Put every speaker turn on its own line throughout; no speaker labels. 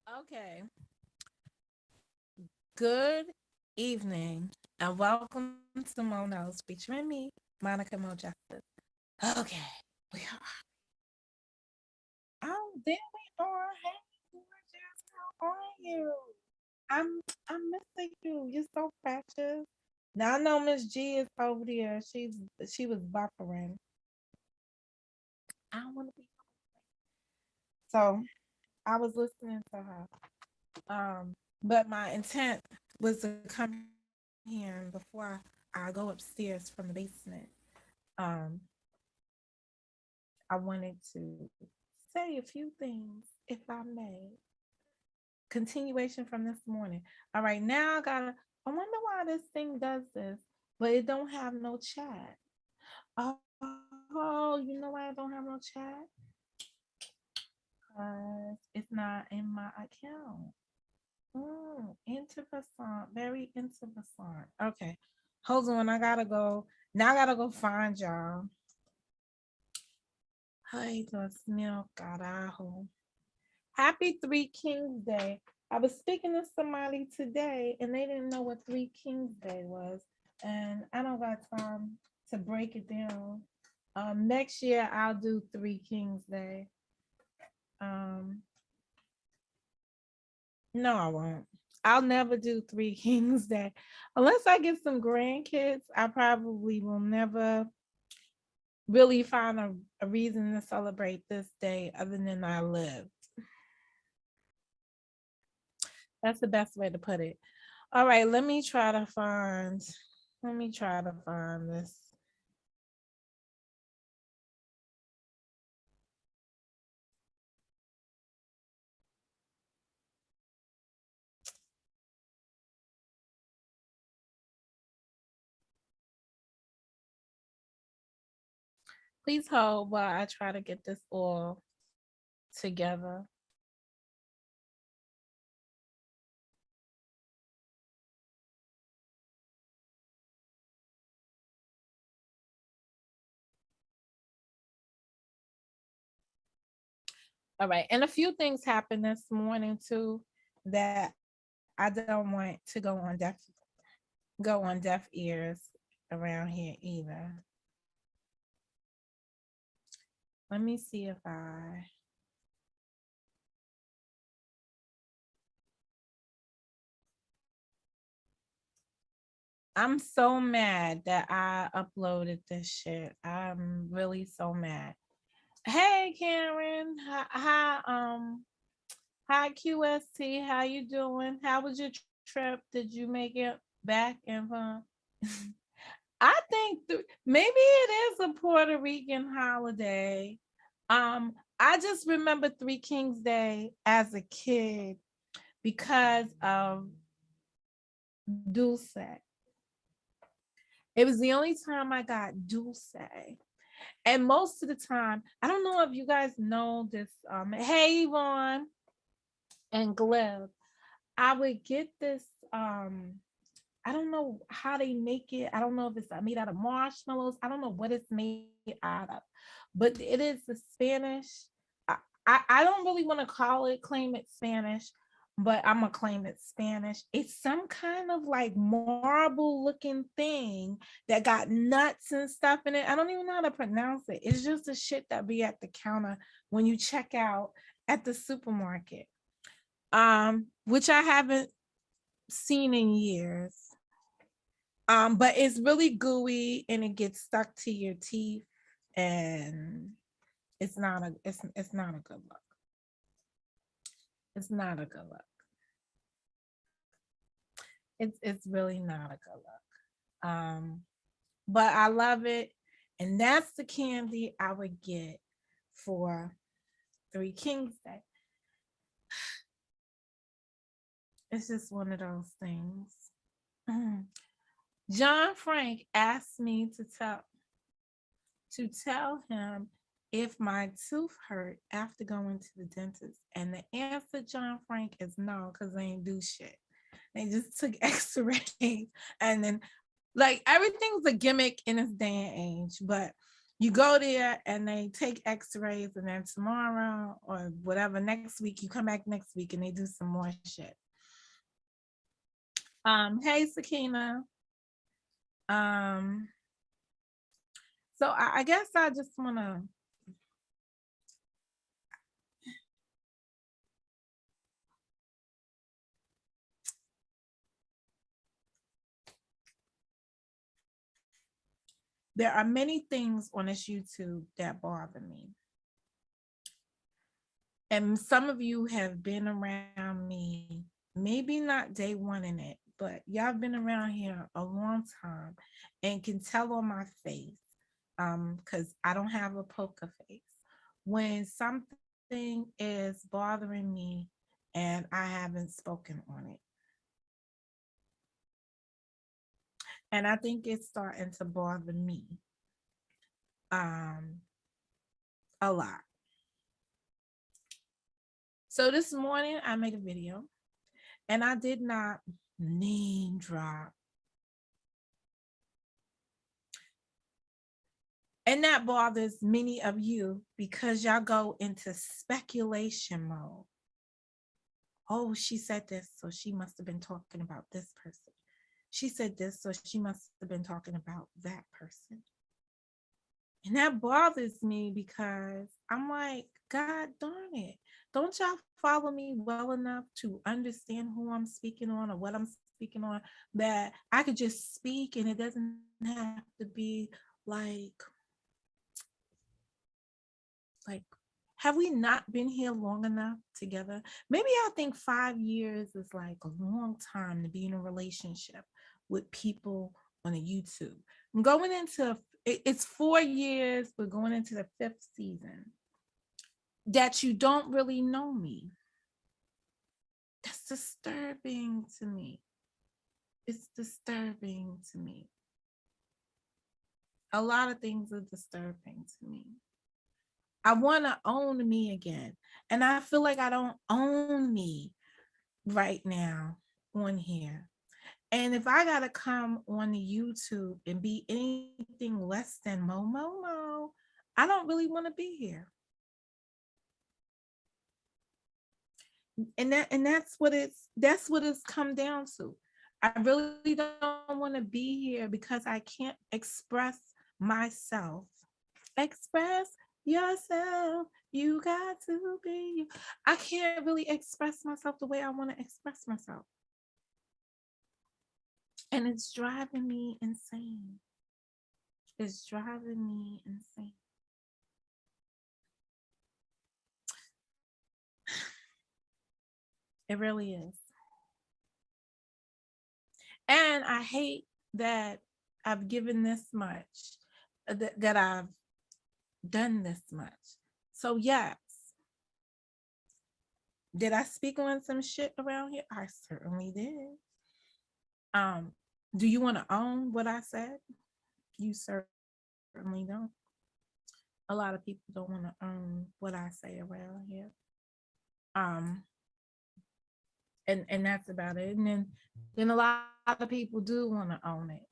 Okay. Good evening and welcome to Monos featuring me, Monica Mo Justice. Okay. We are. Oh, there we are. Hey, gorgeous. How are you? I'm missing you. You're so precious. Now I know Miss G is over there. She was buffering. I don't want to be so I was listening to her. But my intent was to come here and before I go upstairs from the basement. Um, I wanted to say a few things, if I may. Continuation from this morning. All right, now I wonder why this thing does this, but it don't have no chat. Oh, you know why I don't have no chat? Because it's not in my account. Interessant, very interessant. Okay, hold on. I gotta go. Now I gotta go find y'all. Ay, Dios mío, carajo. Happy Three Kings Day. I was speaking to somebody today and they didn't know what Three Kings Day was. And I don't got time to break it down. Next year I'll do Three Kings Day. Um, no, I won't. I'll never do Three Kings Day. Unless I get some grandkids, I probably will never really find a reason to celebrate this day other than I live. That's the best way to put it. All right, let me try to find this. Please hold while I try to get this all together. All right. And a few things happened this morning too that I don't want to go on deaf ears around here either. Let me see if I'm so mad that I uploaded this shit. I'm really so mad. Hey Karen, hi QST, how you doing? How was your trip? Did you make it back and from? I think maybe it is a Puerto Rican holiday. I just remember Three Kings Day as a kid because of Dulce. It was the only time I got Dulce. And most of the time, I don't know if you guys know this. Hey Yvonne and Gleb, I would get this. I don't know how they make it. I don't know if it's made out of marshmallows. I don't know what it's made out of, but it is the Spanish. I, I don't really want to call it claim it Spanish, but I'm gonna claim it Spanish. It's some kind of like marble looking thing that got nuts and stuff in it. I don't even know how to pronounce it. It's just the shit that be at the counter when you check out at the supermarket. Which I haven't seen in years. But it's really gooey and it gets stuck to your teeth, and it's not a good look. It's not a good look. It's really not a good look. But I love it, and that's the candy I would get for Three Kings Day. It's just one of those things. John Frank asked me to tell him if my tooth hurt after going to the dentist. And the answer, John Frank, is no, because they ain't do shit. They just took x-rays and then like everything's a gimmick in this day and age. But You go there and they take x-rays, and then tomorrow or whatever next week, you come back next week and they do some more shit. Hey Sakina. So I guess I just want to there are many things on this YouTube that bother me. And some of you have been around me, maybe not day one in it, but y'all been around here a long time and can tell on my face, because I don't have a poker face, when something is bothering me and I haven't spoken on it. And I think it's starting to bother me a lot. So this morning I made a video and I did not name drop. And that bothers many of you because y'all go into speculation mode. Oh, she said this, so she must have been talking about this person. She said this, so she must have been talking about that person. And that bothers me because I'm like, God darn it. Don't y'all follow me well enough to understand who I'm speaking on or what I'm speaking on, that I could just speak and it doesn't have to be like, have we not been here long enough together? Maybe I think 5 years is like a long time to be in a relationship with people on a YouTube. I'm going into, it's 4 years, we're going into the 5th season, that you don't really know me. That's disturbing to me. It's disturbing to me. A lot of things are disturbing to me. I want to own me again. And I feel like I don't own me right now on here. And if I got to come on the YouTube and be anything less than Mo, I don't really want to be here. And that's what it's come down to. I really don't want to be here because I can't express myself. Express yourself. You got to be you. I can't really express myself the way I want to express myself. And it's driving me insane. It's driving me insane. It really is. And I hate that I've given this much, that I've done this much. So yes, did I speak on some shit around here? I certainly did. Do you want to own what I said? You certainly don't. A lot of people don't want to own what I say around here. And that's about it. And then a lot of people do want to own it.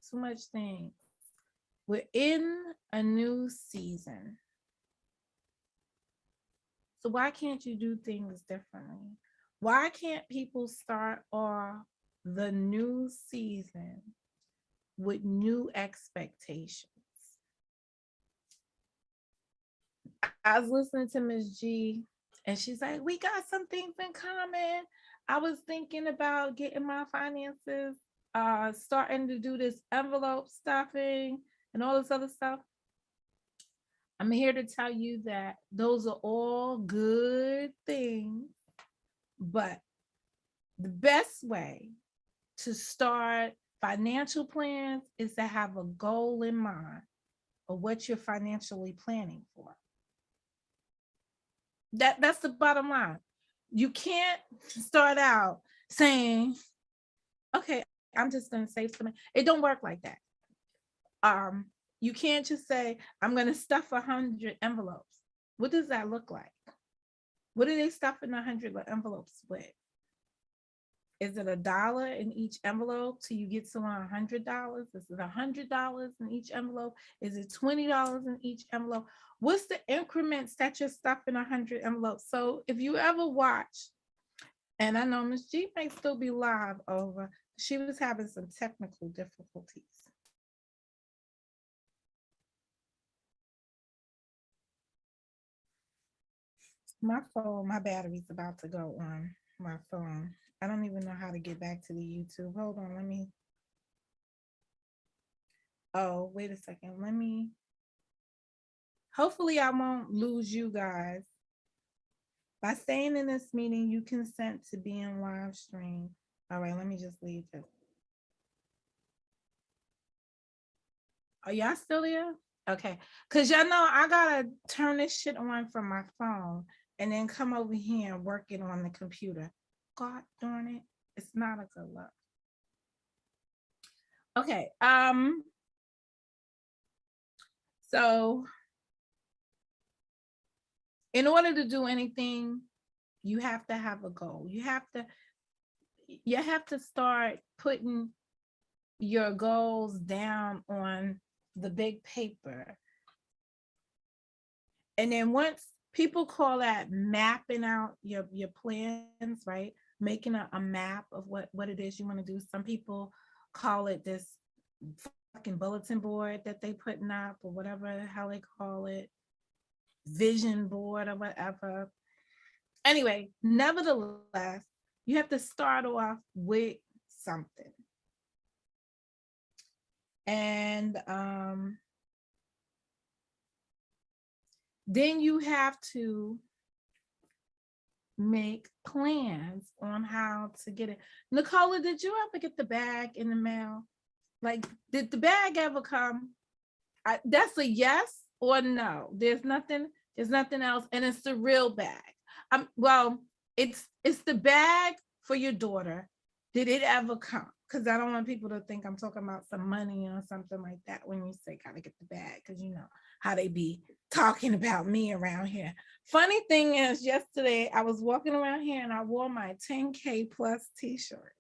So much things. We're in a new season. So why can't you do things differently? Why can't people start off the new season with new expectations? I was listening to Ms. G and she's like, we got some things in common. I was thinking about getting my finances, starting to do this envelope stuffing and all this other stuff. I'm here to tell you that those are all good things, but the best way to start financial plans is to have a goal in mind of what you're financially planning for. That's the bottom line. You can't start out saying, okay, I'm just going to save some. It don't work like that. You can't just say, I'm going to stuff 100 envelopes. What does that look like? What are they stuffing 100 envelopes with? Is it $1 in each envelope till you get to $100? Is it $100 in each envelope? Is it $20 in each envelope? What's the increments that you're stuffing 100 envelopes? So if you ever watch, and I know Miss G may still be live over, she was having some technical difficulties. My phone, my battery's about to go on my phone. I don't even know how to get back to the YouTube. Hold on, let me. Oh, wait a second. Let me. Hopefully, I won't lose you guys. By staying in this meeting, you consent to being live stream. All right, let me just leave this. Are y'all still there? Okay, because y'all know I gotta turn this shit on from my phone and then come over here and work it on the computer. God darn it, it's not a good look. Okay, so in order to do anything, you have to have a goal. You have to start putting your goals down on the big paper. And then once people call that mapping out your plans, right? Making a map of what it is you want to do. Some people call it this fucking bulletin board that they putting up, or whatever the hell they call it, vision board or whatever. Anyway, nevertheless, you have to start off with something. And then you have to make plans on how to get it. Nicola, did you ever get the bag in the mail? Like, did the bag ever come? That's a yes or no. There's nothing else, and it's the real bag. Well, it's the bag for your daughter. Did it ever come? Because I don't want people to think I'm talking about some money or something like that when you say gotta get the bag, because you know how they be talking about me around here. Funny thing is, yesterday I was walking around here and I wore my 10K plus t-shirt.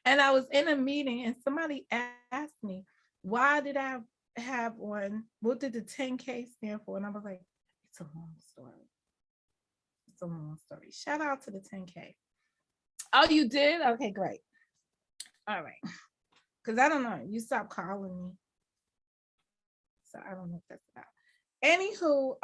And I was in a meeting and somebody asked me, why did I have on, what did the 10K stand for? And I was like, it's a long story. It's a long story. Shout out to the 10K. Oh, you did? Okay, great. All right. Because I don't know. You stopped calling me. So I don't know what that's about. Anywho,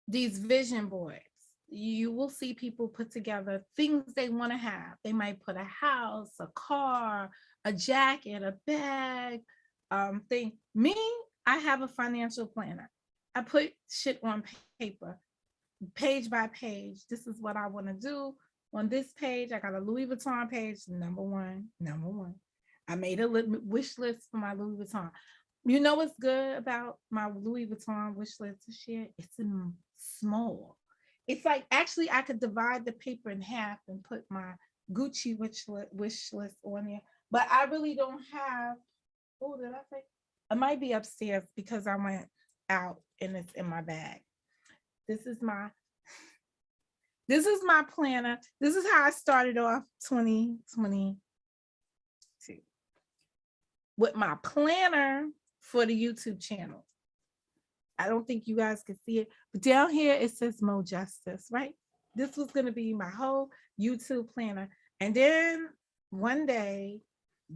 these vision boards, you will see people put together things they want to have. They might put a house, a car, a jacket, a bag, thing. Me, I have a financial planner. I put shit on paper, page by page. This is what I want to do. On this page, I got a Louis Vuitton page, number one. I made a wish list for my Louis Vuitton. You know what's good about my Louis Vuitton wish list this year? It's in small. It's like, actually I could divide the paper in half and put my Gucci wish list on there. But I really don't have. Oh, did I say? It might be upstairs because I went out and it's in my bag. This is my planner. This is how I started off 2022 with my planner for the YouTube channel. I don't think you guys can see it, but down here it says Mo Justice, right? This was going to be my whole YouTube planner. And then one day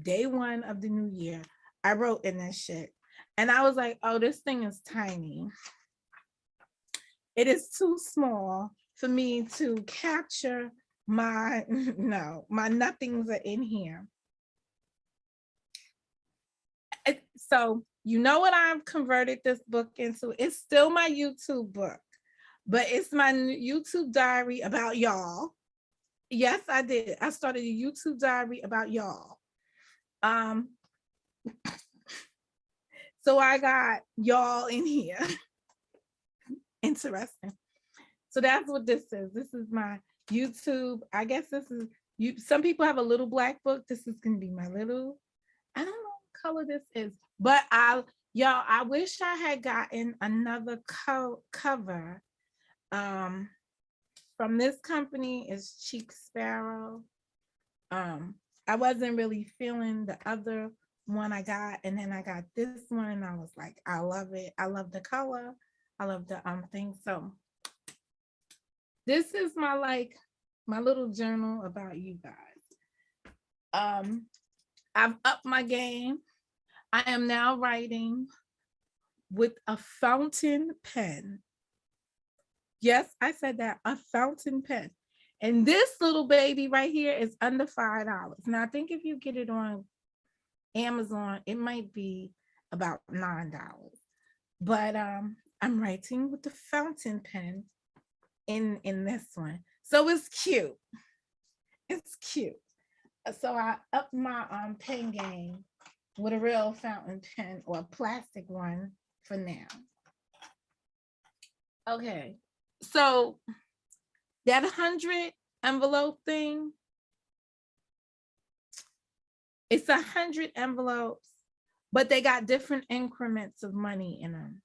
one of the new year, I wrote in this shit. And I was like, oh, this thing is tiny. It is too small for me to capture my, no, my nothings are in here. So you know what I've converted this book into? It's still my YouTube book, but it's my YouTube diary about y'all. Yes, I did. I started a YouTube diary about y'all. So I got y'all in here. Interesting. So that's what this is. This is my YouTube. I guess this is Some people have a little black book. This is gonna be my little, I don't know what color this is, but I wish I had gotten another cover. Um, from this company is Cheek Sparrow. Um, I wasn't really feeling the other one I got, and then I got this one, and I was like, I love it. I love the color. I love the thing. So this is my my little journal about you guys. I've upped my game. I am now writing with a fountain pen. Yes, I said that, a fountain pen. And this little baby right here is under $5. Now I think if you get it on Amazon, it might be about $9. But I'm writing with the fountain pen in this one. So it's cute. It's cute. So I upped my pen game with a real fountain pen or a plastic one for now. Okay, so that 100 envelope thing, it's 100 envelopes, but they got different increments of money in them.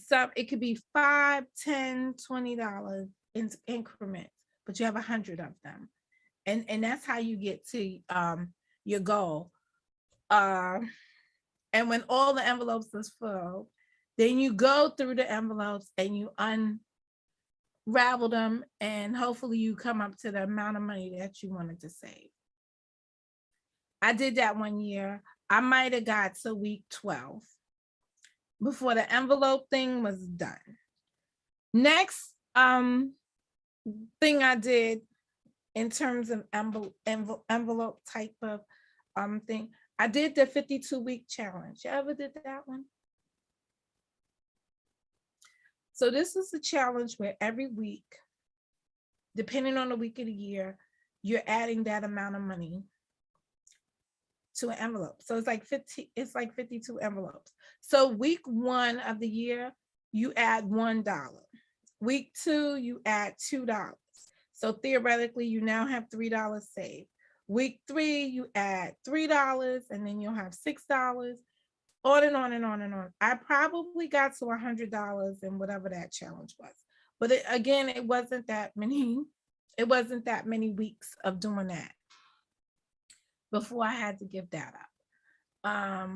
So it could be $5, $10, $20 in increments, but you have 100 of them. And that's how you get to your goal. And when all the envelopes is full, then you go through the envelopes and you unravel them, and hopefully you come up to the amount of money that you wanted to save. I did that one year. I might have got to week 12 before the envelope thing was done. Next thing I did in terms of envelope type of thing, I did the 52-week challenge. You ever did that one? So this is a challenge where every week, depending on the week of the year, you're adding that amount of money to an envelope. So it's like 52 envelopes. So week 1 of the year, you add $1. Week 2, you add $2. So theoretically, you now have $3 saved. Week 3, you add $3, and then you'll have $6. On and on and on and on. I probably got to $100 in whatever that challenge was. But again, it wasn't that many weeks of doing that before I had to give that up.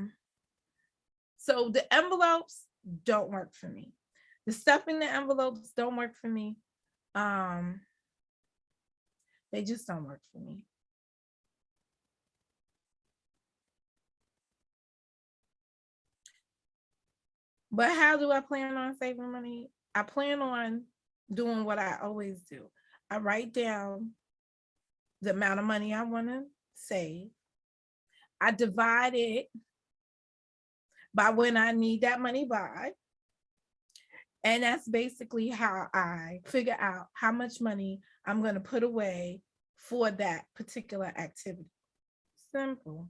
So the envelopes don't work for me. The stuff in the envelopes don't work for me. They just don't work for me. But how do I plan on saving money? I plan on doing what I always do. I write down the amount of money I want to save. I divide it by when I need that money by. And that's basically how I figure out how much money I'm going to put away for that particular activity. Simple.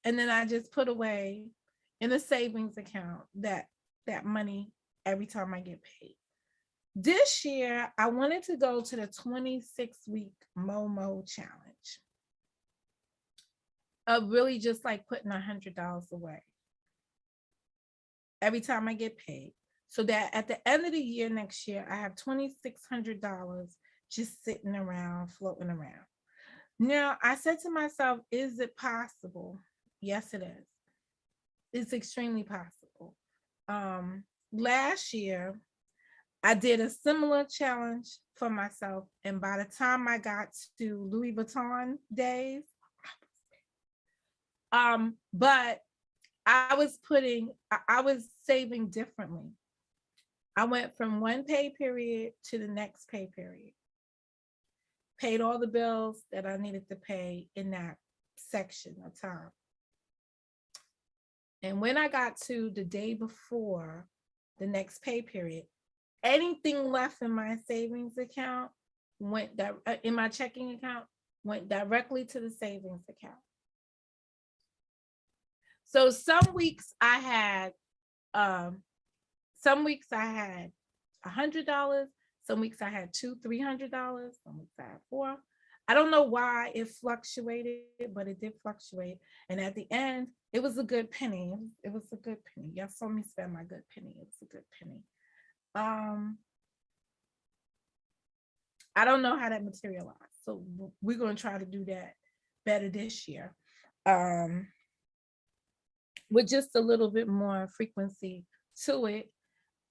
And then I just put away in a savings account that money every time I get paid. This year, I wanted to go to the 26-week Momo challenge of really just like putting $100 away every time I get paid, so that at the end of the year next year, I have $2,600 just sitting around, floating around. Now, I said to myself, is it possible? Yes, it is. It's extremely possible. Last year, I did a similar challenge for myself, and by the time I got to Louis Vuitton days, but I was saving differently. I went from one pay period to the next pay period, paid all the bills that I needed to pay in that section of time. And when I got to the day before the next pay period, anything left in my savings account in my checking account went directly to the savings account. So some weeks I had $100, Some weeks I had two, $300. Some weeks I had four. I don't know why it fluctuated, but it did fluctuate. And at the end, it was a good penny. It was a good penny. Y'all saw me spend my good penny. It was a good penny. I don't know how that materialized. So we're going to try to do that better this year. With just a little bit more frequency to it.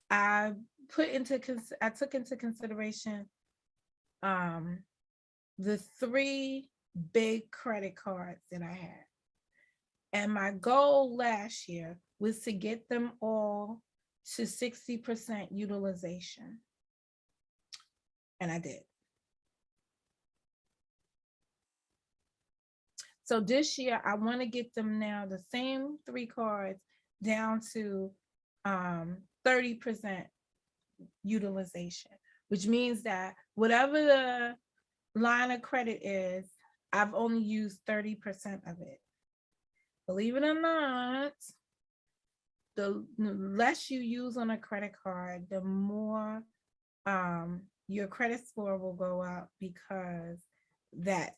I took into consideration the three big credit cards that I had. And my goal last year was to get them all to 60% utilization. And I did. So this year, I want to get them now, the same three cards, down to 30% utilization, which means that whatever the line of credit is, I've only used 30% of it. Believe it or not, the less you use on a credit card, the more your credit score will go up, because that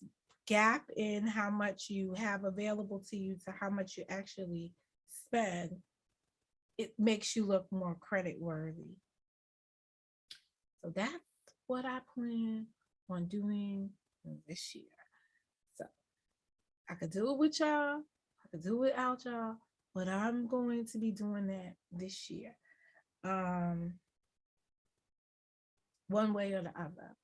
gap in how much you have available to you to how much you actually spend, it makes you look more credit worthy. So that's what I plan on doing this year. So I could do it with y'all, I could do it without y'all, but I'm going to be doing that this year. One way or the other.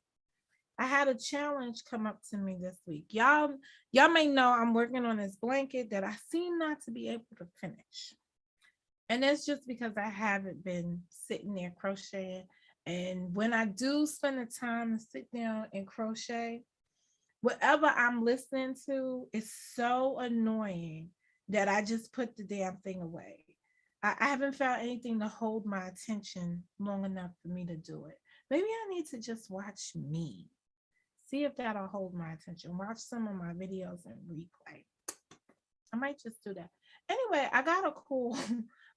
I had a challenge come up to me this week. Y'all may know I'm working on this blanket that I seem not to be able to finish. And that's just because I haven't been sitting there crocheting. And when I do spend the time to sit down and crochet, whatever I'm listening to is so annoying that I just put the damn thing away. I haven't found anything to hold my attention long enough for me to do it. Maybe I need to just watch me. See if that'll hold my attention. Watch some of my videos and replay. I might just do that. Anyway, I got a call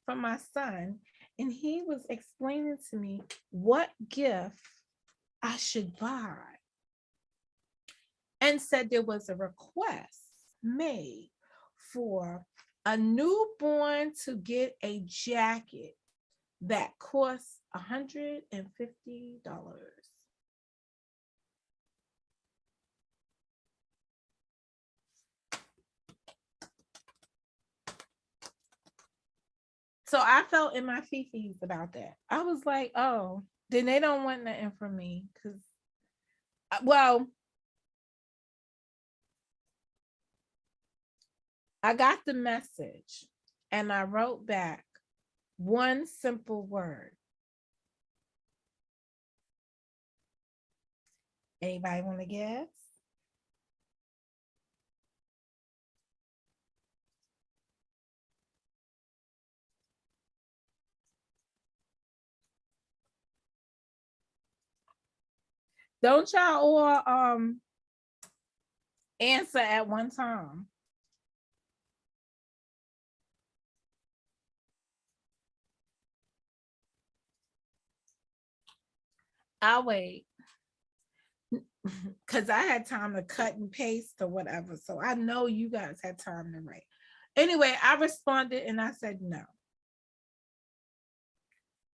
from my son, and he was explaining to me what gift I should buy, and said there was a request made for a newborn to get a jacket that costs $150. So I felt in my fifis about that. I was like, oh, then they don't want nothing from me, because, well, I got the message and I wrote back one simple word. Anybody want to guess? Don't y'all all answer at one time. I'll wait. Because I had time to cut and paste or whatever. So I know you guys had time to write. Anyway, I responded and I said no.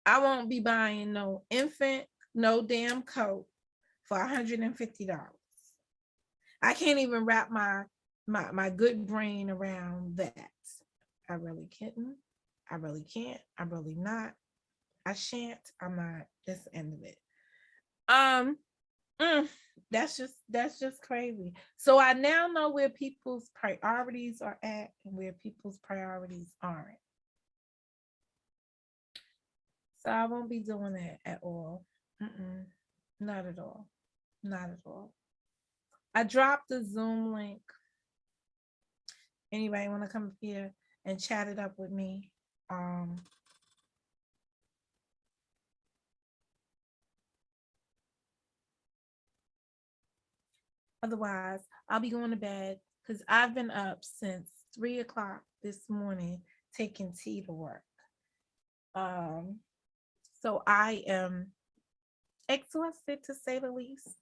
I won't be buying no infant, no damn coat for $150. I can't even wrap my good brain around that. I really can't. I really can't. I'm really not. I shan't. I'm not. That's the end of it. That's just crazy. So I now know where people's priorities are at and where people's priorities aren't. So I won't be doing that at all. Not at all. Not at all. I dropped the Zoom link. Anybody want to come up here and chat it up with me? Otherwise, I'll be going to bed because I've been up since 3 o'clock this morning taking tea to work. So I am exhausted to say the least.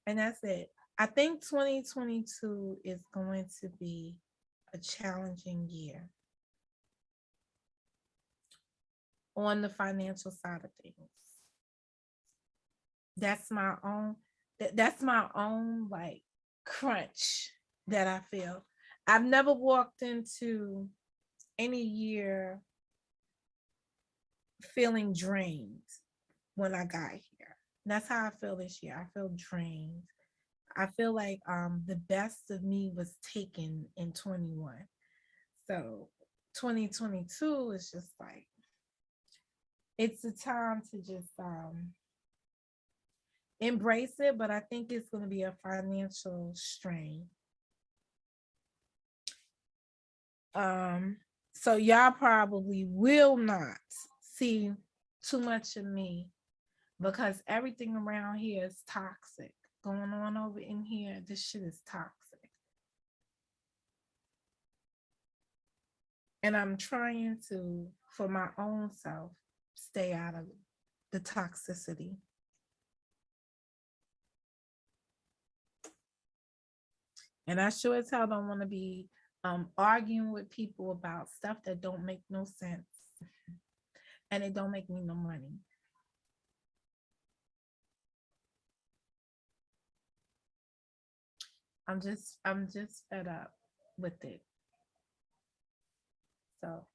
And that's it. I think 2022 is going to be a challenging year on the financial side of things. That's my own that's my own like crunch that I feel. I've never walked into any year feeling drained when I got here. That's how I feel this year. I feel drained. I feel like the best of me was taken in 21. So 2022 is just like it's a time to just embrace it, but I think it's going to be a financial strain. Um, so y'all probably will not see too much of me because everything around here is toxic. Going on over in here, this shit is toxic. And I'm trying to, for my own self, stay out of the toxicity. And I sure as hell don't want to be arguing with people about stuff that don't make no sense and it don't make me no money. I'm just fed up with it. So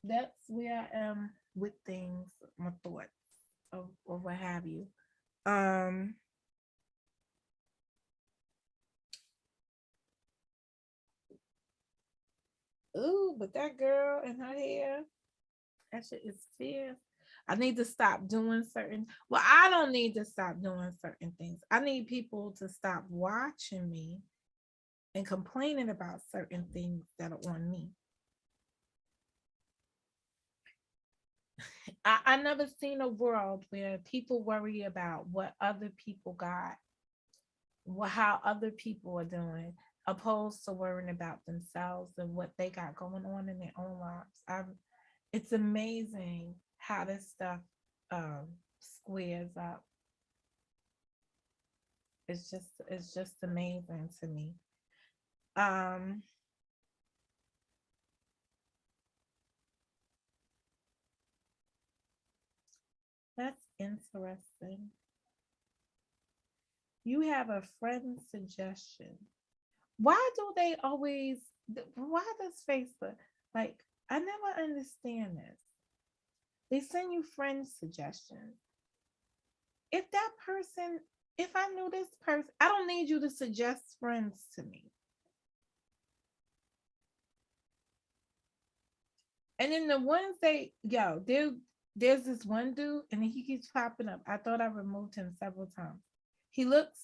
that's where I am with things, my thoughts or what have you. Um ooh, but that girl and her hair, that shit is fierce. I need to stop doing certain, well, I don't need to stop doing certain things. I need people to stop watching me and complaining about certain things that are on me. I never seen a world where people worry about what other people got, how other people are doing, opposed to worrying about themselves and what they got going on in their own lives. It's amazing how this stuff squares up. It's just amazing to me. Um, that's interesting. You have a friend suggestion. Why do they always? Why does Facebook like? I never understand this. They send you friend suggestions. If that person, if I knew this person, I don't need you to suggest friends to me. And then the ones there's this one dude, and he keeps popping up. I thought I removed him several times. He looks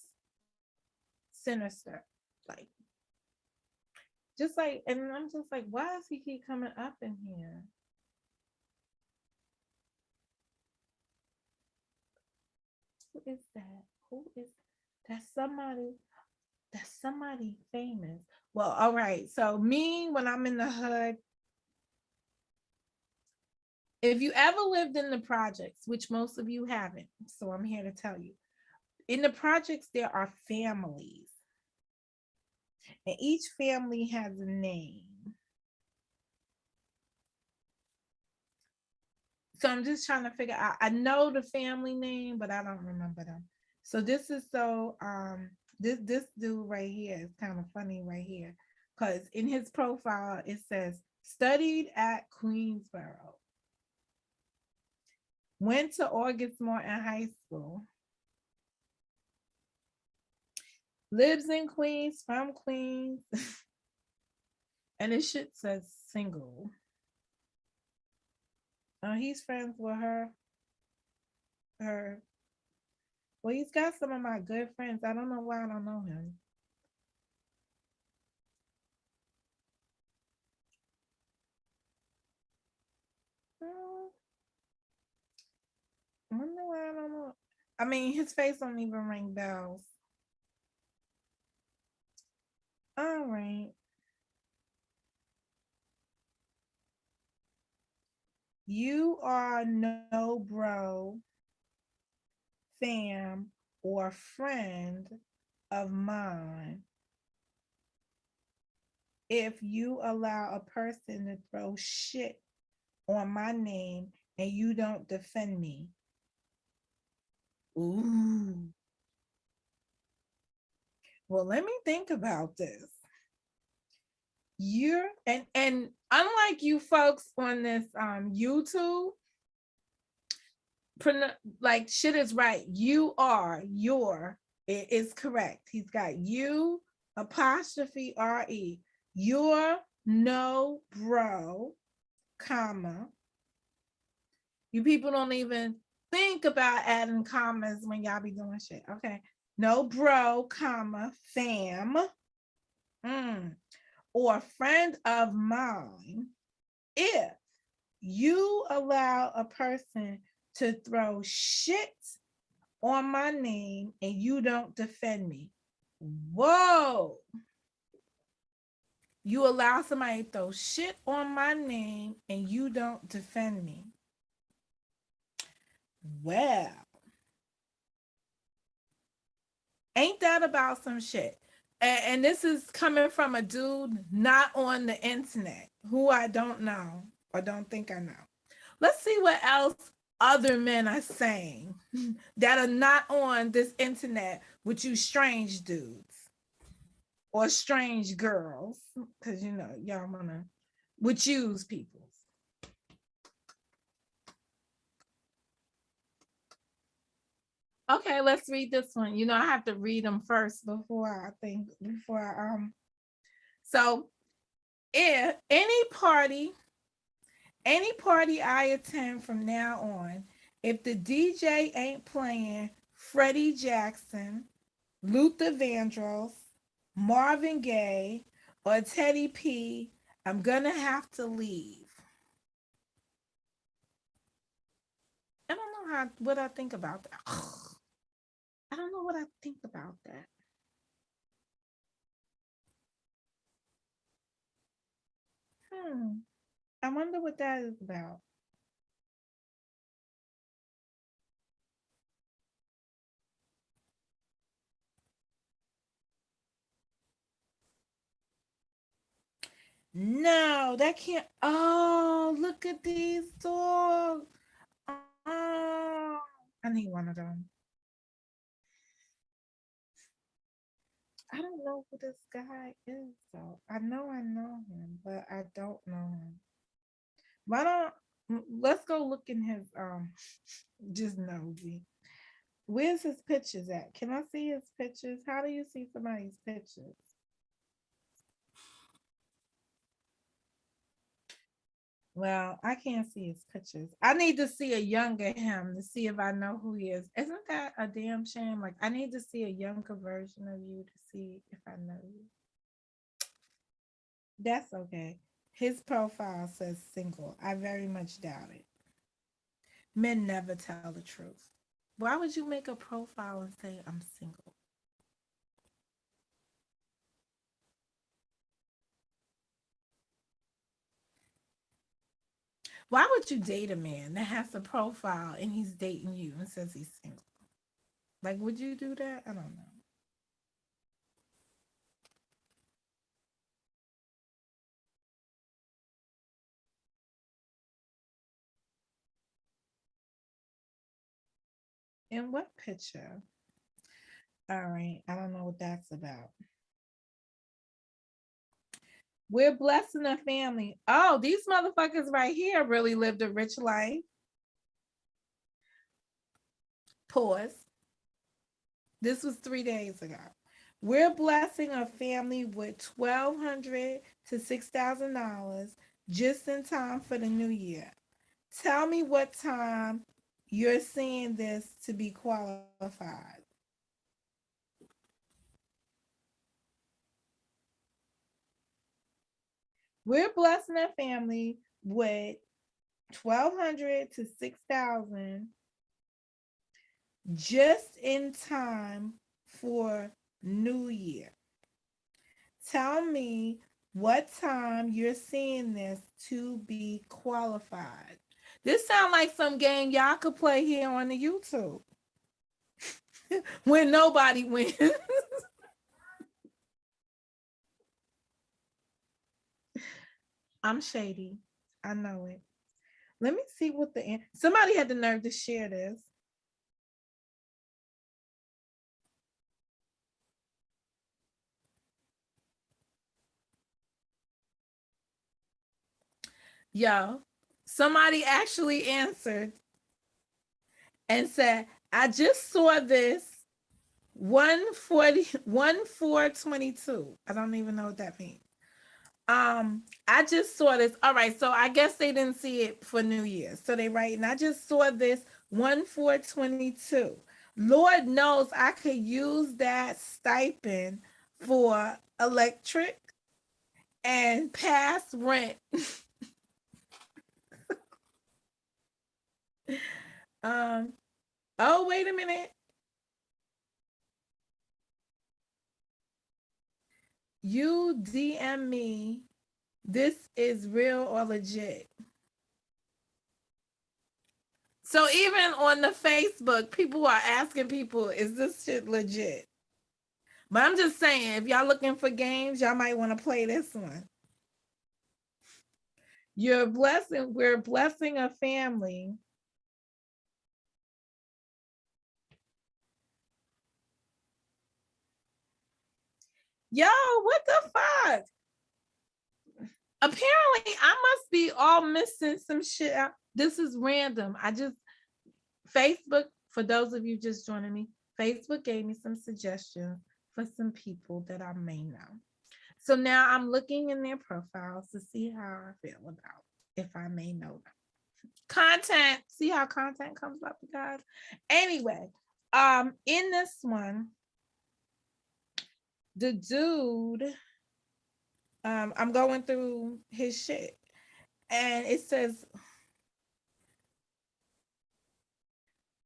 sinister, like just like, and I'm just like, why does he keep coming up in here? Who is that? Who is that's somebody? That's somebody famous. Well, all right. So me, when I'm in the hood, if you ever lived in the projects, which most of you haven't, so I'm here to tell you, in the projects there are families, and each family has a name. So I'm just trying to figure out. I know the family name, but I don't remember them. So this dude right here is kind of funny right here, because in his profile it says studied at Queensborough, went to August Martin High School, lives in Queens, from Queens, and his shit says single. He's friends with her. Well, he's got some of my good friends. I don't know why I don't know him. Uh, I wonder why I don't know. I mean, his face don't even ring bells. All right. You are no bro, fam, or friend of mine if you allow a person to throw shit on my name and you don't defend me. Ooh. Well, let me think about this. You're and unlike you folks on this YouTube, like shit is right. You are your it is correct. He's got you apostrophe re. You're no bro, comma. You people don't even think about adding commas when y'all be doing shit. Okay. No bro, comma, fam, or friend of mine if you allow a person to throw shit on my name and you don't defend me. Whoa. You allow somebody to throw shit on my name and you don't defend me. Well, ain't that about some shit? And this is coming from a dude not on the internet who I don't know or don't think I know. Let's see what else other men are saying that are not on this internet with you strange dudes or strange girls, because you know y'all wanna with use people. Okay, let's read this one. You know, I have to read them first before I so if any party I attend from now on, if the DJ ain't playing Freddie Jackson, Luther Vandross, Marvin Gaye, or Teddy P, I'm gonna have to leave. I don't know what I think about that. I don't know what I think about that. Hmm. I wonder what that is about. No, that can't. Oh, look at these dogs. Oh, I need one of them. I don't know who this guy is, though. I know him, but I don't know him. Why let's go look in his just nosy. Where's his pictures at? Can I see his pictures? How do you see somebody's pictures? Well, I can't see his pictures. I need to see a younger him to see if I know who he is. Isn't that a damn shame? Like I need to see a younger version of you to see if I know you. That's okay. His profile says single. I very much doubt it. Men never tell the truth. Why would you make a profile and say I'm single? Why would you date a man that has a profile and he's dating you and says he's single? Like, would you do that? I don't know. In what picture? All right. I don't know what that's about. We're blessing a family. Oh, these motherfuckers right here really lived a rich life. Pause. This was 3 days ago. We're blessing a family with $1,200 to $6,000 just in time for the new year. Tell me what time you're seeing this to be qualified. We're blessing a family with 1,200 to 6,000 just in time for New Year. Tell me what time you're seeing this to be qualified. This sounds like some game y'all could play here on the YouTube when nobody wins. I'm shady. I know it. Let me see what somebody had the nerve to share this. Yo, somebody actually answered and said, I just saw this 1/4/22. I don't even know what that means. I just saw this. All right, so I guess they didn't see it for New Year's. So they write, and I just saw this 1/4/22. Lord knows I could use that stipend for electric and past rent. Oh, wait a minute. You DM me. This is real or legit. So even on the Facebook, people are asking people, is this shit legit? But I'm just saying, if y'all looking for games, y'all might want to play this one. You're blessing, we're blessing a family. Yo, what the fuck? Apparently, I must be all missing some shit out. This is random. Facebook, for those of you just joining me, Facebook gave me some suggestions for some people that I may know. So now I'm looking in their profiles to see how I feel about if I may know them. Content, see how content comes up, guys. Anyway, in this one, the dude, I'm going through his shit, and it says,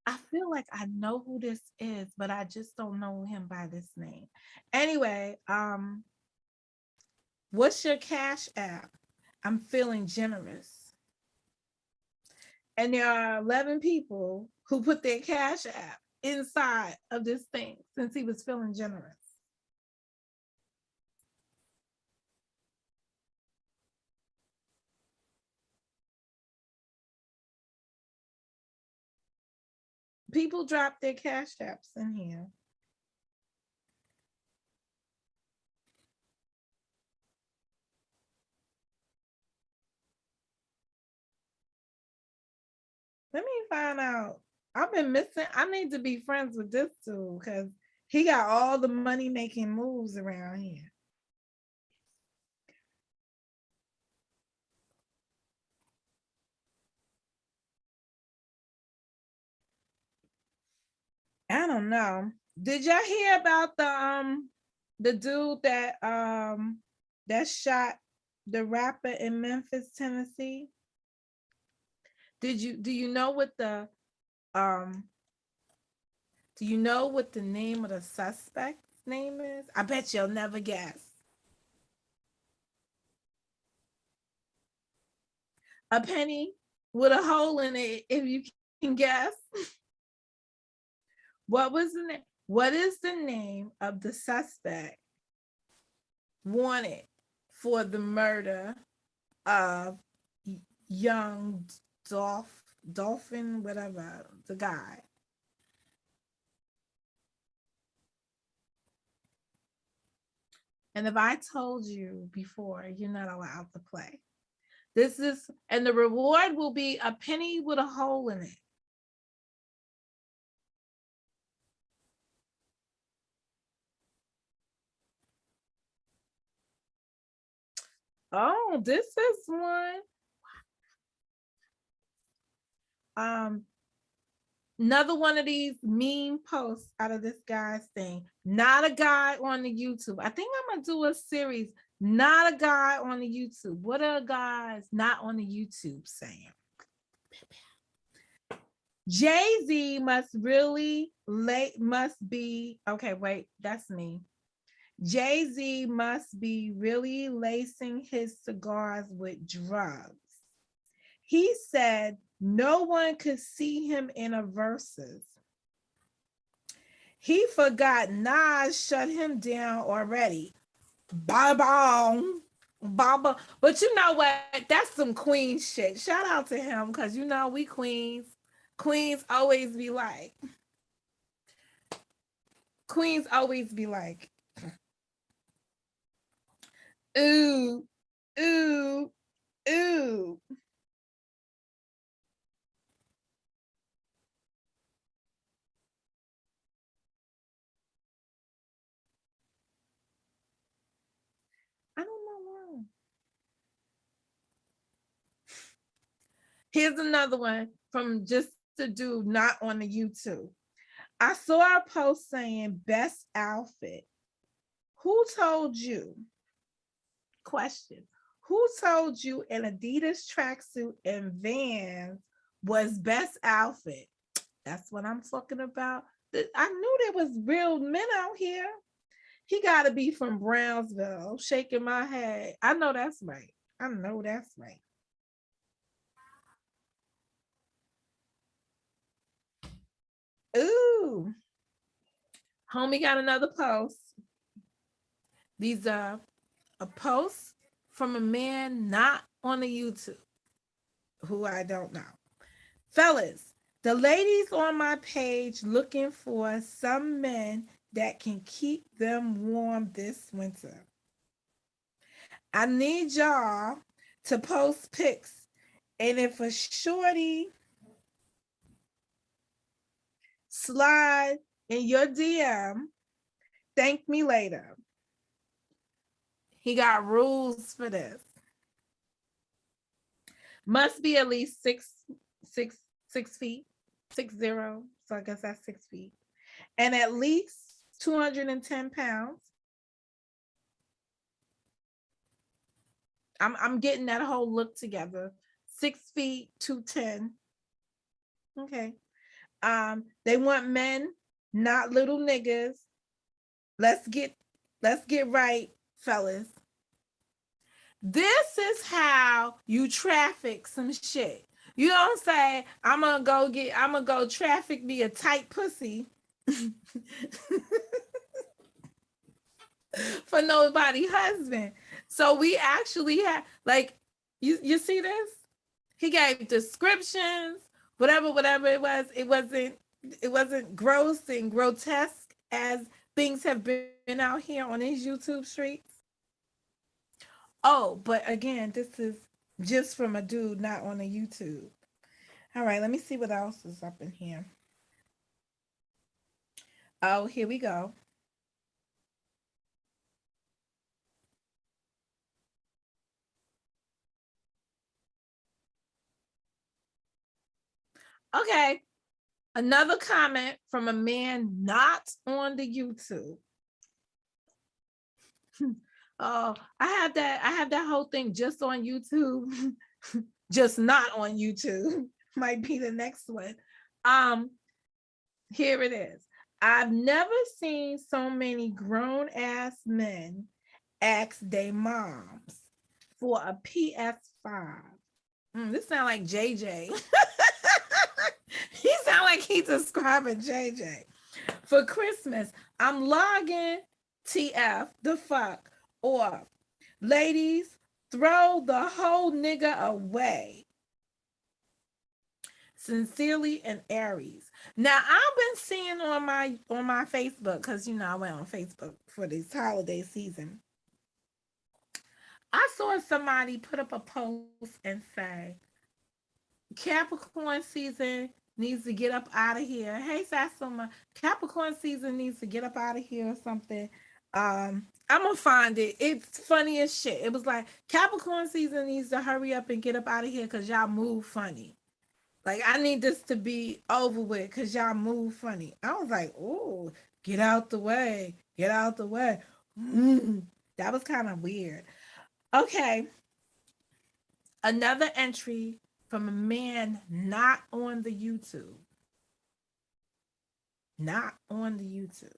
I feel like I know who this is, but I just don't know him by this name. Anyway, what's your Cash App? I'm feeling generous. And there are 11 people who put their Cash App inside of this thing since he was feeling generous. People drop their Cash Apps in here. Let me find out. I've been missing. I need to be friends with this dude because he got all the money making moves around here. I don't know. Did y'all hear about the dude that shot the rapper in Memphis, Tennessee? Do you know what the um do you know what the name of the suspect's name is? I bet you'll never guess. A penny with a hole in it, if you can guess. What is the name of the suspect wanted for the murder of young Dolphin, whatever, the guy? And if I told you before, you're not allowed to play. And the reward will be a penny with a hole in it. Oh, this is one. Um, Another one of these meme posts out of this guy's thing. Not a guy on the YouTube. I think I'm gonna do a series. Not a guy on the YouTube. What are guys not on the YouTube saying? Jay-Z must be okay. Wait, that's me. Jay-Z must be really lacing his cigars with drugs. He said No one could see him in a verses. He forgot Nas shut him down already. Bye-bye. Baba. But you know what? That's some queen shit. Shout out to him because you know we queens. Queens always be like. Queens always be like. Ooh, ooh, ooh. I don't know why. Here's another one from just a dude not on the YouTube. I saw a post saying best outfit. Who told you? Question. Who told you an Adidas tracksuit and Vans was best outfit? That's what I'm talking about. I knew there was real men out here. He got to be from Brownsville. Shaking my head. I know that's right. I know that's right. Ooh, homie got another post. These are a post from a man not on the YouTube, who I don't know. Fellas, the ladies on my page looking for some men that can keep them warm this winter. I need y'all to post pics. And if a shorty slide in your DM, thank me later. He got rules for this. Must be at least six feet, 6'0". So I guess that's 6 feet. And at least 210 pounds. I'm getting that whole look together. 6 feet, 210. Okay. They want men, not little niggas. Let's get right, fellas. This is how you traffic some shit. You don't say, I'm gonna go traffic me a tight pussy for nobody husband. So we actually have like you see this? He gave descriptions, whatever it wasn't gross and grotesque as things have been out here on these YouTube streets. Oh, but again, this is just from a dude not on a YouTube. All right, let me see what else is up in here. Oh, here we go. Okay, another comment from a man not on the YouTube. Oh, I have that whole thing just on YouTube, just not on YouTube. Might be the next one. Um, Here it is. I've never seen so many grown ass men ask their moms for a PS5. This sound like JJ. He sound like he's describing JJ. For Christmas, I'm logging TF the fuck or ladies, throw the whole nigga away. Sincerely and Aries. Now I've been seeing on my Facebook, because you know I went on Facebook for this holiday season. I saw somebody put up a post and say Capricorn season needs to get up out of here. Hey Sassuma, Capricorn season needs to get up out of here or something. I'm gonna find it. It's funny as shit. It was like Capricorn season needs to hurry up and get up out of here because y'all move funny. Like I need this to be over with because y'all move funny. I was like, oh, get out the way. Get out the way. That was kind of weird. Okay. Another entry from a man not on the YouTube. Not on the YouTube.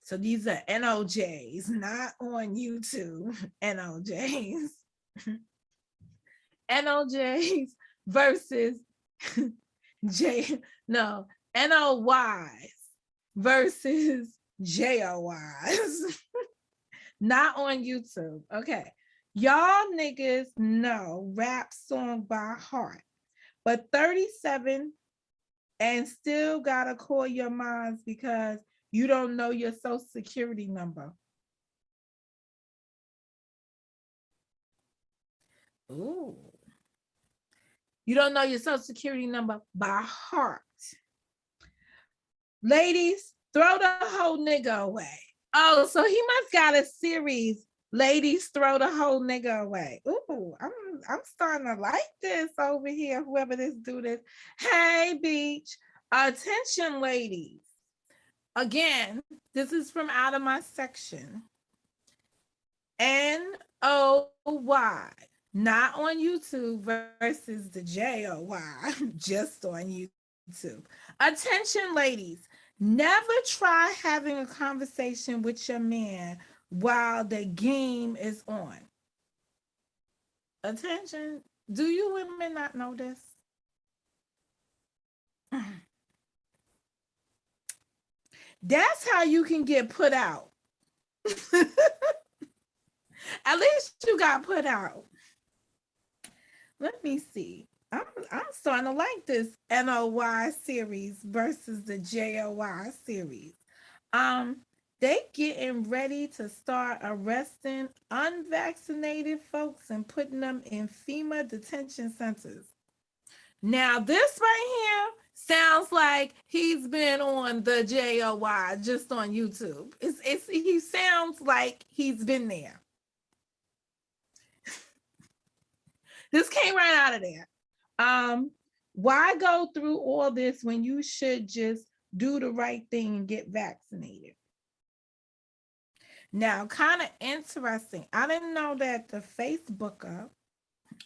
So these are NOJs, not on YouTube. NOJs. NOJs versus J no NOYs versus JOYs. Not on YouTube. Okay. Y'all niggas know rap song by heart, but 37 and still gotta call your moms because you don't know your social security number. Ooh. You don't know your social security number by heart. Ladies, throw the whole nigga away. Oh, so he must got a series. Ladies, throw the whole nigga away. Ooh, I'm starting to like this over here. Whoever this dude is. Hey, Beach. Attention, ladies. Again, this is from out of my section. NOY, not on YouTube versus the JOY, just on YouTube. Attention, ladies. Never try having a conversation with your man while the game is on. Attention. Do you women not know this? That's how you can get put out. At least you got put out. Let me see. I'm starting to like this NOY series versus the JOY series. They getting ready to start arresting unvaccinated folks and putting them in FEMA detention centers. Now, this right here sounds like he's been on the JOY just on YouTube. He sounds like he's been there. This came right out of there. Why go through all this when you should just do the right thing and get vaccinated? Now, kind of interesting. I didn't know that the Facebooker,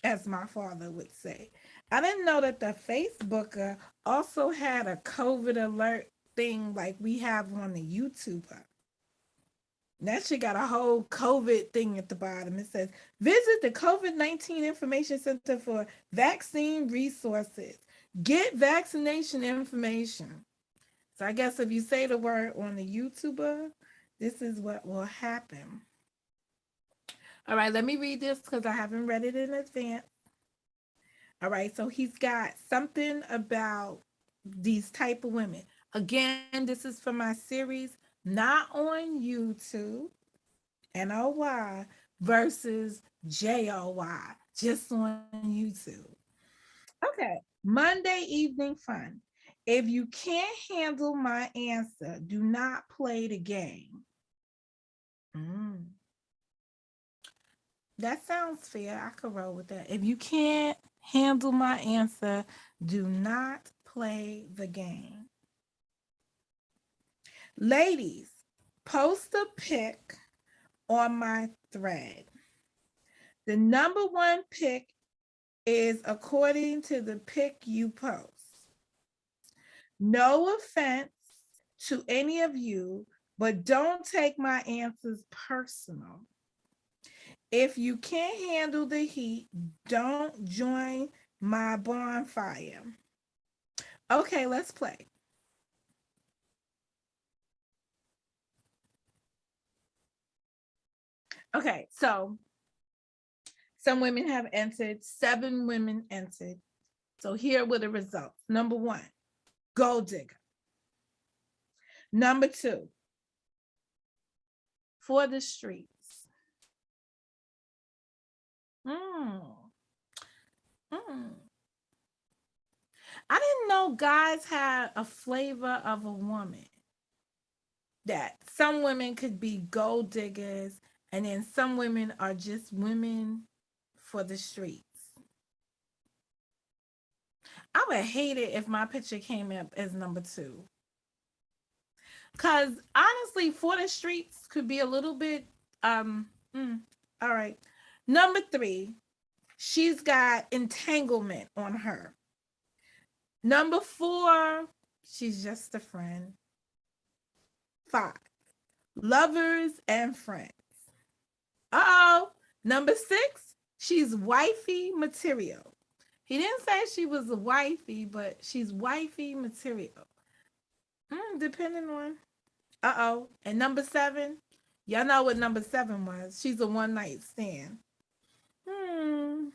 as my father would say, I didn't know that the Facebooker also had a COVID alert thing like we have on the YouTuber. That shit got a whole COVID thing at the bottom. It says, visit the COVID-19 Information Center for vaccine resources. Get vaccination information. So I guess if you say the word on the YouTuber, this is what will happen. All right, let me read this because I haven't read it in advance. All right, so he's got something about these type of women. Again, this is for my series, not on YouTube, NOY versus JOY, just on YouTube. Okay, Monday evening fun. If you can't handle my answer, do not play the game. That sounds fair. I could roll with that. If you can't handle my answer, do not play the game. Ladies, post a pic on my thread. The number one pic is according to the pic you post. No offense to any of you, but don't take my answers personal. If you can't handle the heat, don't join my bonfire. Okay, let's play. Okay, so some women have entered, 7 women entered. So here were the results. Number 1, gold digger. Number 2, for the streets. I didn't know guys had a flavor of a woman. That some women could be gold diggers, and then some women are just women for the streets. I would hate it if my picture came up as number 2. Because honestly, for the streets could be a little bit, all right. Number 3, she's got entanglement on her. Number 4, she's just a friend. 5, lovers and friends. Uh-oh. Number 6, she's wifey material. He didn't say she was a wifey, but she's wifey material. Depending on. Uh-oh. And number 7, y'all know what number 7 was. She's a one night stand. Hmm.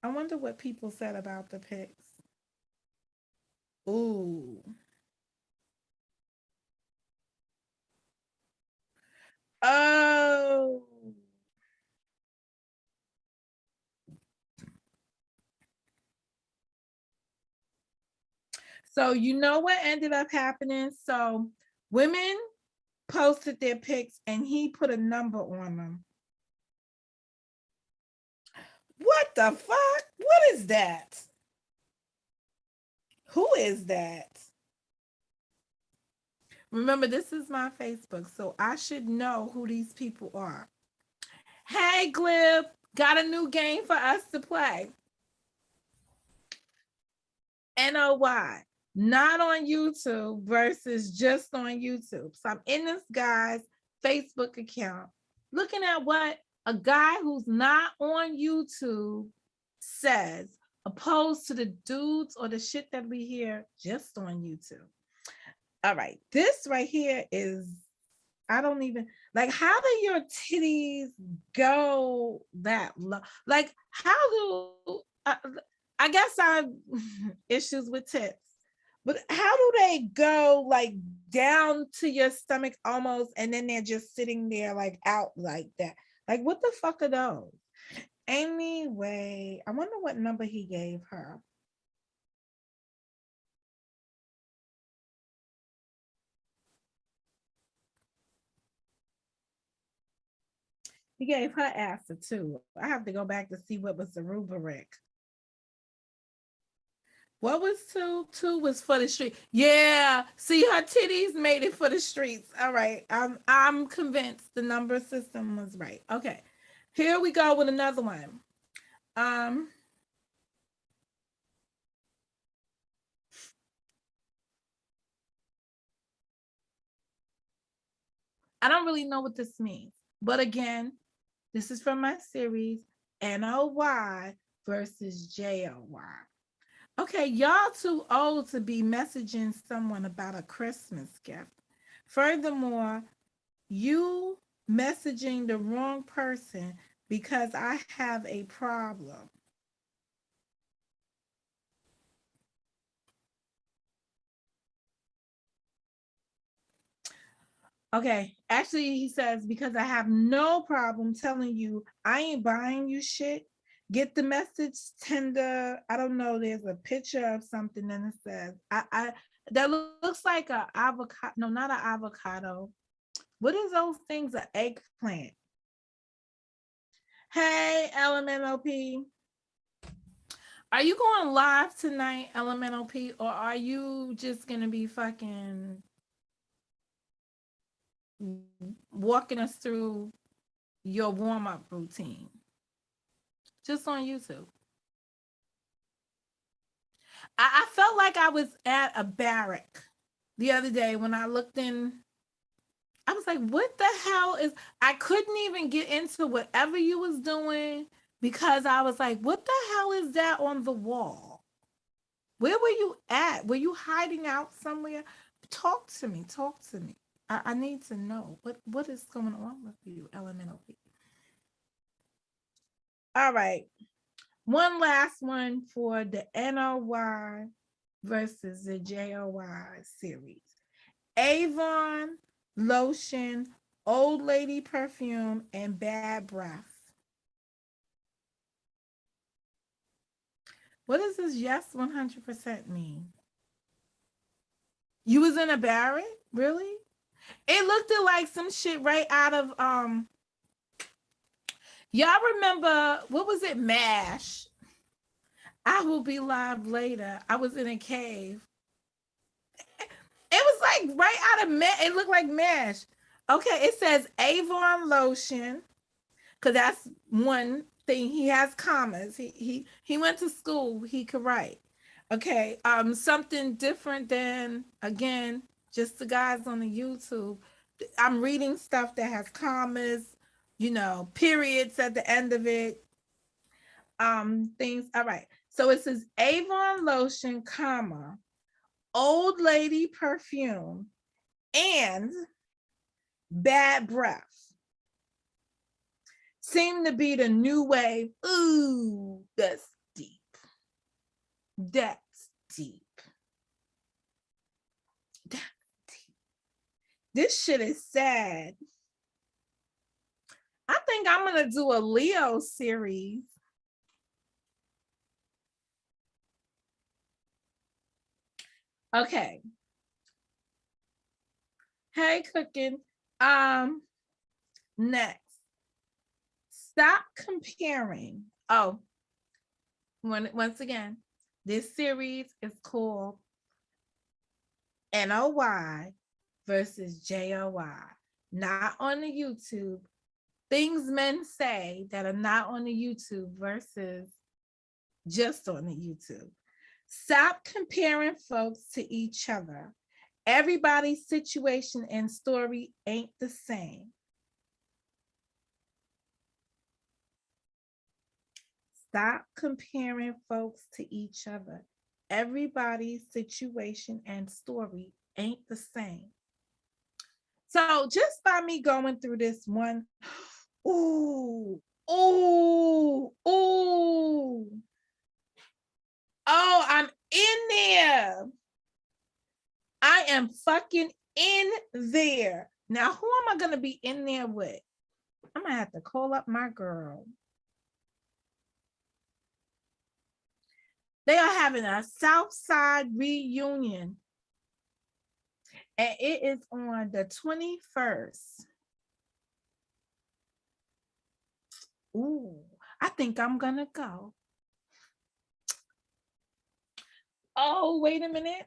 I wonder what people said about the pics. Ooh. Oh. So you know what ended up happening? So women posted their pics and he put a number on them. What the fuck? What is that? Who is that? Remember, this is my Facebook, so I should know who these people are. Hey, Glib, got a new game for us to play. NOY, not on YouTube versus just on YouTube. So I'm in this guy's Facebook account looking at what a guy who's not on YouTube says, opposed to the dudes or the shit that we hear just on YouTube. All right, this right here is, I don't even like, how do your titties go that low? Like, how do I guess I have issues with tits, but how do they go like down to your stomach almost, and then they're just sitting there like out like that? Like, what the fuck are those? Anyway, I wonder what number he gave her. He gave her ass a 2. I have to go back to see what was the rubric. What was 2? 2 was for the street. Yeah. See, her titties made it for the streets. All right. I'm convinced the number system was right. Okay. Here we go with another one. Um, I don't really know what this means. But again, this is from my series NOY versus JOY. Okay, y'all too old to be messaging someone about a Christmas gift. Furthermore, you messaging the wrong person because I have a problem. Okay, actually, he says, because I have no problem telling you I ain't buying you shit. Get the message tender. I don't know. There's a picture of something and it says, I that looks like a avocado. No, not an avocado. What is those things? An eggplant. Hey, LMNOP. Are you going live tonight, LMNOP, or are you just gonna be fucking walking us through your warm-up routine? Just on YouTube. I felt like I was at a barrack the other day when I looked in. I was like, what the hell is, I couldn't even get into whatever you was doing because I was like, what the hell is that on the wall? Where were you at? Were you hiding out somewhere? Talk to me. Talk to me. I need to know what is going on with you, elemental people. All right. One last one for the NOY versus the JOY series. Avon, lotion, old lady perfume, and bad breath. What does this yes 100% mean? You was in a barrack? Really? It looked like some shit right out of y'all remember what was it? MASH. I will be live later. I was in a cave. It was like right out of MASH. It looked like MASH. Okay, it says Avon lotion, because that's one thing. He has commas. He went to school. He could write. Okay, something different than, again, just the guys on the YouTube. I'm reading stuff that has commas, periods at the end of it. things. All right. So it says Avon lotion, comma, old lady perfume, and bad breath seem to be the new wave. Ooh, that's deep. That's deep. That's deep. This shit is sad. I think I'm gonna do a Leo series. Okay. Hey, cooking. Next. Stop comparing. Oh, once again, this series is called NOY versus JOY. Not on the YouTube. Things men say that are not on the YouTube versus just on the YouTube. Stop comparing folks to each other. Everybody's situation and story ain't the same. Stop comparing folks to each other. Everybody's situation and story ain't the same. So just by me going through this one, ooh, ooh, ooh. Oh, I'm in there. I am fucking in there. Now, who am I going to be in there with? I'm going to have to call up my girl. They are having a Southside reunion. And it is on the 21st. Ooh, I think I'm going to go. Oh, wait a minute.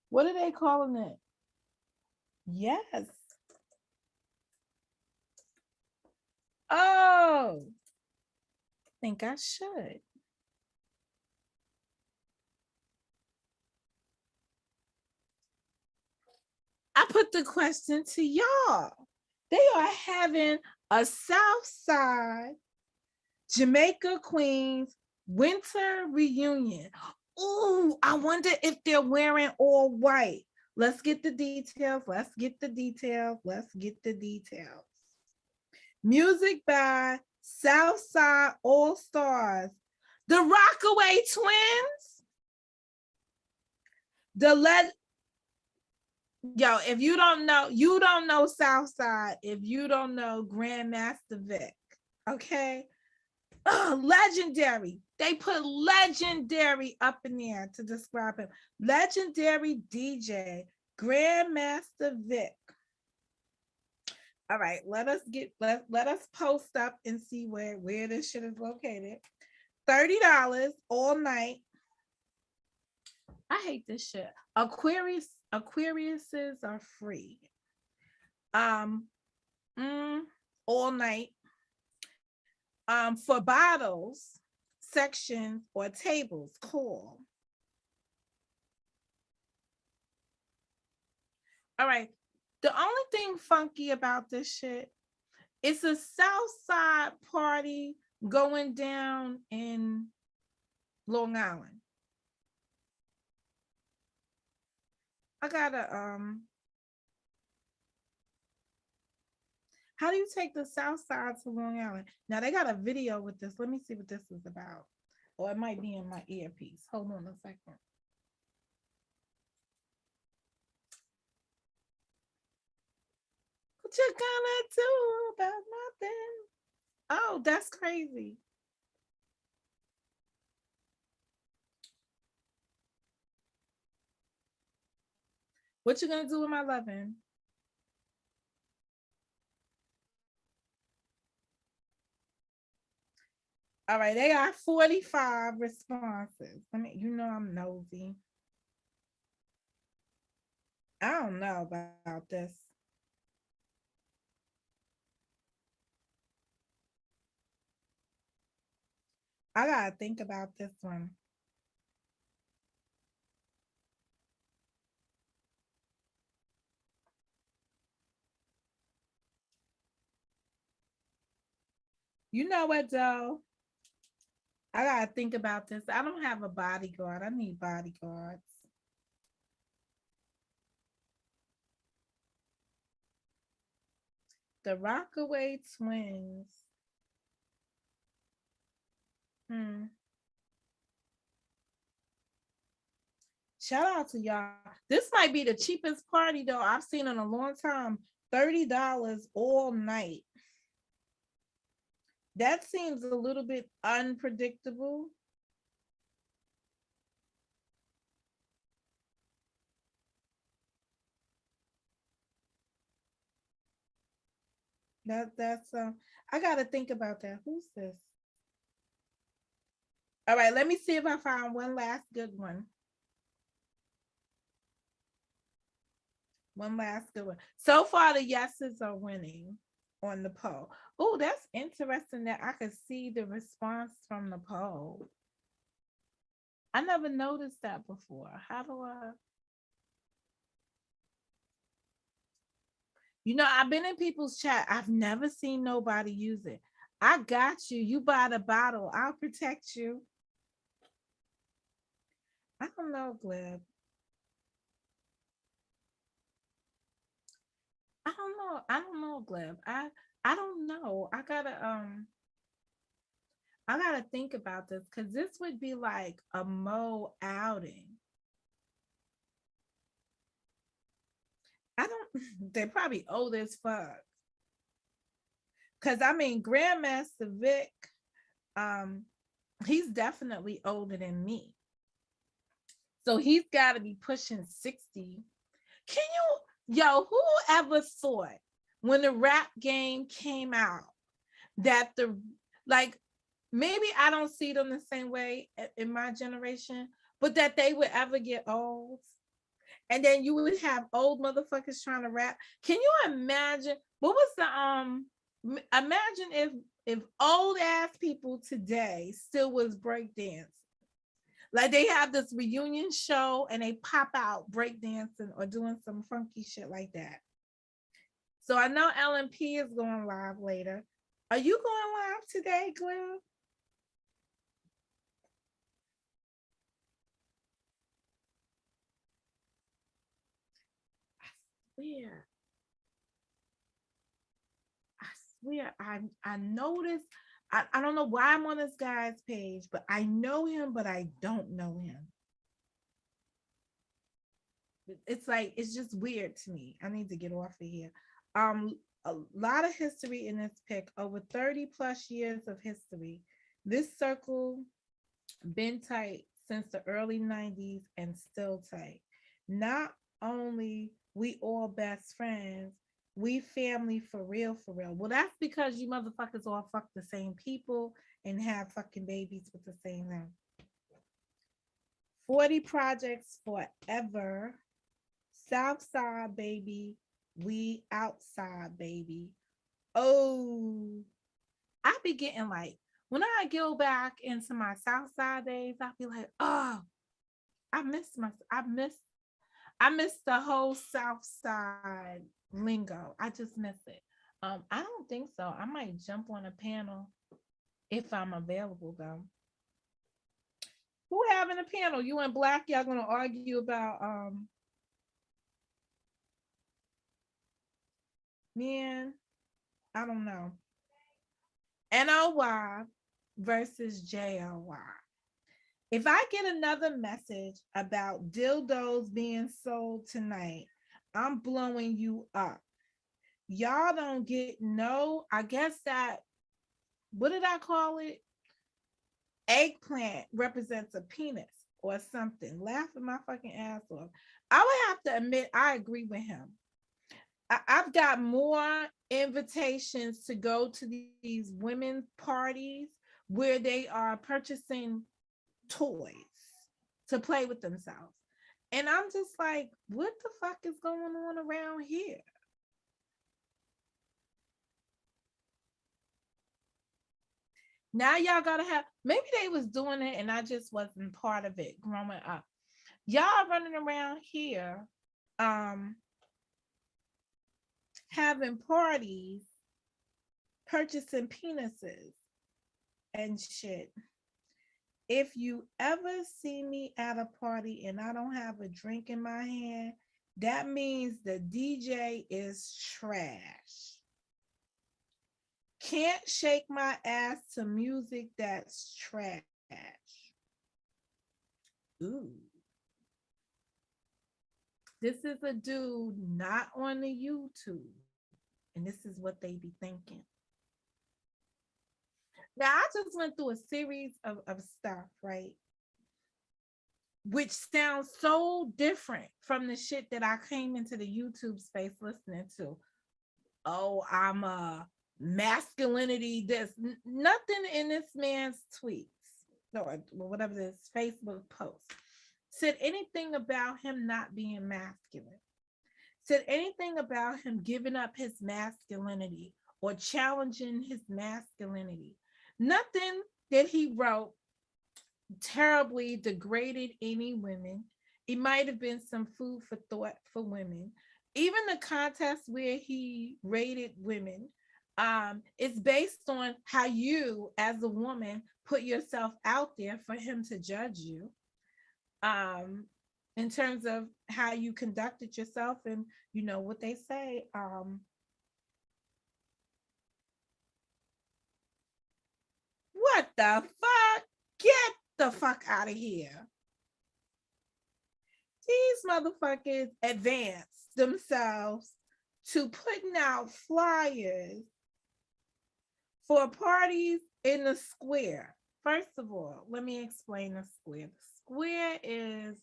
What are they calling it? Yes. Oh, I think I should. I put the question to y'all. They are having a Southside Jamaica Queens winter reunion. Ooh, I wonder if they're wearing all white. Let's get the details. Let's get the details. Let's get the details. Music by Southside All Stars, the Rockaway Twins, the Yo, if you don't know Southside. If you don't know Grandmaster Vic, okay? Legendary. They put legendary up in there to describe him. Legendary DJ, Grandmaster Vic. All right, let us post up and see where this shit is located. $30 all night. I hate this shit. Aquariuses are free. Um, all night. For bottles, sections, or tables, call. All right. The only thing funky about this shit, it's a South Side party going down in Long Island. I gotta how do you take the South Side to Long Island? Now they got a video with this. Let me see what this is about. Or it might be in my earpiece. Hold on a second. What you gonna do about nothing? Oh, that's crazy. What you gonna do with my loving? All right, they got 45 responses. I mean, you know I'm nosy. I don't know about this. I gotta think about this one. You know what, though? I gotta think about this. I don't have a bodyguard. I need bodyguards. The Rockaway twins. Hmm. Shout out to y'all. This might be the cheapest party though I've seen in a long time. $30 all night. That seems a little bit unpredictable. That's I gotta think about that. Who's this? All right, let me see if I find one last good one. One last good one. So far, the yeses are winning on the poll. Oh, that's interesting that I could see the response from the poll. I never noticed that before. How do I? I've been in people's chat. I've never seen nobody use it. I got you. You buy the bottle. I'll protect you. I don't know, Gleb. I don't know. I don't know, Gleb. I don't know. I gotta think about this because this would be like a Mo outing. I don't. They're probably old as fuck. Cause I mean, Grandmaster Vic, um, he's definitely older than me. So he's got to be pushing 60. Can whoever thought when the rap game came out that like, maybe I don't see them the same way in my generation, but that they would ever get old. And then you would have old motherfuckers trying to rap. Can you imagine what was imagine if old ass people today still was breakdance. Like they have this reunion show and they pop out breakdancing or doing some funky shit like that. So I know LMP is going live later. Are you going live today, Glenn? I swear. I swear. I noticed. I don't know why I'm on this guy's page, but I know him, but I don't know him. It's like it's just weird to me. I need to get off of here. A lot of history in this pick, over 30 plus years of history. This circle been tight since the early 90s and still tight. Not only we all best friends, we family for real, for real. Well, that's because you motherfuckers all fuck the same people and have fucking babies with the same name. 40 projects forever. Southside baby, we outside baby. Oh, I be getting like when I go back into my Southside days, I be like, oh, I miss the whole Southside lingo. I just miss it. I don't think so. I might jump on a panel if I'm available though. Who having a panel? You and Black, y'all gonna argue about man, I don't know. NOY versus JLY. If I get another message about dildos being sold tonight, I'm blowing you up. Y'all don't get no, I guess that, what did I call it? Eggplant represents a penis or something. Laughing my fucking ass off. I would have to admit, I agree with him. I've got more invitations to go to these women's parties where they are purchasing toys to play with themselves. And I'm just like, what the fuck is going on around here? Now y'all gotta have, maybe they was doing it and I just wasn't part of it growing up. Y'all running around here um having parties, purchasing penises and shit. If you ever see me at a party and I don't have a drink in my hand, that means the DJ is trash. Can't shake my ass to music that's trash. Ooh. This is a dude not on the YouTube. And this is what they be thinking. Now, I just went through a series of stuff, right? Which sounds so different from the shit that I came into the YouTube space listening to. Oh, I'm a masculinity. There's nothing in this man's tweets or whatever this Facebook post said anything about him not being masculine, said anything about him giving up his masculinity or challenging his masculinity. Nothing that he wrote terribly degraded any women. It might have been some food for thought for women. Even the contest where he rated women, it's based on how you, as a woman, put yourself out there for him to judge you. Um, in terms of how you conducted yourself, and you know what they say. What the fuck? Get the fuck out of here. These motherfuckers advance themselves to putting out flyers for parties in the square. First of all, let me explain the square. The square is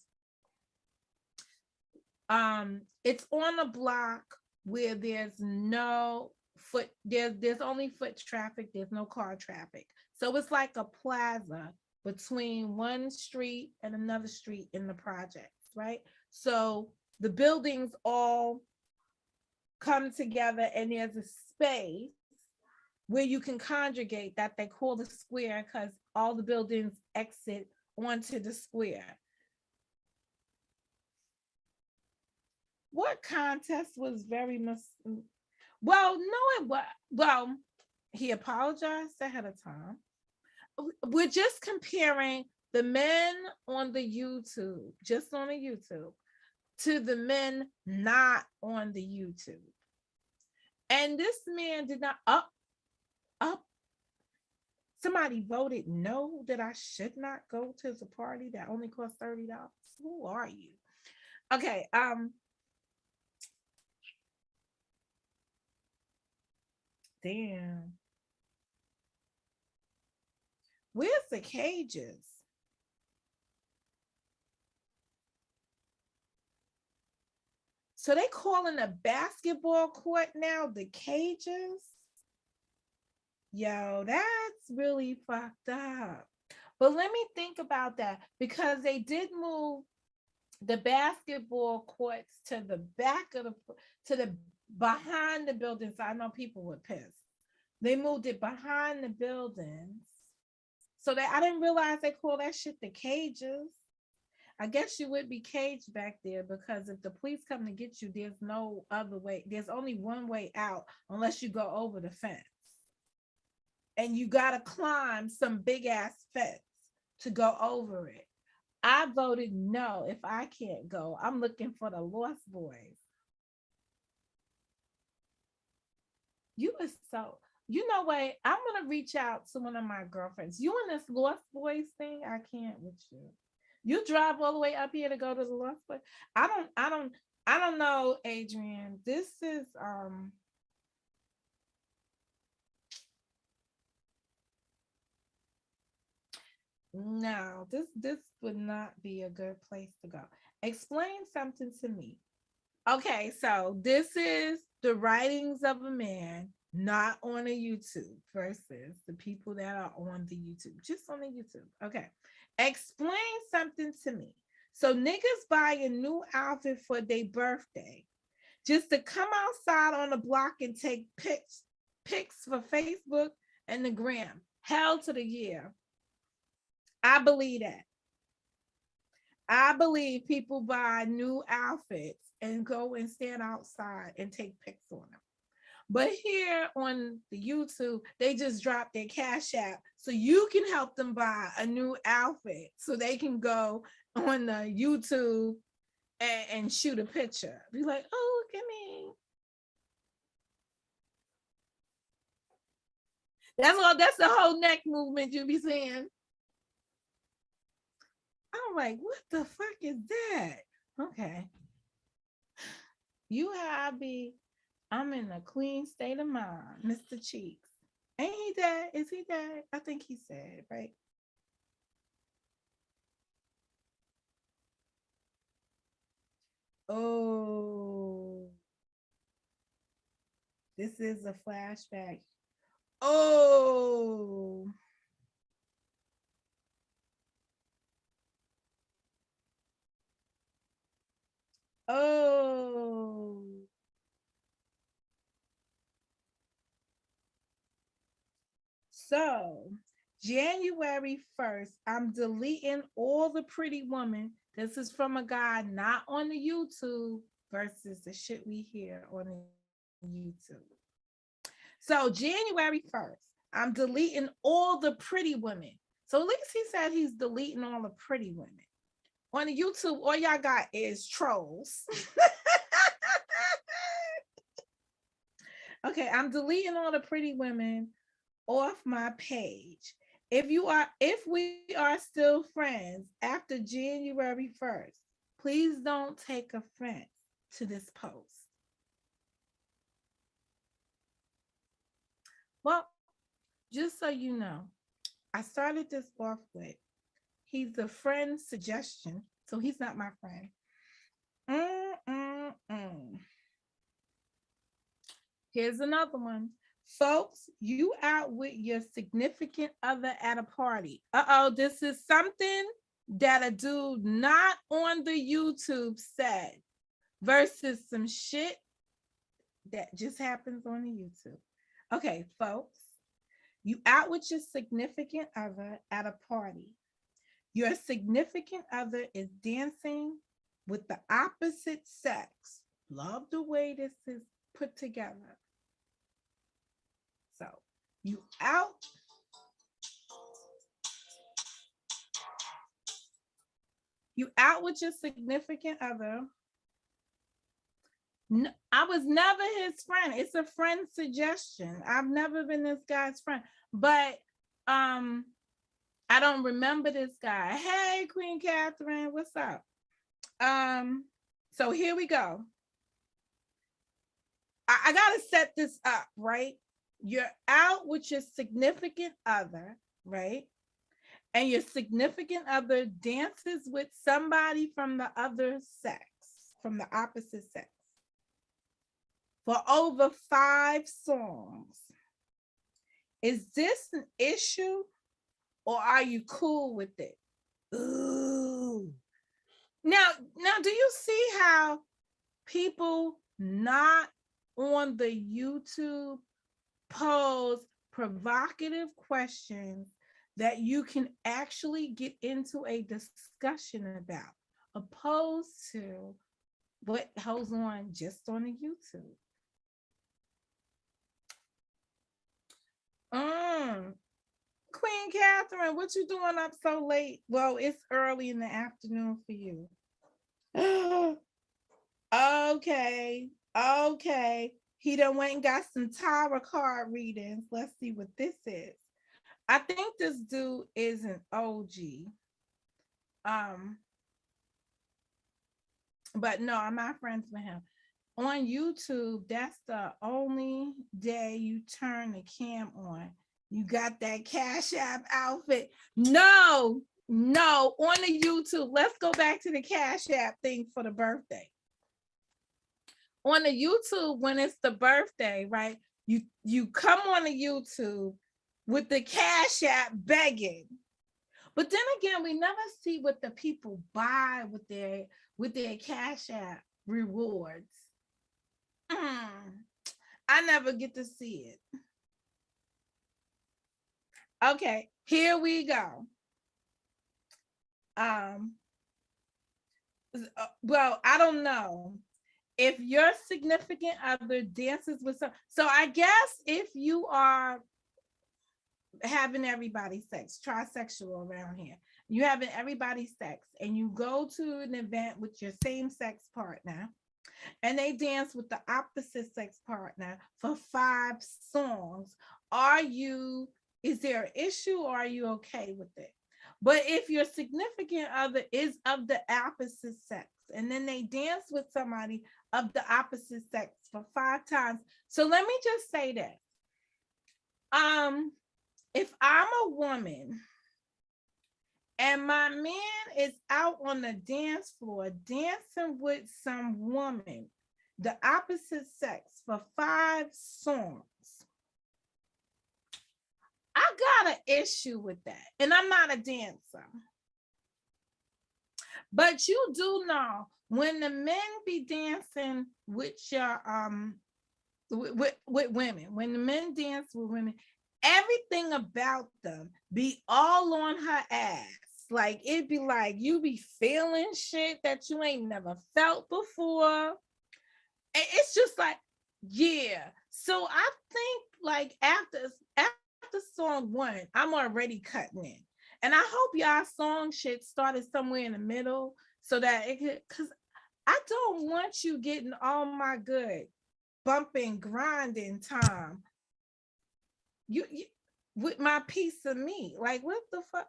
it's on a block where there's no foot, there's only foot traffic, there's no car traffic. So it's like a plaza between one street and another street in the projects, right? So the buildings all come together and there's a space where you can congregate that they call the square because all the buildings exit onto the square. What contest was very much, well, no, it was, well, he apologized ahead of time. We're just comparing the men on the YouTube, just on the YouTube, to the men not on the YouTube. And this man did not up. Somebody voted no that I should not go to the party that only costs $30. Who are you? Okay, damn. Where's the cages? So they calling a basketball court now the cages? Yo, that's really fucked up. But let me think about that because they did move the basketball courts to the back of the to the behind the buildings. So I know people were pissed. They moved it behind the buildings. So that I didn't realize they call that shit the cages. I guess you would be caged back there because if the police come to get you, there's no other way. There's only one way out unless you go over the fence. And you got to climb some big ass fence to go over it. I voted no if I can't go. I'm looking for the Lost Boys. You are so, you know what? I'm going to reach out to one of my girlfriends. You in this Lost Boys thing? I can't with you. You drive all the way up here to go to the Lost Boys? I don't know, Adrian. This is, no, this would not be a good place to go. Explain something to me. Okay, so this is the writings of a man not on a YouTube versus the people that are on the YouTube, just on the YouTube. Okay, explain something to me. So niggas buy a new outfit for their birthday just to come outside on the block and take pics for Facebook and the gram. Hell to the year. I believe that. I believe people buy new outfits and go and stand outside and take pics on them. But here on the YouTube, they just drop their Cash App so you can help them buy a new outfit so they can go on the YouTube and shoot a picture. Be like, oh, look at me. That's the whole neck movement you be seeing. I'm like, what the fuck is that? Okay. You happy? I'm in a clean state of mind, Mr. Cheeks. Ain't he dead? Is he dead? I think he said, right? Oh, this is a flashback. Oh, oh. So, January 1st, I'm deleting all the pretty women. This is from a guy not on the YouTube versus the shit we hear on the YouTube. So, January 1st, I'm deleting all the pretty women. So, at least he said he's deleting all the pretty women. On the YouTube, all y'all got is trolls. Okay, I'm deleting all the pretty women off my page. If we are still friends after January 1st, please don't take offense to this post. Well, just so you know, I started this off with he's a friend suggestion, so he's not my friend. Here's another one. Folks, you out with your significant other at a party. Uh-oh, this is something that a dude not on the YouTube said versus some shit that just happens on the YouTube. Okay, folks, you out with your significant other at a party. Your significant other is dancing with the opposite sex. Love the way this is put together. So you out. You out with your significant other. No, I was never his friend. It's a friend suggestion. I've never been this guy's friend, but I don't remember this guy. Hey, Queen Catherine, what's up? So here we go. I gotta set this up, right? You're out with your significant other, right? And your significant other dances with somebody from the other sex, from the opposite sex, for over 5 songs. Is this an issue or are you cool with it? Ooh. Now, do you see how people not on the YouTube pose provocative questions that you can actually get into a discussion about, opposed to what goes on just on the YouTube? Queen Catherine, what you doing up so late? Well, it's early in the afternoon for you. Okay. He done went and got some tarot card readings. Let's see what this is. I think this dude is an OG. But no, I'm not friends with him. On YouTube, that's the only day you turn the cam on. You got that Cash App outfit. No, on the YouTube. Let's go back to the Cash App thing for the birthday. On the YouTube, when it's the birthday, right? You come on the YouTube with the Cash App begging. But then again, we never see what the people buy with their Cash App rewards. I never get to see it. Okay, here we go. Well, I don't know if your significant other dances with some. So I guess if you are having everybody sex, trisexual around here, you having everybody sex, and you go to an event with your same sex partner, and they dance with the opposite sex partner for 5 songs. Is there an issue, or are you okay with it? But if your significant other is of the opposite sex, and then they dance with somebody of the opposite sex for 5 times. So let me just say that. If I'm a woman and my man is out on the dance floor dancing with some woman, the opposite sex, for 5 songs, I got an issue with that. And I'm not a dancer. But you do know when the men be dancing with your with women, when the men dance with women, everything about them be all on her ass. Like it'd be like you be feeling shit that you ain't never felt before. And it's just like, yeah. So I think like after song 1, I'm already cutting in. And I hope y'all song shit started somewhere in the middle so that it could, because I don't want you getting all my good bumping, grinding time. You with my piece of meat. Like what the fuck?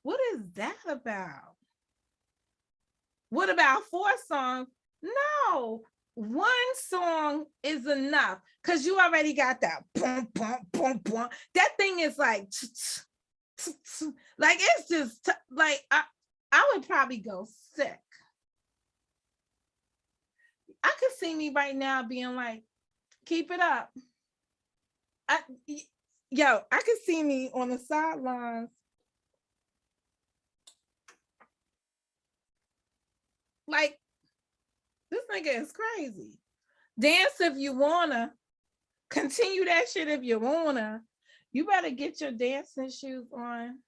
What is that about? What about 4 songs? No, 1 song is enough because you already got that boom, boom, boom, boom. That thing is like it's just like I would probably go sick. I could see me right now being like, keep it up. I could see me on the sidelines. Like, this nigga is crazy. Dance if you wanna. Continue that shit if you wanna. You better get your dancing shoes on.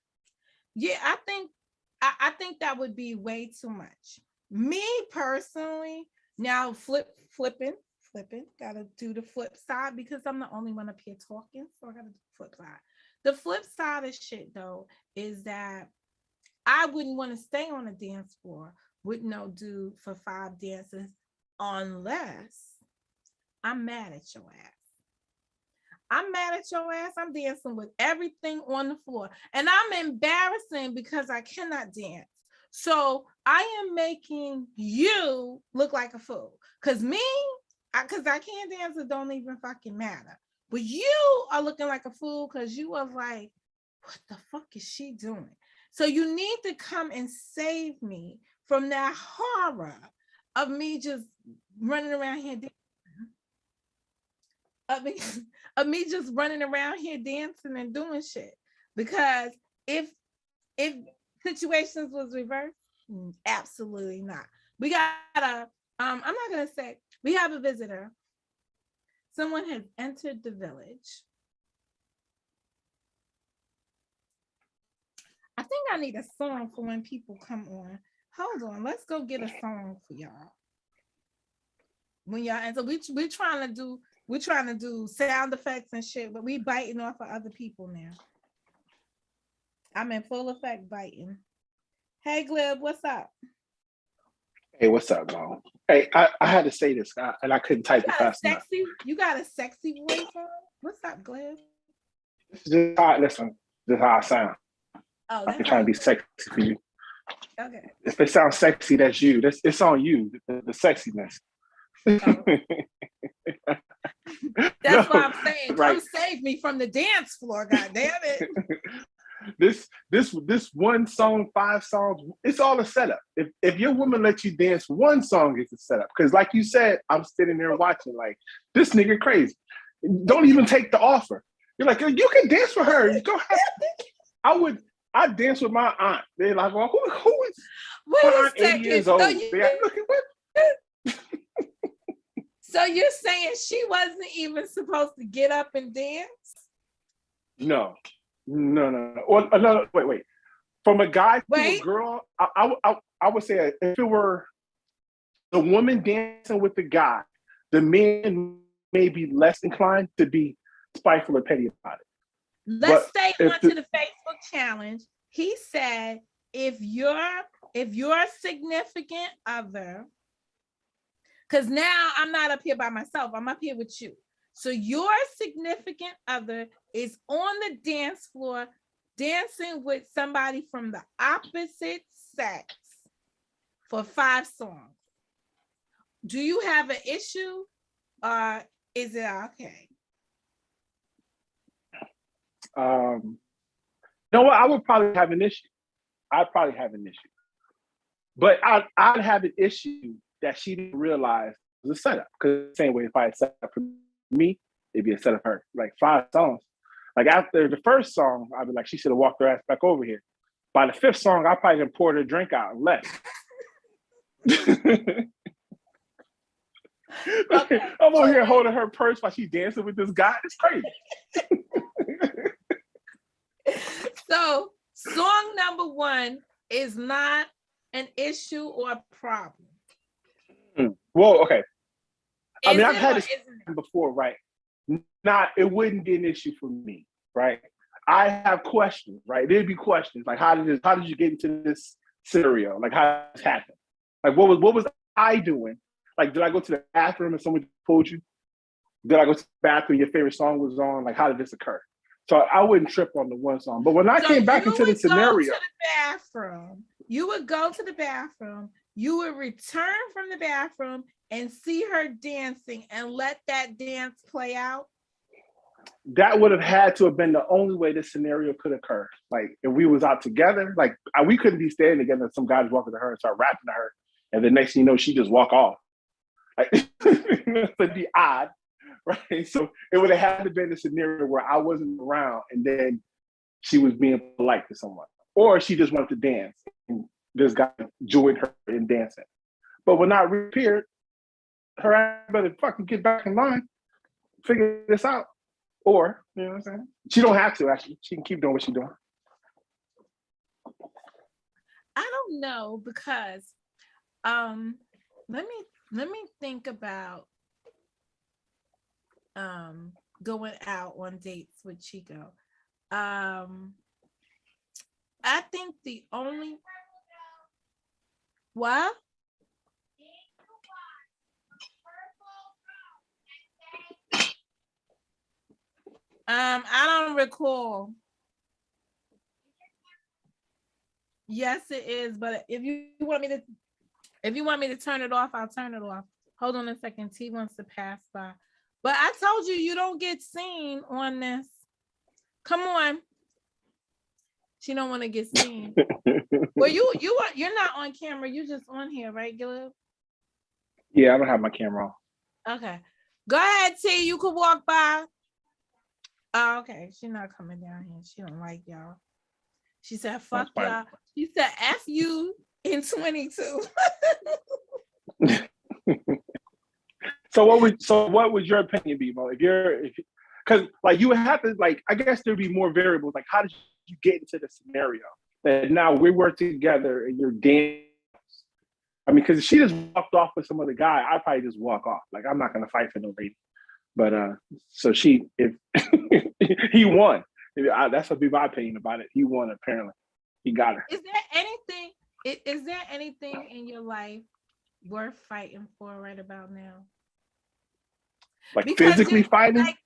Yeah, I think that would be way too much. Me personally, now flipping, gotta do the flip side because I'm the only one up here talking, so I gotta do the flip side. The flip side of shit though is that I wouldn't want to stay on a dance floor with no dude for 5 dances unless I'm mad at your ass. I'm mad at your ass. I'm dancing with everything on the floor. And I'm embarrassing because I cannot dance. So I am making you look like a fool. Because I can't dance, it don't even fucking matter. But you are looking like a fool because you are like, what the fuck is she doing? So you need to come and save me from that horror of me just running around here dancing. Of me just running around here dancing and doing shit. Because if situations was reversed, absolutely not. We gotta, I'm not gonna say, we have a visitor. Someone has entered the village. I think I need a song for when people come on. Hold on, let's go get a song for y'all. When y'all, and so we're trying to do sound effects and shit, but we biting off of other people now. I'm in full effect biting. Hey Glib, what's up?
Hey, what's up, Mo? Hey, I had to say this, and I couldn't type it fast enough.
You got a sexy voice on? What's up, Glib?
This is how I sound.
Oh,
I'm trying to be sexy for you.
Okay.
If it sounds sexy, that's you. It's on you, the sexiness.
Oh. That's what I'm saying. Right. Come save me from the dance floor, God damn it.
This 1 song, 5 songs, it's all a setup. If your woman lets you dance 1 song, it's a setup. Because like you said, I'm sitting there watching like, this nigga crazy. Don't even take the offer. You're like, you can dance for her. You go ahead. I dance with my aunt. They're like, well, who is
Wait
my
a
aunt 80
second.
years old? They're like, look at what?
So you're saying she wasn't even supposed to get up and dance?
No. Or another, wait. From a guy to a
Wait.
girl, I would say if it were the woman dancing with the guy, the man may be less inclined to be spiteful or petty about it.
Let's stay
if
on to the Facebook challenge. He said, if your significant other, because now I'm not up here by myself, I'm up here with you. So your significant other is on the dance floor dancing with somebody from the opposite sex for 5 songs. Do you have an issue or is it okay?
You know what? I would probably have an issue. But I'd have an issue that she didn't realize was a setup. Because the same way, if I had set up for me, it'd be a setup for her. Like 5 songs. Like after the first song, I'd be like, she should have walked her ass back over here. By the 5th song, I probably done poured her drink out and left. Okay. I'm over here holding her purse while she's dancing with this guy. It's crazy.
So song number 1 is not an issue or a problem.
Well, okay. I mean, I've had this before, right? It wouldn't be an issue for me, right? I have questions, right? There'd be questions like, how did you get into this scenario? Like, how did this happen? Like, what was I doing? Like, did I go to the bathroom and someone pulled you? Did I go to the bathroom? Your favorite song was on? Like, how did this occur? So I wouldn't trip on the one song. But when I came back into the scenario,
you would go to the bathroom, you would return from the bathroom and see her dancing and let that dance play out.
That would have had to have been the only way this scenario could occur. Like if we was out together, like we couldn't be standing together and some guys walking to her and start rapping to her. And the next thing you know, she just walk off. Like, it would be odd, right? So it would have had to been a scenario where I wasn't around and then she was being polite to someone. Or she just wanted to dance and this guy joined her in dancing. But when I reappeared, her ass better fucking get back in line, figure this out. Or, you know what I'm saying? She don't have to, actually. She can keep doing what she's doing.
I don't know, because let me think about going out on dates with Chico. I think the only what? I don't recall. Yes, it is. But if you want me to turn it off, I'll turn it off. Hold on a second. T wants to pass by. But I told you don't get seen on this. Come on. She don't want to get seen. Well, you're not on camera. You just on here, right, Gilip?
Yeah, I don't have my camera on.
Okay. Go ahead, T. You could walk by. Oh, okay. She's not coming down here. She don't like y'all. She said, fuck y'all. She said, F you in 22.
So what would your opinion be, Mo? Because like you would have to, like, I guess there'd be more variables. Like, how did you get into the scenario that now we work together and you're dancing? I mean, because if she just walked off with some other guy, I'd probably just walk off. Like, I'm not gonna fight for no lady. But so if he won, that's what be my opinion about it. He won, apparently. He got her.
Is there anything in your life worth fighting for right about now?
Like because physically fighting?
Like,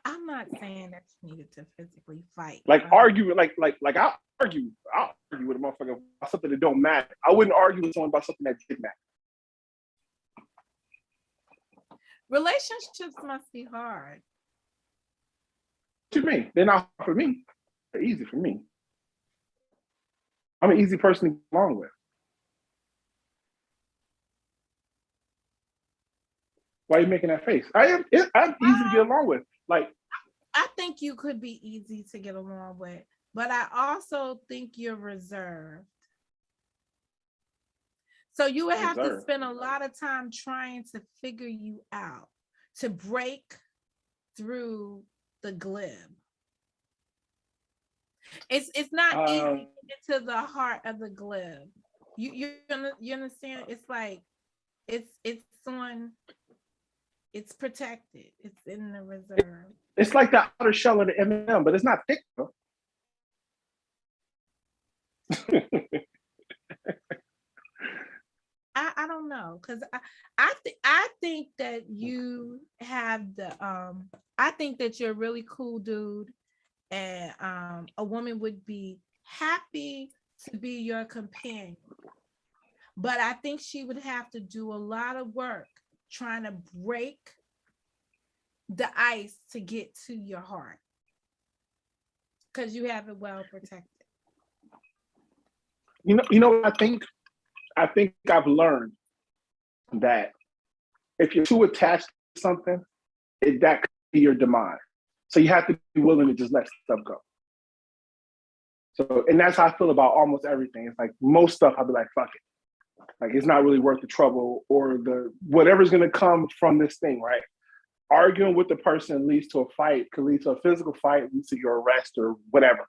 I'm not saying that you needed to physically fight.
Like argue, like I'll argue with a motherfucker about something that don't matter. I wouldn't argue with someone about something that did matter.
Relationships must be hard.
What you mean? They're not hard for me. They're easy for me. I'm an easy person to get along with. Why are you making that face? I'm easy to get along with. Like,
I think you could be easy to get along with, but I also think you're reserved. So you would have to
Reserve.
spend a lot of time trying to figure you out, to break through the glib. It's not easy to get to the heart of the glib. You understand? It's like it's on, it's protected. It's in the reserve.
It's like the outer shell of the M&M, but it's not thick though.
I don't know, because I think that you have the I think that you're a really cool dude, and a woman would be happy to be your companion. But I think she would have to do a lot of work trying to break the ice to get to your heart, because you have it well protected.
You know what I think? I think I've learned that if you're too attached to something, that could be your demise. So you have to be willing to just let stuff go. So, and that's how I feel about almost everything. It's like most stuff, I'll be like, fuck it. Like, it's not really worth the trouble or the whatever's going to come from this thing, right? Arguing with the person leads to a fight, could lead to a physical fight, leads to your arrest or whatever.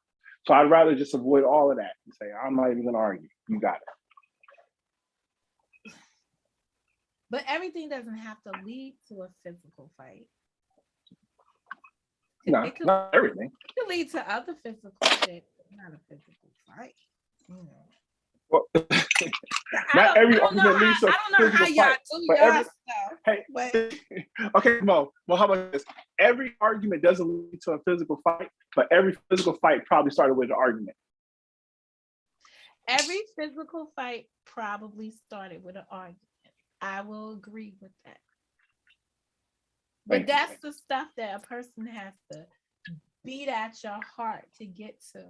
So I'd rather just avoid all of that and say, I'm not even going to argue. You got it.
But everything doesn't have to lead to a physical fight.
No, not everything.
It could lead to other physical shit, not a physical fight. You know.
Well, not every argument leads to a physical fight. But every, hey, okay, Mo. Well, how about this? Every argument doesn't lead to a physical fight, but every physical fight probably started with an argument.
Every physical fight probably started with an argument. I will agree with that. But that's the stuff that a person has to beat at your heart to get to.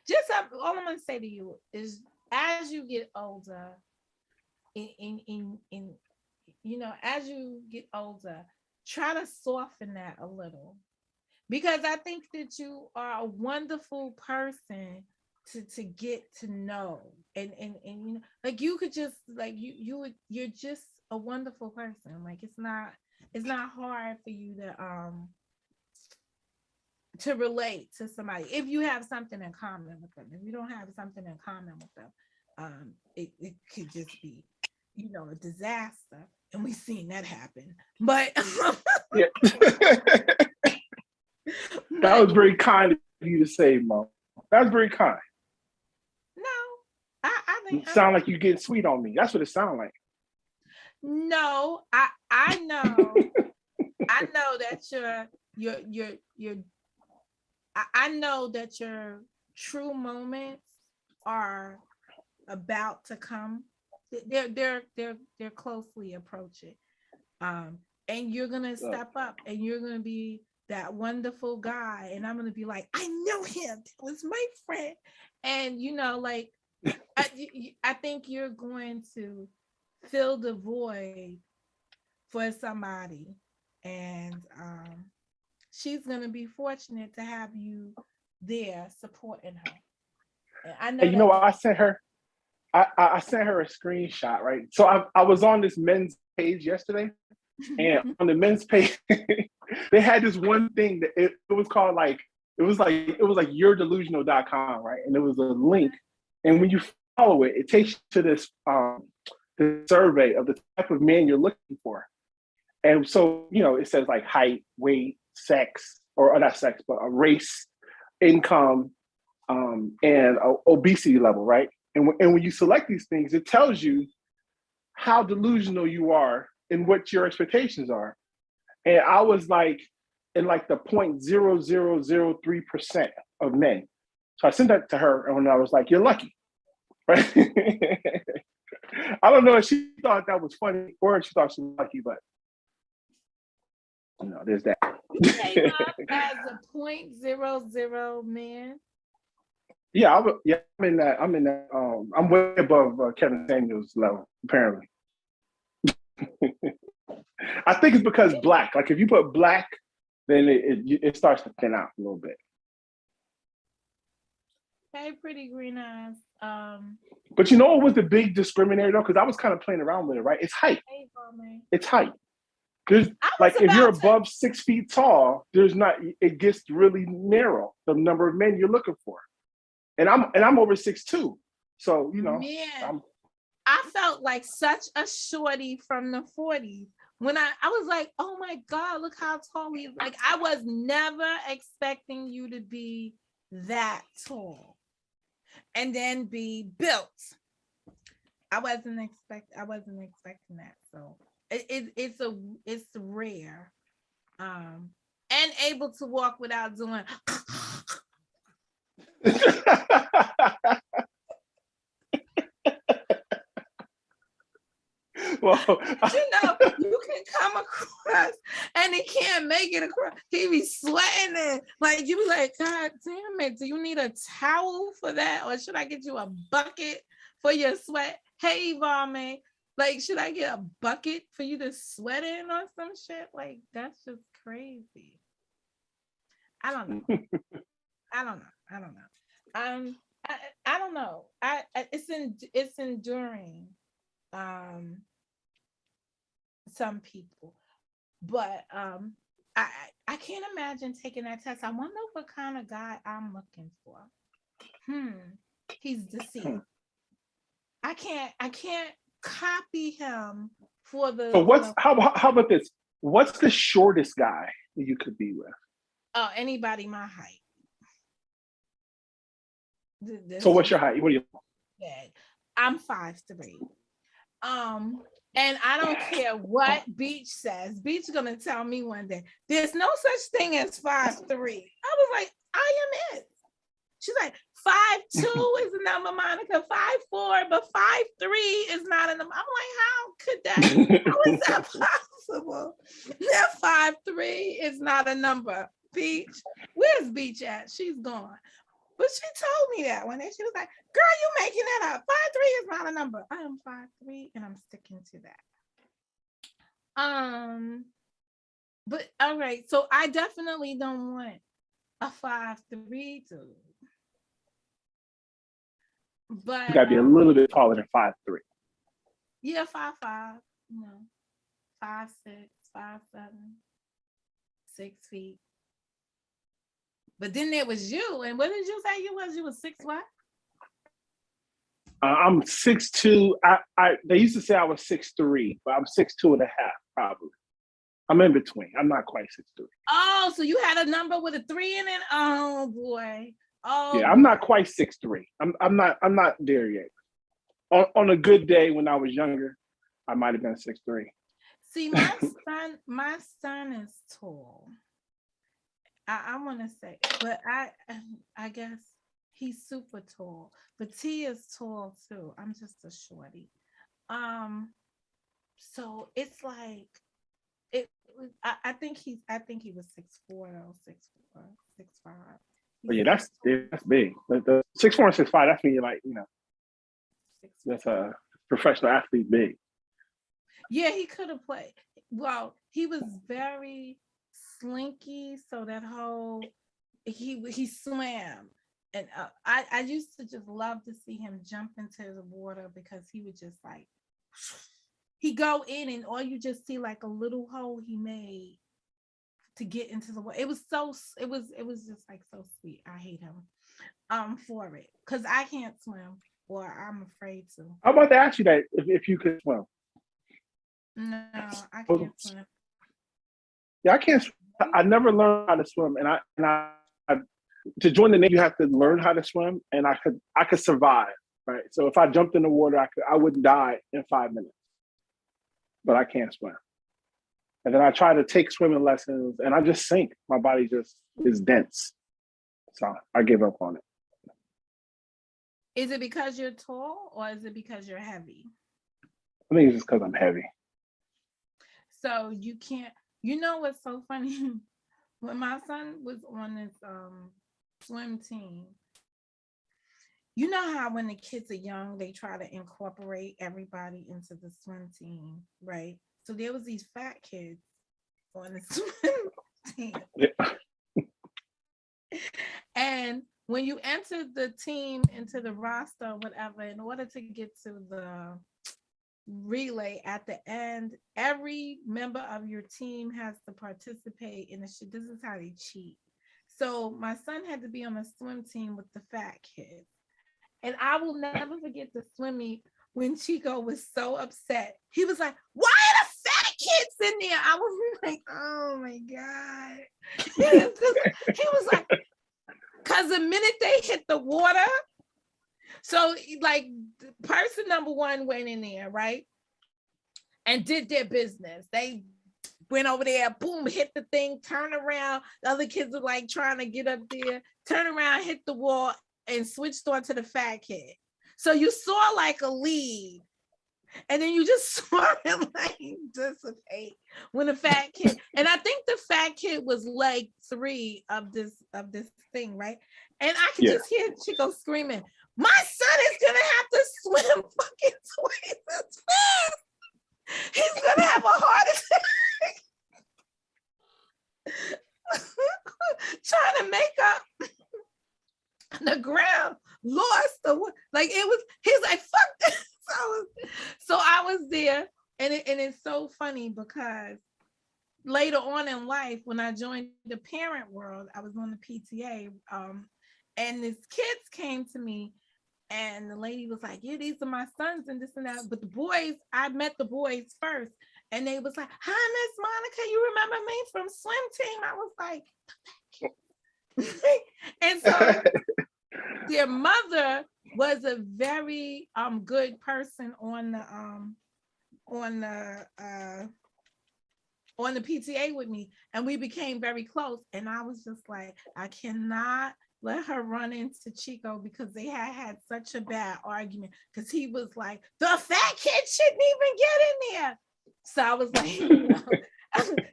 Just all I'm gonna say to you is, as you get older, as you get older, try to soften that a little, because I think that you are a wonderful person to get to know, and you know, like you could just like you're just a wonderful person. Like it's not hard for you to relate to somebody if you have something in common with them. If you don't have something in common with them, it could just be, you know, a disaster, and we've seen that happen. But
yeah. That was very kind of you to say, Mo. That was very kind.
No, I think
you sound like you get sweet on me. That's what it sounds like.
No, I know. I know that you're I know that your true moments are about to come. They're closely approaching. And you're gonna step up, and you're gonna be that wonderful guy, and I'm gonna be like, I know him. That was my friend. And you know, like I think you're going to fill the void for somebody, and she's gonna be fortunate to have you there supporting her. And I know.
And you know what I sent her? I sent her a screenshot, right? So I was on this men's page yesterday, and on the men's page, they had this one thing that it was called like yourdelusional.com, right? And it was a link, and when you follow it, it takes you to this the survey of the type of man you're looking for. And so, you know, it says like height, weight, sex, or not sex, but a race, income, and obesity level, right? And when you select these things, it tells you how delusional you are and what your expectations are. And I was like in like the 0.0003% of men. So I sent that to her, and I was like, "You're lucky," right? I don't know if she thought that was funny or if she thought she was lucky, but you know, there's that.
You came up as a 0.00 man.
Yeah, I'm in that. I'm way above Kevin Samuels' level, apparently. I think it's because black. Like if you put black then it starts to thin out a little bit.
Hey, pretty green eyes.
But you know what was the big discriminator though? Because I was kind of playing around with it, right? It's height.
Hey, Bowman.
It's height. Because
I was
like if you're
about to.
above 6 feet tall, it gets really narrow, the number of men you're looking for. And I'm over 6'2". So, you know,
Man, I felt like such a shorty from the 40s when I was like, oh my God, look how tall he is. Like, I was never expecting you to be that tall and then be built. I wasn't expecting that. So it's rare. And able to walk without doing
well,
you know, you can come across and he can't make it across. He be sweating and like you be like, God damn it, do you need a towel for that? Or should I get you a bucket for your sweat? Hey, Yvonne, like, should I get a bucket for you to sweat in or some shit? Like, that's just crazy. I don't know. I don't know. I don't know. It's enduring. Some people, but I can't imagine taking that test. I wonder what kind of guy I'm looking for. He's deceived. I can't copy him for the.
So how about this? What's the shortest guy you could be with?
Oh, anybody my height.
So what's your height? What are you?
I'm 5'3". And I don't care what Beach says. Beach gonna tell me one day, there's no such thing as 5'3". I was like, I am it. She's like, 5'2" is a number, Monica. 5'4", but 5'3" is not a number. I'm like, how is that possible? That 5'3" is not a number. Beach, where's Beach at? She's gone. But she told me that one day. She was like, girl, you making that up. 5'3" is not a number. I am 5'3" and I'm sticking to that. But all right, so I definitely don't want a 5'3" dude. But
you gotta be a little bit taller than 5'3".
Yeah, 5'5", 5'6", 5'7", 6 feet. But then there was you, and what did you say you was? You was 6 what?
I'm 6'2". They used to say I was 6'3", but I'm 6'2.5", probably. I'm in between. I'm not quite 6'3".
Oh, so you had a number with a 3 in it? Oh boy. Oh
yeah, I'm not quite 6'3". I'm not there yet. On a good day when I was younger, I might have been 6'3".
See, my son is tall. I want to say, but I guess he's super tall. But T is tall too. I'm just a shorty. So it's like I think he was 6'4" though, 6'4", 6'5".
But yeah, that's big. The 6'4" and 6'5", that's when you're like, that's a professional athlete big.
Yeah, he could have played. Well, he was very slinky, so that whole he swam, and I used to just love to see him jump into the water because he would just like he go in and all you just see like a little hole he made to get into the water. It was just like so sweet. I hate him for it because I can't swim or I'm afraid to.
I'm about to ask you that if you could swim.
No, I can't swim.
Yeah, I can't. I never learned how to swim, and I to join the Navy, you have to learn how to swim, and I could survive, right? So if I jumped in the water, I wouldn't die in 5 minutes, but I can't swim. And then I try to take swimming lessons, and I just sink. My body just is dense, so I give up on it.
Is it because you're tall, or is it because you're heavy?
I think it's just because I'm heavy.
So you can't. You know what's so funny? When my son was on this swim team, you know how when the kids are young, they try to incorporate everybody into the swim team, right? So there was these fat kids on the team. And when you enter the team into the roster or whatever, in order to get to the relay at the end, every member of your team has to participate in the shit. This is how they cheat. So my son had to be on a swim team with the fat kids. And I will never forget the swim meet when Chico was so upset. He was like, why are the fat kids in there? I was like, oh my God. He was like, because the minute they hit the water, so like person number one went in there, right? And did their business. They went over there, boom, hit the thing, turn around. The other kids were like trying to get up there, turn around, hit the wall, and switched on to the fat kid. So you saw like a lead, and then you just saw him like dissipate when the fat kid, and I think the fat kid was like 3 of this thing, right? And I could just hear Chico screaming, my son is gonna have to swim fucking twice as fast. He's gonna have a heart attack. Trying to make up the ground, lost the like it was. He's like, fuck this. So I was there, and it's so funny because later on in life, when I joined the parent world, I was on the PTA, and these kids came to me. And the lady was like, yeah, these are my sons and this and that. But the boys, I met the boys first. And they was like, hi, Miss Monica, you remember me from swim team? I was like, and so their mother was a very good person on the PTA with me. And we became very close. And I was just like, I cannot let her run into Chico because they had such a bad argument because he was like, the fat kid shouldn't even get in there. So I was like, no.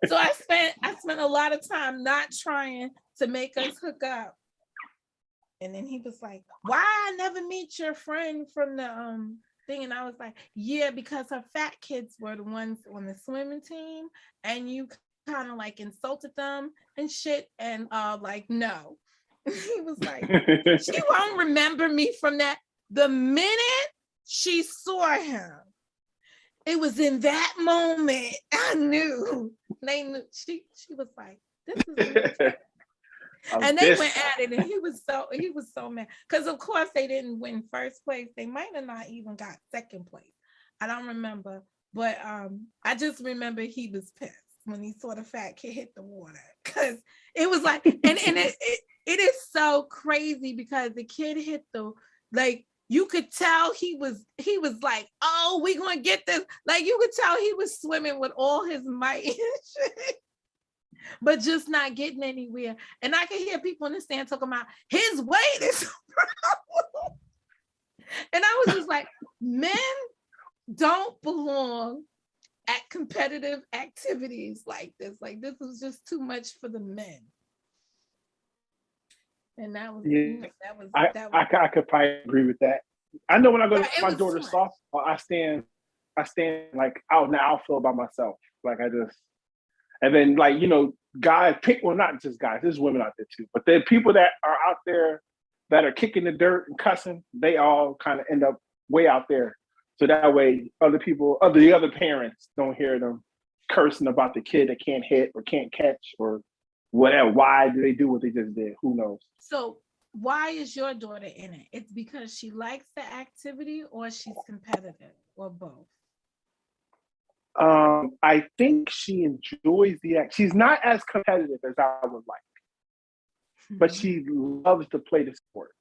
So I spent a lot of time not trying to make us hook up. And then he was like, why I never meet your friend from the thing? And I was like, yeah, because her fat kids were the ones on the swimming team and you kind of like insulted them and shit. And like, no. He was like, she won't remember me from that. The minute she saw him, it was in that moment I knew. They knew. She was like, this is and they went at it, and he was so mad because of course they didn't win first place. They might have not even got second place. I don't remember, but I just remember he was pissed when he saw the fat kid hit the water because it was like, and it is so crazy because the kid hit the, like, you could tell he was like, oh, we gonna get this. Like you could tell he was swimming with all his might and shit, but just not getting anywhere. And I can hear people in the stand talking about his weight is a problem. And I was just like, men don't belong at competitive activities like this. Like this was just too much for the men. And that was,
I could probably agree with that. I know when I go to my daughter's softball, I stand like out in the outfield by myself. Like I just, and then like, you know, guys well, not just guys, there's women out there too, but there are people that are out there that are kicking the dirt and cussing. They all kind of end up way out there. So that way the other parents don't hear them cursing about the kid that can't hit or can't catch or whatever. Why do they do what they just did? Who knows?
So why is your daughter in it? It's because she likes the activity or she's competitive or both?
I think she enjoys the act. She's not as competitive as I would like, but she loves to play the sport.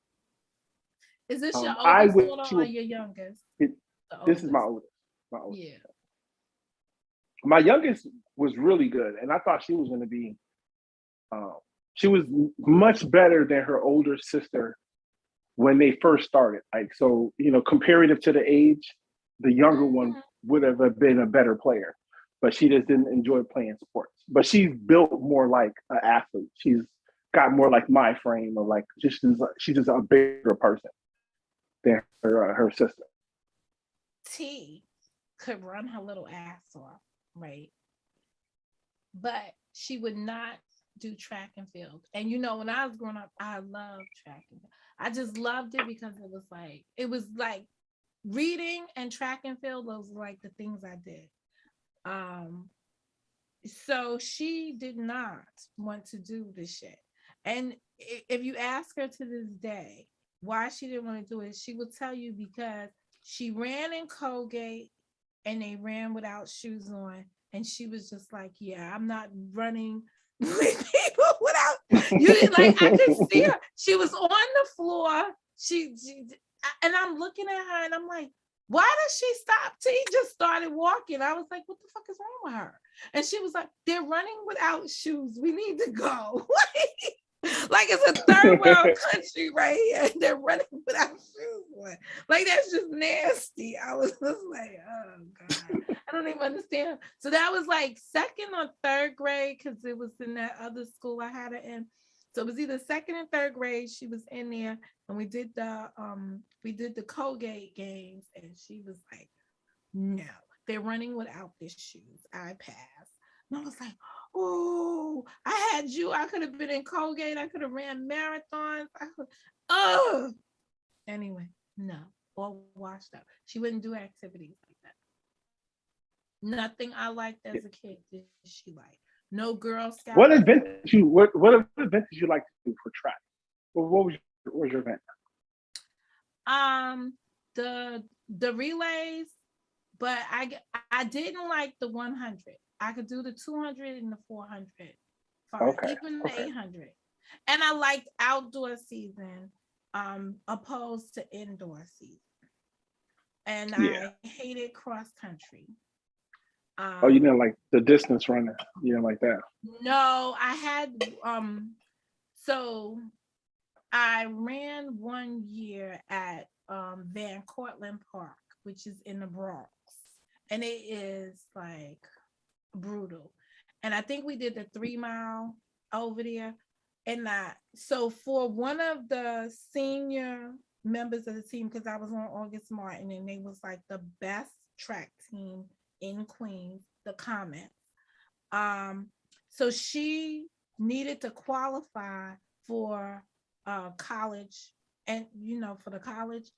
Is this your oldest daughter or your youngest?
This is my oldest.
Yeah.
My youngest was really good, and I thought she was going to be. She was much better than her older sister when they first started. Like, so, you know, comparative to the age, the younger one would have been a better player, but she just didn't enjoy playing sports. But she's built more like an athlete. She's got more like my frame, or like she's just a bigger person than her sister.
T could run her little ass off, right? But she would not do track and field. And you know, when I was growing up, I loved track and field. I just loved it because it was like reading and track and field, those were like the things I did. Um, so she did not want to do this shit. And if you ask her to this day why she didn't want to do it, she will tell you because she ran in Colgate and they ran without shoes on. And she was just like, yeah, I'm not running with people without you. Like, I could see her. She was on the floor. And I'm looking at her and I'm like, why does she stop? T just started walking. I was like, what the fuck is wrong with her? And she was like, they're running without shoes. We need to go. Like it's a third world country right here. And they're running without shoes on. Like that's just nasty. I was just like, oh God. I don't even understand. So that was like second or third grade because it was in that other school I had her in. So it was either second and third grade. She was in there, and we did the Colgate games, and she was like, "No, they're running without their shoes." I passed, and I was like, "Oh, I had you. I could have been in Colgate. I could have ran marathons. Oh, anyway, no, all washed up. She wouldn't do activities like that. Nothing I liked as a kid did she like. No Girl Scout.
What event did you like to do for track? What was your event?
The relays, but I didn't like the 100. I could do the 200 and the 400, even the 800. And I liked outdoor season, opposed to indoor season. And I hated cross country.
You didn't like the distance running. You didn't like that.
No, I had so I ran one year at Van Cortlandt Park, which is in the Bronx, and it is like brutal. And I think we did the 3 mile over there. And so for one of the senior members of the team, because I was on August Martin, and they was like the best track team in Queens, the Comets. So she needed to qualify for college, and for the college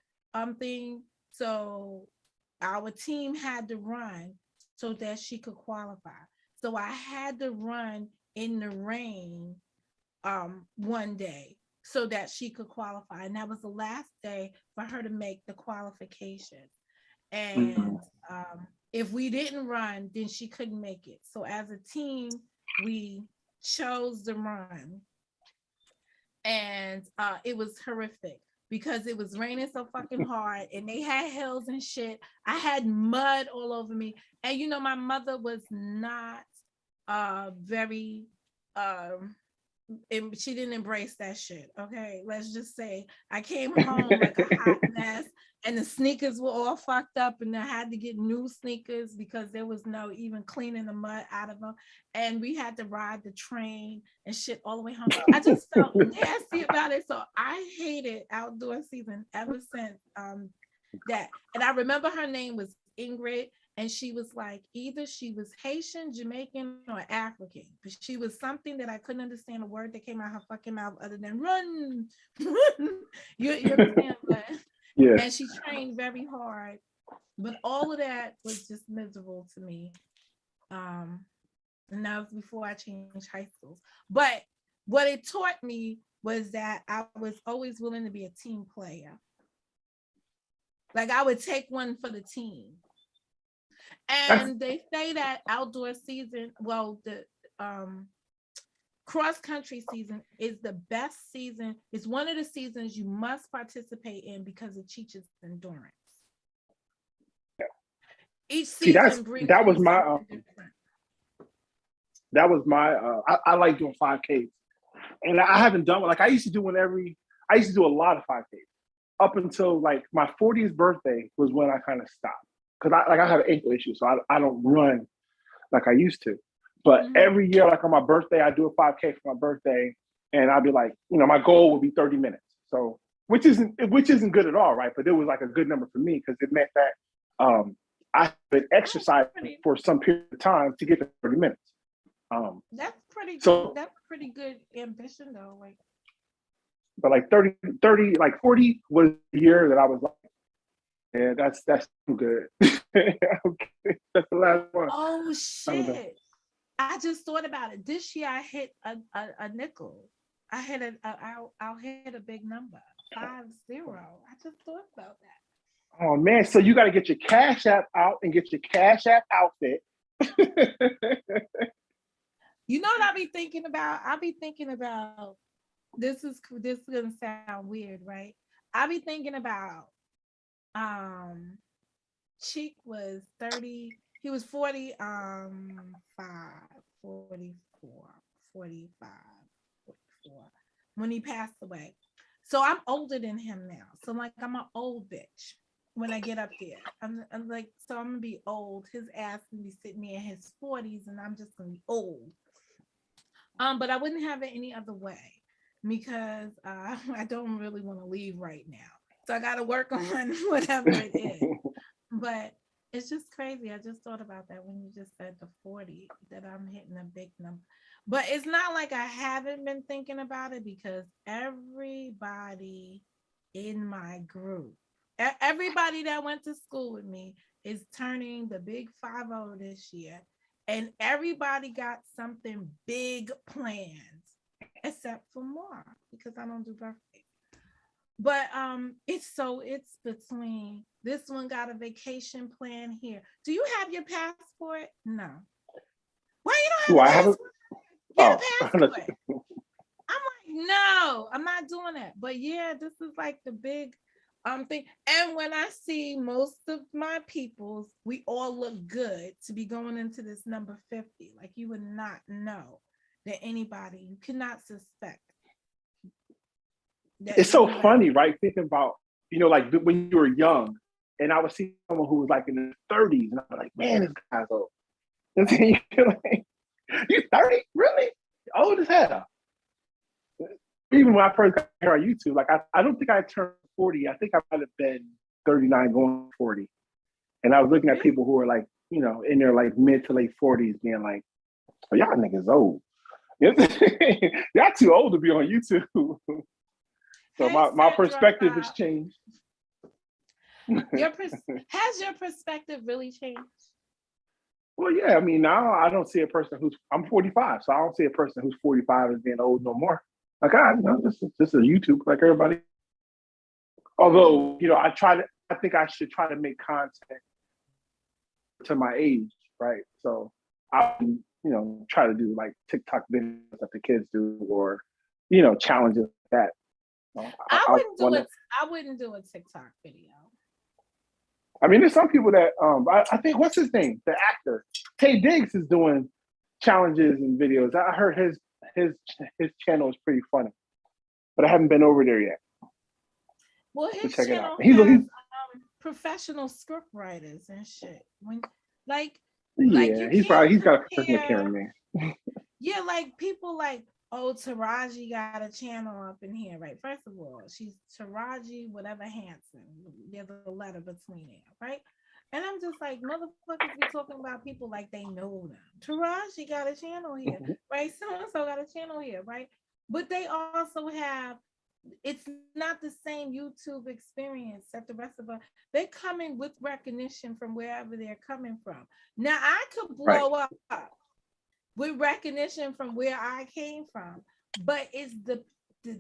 thing. So our team had to run so that she could qualify. So I had to run in the rain one day so that she could qualify, and that was the last day for her to make the qualification. And if we didn't run, then she couldn't make it. So as a team, we chose the run, and it was horrific because it was raining so fucking hard, and they had hills and shit. I had mud all over me, and my mother was not very she didn't embrace that shit. Okay, let's just say I came home like a hot mess, and the sneakers were all fucked up, and I had to get new sneakers because there was no even cleaning the mud out of them, and we had to ride the train and shit all the way home. I just felt nasty about it, so I hated outdoor season ever since that. And I remember her name was Ingrid. And she was like, either she was Haitian, Jamaican, or African. But she was something that I couldn't understand a word that came out her fucking mouth other than run, run. You understand? But,
yeah.
And she trained very hard. But all of that was just miserable to me. And that was before I changed high schools. But what it taught me was that I was always willing to be a team player. Like I would take one for the team. And they say that outdoor season, well, the cross country season is the best season. It's one of the seasons you must participate in because it teaches endurance.
Yeah.
Each season brings
that was my I like doing 5Ks, and I haven't done like I used to do a lot of 5Ks up until like my 40th birthday was when I kind of stopped. Because I have ankle issues, so I don't run like I used to. But every year, like on my birthday, I do a 5K for my birthday, and I'd be like, my goal would be 30 minutes. So which isn't good at all, right? But it was like a good number for me because it meant that I've been exercising for some period of time to get to 30 minutes.
That's pretty.
So
That's pretty good ambition though. Like,
but like 30, like 40 was the year that I was like, yeah, that's too good. Okay, that's the last one.
oh shit. I just thought about it. This year I hit a nickel. I hit I'll hit a big number. 50. I just thought about that.
Oh man, so you got to get your Cash App out and get your Cash App outfit.
You know what I'll be thinking about? I'll be thinking about this is gonna sound weird, right? I'll be thinking about Cheek was 30, he was 40, 44, 45, 44 when he passed away. So I'm older than him now. So like I'm an old bitch when I get up there. I'm like, so I'm gonna be old. His ass gonna be sitting there in his 40s and I'm just gonna be old. But I wouldn't have it any other way because I don't really want to leave right now. So I gotta work on whatever it is. But it's just crazy. I just thought about that when you just said the 40, that I'm hitting a big number. But it's not like I haven't been thinking about it because everybody in my group, everybody that went to school with me is turning the big 50 this year. And everybody got something big planned, except for more because I don't do birthdays. But it's between this one got a vacation plan here. Do you have your passport? No. Why you
Do
don't
I
have
have
a
a?
passport? Get a
Oh,
passport. I'm like, no, I'm not doing that. But yeah, this is like the big thing. And when I see most of my peoples, we all look good to be going into this number 50. Like you would not know that anybody, you cannot suspect that
it's so
anybody.
funny, right? Thinking about, like when you were young, and I would see someone who was like in their 30s, and I'm like, man, this guy's old. And then you're like, you 30? Really? Old as hell. Even when I first got here on YouTube, like I don't think I turned 40. I think I might have been 39 going 40. And I was looking at people who were like, in their like mid to late 40s being like, oh, y'all niggas old. Y'all too old to be on YouTube. So
Hey,
my
Sandra,
perspective has changed.
has your perspective really changed?
Well, yeah, I mean, now I don't see a person I'm 45, so I don't see a person who's 45 as being old no more. Like, this is YouTube like everybody. Although, I think I should try to make content to my age, right? So I, try to do like TikTok videos that the kids do or, challenges like that.
I wouldn't do a TikTok video.
I mean, there's some people that I think what's his name, the actor Taye Diggs is doing challenges and videos. I heard his channel is pretty funny, but I haven't been over there yet.
Well, his
check
channel
it out.
has professional script writers and shit.
He's got a personal cameraman.
Yeah, like people like, oh, Taraji got a channel up in here, right? First of all, she's Taraji, whatever Hanson. There's a letter between them, right? And I'm just like, motherfuckers be talking about people like they know them. Taraji got a channel here, right? So-and-so got a channel here, right? But they also have, it's not the same YouTube experience that the rest of us, they're coming with recognition from wherever they're coming from. Now, I could blow up with recognition from where I came from, but it's the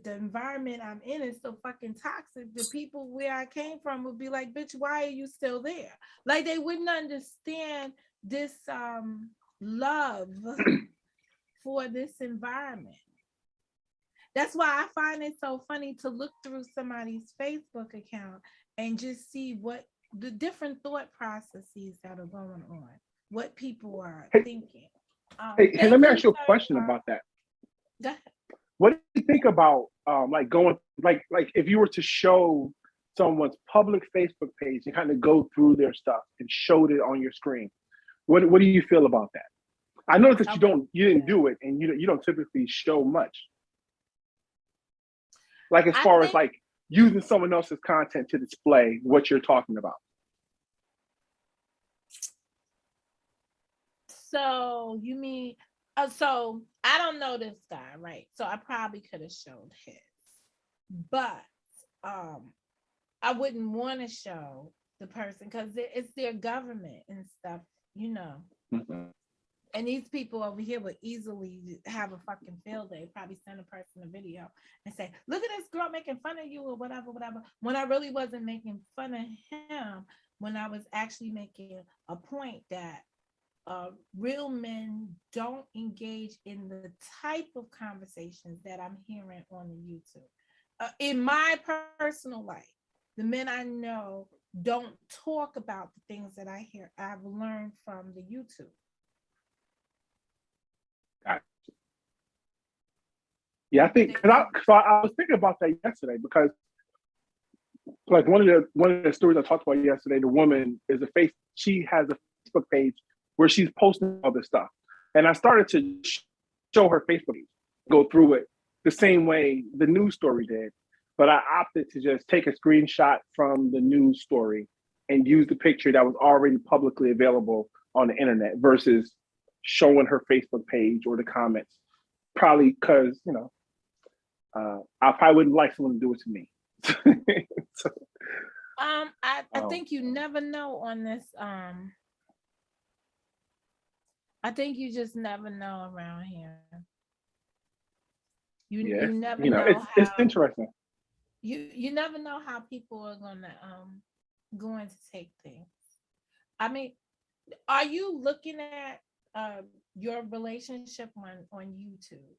environment I'm in is so fucking toxic. The people where I came from would be like, bitch, why are you still there? Like they wouldn't understand this love for this environment. That's why I find it so funny to look through somebody's Facebook account and just see what the different thought processes that are going on, what people are thinking.
Hey, let me ask you a question about that.
Go ahead.
What do you think about like going like if you were to show someone's public Facebook page and kind of go through their stuff and showed it on your screen? What do you feel about that? I know that you didn't do it, and you don't typically show much. Like as far as like using someone else's content to display what you're talking about.
So you mean So I don't know this guy, right? So I probably could have showed his, but um, I wouldn't want to show the person because it's their government and stuff, you know.
Mhm.
And these people over here would easily have a fucking field day, probably send a person a video and say, look at this girl making fun of you or whatever, whatever. When I really wasn't making fun of him, when I was actually making a point that real men don't engage in the type of conversations that I'm hearing on the YouTube. In my personal life, the men I know don't talk about the things that I hear. I've learned from the YouTube.
Yeah, I think I was thinking about that yesterday because like one of the stories I talked about yesterday, the woman is she has a Facebook page where she's posting all this stuff, and I started to show her Facebook page, go through it the same way the news story did, but I opted to just take a screenshot from the news story and use the picture that was already publicly available on the internet versus showing her Facebook page or the comments. Probably because I probably wouldn't like someone to do it to me. So,
I think you never know on this. I think you just never know around here.
yeah,
You never
it's
know
it's
how
interesting.
you never know how people are going to take things. I mean, are you looking at your relationship on YouTube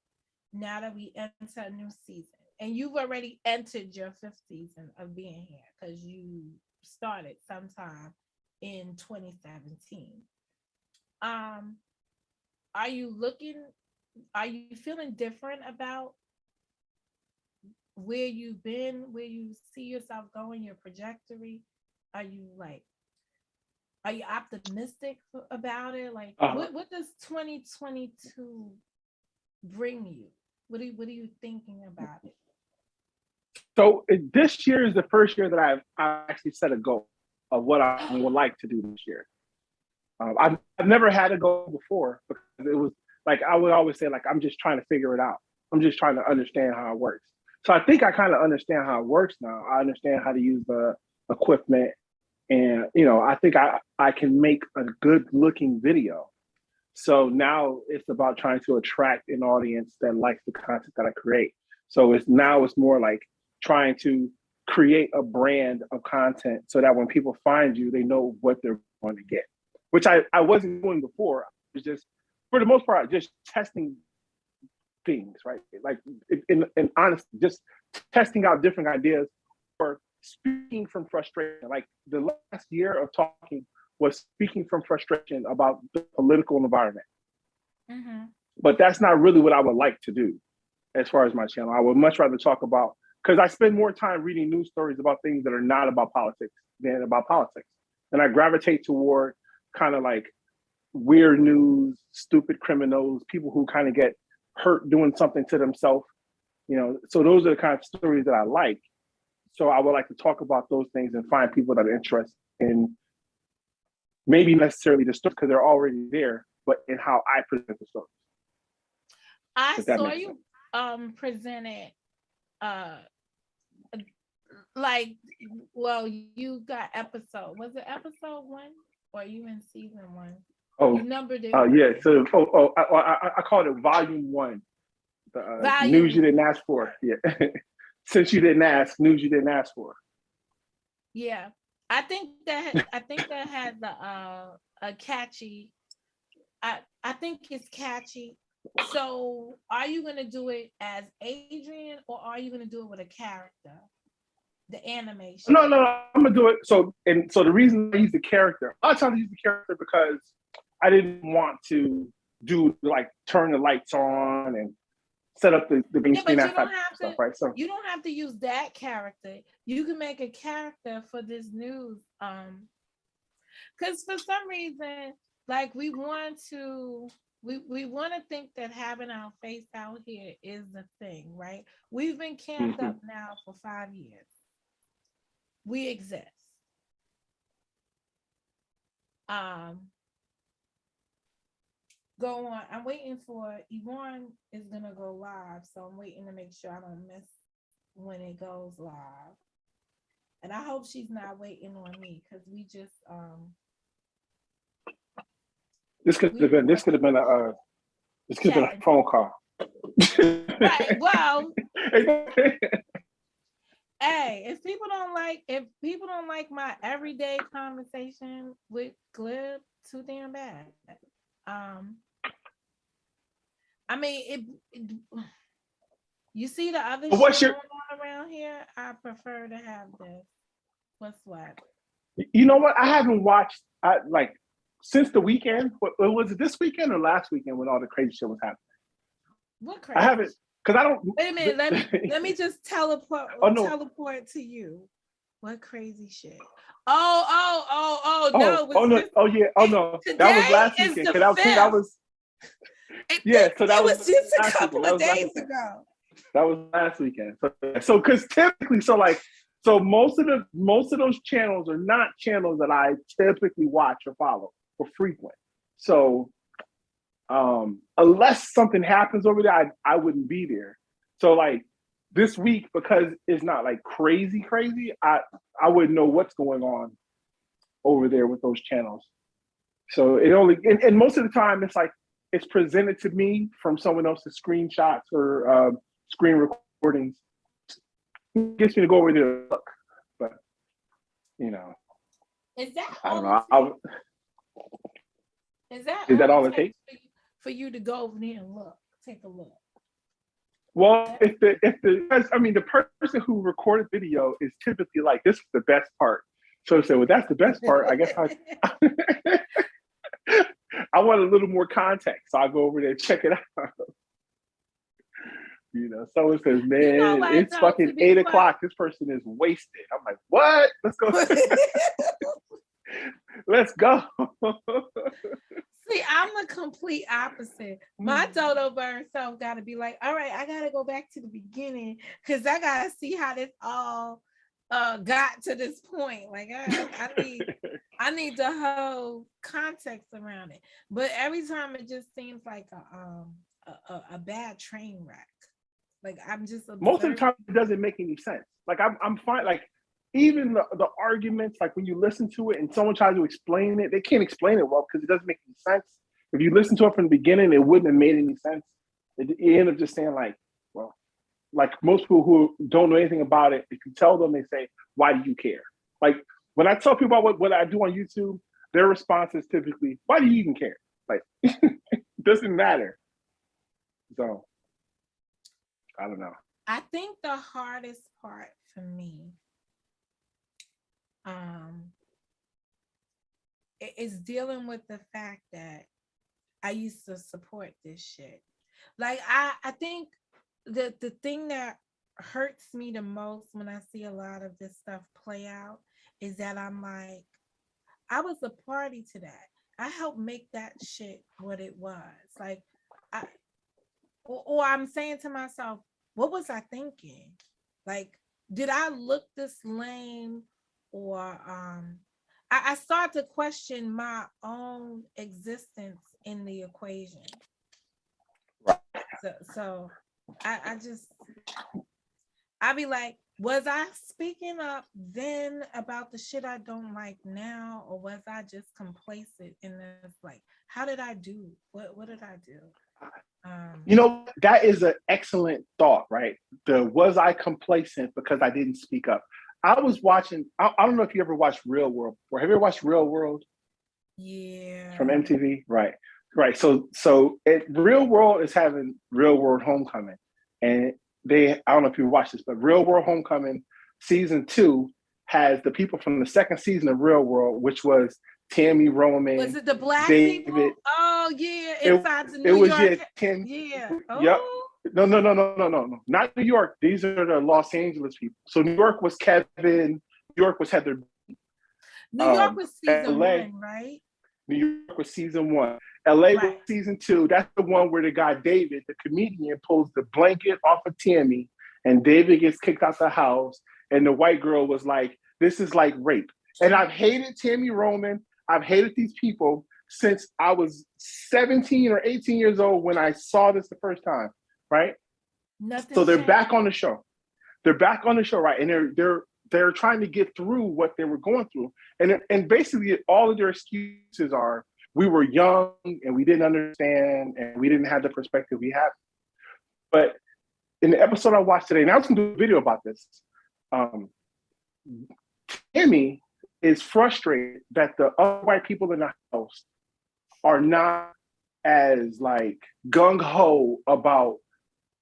now that we enter a new season? And you've already entered your fifth season of being here because you started sometime in 2017. Um, are you looking, are you feeling different about where you've been, where you see yourself going, your trajectory? Are you like, are you optimistic about it? Like,
Uh,
what does 2022 bring you? What are you thinking about it?
this year is the first year that I actually set a goal of what I would like to do this year. I've never had a goal before because it was like I would always say like I'm just trying to figure it out. I'm just trying to understand how it works. So I think I kind of understand how it works now. I understand how to use the equipment, and I think I can make a good looking video. So now it's about trying to attract an audience that likes the content that I create. So it's more like trying to create a brand of content so that when people find you, they know what they're going to get, which I wasn't doing before. I was just, for the most part, just testing things, right? Like in honest, just testing out different ideas or speaking from frustration. Like the last year of talking was speaking from frustration about the political environment.
Mm-hmm.
But that's not really what I would like to do as far as my channel. I would much rather talk about, because I spend more time reading news stories about things that are not about politics than about politics. And I gravitate toward kind of like weird news, stupid criminals, people who kind of get hurt doing something to themselves. So those are the kind of stories that I like. So I would like to talk about those things and find people that are interested in maybe necessarily the story because they're already there, but in how I present the story.
I
If that
saw
makes sense.
you presented uh like, well, you got episode, was it episode 1 or are you in season 1?
Oh,
You numbered it
yeah.
wrong.
So, I called it Volume One. The news you
Volume.
didn't ask for. Yeah. Since you didn't ask, news you didn't ask for.
Yeah. I think that had the a catchy, I think it's catchy. So are you gonna do it as Adrian or are you gonna do it with a character? The animation.
No, no, no. I'm gonna do it. So the reason I use the character, a lot of times I use the character because I didn't want to do like turn the lights on and set up the green
Yeah,
screen,
but
that type of stuff, right? So
you don't have to use that character. You can make a character for this news. Because for some reason, like we want to think that having our face out here is the thing, right? We've been camped
mm-hmm.
up now for 5 years. We exist. Um, go on. I'm waiting for Yvonne is gonna go live, so I'm waiting to make sure I don't miss when it goes live. And I hope she's not waiting on me because
This could
we
have been.
were
This could have been a
chatting.
phone call.
Right. Well, hey, if people don't like my everyday conversation with Glib, too damn bad. Um, I mean, you see the other
What's
shit
your?
going on around here. I prefer to have this. What's what?
You know what? I haven't watched. I like since the weekend. What was it? This weekend or last weekend when all the crazy shit was happening?
What
I
crazy?
haven't because I don't.
Wait a minute. Let me just
Oh no!
teleport to you. What crazy shit? Oh no! It
Oh
was
no!
just
Oh yeah! Oh no! That was
today
last
is
weekend.
the
Cause that
fifth.
was yeah. So that
It
was
was just a
last weekend.
couple
That
of
was last
days
weekend.
ago.
That was last weekend. So because typically, so most of those channels are not channels that I typically watch or follow or frequent. So unless something happens over there, I wouldn't be there. So like this week, because it's not like crazy, I wouldn't know what's going on over there with those channels. So it only and most of the time it's like it's presented to me from someone else's screenshots or screen recordings. It gets me to go over there and look, but you know,
Is that
I don't
all it
know.
takes? Is that
Is that
all
all
it
it
takes
takes?
for you to go over there and look? Take a look.
Well, I mean, the person who recorded video is typically like, this is the best part. So I said, well, that's the best part. I guess I want a little more context. So I go over there and check it out. Someone says,
You know
man,
what
it's
though? To
fucking
be
8 o'clock. This person is wasted. I'm like, what? Let's go.
quite,
Let's go.
see, I'm the complete opposite. My dodo bird self got to be like, all right, I got to go back to the beginning because I got to see how this all got to this point. Like I need the whole context around it. But every time it just seems like a bad train wreck. Like I'm just
Most of the
observing.
time, it doesn't make any sense. Like I'm fine. Like even the arguments, like when you listen to it and someone tries to explain it, they can't explain it well because it doesn't make any sense. If you listen to it from the beginning, it wouldn't have made any sense. You end up just saying like, well, like most people who don't know anything about it, if you tell them, they say, "Why do you care?" Like when I tell people about what I do on YouTube, their response is typically, "Why do you even care?" Like it doesn't matter. So I don't know.
I think the hardest part for me um is dealing with the fact that I used to support this shit. Like I think the thing that hurts me the most when I see a lot of this stuff play out is that I'm like, I was a party to that. I helped make that shit what it was. Like I or I'm saying to myself, what was I thinking? Like, did I look this lame or I start to question my own existence in the equation. So I just I be like, was I speaking up then about the shit I don't like now, or was I just complacent in this? Like, how did I do? What did I do?
That is an excellent thought, right? The was I complacent because I didn't speak up? I was watching, I don't know if you ever watched Real World, or have you ever watched Real World?
Yeah.
From MTV? Right. Right. So Real World is having Real World Homecoming. And I don't know if you watched this, but Real World Homecoming season 2 has the people from the second season of Real World, which was Tammy Roman.
Was it the black
David,
people? Oh yeah, inside the
it
New
was
York.
Yeah. Yep.
Oh.
No, not New York. These are the Los Angeles people. So New York was Kevin. New York was Heather.
New York was season
LA,
1, right?
New York was season 1. LA was season 2. That's the one where the guy David, the comedian, pulls the blanket off of Tammy, and David gets kicked out the house. And the white girl was like, "This is like rape." And I've hated Tammy Roman. I've hated these people since I was 17 or 18 years old when I saw this the first time, right?
Nothing
So they're
changed.
back on the show. They're back on the show, right? And they're trying to get through what they were going through. And basically all of their excuses are, we were young and we didn't understand and we didn't have the perspective we have. But in the episode I watched today, and I was going to do a video about this, Tammy is frustrated that the other white people in the house are not as like gung-ho about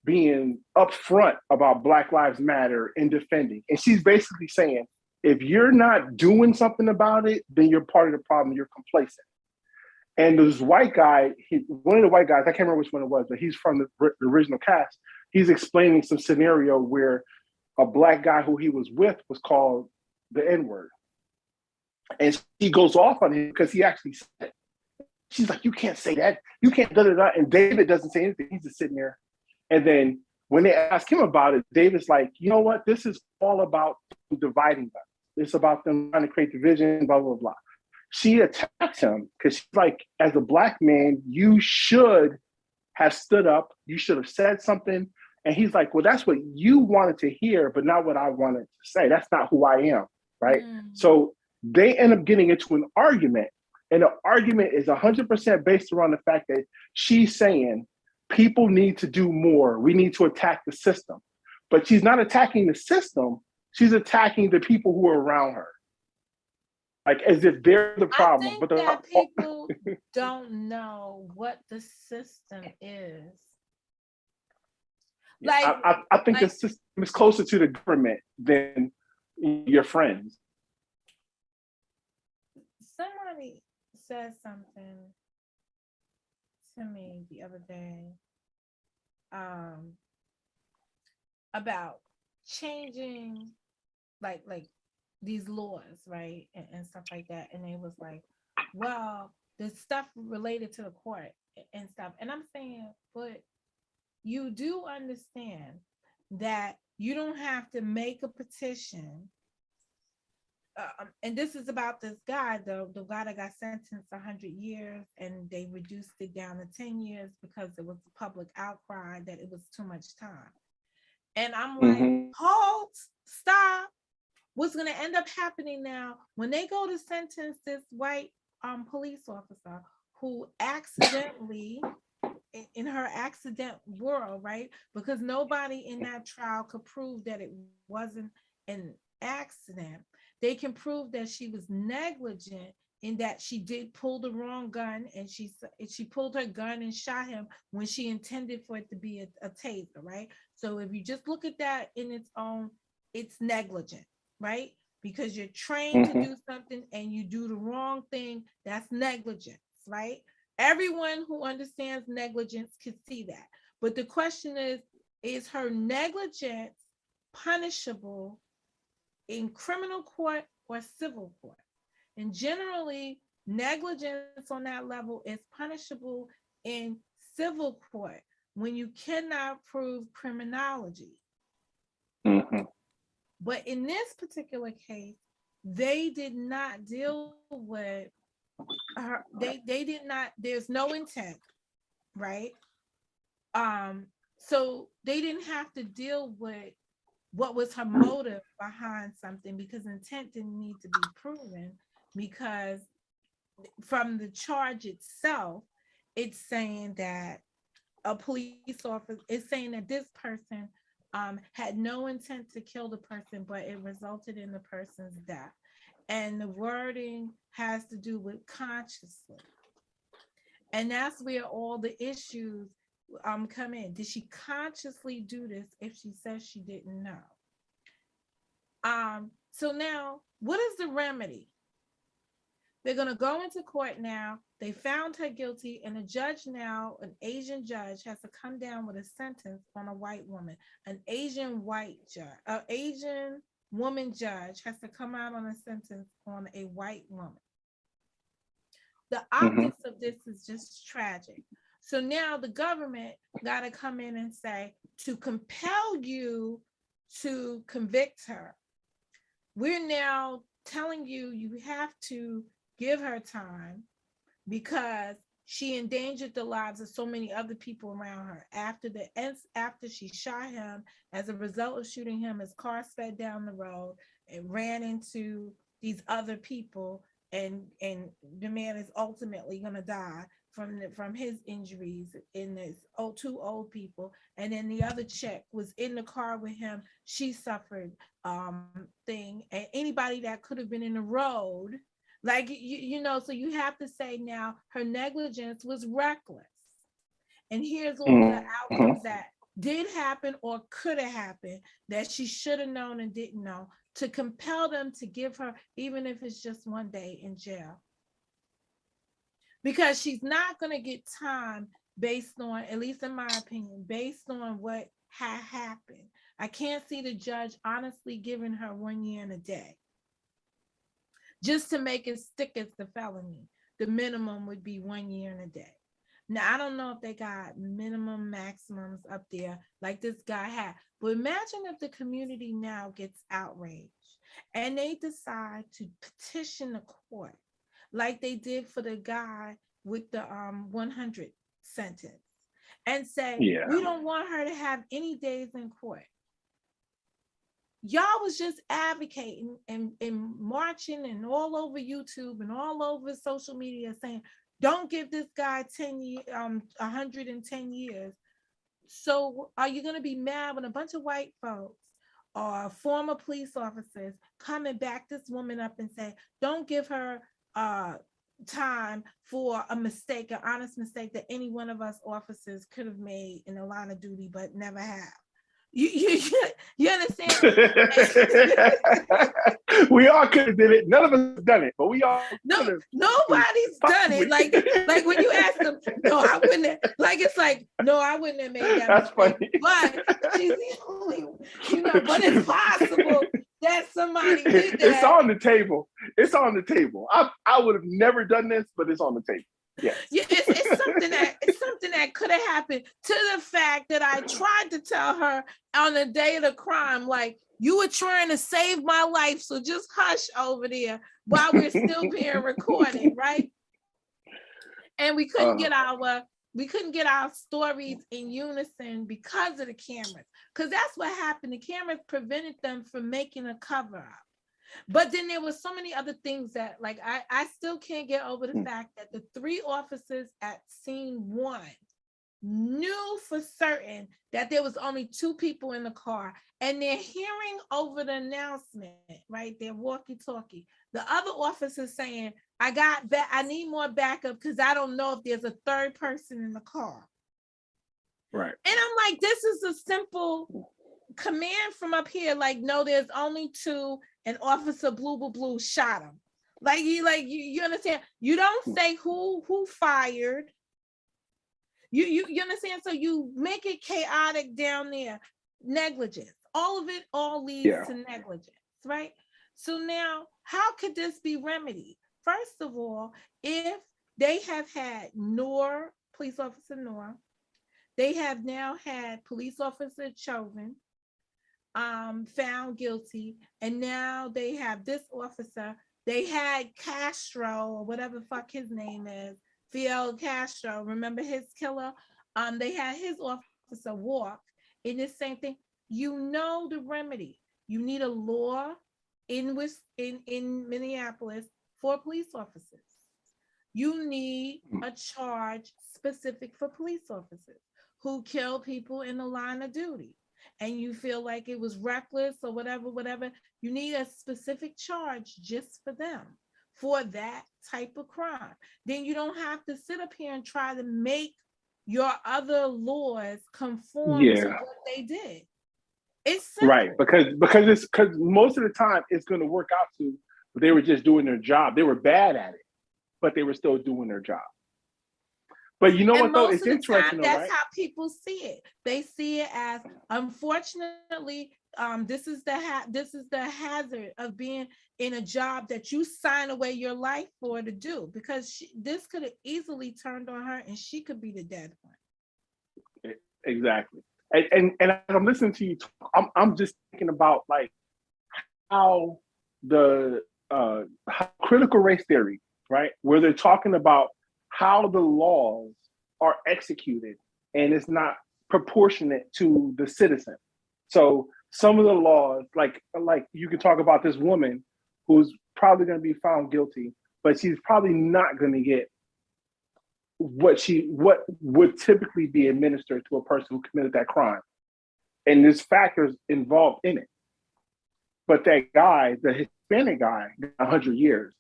being upfront about Black Lives Matter and defending. And she's basically saying, if you're not doing something about it, then you're part of the problem, you're complacent. And this white guy, one of the white guys, I can't remember which one it was, but he's from the original cast. He's explaining some scenario where a Black guy who he was with was called the N-word. And he goes off on him because he actually said it. She's like, you can't say that. You can't da-da-da. And David doesn't say anything. He's just sitting there. And then when they ask him about it, David's like, you know what? This is all about dividing them. It's about them trying to create division, blah, blah, blah. She attacks him because she's like, as a Black man, you should have stood up. You should have said something. And he's like, well, that's what you wanted to hear, but not what I wanted to say. That's not who I am, right? So they end up getting into an argument. And the argument is 100% based around the fact that she's saying, people need to do more. We need to attack the system. But she's not attacking the system. She's attacking the people who are around her. Like as if they're the problem.
I think that people don't know what the system is.
Like I think the system is closer to the government than your friends.
Somebody said something to me the other day about changing like these laws, right, and stuff like that. And it was like, well, the stuff related to the court and stuff. And I'm saying, but you do understand that you don't have to make a petition. And this is about this guy, the guy that got sentenced 100 years, and they reduced it down to 10 years because there was a public outcry that it was too much time. And I'm like, halt, stop. What's going to end up happening now when they go to sentence this white police officer who accidentally, in her accident world, right? Because nobody in that trial could prove that it wasn't an accident. They can prove that she was negligent in that she did pull the wrong gun, and she pulled her gun and shot him when she intended for it to be a taser, right? So if you just look at that in its own, it's negligent, right? Because you're trained to do something and you do the wrong thing, that's negligence, right? Everyone who understands negligence can see that. But the question is her negligence punishable in criminal court or civil court? And generally, negligence on that level is punishable in civil court when you cannot prove criminology. But in this particular case, they did not deal with her. They did not, there's no intent, right? So they didn't have to deal with what was her motive behind something, because intent didn't need to be proven, because from the charge itself, it's saying that a police officer is saying that this person had no intent to kill the person, but it resulted in the person's death. And the wording has to do with consciously. And that's where all the issues come in. Did she consciously do this if she says she didn't know? So now, what is the remedy? They're going to go into court now. They found her guilty, and a judge now, an Asian judge, has to come down with a sentence on a white woman. An Asian woman judge has to come out on a sentence on a white woman. The optics of this is just tragic. So now the government got to come in and say, to compel you to convict her, we're now telling you, you have to give her time because she endangered the lives of so many other people around her. After she shot him, as a result of shooting him, his car sped down the road and ran into these other people, and the man is ultimately going to die from his injuries in this two old people. And then the other chick was in the car with him. She suffered thing, and anybody that could have been in the road, like so you have to say now her negligence was reckless. And here's all the outcomes that did happen or could have happened that she should have known and didn't know, to compel them to give her, even if it's just one day in jail. Because she's not going to get time based on, at least in my opinion, based on what had happened. I can't see the judge honestly giving her 1 year and a day just to make it stick as the felony. The minimum would be 1 year and a day. Now, I don't know if they got minimum maximums up there like this guy had, but imagine if the community now gets outraged and they decide to petition the court like they did for the guy with the 100 sentence and say, we don't want her to have any days in court. Y'all was just advocating and marching and all over YouTube and all over social media saying, don't give this guy 110 years. So are you going to be mad when a bunch of white folks or former police officers come and back this woman up and say, don't give her time for a mistake, an honest mistake that any one of us officers could have made in the line of duty but never have? You understand?
We all could have did it. None of us have done it, but we all
nobody's done it. Like when you ask them, no, I wouldn't have, like it's like, no, I wouldn't have made that.
That's
mistake.
Funny.
But she's the only, but it's possible that somebody did that.
It's on the table. It's on the table. I would have never done this, but it's on the table. Yes.
Yeah, it's something that could have happened, to the fact that I tried to tell her on the day of the crime, like, you were trying to save my life, so just hush over there while we're still being recorded, right? And we couldn't get our stories in unison because of the cameras, because that's what happened. The cameras prevented them from making a cover up. But then there was so many other things that, like, I still can't get over the fact that the 3 officers at scene 1 knew for certain that there was only 2 people in the car, and they're hearing over the announcement, right? They're walkie-talkie. The other officers saying, I need more backup because I don't know if there's a 3rd person in the car.
Right.
And I'm like, this is a simple command from up here. Like, no, there's only 2, and Officer Blue shot him. You understand? You don't say who fired. You understand? So you make it chaotic down there. Negligence. All of it leads to negligence, right? So now, how could this be remedied? First of all, if they have had police officer Noor, they have now had police officer Chauvin found guilty, and now they have this officer. They had Castro, or whatever the fuck his name is, Fidel Castro, remember his killer? They had his officer walk in this same thing. You know the remedy. You need a law in Minneapolis for police officers. You need a charge specific for police officers who kill people in the line of duty, and you feel like it was reckless or whatever. You need a specific charge just for them, for that type of crime. Then you don't have to sit up here and try to make your other laws conform to what they did. It's simple.
Right, because most of the time it's going to work out to they were just doing their job. They were bad at it, but they were still doing their job. But you know what though? It's interesting.
That's how people see it. They see it as, unfortunately, this is the hazard of being in a job that you sign away your life for to do, because this could have easily turned on her and she could be the dead one.
Exactly. And as I'm listening to you talk, I'm just thinking about like how the how critical race theory, right, where they're talking about how the laws are executed, and it's not proportionate to the citizen. So some of the laws, like you can talk about this woman who's probably going to be found guilty, but she's probably not going to get what would typically be administered to a person who committed that crime. And there's factors involved in it. But that guy, the Hispanic guy, got 100 years.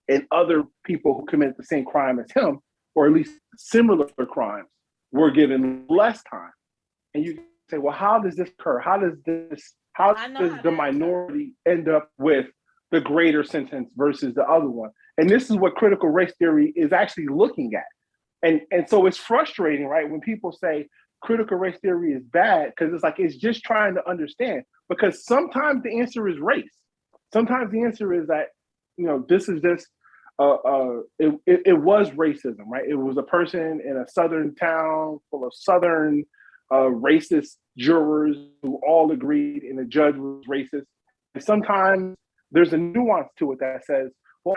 And other people who committed the same crime as him, or at least similar crimes, were given less time. And you say, well, how does this occur? How does the minority end up with the greater sentence versus the other one? And this is what critical race theory is actually looking at. And so it's frustrating, right, when people say critical race theory is bad, because it's like it's just trying to understand. Because sometimes the answer is race. Sometimes the answer is that, this is just it was racism, right? It was a person in a southern town full of southern racist jurors who all agreed, and the judge was racist. And sometimes there's a nuance to it that says, well,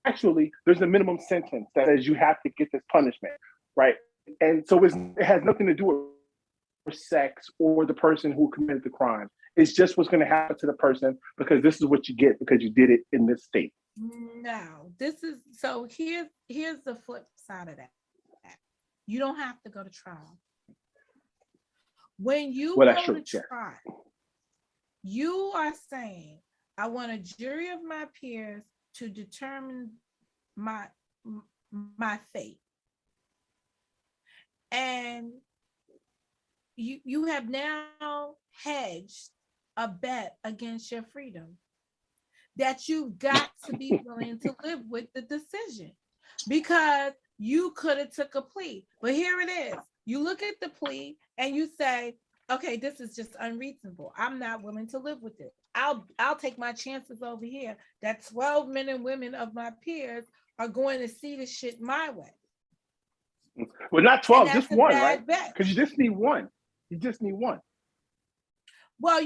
actually, there's a minimum sentence that says you have to get this punishment, right? And so it has nothing to do with sex or the person who committed the crime. It's just what's going to happen to the person, because this is what you get because you did it in this state.
No, here's the flip side of that. You don't have to go to trial. When you go to trial, you are saying, I want a jury of my peers to determine my fate. And you have now hedged a bet against your freedom, that you've got to be willing to live with the decision, because you could have took a plea. But here it is. You look at the plea and you say, okay, this is just unreasonable. I'm not willing to live with it. I'll take my chances over here that 12 men and women of my peers are going to see the shit my way.
Well, not 12, just one, right? Because you just need one. You just need one.
Well,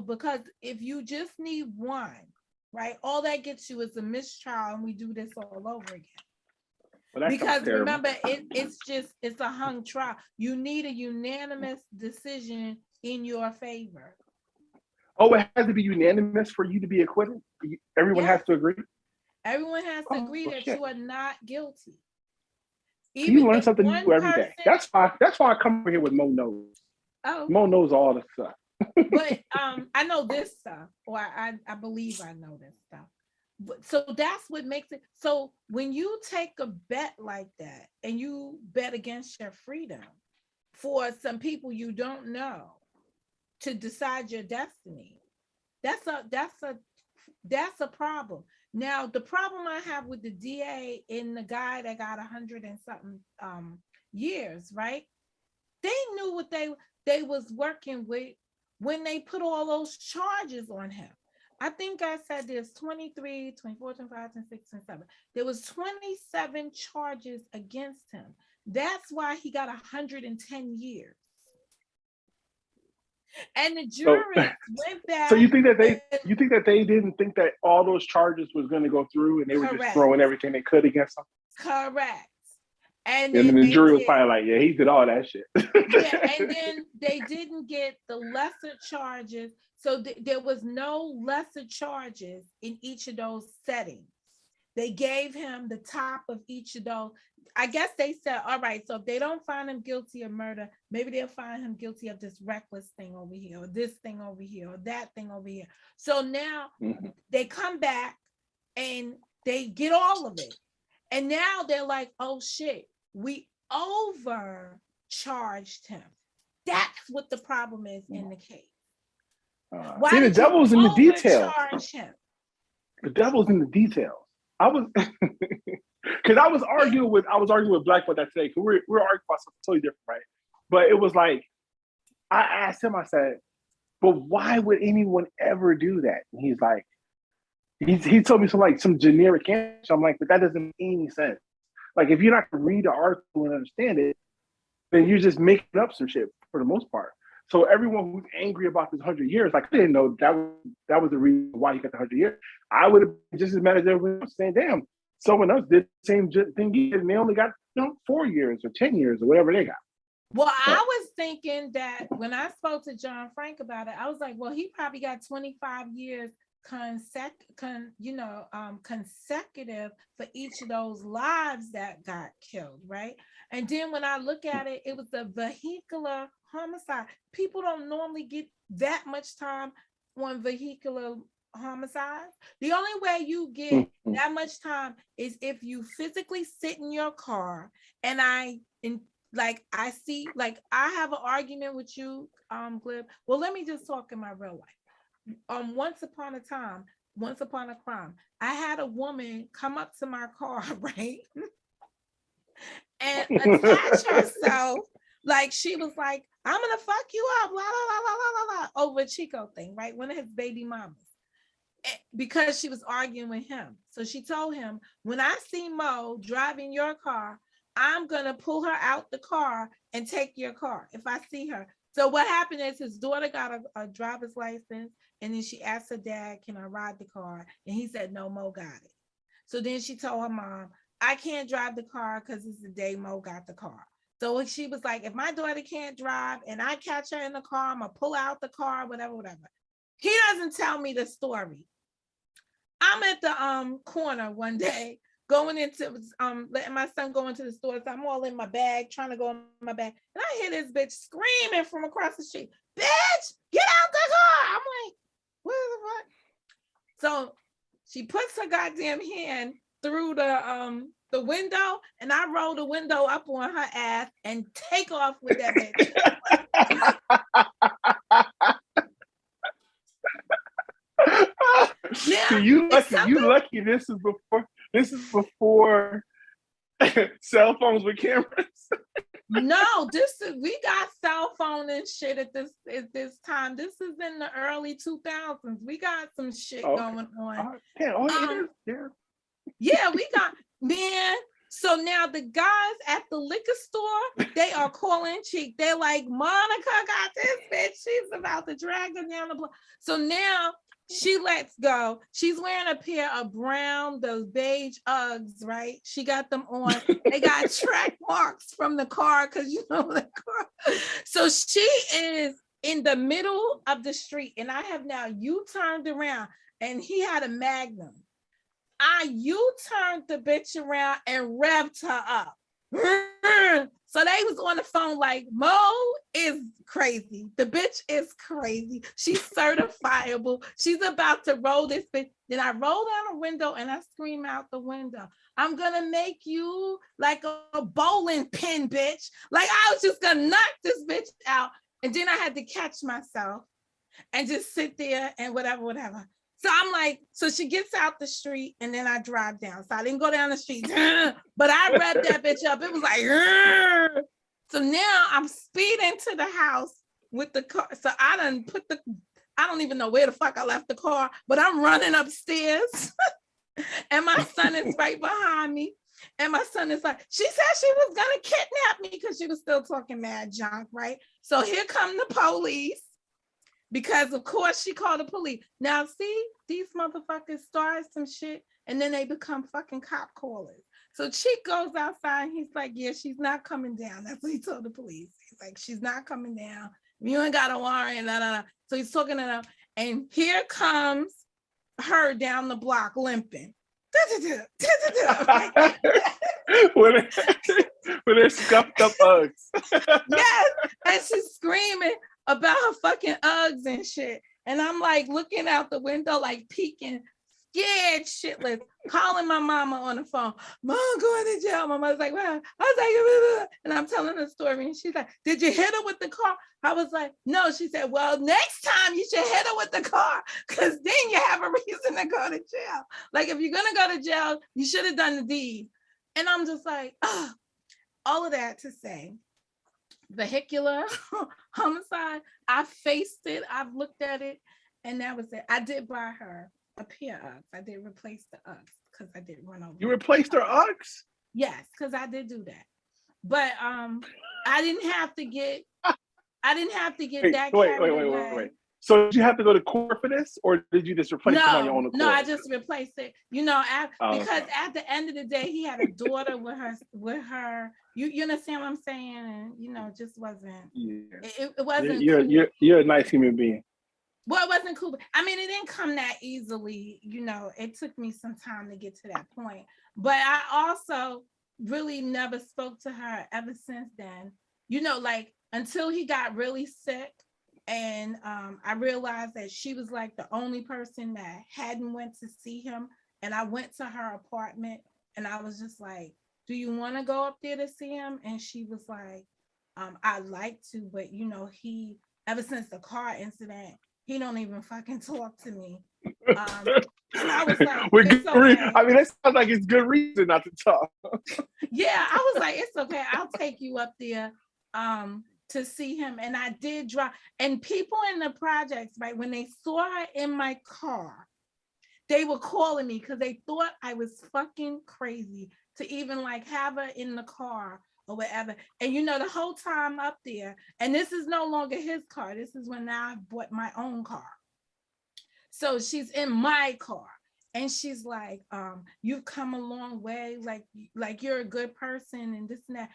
because if you just need one, right, all that gets you is a mistrial, and we do this all over again. Well, because remember, it's a hung trial. You need a unanimous decision in your favor.
Oh, it has to be unanimous for you to be acquitted? Everyone has to agree?
Everyone has to agree that you are not guilty.
You learn something new every day. That's why I come over here with Mo knows. Oh, Mo knows all the stuff.
But I know this stuff, or I believe I know this stuff. But so that's what makes it. So when you take a bet like that, and you bet against your freedom for some people you don't know to decide your destiny, that's a problem. Now, the problem I have with the DA and the guy that got 100 and something years, right? They knew what they was working with when they put all those charges on him. I think I said there's 23, 24, 25, 26, and 7. There was 27 charges against him. That's why he got 110 years. And the jury went back.
So you think that they didn't think that all those charges was going to go through, and they were just throwing everything they could against him?
Correct.
And then the jury was probably like, yeah, he did all that shit.
Yeah, and then they didn't get the lesser charges. So there was no lesser charges in each of those settings. They gave him the top of each of those. I guess they said, all right, so if they don't find him guilty of murder, maybe they'll find him guilty of this reckless thing over here, or this thing over here, or that thing over here. So now they come back and they get all of it. And now they're like, oh shit, we overcharged him. That's what the problem is in the case. Why
see, the devil's in the details.
Him?
The devil's in the details. I was because I was arguing with Black about that today, because we're arguing about something totally different, right? But it was like, I asked him, I said, but why would anyone ever do that? And he's like, he told me some generic answer. I'm like, but that doesn't make any sense. Like, if you're not gonna read the article and understand it, then you're just making up some shit for the most part. So everyone who's angry about this 100 years, like, I didn't know that was the reason why you got the 100 years. I would have just as mad as everyone else saying, damn, someone else did the same thing, and they only got 4 years or 10 years or whatever they got.
Well, I was thinking that when I spoke to John Frank about it, I was like, well, he probably got 25 years consecutive for each of those lives that got killed, right? And then when I look at it, it was a vehicular homicide. People don't normally get that much time on vehicular homicide. The only way you get that much time is if you physically sit in your car and I see, like, I have an argument with you, Glib. Well, let me just talk in my real life. Once upon a crime, I had a woman come up to my car, right? And attach herself, like she was like, I'm gonna fuck you up, la la la la la la, over a Chico thing, right? One of his baby mamas. Because she was arguing with him. So she told him, when I see Mo driving your car, I'm gonna pull her out the car and take your car if I see her. So what happened is his daughter got a driver's license, and then she asked her dad, can I ride the car? And he said, no, Mo got it. So then she told her mom, I can't drive the car because it's the day Mo got the car. So she was like, if my daughter can't drive and I catch her in the car, I'm gonna pull out the car, whatever. He doesn't tell me the story. I'm at the corner one day going into letting my son go into the store. So I'm all in my bag, trying to go in my bag. And I hear this bitch screaming from across the street, bitch, get out the car. I'm like, what the fuck? So she puts her goddamn hand through the window, and I roll the window up on her ass and take off with that bitch.
Yeah, you lucky this is before cell phones with cameras.
No, we got cell phone and shit at this time. This is in the early 2000s. We got some shit going on. Yeah, we got, man. So now the guys at the liquor store, they are calling Cheek. They're like, Monica got this bitch. She's about to drag her down the block. So now she lets go. She's wearing a pair of brown, those beige Uggs, right? She got them on. They got track marks from the car because you know the car. So she is in the middle of the street, and I have now U-turned around, and he had a Magnum. I U-turned the bitch around and revved her up. So they was on the phone like, Mo is crazy. The bitch is crazy. She's certifiable. She's about to roll this bitch. Then I roll down the window and I scream out the window, I'm gonna make you like a bowling pin, bitch. Like I was just gonna knock this bitch out. And then I had to catch myself and just sit there and whatever. So I'm like, so she gets out the street and then I drive down. So I didn't go down the street, but I revved that bitch up. It was like, so now I'm speeding to the house with the car. So I don't even know where the fuck I left the car, but I'm running upstairs and my son is right behind me. And my son is like, she said she was gonna kidnap me because she was still talking mad junk, right? So here come the police. Because of course she called the police. Now see, these motherfuckers start some shit and then they become fucking cop callers. So Chick goes outside and he's like, yeah, she's not coming down. That's what he told the police. He's like, she's not coming down. You ain't got a warrant. So he's talking to them. And here comes her down the block limping.
With her scuffed up Uggs.
Yes, and she's screaming about her fucking Uggs and shit. And I'm like looking out the window, like peeking, scared shitless, calling my mama on the phone. Mom, going to jail. My mother's like, well, I was like, and I'm telling her story. And she's like, did you hit her with the car? I was like, no. She said, well, next time you should hit her with the car because then you have a reason to go to jail. Like if you're going to go to jail, you should have done the deed. And I'm just like, oh, all of that to say, vehicular homicide. I faced it. I've looked at it, and that was it. I did buy her a pair of Uggs. I did replace the Uggs because I did run over.
You replaced her Uggs?
Yes, because I did do that. But I didn't have to get. I didn't have to get that.
Wait. So did you have to go to court for this, or did you just replace him on your own accord?
No, I just replaced it. Because
okay.
at the end of the day, he had a daughter with her. You understand what I'm saying? And just wasn't.
Yeah.
It wasn't cool.
You're a nice human being.
Well, it wasn't cool. I mean, it didn't come that easily. It took me some time to get to that point. But I also really never spoke to her ever since then. Like until he got really sick. And I realized that she was like the only person that hadn't went to see him. And I went to her apartment and I was just like, do you want to go up there to see him? And she was like, I'd like to, but he, ever since the car incident, he don't even fucking talk to me. And I was like, it's okay.
I mean, that sounds like it's good reason not to talk.
Yeah, I was like, it's okay. I'll take you up there. To see him. And I did drive. And people in the projects, right, when they saw her in my car, they were calling me because they thought I was fucking crazy to even like have her in the car or whatever. And the whole time up there, and this is no longer his car. This is when now I bought my own car. So she's in my car. And she's like, you've come a long way, like you're a good person and this and that.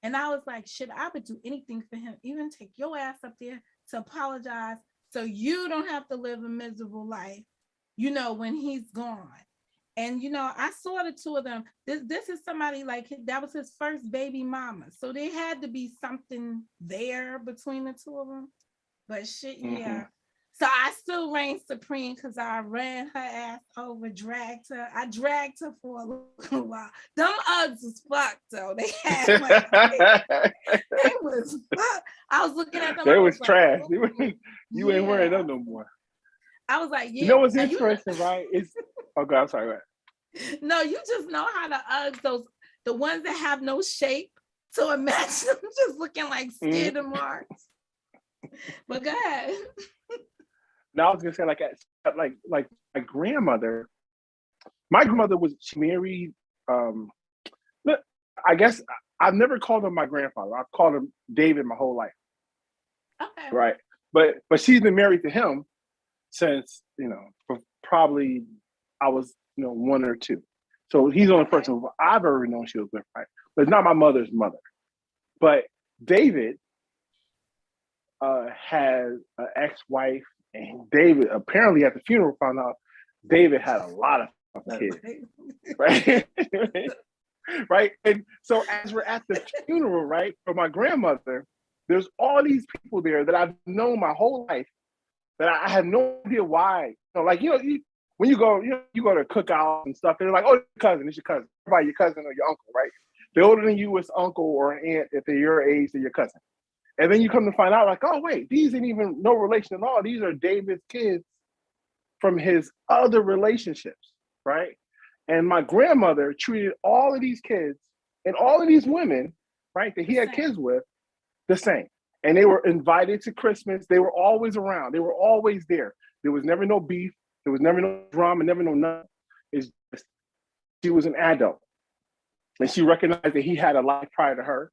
And I was like, shit, I would do anything for him, even take your ass up there to apologize so you don't have to live a miserable life, when he's gone. And, I saw the two of them. This is somebody like that was his first baby mama. So there had to be something there between the two of them. But shit, yeah. So I still reigned supreme because I ran her ass over, dragged her. I dragged her for a little while. Them Uggs was fucked though. They had they was fucked. I was looking at them.
They was trash.
Like,
you ain't wearing them no more.
I was like, yeah.
You know what's interesting, right? It's okay. I'm sorry. Right.
No, you just know how the Uggs, the ones that have no shape. So imagine them just looking like skid marks. But go ahead.
Now I was gonna say like my grandmother. My grandmother she married. I guess I've never called him my grandfather. I've called him David my whole life.
Okay.
Right, but she's been married to him since probably I was 1 or 2. So he's the only person I've ever known she was with, right? But it's not my mother's mother. But David had an ex-wife. And David, apparently at the funeral, found out David had a lot of kids, right? Right? And so as we're at the funeral, right, for my grandmother, there's all these people there that I've known my whole life that I have no idea why. When you go, you go to cookouts and stuff, and they're like, oh, it's your cousin. Everybody, your cousin or your uncle, right? The older than you is uncle or aunt. If they're your age, they're your cousin. And then you come to find out, like, oh, wait, these ain't even no relation at all. These are David's kids from his other relationships, right? And my grandmother treated all of these kids and all of these women, right, that he had kids with, the same. And they were invited to Christmas. They were always around. They were always there. There was never no beef. There was never no drama, never no nothing. It's just, she was an adult. And she recognized that he had a life prior to her.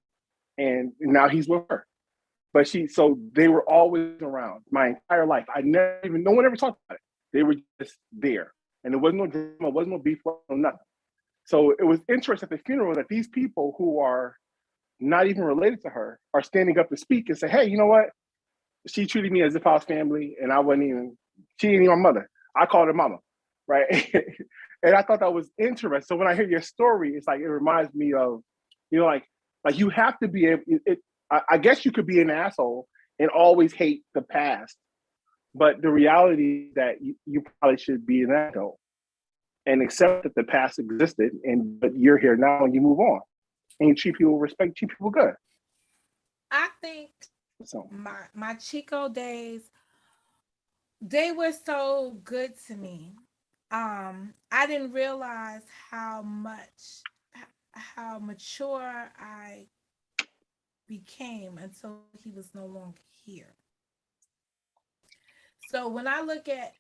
And now he's with her. But so they were always around my entire life. No one ever talked about it. They were just there. And there wasn't no drama, wasn't no beef, wasn't no nothing. So it was interesting at the funeral that these people who are not even related to her are standing up to speak and say, hey, you know what? She treated me as if I was family and she ain't even my mother. I called her mama, right? And I thought that was interesting. So when I hear your story, it's like, it reminds me of, like you have to be able, I guess you could be an asshole and always hate the past, but the reality is that you probably should be an adult and accept that the past existed, but you're here now and you move on and you treat people with respect, treat people good.
I think so. My Chico days, they were so good to me. I didn't realize how mature I became until he was no longer here. So when I look at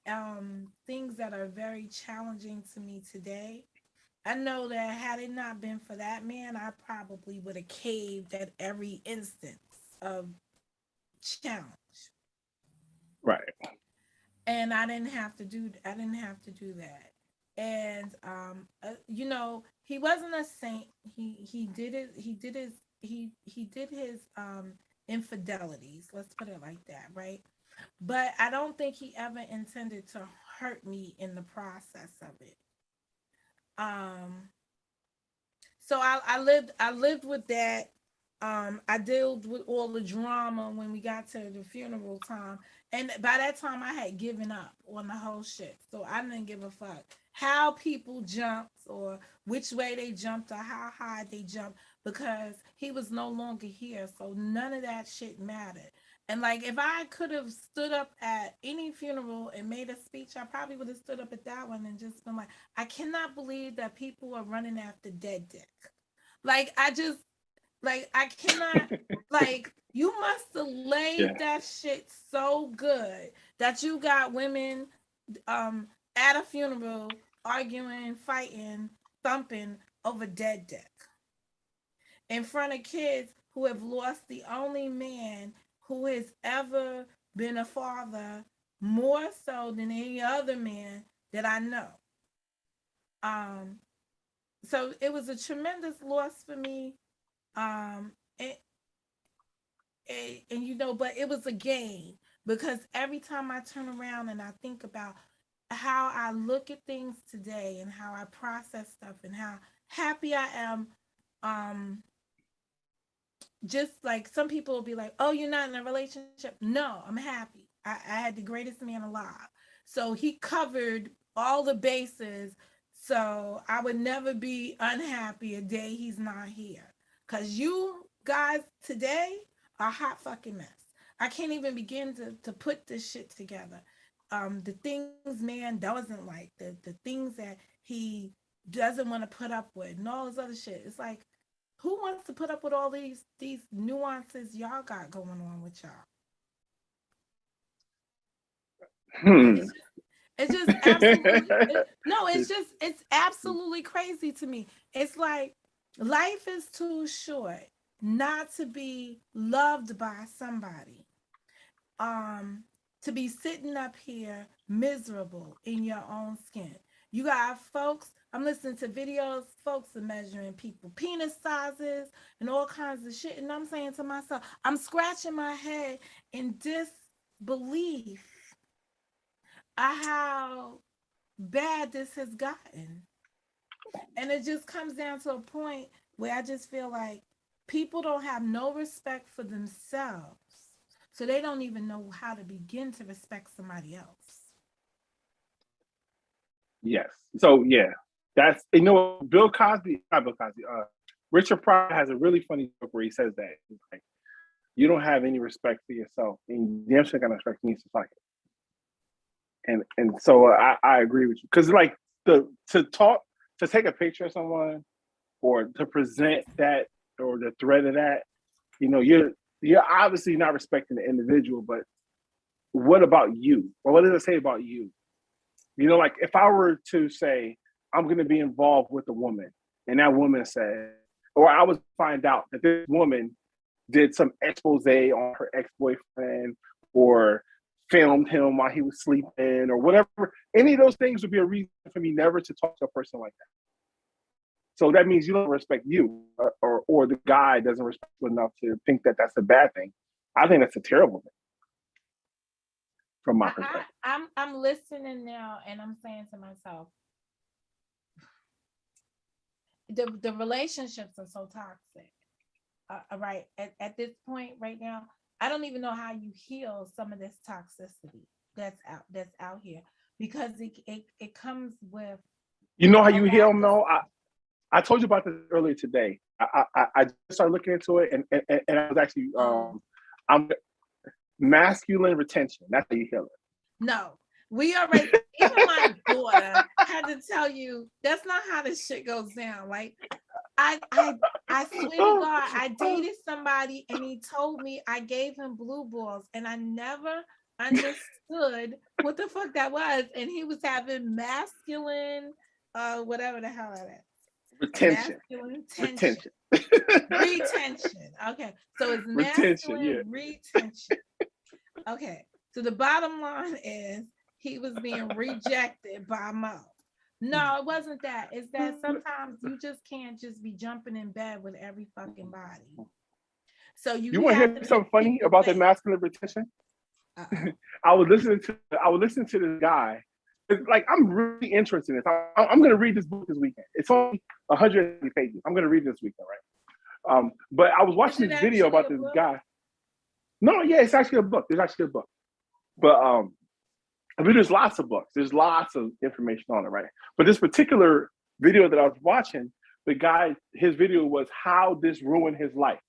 things that are very challenging to me today, I know that had it not been for that man, I probably would have caved at every instance of challenge.
Right.
And I didn't have to do that. And you know, he wasn't a saint. He did it. He did his infidelities. Let's put it like that, right? But I don't think he ever intended to hurt me in the process of it. Um, so I lived with that. I dealt with all the drama when we got to the funeral time, and by that time I had given up on the whole shit. So I didn't give a fuck how people jumped or which way they jumped or how high they jumped because he was no longer here. So none of that shit mattered. And like if I could have stood up at any funeral and made a speech, I probably would have stood up at that one and just been like, I cannot believe that people are running after dead dick. Like I just like I cannot like you must have laid
Yeah.
that shit so good that you got women at a funeral arguing, fighting, thumping over dead dick in front of kids who have lost the only man who has ever been a father more so than any other man that I know. Um so it was a tremendous loss for me. Um and, and you know, but it was a gain because every time I turn around and I think about how I look at things today and how I process stuff and how happy I am, um, just like some people will be like, "Oh, you're not in a relationship." No, I'm happy. I had the greatest man alive, so he covered all the bases. So I would never be unhappy a day he's not here. Cause you guys today are hot fucking mess. I can't even begin to put this shit together. The things man doesn't like, the things that he doesn't want to put up with, and all this other shit. It's like who wants to put up with all these nuances y'all got going on with y'all?
Hmm.
It's just absolutely no, it's absolutely crazy to me. It's like life is too short not to be loved by somebody. Um to be sitting up here miserable in your own skin. You got folks, I'm listening to videos, folks are measuring people penis sizes and all kinds of shit. And I'm saying to myself, I'm scratching my head in disbelief at how bad this has gotten. And it just comes down to a point where I just feel like people don't have no respect for themselves. So they don't even know how to begin to respect somebody else.
Yes. So yeah, that's Bill Cosby, not Bill Cosby. Richard Pryor has a really funny book where he says that he's like, you don't have any respect for yourself, and you damn sure got respect for society. And so I agree with you because like to take a picture of someone or to present that or the threat of that, you're obviously not respecting the individual, but what about you? Or what does it say about you? Like if I were to say I'm going to be involved with a woman, and that woman said, or I was find out that this woman did some expose on her ex-boyfriend or filmed him while he was sleeping or whatever, any of those things would be a reason for me never to talk to a person like that. So that means you don't respect you, or the guy doesn't respect you enough to think that that's a bad thing. I think that's a terrible thing from my perspective.
I'm listening now and I'm saying to myself, the relationships are so toxic. Right at this point right now, I don't even know how you heal some of this toxicity that's out here because it comes with
You know how
a
you heal
lack
them
of.
though? I told you about this earlier today. I just started looking into it, and I was actually
Oh
I'm masculine retention. That's how you heal it.
no, we already. Even my daughter had to tell you that's not how this shit goes down. Like I I I swear to God, I dated somebody and he told me I gave him blue balls and I never understood what the fuck that was. And he was having masculine, whatever the hell that is.
Retention,
Masculine tension.
retention,
Retention. Okay. So it's
retention. Yeah.
masculine retention. Okay. So the bottom line is he was being rejected by Mo. No, it wasn't that. It's that sometimes you just can't just be jumping in bed with every fucking body. So
You
you
want to
have
hear
to
something
make
funny
people
about the
wait.
masculine retention? I was listening to this guy. It's like, I'm really interested in this. I'm going to read this book this weekend. It's only 180 pages. I'm going to read this weekend, right? But I was
Is
watching
it
this video
actually
about
a
this
book?
guy. No, yeah, it's actually a book. There's actually a book. But I mean, there's lots of books. There's lots of information on it, right? But this particular video that I was watching, the guy, his video was how this ruined his life.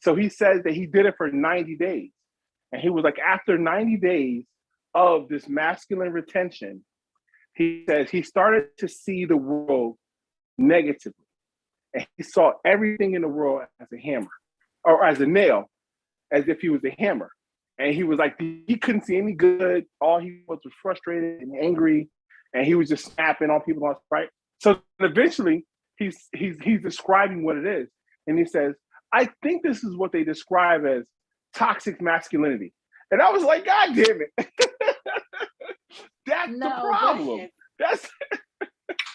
So he says that he did it for 90 days. And he was like, after 90 days of this masculine retention, he says he started to see the world negatively. And he saw everything in the world as a hammer or as a nail, as if he was a hammer. And he was like, he couldn't see any good. All he was frustrated and angry. And he was just snapping on people, right? So eventually he's describing what it is. And he says, I think this is what they describe as toxic masculinity. And I was like, God damn it. That's the problem. That's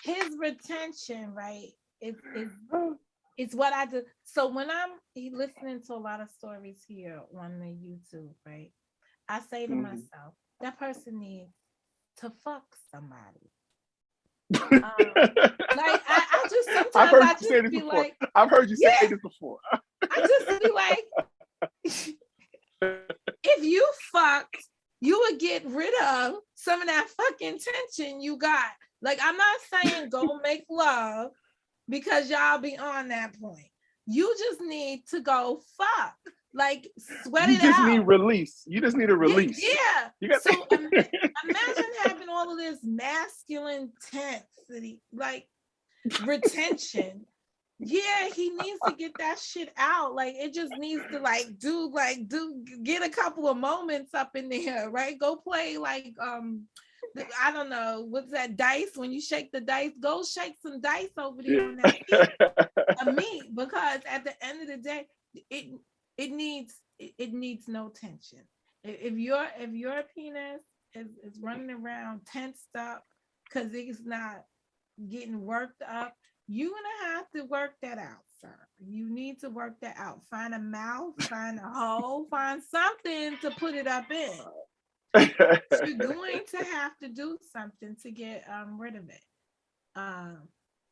his retention, right? It's what I do. So when I'm listening to a lot of stories here on the YouTube, right? I say to myself, that person needs to fuck somebody. Like I just sometimes
I've heard
I
you
just
say this
be
before.
like,
I've heard you say this before.
I just be like, if you fucked, you would get rid of some of that fucking tension you got. Like, I'm not saying go make love because y'all be on that point. You just need to go fuck. Like, sweat it out.
You just need release. You just need a release.
Yeah. So imagine having all of this masculine intensity, like retention. Yeah, he needs to get that shit out. Like, it just needs to get a couple of moments up in there, right? Go play like I don't know, what's that, dice? When you shake the dice, go shake some dice over there on that meat, because at the end of the day, it needs no tension. If your penis is running around tensed up because it's not getting worked up, you're gonna have to work that out, sir. You need to work that out. Find a mouth, find a hole, find something to put it up in. You're going to have to do something to get rid of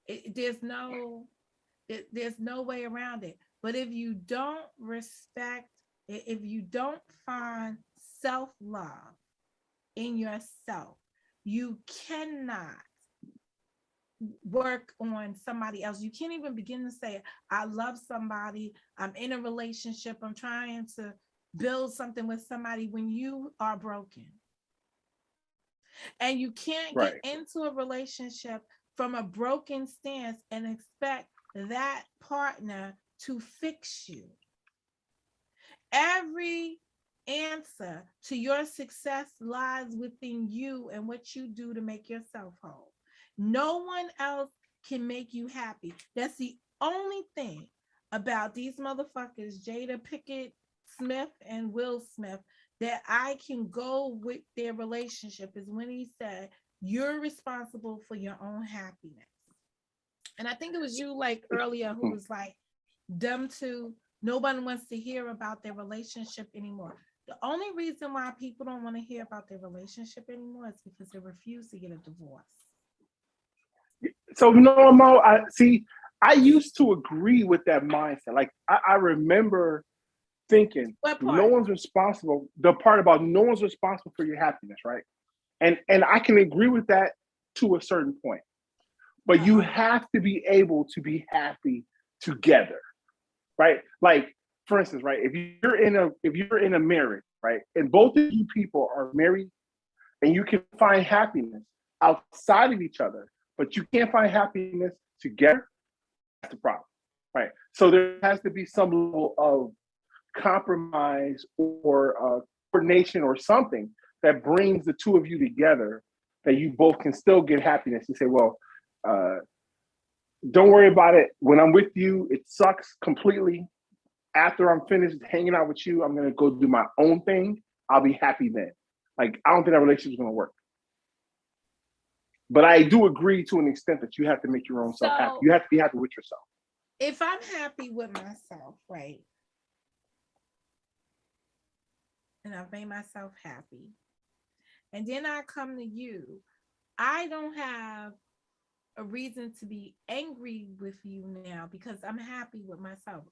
it. There's no way around it. But if you don't respect, if you don't find self-love in yourself, you cannot work on somebody else. You can't even begin to say, I love somebody, I'm in a relationship, I'm trying to build something with somebody when you are broken. And you can't get into a relationship from a broken stance and expect that partner to fix you. Every answer to your success lies within you and what you do to make yourself whole. No one else can make you happy. That's the only thing about these motherfuckers, Jada Pinkett Smith and Will Smith, that I can go with their relationship, is when he said, you're responsible for your own happiness. And I think it was you, like, earlier, who was like, them two, nobody wants to hear about their relationship anymore. The only reason why people don't want to hear about their relationship anymore is because they refuse to get a divorce.
So Mo, I used to agree with that mindset. Like, I remember thinking no one's responsible. The part about no one's responsible for your happiness, right? And I can agree with that to a certain point. But you have to be able to be happy together, right? Like, for instance, right, if you're in a marriage, right, and both of you people are married and you can find happiness outside of each other, but you can't find happiness together, that's the problem, right? So there has to be some level of compromise or coordination or something that brings the two of you together, that you both can still get happiness. You say, well, don't worry about it. When I'm with you, it sucks completely. After I'm finished hanging out with you, I'm going to go do my own thing. I'll be happy then. Like, I don't think that relationship is going to work. But I do agree to an extent that you have to make your own self happy. You have to be happy with yourself.
If I'm happy with myself, right, and I've made myself happy, and then I come to you, I don't have a reason to be angry with you now because I'm happy with myself.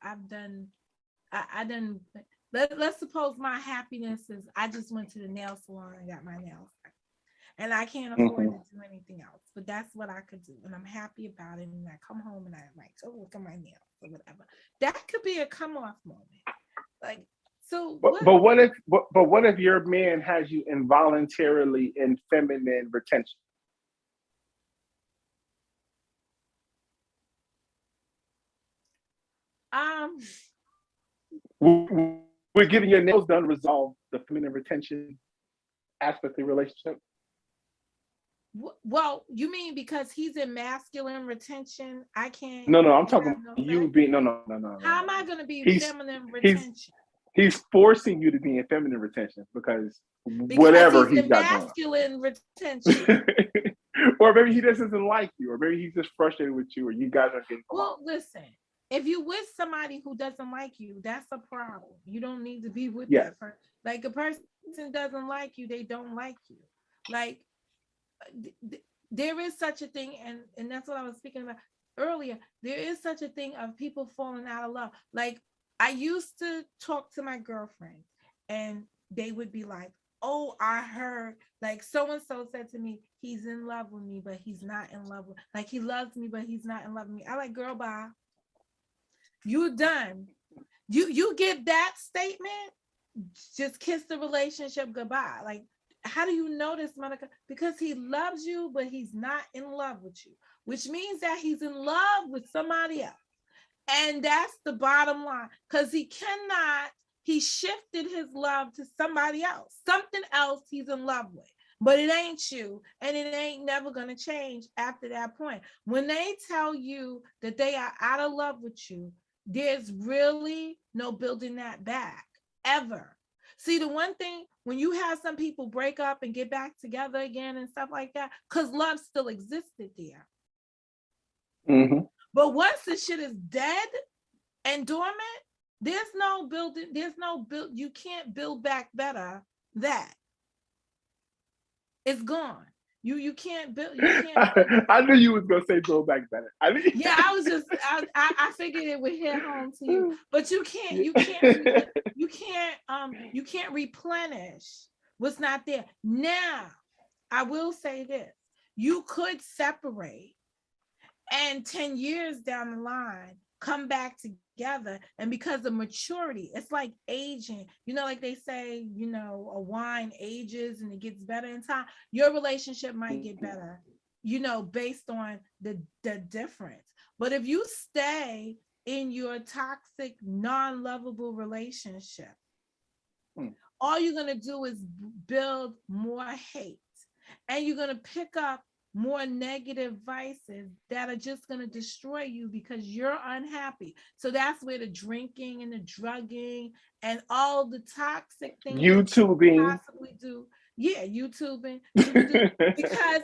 Let's suppose my happiness is I just went to the nail salon and got my nails done. And I can't afford to do anything else, but that's what I could do. And I'm happy about it. And I come home and I'm like, oh, look at my nails or whatever. That could be a come off moment. Like, so
but what if your man has you involuntarily in feminine retention? We're getting your nails done resolve the feminine retention aspect of the relationship.
Well, you mean because he's in masculine retention, I can't.
No, I'm talking you being no.
How am I going to be feminine retention?
He's forcing you to be in feminine retention because whatever he's got
masculine retention.
Or maybe he just doesn't like you, or maybe he's just frustrated with you, or you guys are getting
along. Well, listen, if you with somebody who doesn't like you, that's a problem. You don't need to be with that person. Like, a person doesn't like you, they don't like you. Like, there is such a thing, and that's what I was speaking about earlier. There is such a thing of people falling out of love. Like, I used to talk to my girlfriend, and they would be like, oh, I heard, like, so-and-so said to me, he's in love with me, but he's not in love with, like, he loves me, but he's not in love with me. I like, girl, bye. You done. You get that statement, just kiss the relationship goodbye. Like, how do you know this, Monica? Because he loves you, but he's not in love with you, which means that he's in love with somebody else. And that's the bottom line, because he shifted his love to somebody else, something else he's in love with, but it ain't you, and it ain't never going to change after that point. When they tell you that they are out of love with you, there's really no building that back, ever. See, the one thing, when you have some people break up and get back together again and stuff like that, because love still existed there.
Mm-hmm.
But once the shit is dead and dormant, you can't build back better that. It's gone. You can't build.
I knew you was gonna say build back better. I
figured it would hit home to you, but you can't replenish what's not there. Now, I will say this: you could separate, and 10 years down the line, come back together, and because of maturity, it's like aging. Like they say, a wine ages and it gets better in time. Your relationship might get better, based on the difference. But if you stay in your toxic, non-lovable relationship, all you're going to do is build more hate, and you're going to pick up more negative vices that are just going to destroy you because you're unhappy. So that's where the drinking and the drugging and all the toxic things
YouTubing
possibly do. Yeah, YouTubing. Because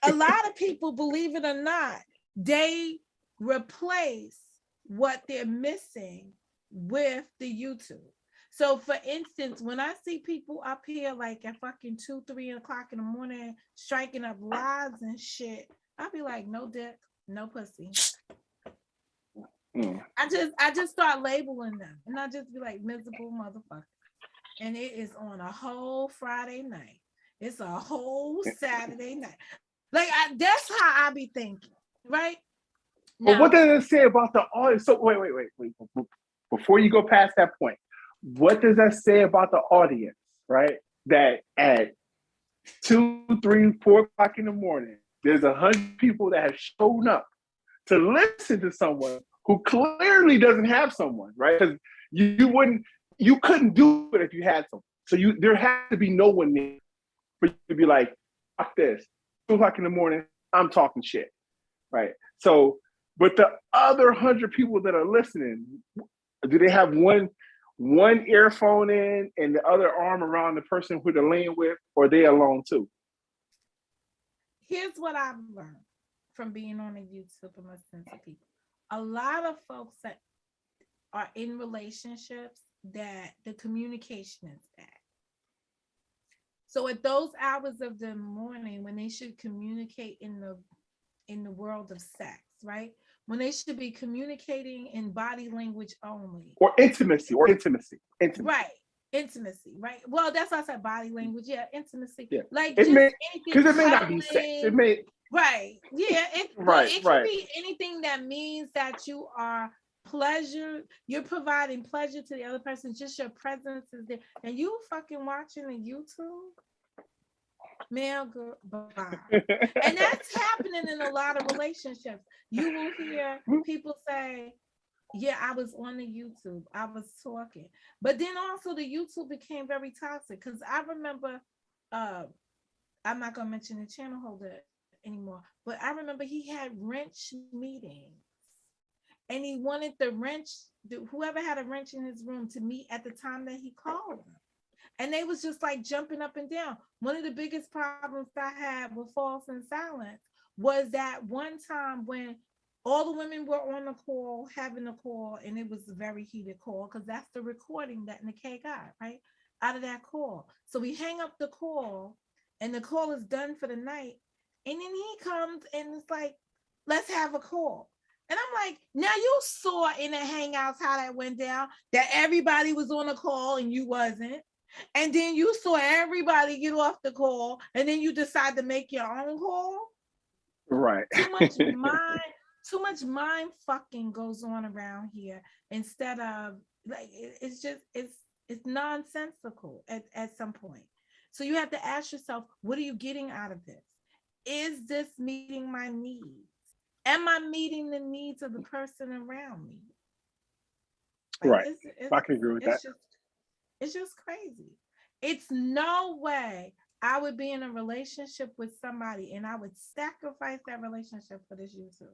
a lot of people, believe it or not, they replace what they're missing with the YouTube. So, for instance, when I see people up here like at fucking 2-3 o'clock in the morning striking up lives and shit, I'll be like, no dick, no pussy. I just start labeling them, and I just be like, miserable motherfucker. And it is on a whole Friday night. It's a whole Saturday night. Like, that's how I be thinking, right?
But what does it say about the audience? So wait. Before you go past that point, what does that say about the audience, right? That at 2, 3, 4 o'clock in the morning, there's 100 people that have shown up to listen to someone who clearly doesn't have someone, right? Because you couldn't do it if you had someone. So there has to be no one there for you to be like, fuck this. 2 o'clock in the morning, I'm talking shit, right? So, but the other 100 people that are listening, do they have one one earphone in and the other arm around the person who they're laying with, or they alone too?
Here's what I've learned from being on the YouTube and listening to people. A lot of folks that are in relationships that the communication is bad. So at those hours of the morning when they should communicate in the world of sex, right? When they should be communicating in body language only.
Or intimacy.
Right. Intimacy, right? Well, that's why I said body language. Yeah, intimacy.
Yeah.
Like
It
just
may,
anything.
because it may not be sex. It may.
Right. Yeah. It can be anything that means that you are you're providing pleasure to the other person, just your presence is there. And you fucking watching the YouTube, man, goodbye. And that's happening in a lot of relationships. You will hear people say, yeah, I was on the YouTube, I was talking. But then also the YouTube became very toxic because I remember, I'm not gonna mention the channel holder anymore, but I remember he had wrench meetings and he wanted whoever had a wrench in his room to meet at the time that he called them. And they was just like jumping up and down. One of the biggest problems I had with False and Silence was that one time when all the women were on the call, having a call, and it was a very heated call because that's the recording that Nikkei got, right? Out of that call. So we hang up the call and the call is done for the night. And then he comes and it's like, let's have a call. And I'm like, now you saw in the Hangouts how that went down, that everybody was on a call and you wasn't. And then you saw everybody get off the call and then you decide to make your own call.
Right.
Too much mind fucking goes on around here instead of like it's nonsensical at some point. So you have to ask yourself, what are you getting out of this? Is this meeting my needs? Am I meeting the needs of the person around me?
Like, right. I can agree with that.
It's just crazy. It's no way I would be in a relationship with somebody and I would sacrifice that relationship for this YouTube.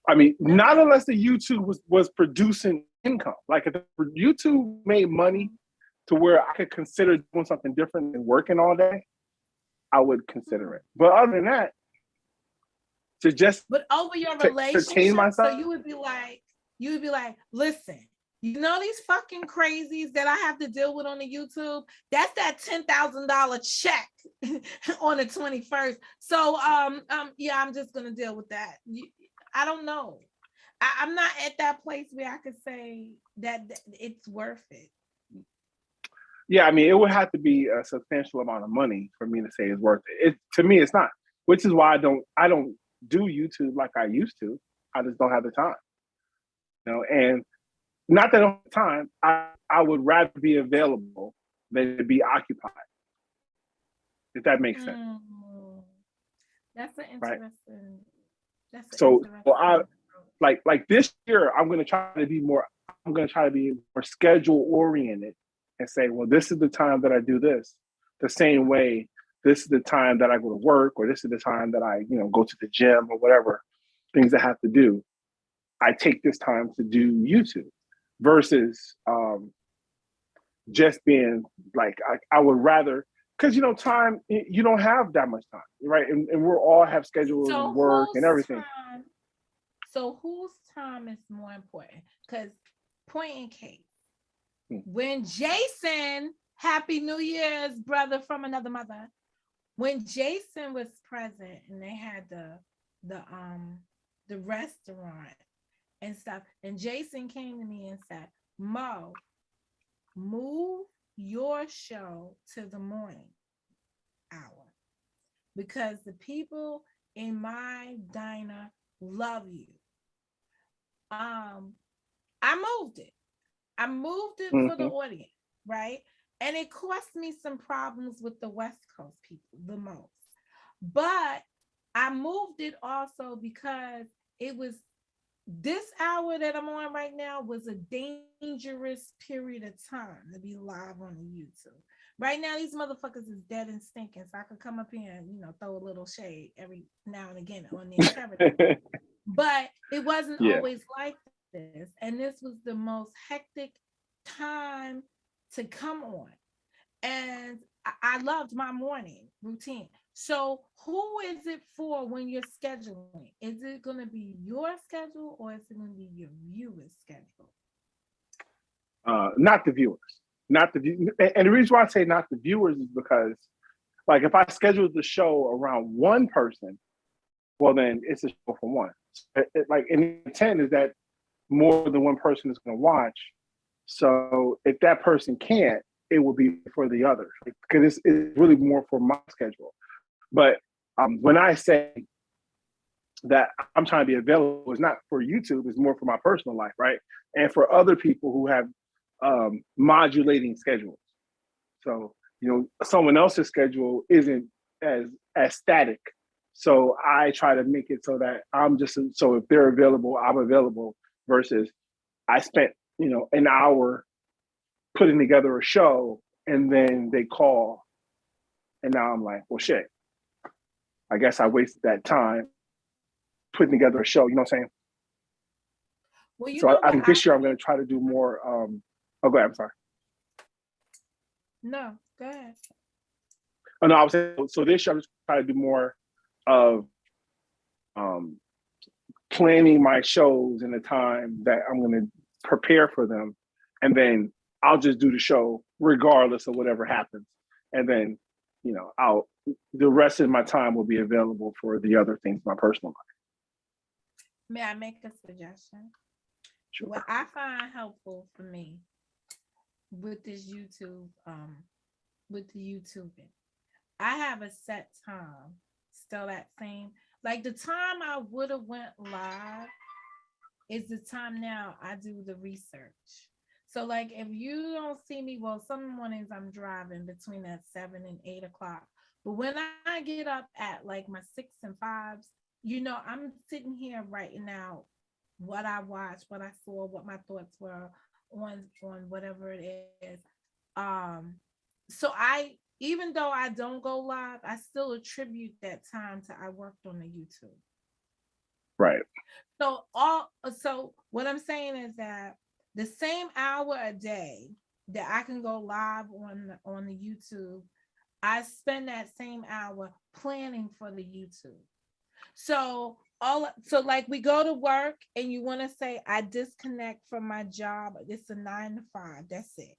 I mean, not unless the YouTube was producing income. Like if YouTube made money to where I could consider doing something different than working all day, I would consider it. But other than that,
but over your relationship, so you would be like, listen, you know these fucking crazies that I have to deal with on the YouTube? That's that $10,000 check on the 21st. So yeah, I'm just gonna deal with that. I don't know. I'm not at that place where I could say that it's worth it.
Yeah, I mean, it would have to be a substantial amount of money for me to say it's worth it. To me, it's not. Which is why I don't do YouTube like I used to. I just don't have the time. You know, and not that I don't have time. I would rather be available than to be occupied. If that makes sense.
That's an interesting. Right?
So I like this year, I'm going to try to be more schedule oriented and say, well, this is the time that I do this. The same way, this is the time that I go to work, or this is the time that I, go to the gym or whatever things I have to do. I take this time to do YouTube versus just being like, I would rather, because time, you don't have that much time, right? And we're all have schedules and work and everything.
So whose time is more important? Because point in case, when Jason, Happy New Year's, brother from another mother, when Jason was present and they had the restaurant and stuff, and Jason came to me and said, Mo, move your show to the morning hour because the people in my diner love you. I moved it for the audience, right? And it cost me some problems with the West Coast people the most. But I moved it also because it was this hour that I'm on right now was a dangerous period of time to be live on the YouTube. Right now, these motherfuckers is dead and stinking. So I could come up here and, throw a little shade every now and again on their territory. But it wasn't always like this, and this was the most hectic time to come on. And I loved my morning routine. So, who is it for when you're scheduling? Is it going to be your schedule or is it going to be your viewer's schedule?
Not the viewers, not the view. And the reason why I say not the viewers is because, like, if I schedule the show around one person, well, then it's a show for one. Like, and the intent is that more than one person is going to watch. So if that person can't, it will be for the other because it's really more for my schedule. But when I say that I'm trying to be available, it's not for YouTube, it's more for my personal life, right? And for other people who have modulating schedules. So, someone else's schedule isn't as static. So I try to make it so that so if they're available, I'm available versus I spent, an hour putting together a show and then they call and now I'm like, well, shit, I guess I wasted that time putting together a show, you know what I'm saying?
Well,
so I think this year I'm going to try to do more. Go ahead, I'm sorry.
No, go ahead.
Oh, no, I was saying, so this year I'm just trying to do more of planning my shows in the time that I'm going to prepare for them. And then I'll just do the show regardless of whatever happens. And then, the rest of my time will be available for the other things in my personal life.
May I make a suggestion?
Sure.
What I find helpful for me with this YouTube, with the YouTubing, I have a set time, still that same, like the time I would have went live is the time now I do the research. So like if you don't see me, well, some mornings I'm driving between that 7 and 8 o'clock. But when I get up at like my 6 and 5s, I'm sitting here writing out what I watched, what I saw, what my thoughts were on whatever it is. So even though I don't go live, I still attribute that time to I worked on the YouTube.
Right.
So what I'm saying is that the same hour a day that I can go live on the YouTube, I spend that same hour planning for the YouTube. So like we go to work and you want to say I disconnect from my job. It's a 9 to 5. That's it.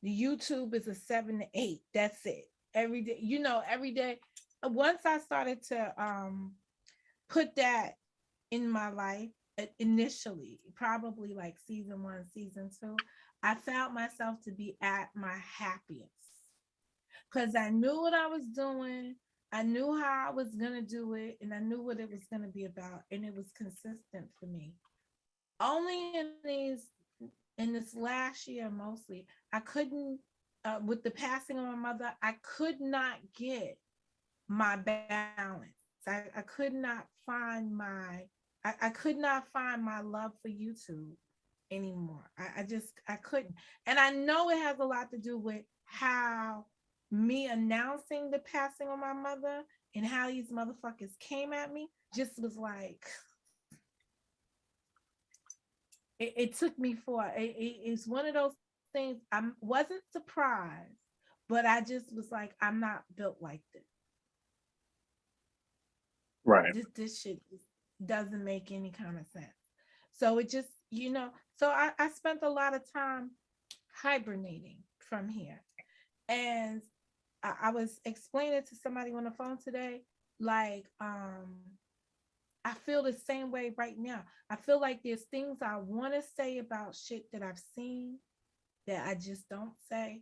The YouTube is a 7 to 8. That's it. Every day, every day. Once I started to put that in my life initially, probably like season 1, season 2, I found myself to be at my happiest because I knew what I was doing. I knew how I was going to do it and I knew what it was going to be about. And it was consistent for me. Only in this last year, mostly, I couldn't, with the passing of my mother, I could not get my balance. I could not find I could not find my love for YouTube anymore. I couldn't. And I know it has a lot to do with how me announcing the passing of my mother and how these motherfuckers came at me just was like, it took me it's one of those things. I wasn't surprised, but I just was like, I'm not built like this.
Right.
This shit doesn't make any kind of sense. So it just, so I spent a lot of time hibernating from here. And I was explaining to somebody on the phone today, like, I feel the same way right now. I feel like there's things I want to say about shit that I've seen that I just don't say.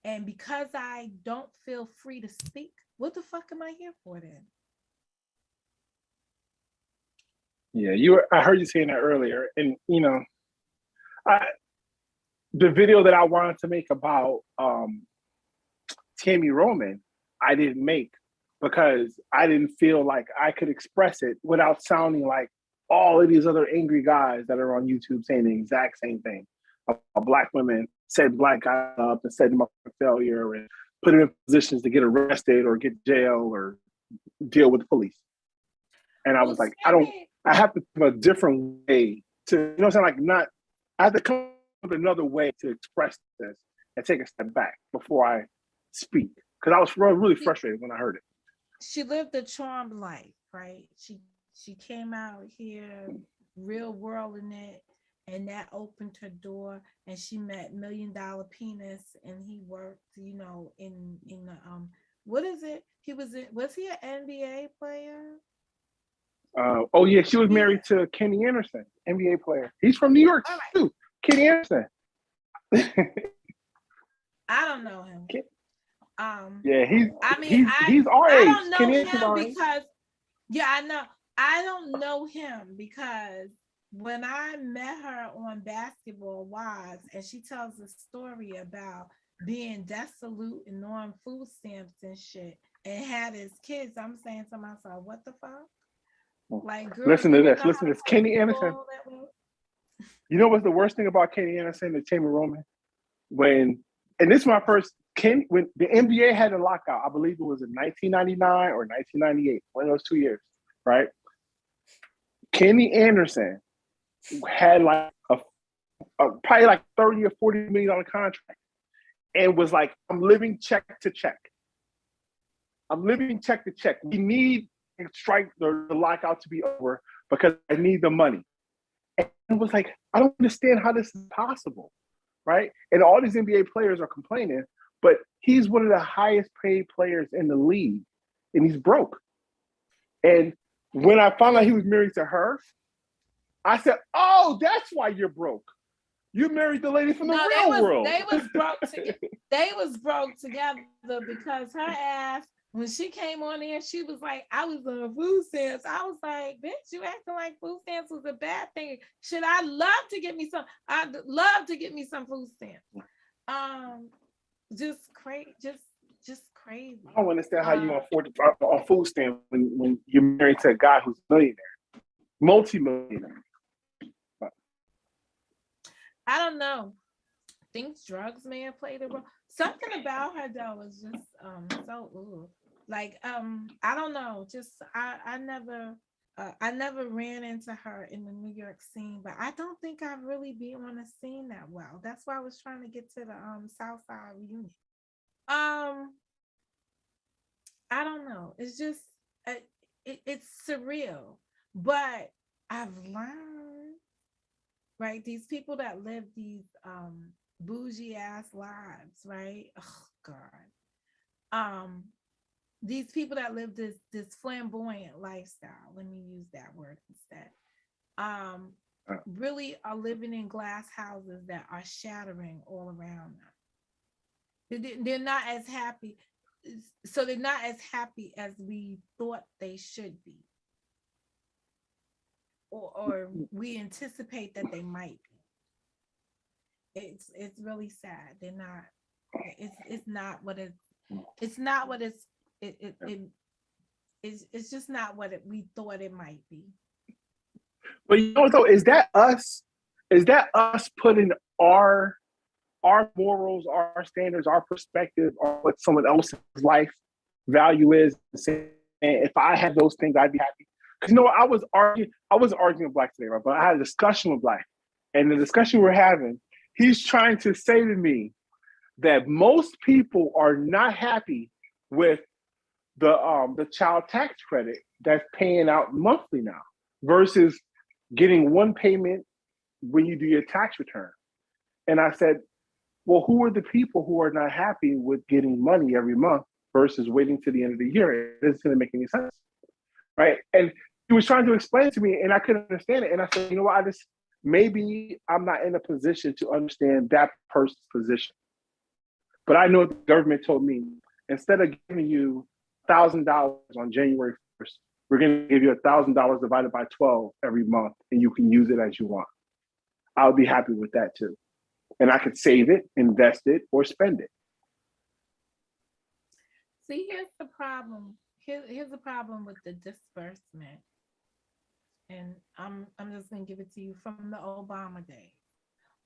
And because I don't feel free to speak, what the fuck am I here for then?
Yeah, I heard you saying that earlier. And, the video that I wanted to make about Tami Roman, I didn't make because I didn't feel like I could express it without sounding like all of these other angry guys that are on YouTube saying the exact same thing. A black women set black guys up and set them up for failure and put them in positions to get arrested or get jail or deal with the police. And I was like, I have to have a different way to, you know what I'm saying? Like, not, I have to come up with another way to express this and take a step back before I speak. Because I was really frustrated when I heard it.
She lived a charmed life, right? She came out here, real world in it, and that opened her door, and she met $1 Million Penis, and he worked, in the what is it? Was he an NBA player?
Oh yeah, she was
Yeah.
married to Kenny Anderson, NBA player. He's from New York
All right.
too. Kenny Anderson.
I don't know him.
Yeah,
I mean,
he's our
I
age.
don't know
Kenny
him
our age.
because, yeah, I know. I don't know him because when I met her on Basketball Wives, and she tells a story about being desolate and on food stamps and shit, and had his kids, I'm saying to myself, what the fuck? Like, girl,
Listen
you
to
don't
this.
know
Listen
how
to this. Kenny
to
Anderson.
ball that way?
You know what's the worst thing about Kenny Anderson and Tammy Roman? And this is my first when the NBA had a lockout, I believe it was in 1999 or 1998, one of those 2 years, right? Kenny Anderson had like a probably like $30 or $40 million contract, and was like, "I'm living check to check. I'm living check to check. We need to strike the lockout to be over because I need the money." And it was like, I don't understand how this is possible, right? And all these NBA players are complaining, but he's one of the highest paid players in the league, and he's broke. And when I found out he was married to her, I said, "Oh, that's why you're broke. You married the lady from the real world."
They was broke together. They was broke together because her ass, when she came on there, she was like, I was on food stamps. I was like, bitch, you acting like food stamps was a bad thing. Should I love to get me some? I'd love to get me some food stamps. Just crazy, just crazy.
I don't understand how you afford to on food stamps when you're married to a guy who's a millionaire, multi-millionaire.
I don't know. Think drugs may have played a role. Something about her though was just so like I don't know. Just I never ran into her in the New York scene, but I don't think I really be on the scene that well. That's why I was trying to get to the South Side reunion. I don't know. It's just it's surreal, but I've learned, right? These people that live these bougie ass lives, right? Oh God. These people that live this flamboyant lifestyle, let me use that word instead. Really are living in glass houses that are shattering all around them. They're not as happy. So they're not as happy as we thought they should be. Or we anticipate that they might be. It's really sad. They're not. It's not what it's not what it's just not what we thought it might be.
But you know what though? Is that us? Is that us putting our morals, our standards, our perspective on what someone else's life value is? Saying, if I had those things, I'd be happy. Because you know, I wasn't arguing with Black today, right? But I had a discussion with Black, and the discussion we're having, he's trying to say to me that most people are not happy with the child tax credit that's paying out monthly now versus getting one payment when you do your tax return. And I said, well, who are the people who are not happy with getting money every month versus waiting to the end of the year? It doesn't make any sense, right? And he was trying to explain to me, and I couldn't understand it. And I said, you know what? Maybe I'm not in a position to understand that person's position. But I know the government told me, instead of giving you $1,000 on January 1st, we're going to give you $1,000 divided by 12 every month, and you can use it as you want. I'll be happy with that too. And I could save it, invest it, or spend it.
See, here's the problem. Here's the problem with the disbursement. And I'm just gonna give it to you from the Obama days.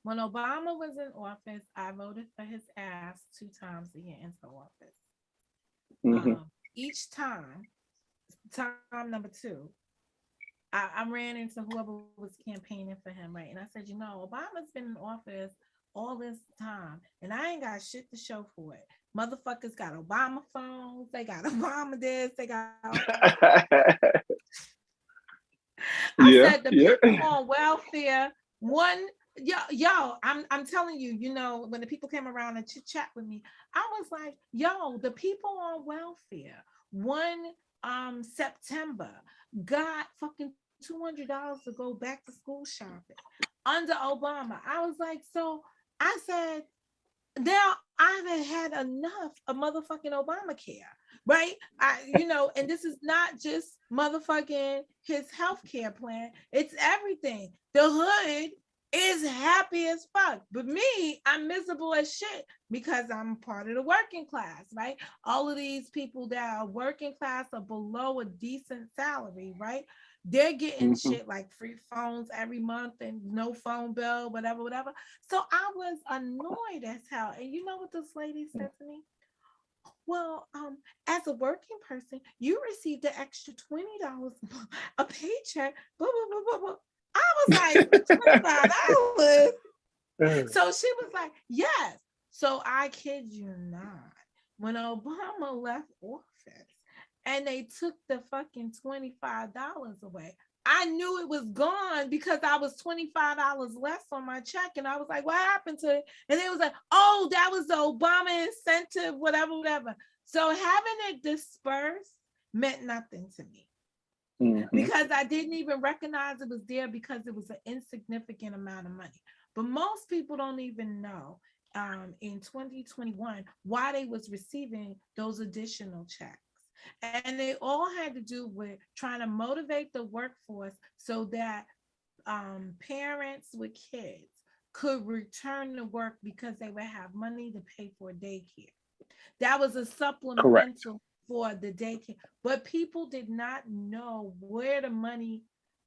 When Obama was in office, I voted for his ass 2 times to get into office. Each time number 2, I ran into whoever was campaigning for him, right? And I said, you know, Obama's been in office all this time, and I ain't got shit to show for it. Motherfuckers got Obama phones, they got Obama this, they got all that. I
Yeah,
said the
yeah.
people on welfare, I'm telling you, you know, when the people came around and chit chat with me, I was like, yo, the people on welfare, one September got fucking $200 to go back to school shopping under Obama. I was like, so I said, now I haven't had enough of motherfucking Obamacare, right? And this is not just motherfucking his health care plan, it's everything. The hood is happy as fuck, but me, I'm miserable as shit because I'm part of the working class, right? All of these people that are working class or below a decent salary, right? They're getting
Mm-hmm.
shit like free phones every month and no phone bill, whatever, whatever. So I was annoyed as hell. And you know what this lady said to me? Well, as a working person, you received an extra $20 a paycheck. Blah, blah, blah, blah, blah. I was like, $25. So she was like, yes. So I kid you not. When Obama left office and they took the fucking $25 away, I knew it was gone because I was $25 less on my check. And I was like, what happened to it? And it was like, oh, that was the Obama incentive, whatever, whatever. So having it dispersed meant nothing to me. Mm-hmm. Because I didn't even recognize it was there because it was an insignificant amount of money. But most people don't even know in 2021 why they was receiving those additional checks. And they all had to do with trying to motivate the workforce so that parents with kids could return to work because they would have money to pay for daycare. That was a supplemental Correct. For the daycare. But people did not know where the money,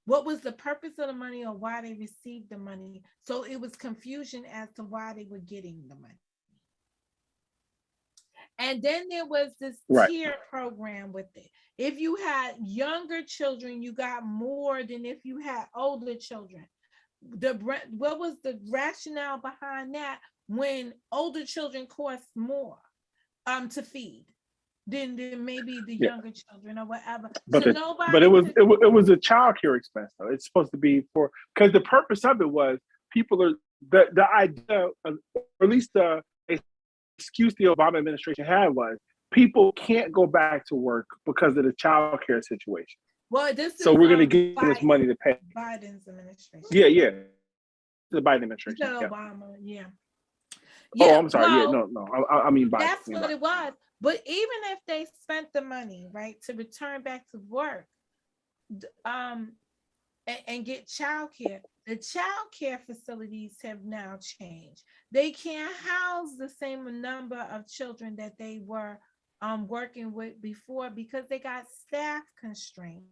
what was the purpose of the money or why they received the money. So it was confusion as to why they were getting the money. And then there was this tier program with it. If you had younger children, you got more than if you had older children. What was the rationale behind that when older children cost more to feed than maybe the younger children or whatever?
But it was a child care expense though. It's supposed to be for, because the purpose of it was people are the idea, or at least the excuse the Obama administration had was people can't go back to work because of the child care situation.
Well,
so we're going to give this money to pay
Biden's administration.
Yeah. The Biden administration.
Obama, yeah.
Oh, I'm sorry. Well, no. I mean Biden.
That's what it was. But even if they spent the money, right, to return back to work, and get child care, the child care facilities have now changed. They can't house the same number of children that they were working with before because they got staff constraints.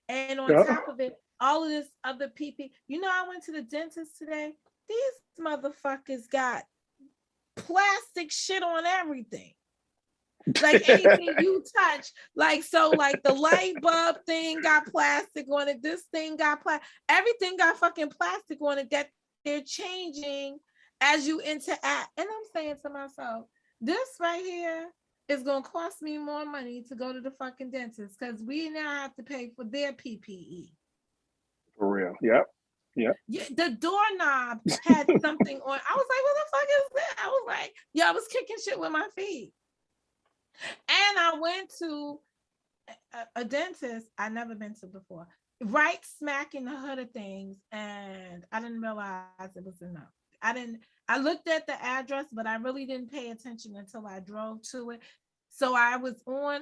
And on top of it, all of this other people, I went to the dentist today. These motherfuckers got plastic shit on everything. Like anything you touch, like the light bulb thing got plastic on it, this thing got plastic, everything got fucking plastic on it that they're changing as you interact. And I'm saying to myself, this right here is gonna cost me more money to go to the fucking dentist because we now have to pay for their PPE.
For real. Yep.
Yeah, the doorknob had something on. I was like, what the fuck is that? I was like, I was kicking shit with my feet. And I went to a dentist I'd never been to before, right smack in the hood of things, and I didn't realize it was enough. I looked at the address, but I really didn't pay attention until I drove to it. So I was on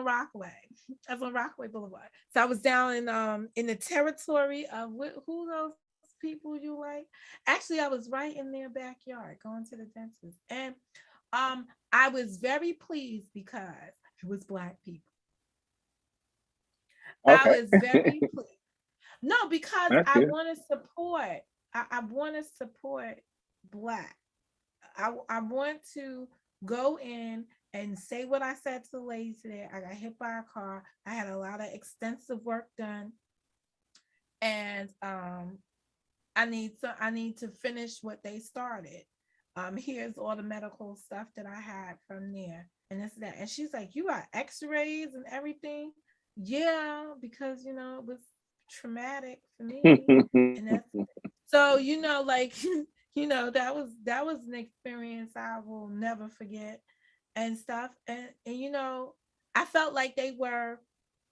Rockaway. I was on Rockaway Boulevard. So I was down in the territory of who those people you like. Actually, I was right in their backyard going to the dentist. And I was very pleased because it was Black people. Okay. I was very pleased. No, because I want to support. I want to support Black. I want to go in and say what I said to the lady today. I got hit by a car. I had a lot of extensive work done And I need to finish what they started. Here's all the medical stuff that I had from there, and this that. And she's like, "You got X-rays and everything." Yeah, because it was traumatic for me, and that's so like that was an experience I will never forget and stuff. And I felt like they were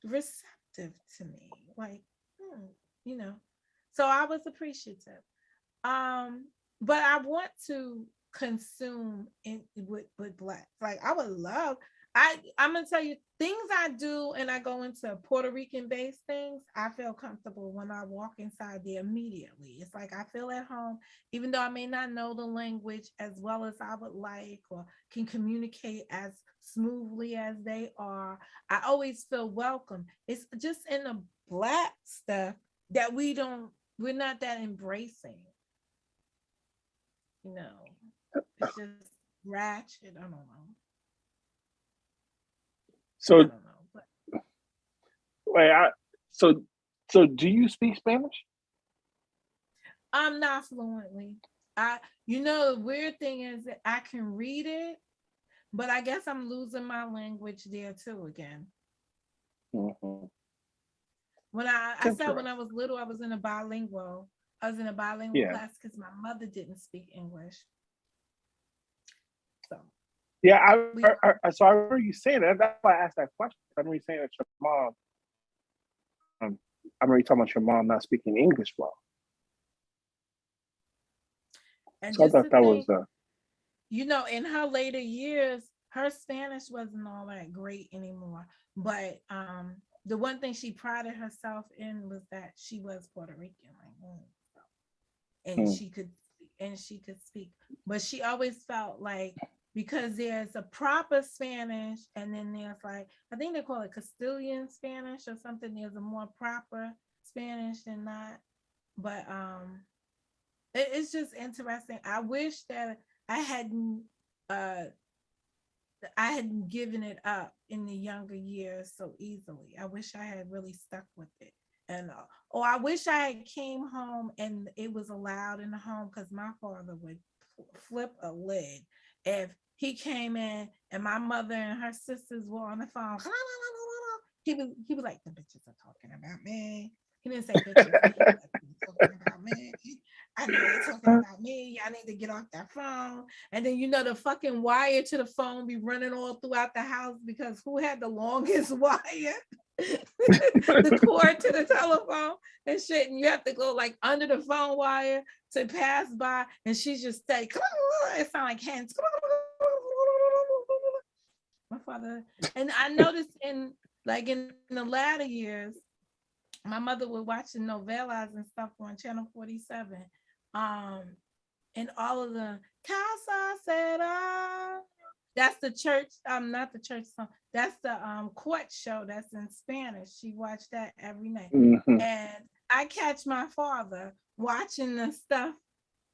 receptive to me, like, hmm, you know. So I was appreciative. Um, but I want to consume in with blacks. Like I would love. I'm gonna tell you things I do, and I go into Puerto Rican based things. I feel comfortable when I walk inside there immediately. It's like I feel at home, even though I may not know the language as well as I would like, or can communicate as smoothly as they are. I always feel welcome. It's just in the black stuff that we're not that embracing, you know. It's just ratchet. I don't know. I
So
don't know. But
wait, so so do you speak Spanish?
I'm not fluently. I the weird thing is that I can read it, but I guess I'm losing my language there too again.
Mm-hmm.
When I said when I
Interesting.
was little, I was in a bilingual. I was in a bilingual
Yeah.
class because my mother didn't speak English. So
Yeah,
we
so I remember you saying that. That's why I asked that question. I remember you saying that your mom. I remember you talking about your mom not speaking English well.
and
So I
just
thought
to
that was
think, in her later years, her Spanish wasn't all that great anymore. But the one thing she prided herself in was that she was Puerto Rican, like, and
mm,
she could speak. But she always felt like because there's a proper Spanish, and then there's like I think they call it Castilian Spanish or something. There's a more proper Spanish than that. But it's just interesting. I wish that I hadn't uh I hadn't given it up in the younger years so easily. I wish I had really stuck with it. And or I wish I had came home and it was allowed in the home, because my father would flip a lid if he came in and my mother and her sisters were on the phone. He was like, the bitches are talking about me. He didn't say bitches, but he was like, they're talking about me. I know they're talking about me. I need to get off that phone. And then the fucking wire to the phone be running all throughout the house because who had the longest wire? The cord to the telephone and shit. And you have to go like under the phone wire to pass by. And she's just like, it sounds like hands. My father. And I noticed in the latter years, my mother would watch the novellas and stuff on Channel 47. Um, and all of the Casa Será. That's the church, not the church song. That's the court show that's in Spanish. She watched that every night.
mm-hmm.
And I catch my father watching the stuff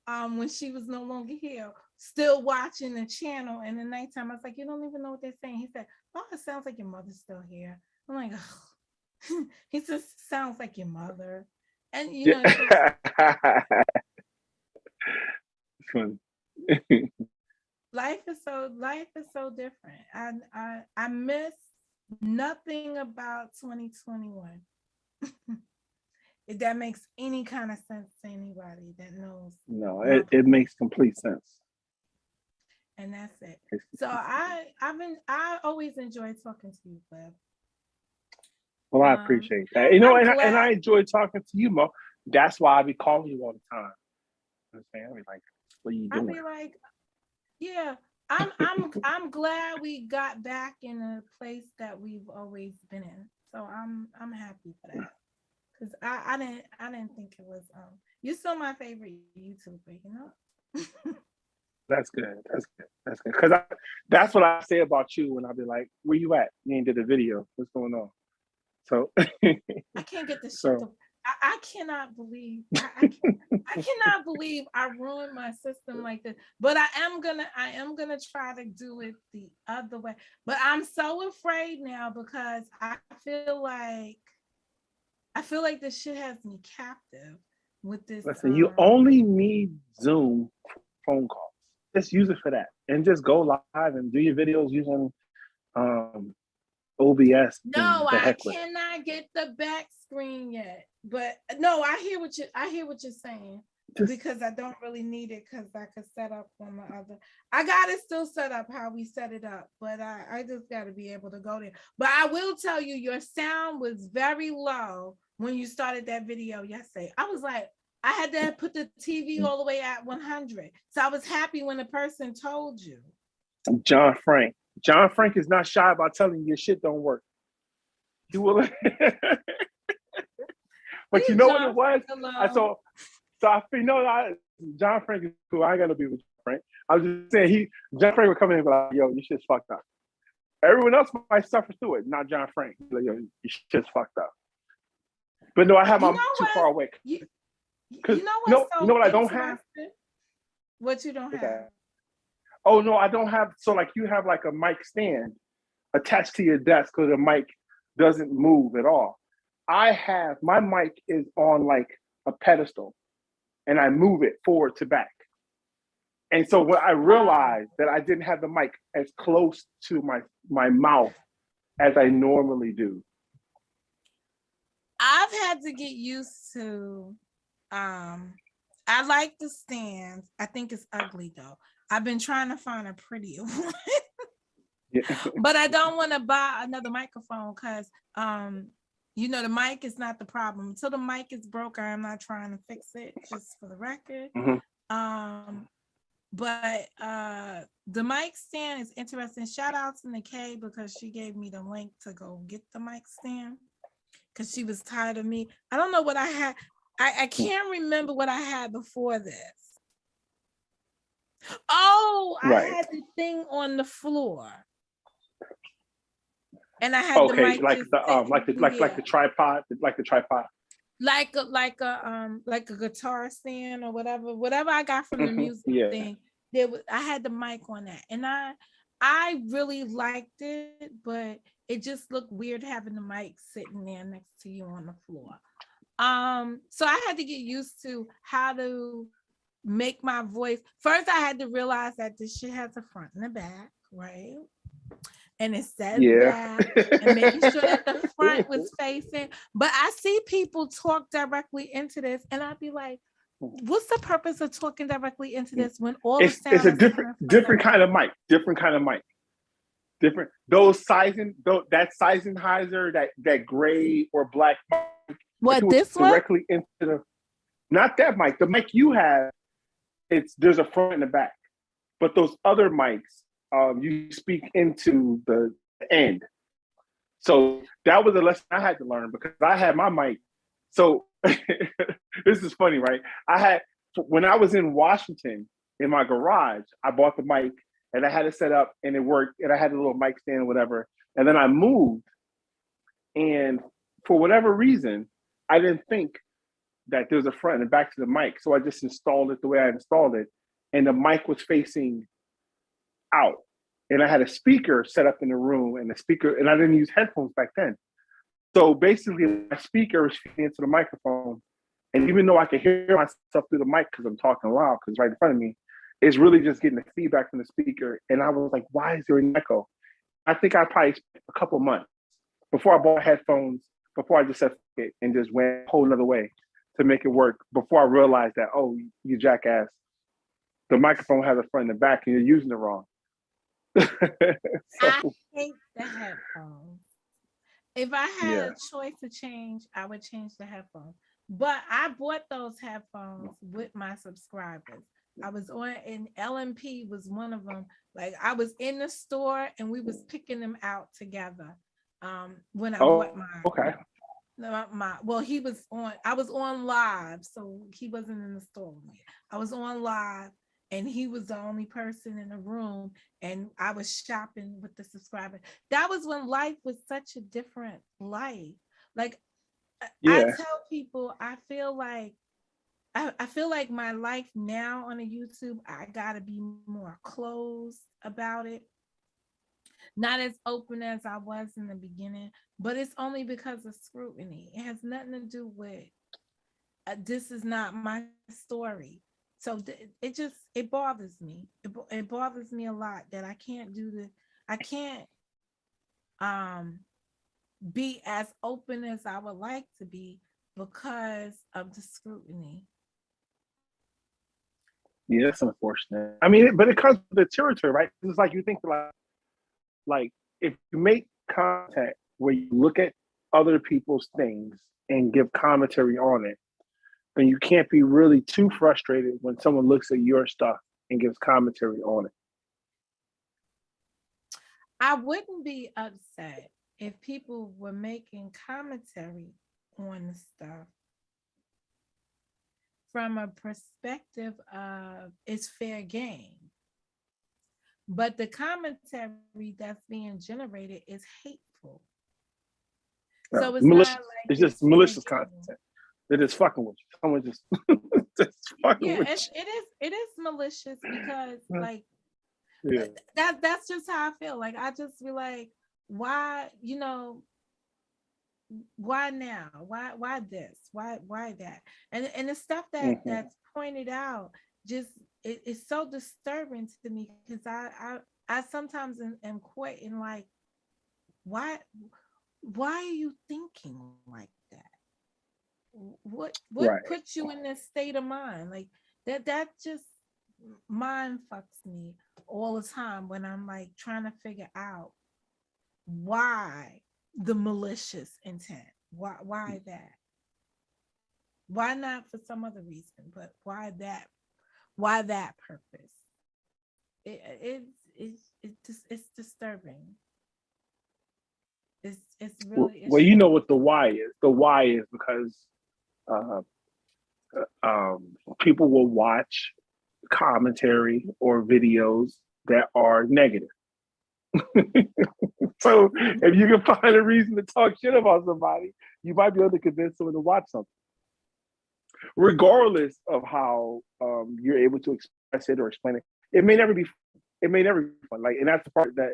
when she was no longer here, still watching the channel in the nighttime. I was like, you don't even know what they're saying. He said, oh, it sounds like your mother's still here. I'm like, oh. He says, sounds like your mother. And it's just
Fun.
life is so different. I miss nothing about 2021. If that makes any kind of sense to anybody that knows
No,
my
it
point.
makes complete sense.
And that's it.
Makes
So
complete sense.
I always enjoy talking to you, Cliff.
Well, I appreciate that.
I'm
And I
glad.
enjoy talking to you, Mo. That's why I be calling you all the time. You know what I'm saying? I be like, what are you
I'll
doing?
be like, yeah, I'm glad we got back in a place that we've always been in. So I'm happy for that. Cause I didn't think it was you're still my favorite YouTuber.
That's good. That's good. That's good. Because that's what I say about you when I be like, where you at? You ain't did a video. What's going on? So,
I can't get this shit
so
to. I cannot believe. I cannot believe I ruined my system like this. But I am gonna try to do it the other way. But I'm so afraid now because I feel like I feel like this shit has me captive with this.
Listen, you only need Zoom phone calls. Just use it for that, and just go live and do your videos using OBS.
No,
the
I
heck with
cannot get the back screen yet. But no, I hear what you're saying.
Just,
because I don't really need it because I could set up on the other. I got it still set up how we set it up, but I just got to be able to go there. But I will tell you, your sound was very low when you started that video yesterday. I was like, I had to put the TV all the way at 100. So I was happy when the person told you.
John Frank. John Frank is not shy about telling you your shit don't work. He will. But you know what it was? So I John Frank is cool. I ain't gotta be with John Frank. I was just saying John Frank would come in and be like, yo, your shit's fucked up. Everyone else might suffer through it, not John Frank. Like, yo, your shit's fucked up. But no, I have my mic too far away.
You know what I don't have? What you don't have?
Oh no, I don't have. So like you have like a mic stand attached to your desk because the mic doesn't move at all. I have my mic is on like a pedestal, and I move it forward to back. And so when I realized that I didn't have the mic as close to my mouth as I normally do.
I've had to get used to. I like the stands. I think it's ugly though. I've been trying to find a prettier one. Yeah. But I don't want to buy another microphone because the mic is not the problem. Until the mic is broke, I'm not trying to fix it, just for the record.
Mm-hmm.
But the mic stand is interesting. Shout out to Nikay because she gave me the link to go get the mic stand because she was tired of me. I don't know what I had. I can't remember what I had before this. Oh, I had the thing on the floor. And I had the mic
like the tripod, like the tripod.
Like a guitar stand or whatever I got from the music thing. I had the mic on that, and I really liked it, but it just looked weird having the mic sitting there next to you on the floor. So I had to get used to how to make my voice. First, I had to realize that this shit has a front and a back, right? And it says that, and making sure that the front was facing. But I see people talk directly into this, and I'd be like, what's the purpose of talking directly into this when all the sound
it's a different kind of mic, different those sizing, that Sennheiser, that gray or black mic.
What, this one?
Directly into not that mic. The mic you have, there's a front and a back. But those other mics, you speak into the end. So that was a lesson I had to learn because I had my mic. So this is funny, right? When I was in Washington in my garage, I bought the mic and I had it set up and it worked. And I had a little mic stand, whatever. And then I moved. And for whatever reason, I didn't think that there's a front and back to the mic. So I just installed it the way I installed it. And the mic was facing out. And I had a speaker set up in the room and I didn't use headphones back then. So basically my speaker was feeding into the microphone. And even though I could hear myself through the mic because I'm talking loud because it's right in front of me, it's really just getting the feedback from the speaker. And I was like, why is there an echo? I think I probably spent a couple months before I bought headphones, before I just said it and just went a whole nother way to make it work. Before I realized that, oh, you jackass, the microphone has a front and a back and you're using it wrong.
I hate the headphones. If I had a choice to change, I would change the headphones. But I bought those headphones with my subscribers. I was on, and LMP was one of them. Like I was in the store and we was picking them out together. When I bought mine.
Okay.
He was on. I was on live, so he wasn't in the store with me. I was on live, and he was the only person in the room, and I was shopping with the subscriber. That was when life was such a different life. Like I tell people, I feel like my life now on the YouTube, I gotta be more closed about it. not as open as I was in the beginning, but it's only because of scrutiny. It has nothing to do with this is not my story. So it bothers me. It bothers me a lot that I can't do the I can't um be as open as I would like to be because of the scrutiny.
Yeah, that's unfortunate. I mean, but it comes with the territory, right? It's like you think like if you make content where you look at other people's things and give commentary on it, then you can't be really too frustrated when someone looks at your stuff and gives commentary on it.
I wouldn't be upset if people were making commentary on the stuff from a perspective of it's fair game. But the commentary that's being generated is hateful. So it's
Malicious.
not like
It's just
it's fair
malicious
game.
content. They're just fucking with you. Someone just fucking
Yeah,
with
it is malicious because
you.
like
Yeah.
that's just how I feel. Like I just feel like why, why now? Why this? Why that? And the stuff that's pointed out just it's so disturbing to me because I sometimes am quitting like why are you thinking like that? What
Right.
puts you in this state of mind? Like that just mind fucks me all the time when I'm like trying to figure out why the malicious intent. Why that? Why not for some other reason? But why that? Why that purpose? It's disturbing. It's really
Well, you know what the why is. The why is because uh, people will watch commentary or videos that are negative. So if you can find a reason to talk shit about somebody, you might be able to convince someone to watch something, regardless of how you're able to express it or explain it. It may never be. It may never be fun. Like, and that's the part that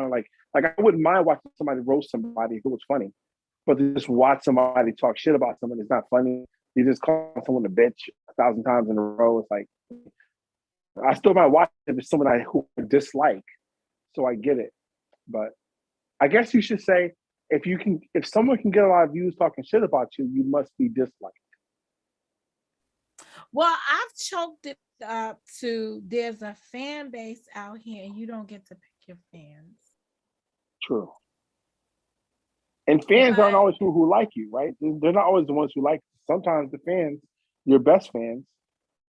like I wouldn't mind watching somebody roast somebody if it was funny, but to just watch somebody talk shit about someone is not funny. You just call someone a bitch 1,000 times in a row. It's like I still might watch it if it's someone who I dislike, so I get it. But I guess you should say if someone can get a lot of views talking shit about you, you must be disliked.
Well, I've choked it up to there's a fan base out here and you don't get to pick your fans.
True. And fans aren't
But
always people who like you, right? They're not always the ones who like you. Sometimes the fans, your best fans,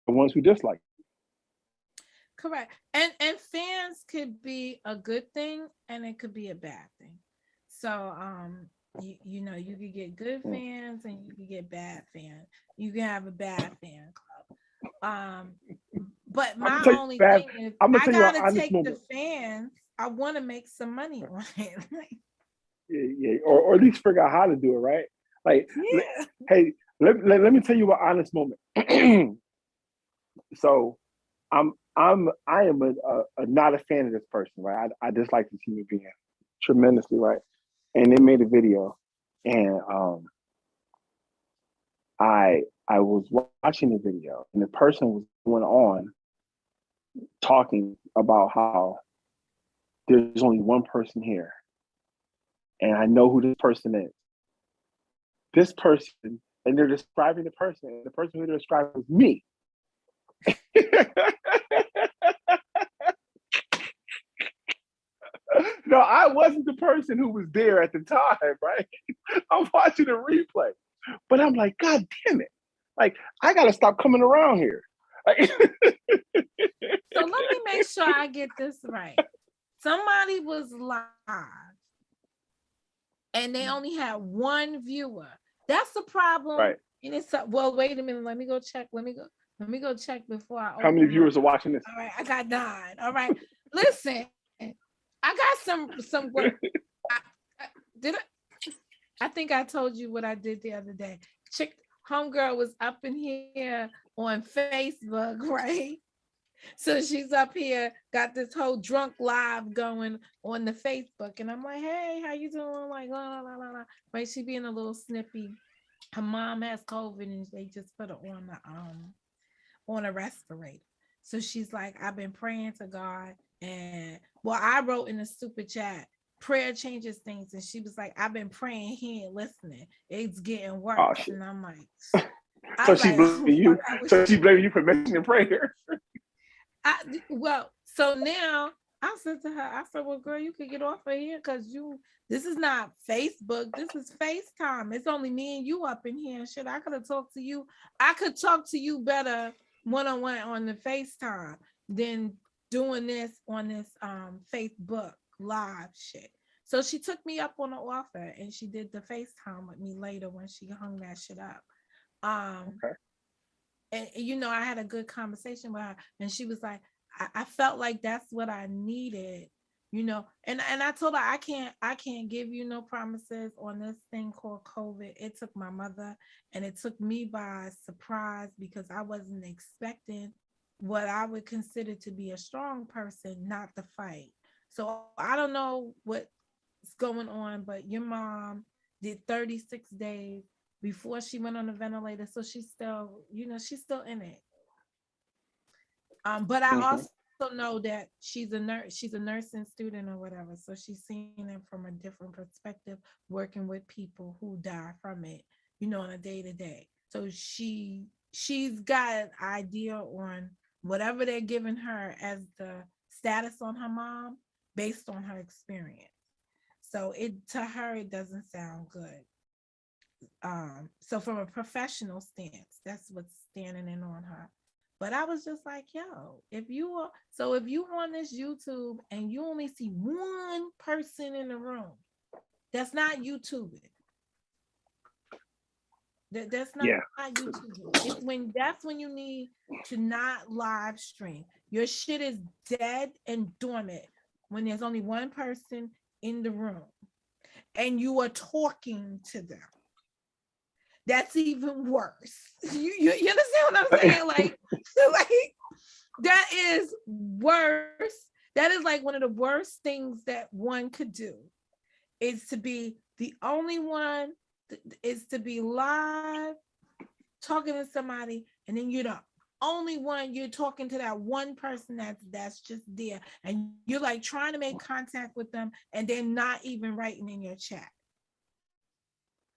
are the ones who dislike you.
correct. And fans could be a good thing and it could be a bad thing. So you could get good fans and you could get bad fans. You can have a bad fan club. But my only thing is
I'm gonna
I
tell you an
gotta
honest
take the
moment.
fans. I want to make some money on it.
Yeah, or at least figure out how to do it, right? Like,
Yeah.
hey, let me tell you an honest moment. So, I am a not a fan of this person, right? I dislike this human being tremendously, right? And they made a video, and I was watching the video, and the person was going on talking about how there's only one person here, and I know who this person is. This person, and they're describing the person, and the person who they're describing is me. No, I wasn't the person who was there at the time, right? I'm watching a replay, but I'm like, God damn it! Like, I gotta stop coming around here.
So let me make sure I get this right. Somebody was live and they only had one viewer. That's the problem.
Right.
And it's well, wait a minute. Let me go check. Let me go check before I open.
How many viewers are watching this?
All right, I got 9. All right. Listen, I got some work. I think I told you what I did the other day. Homegirl was up in here on Facebook, right? So she's up here, got this whole drunk live going on the Facebook, and I'm like, "Hey, how you doing?" Like, la la la la. Right? She being a little snippy. Her mom has COVID, and they just put her on a respirator. So she's like, "I've been praying to God," and well, I wrote in the super chat, "Prayer changes things," and she was like, "I've been praying, he ain't listening. It's getting
Oh
worse,"
shit.
and I'm like,
So
"I'm
she
like,
blaming
Lord,
you.
I wish."
So she blaming you for mentioning prayer.
Well, so now I said to her, I said, "Well, girl, you could get off of here because this is not Facebook. This is FaceTime. It's only me and you up in here. Shit, I could have talked to you. I could talk to you better one-on-one on the FaceTime than doing this on this Facebook live shit." So she took me up on the offer and she did the FaceTime with me later when she hung that shit up. Um,
Okay.
and I had a good conversation with her, and she was like, I felt like that's what I needed, and I told her I can't give you no promises on this thing called COVID. It took my mother and it took me by surprise because I wasn't expecting what I would consider to be a strong person not to fight. So I don't know what's going on, but your mom did 36 days before she went on the ventilator. So she's still in it. But I
Mm-hmm.
also know that she's a nurse, she's a nursing student or whatever. So she's seeing it from a different perspective, working with people who die from it, on a day-to-day. So she's got an idea on whatever they're giving her as the status on her mom based on her experience. So it to her it doesn't sound good. So from a professional stance, that's what's standing in on her. But I was just like, yo, if you on this YouTube and you only see one person in the room, that's not YouTubing. That's not
Yeah.
YouTubing. That's when you need to not live stream. Your shit is dead and dormant when there's only one person in the room and you are talking to them. That's even worse. You understand what I'm saying? Like that is worse. That is like one of the worst things that one could do is to be the only one, is to be live talking to somebody, and then you're the only one, you're talking to that one person that's just there, and you're like trying to make contact with them, and they're not even writing in your chat.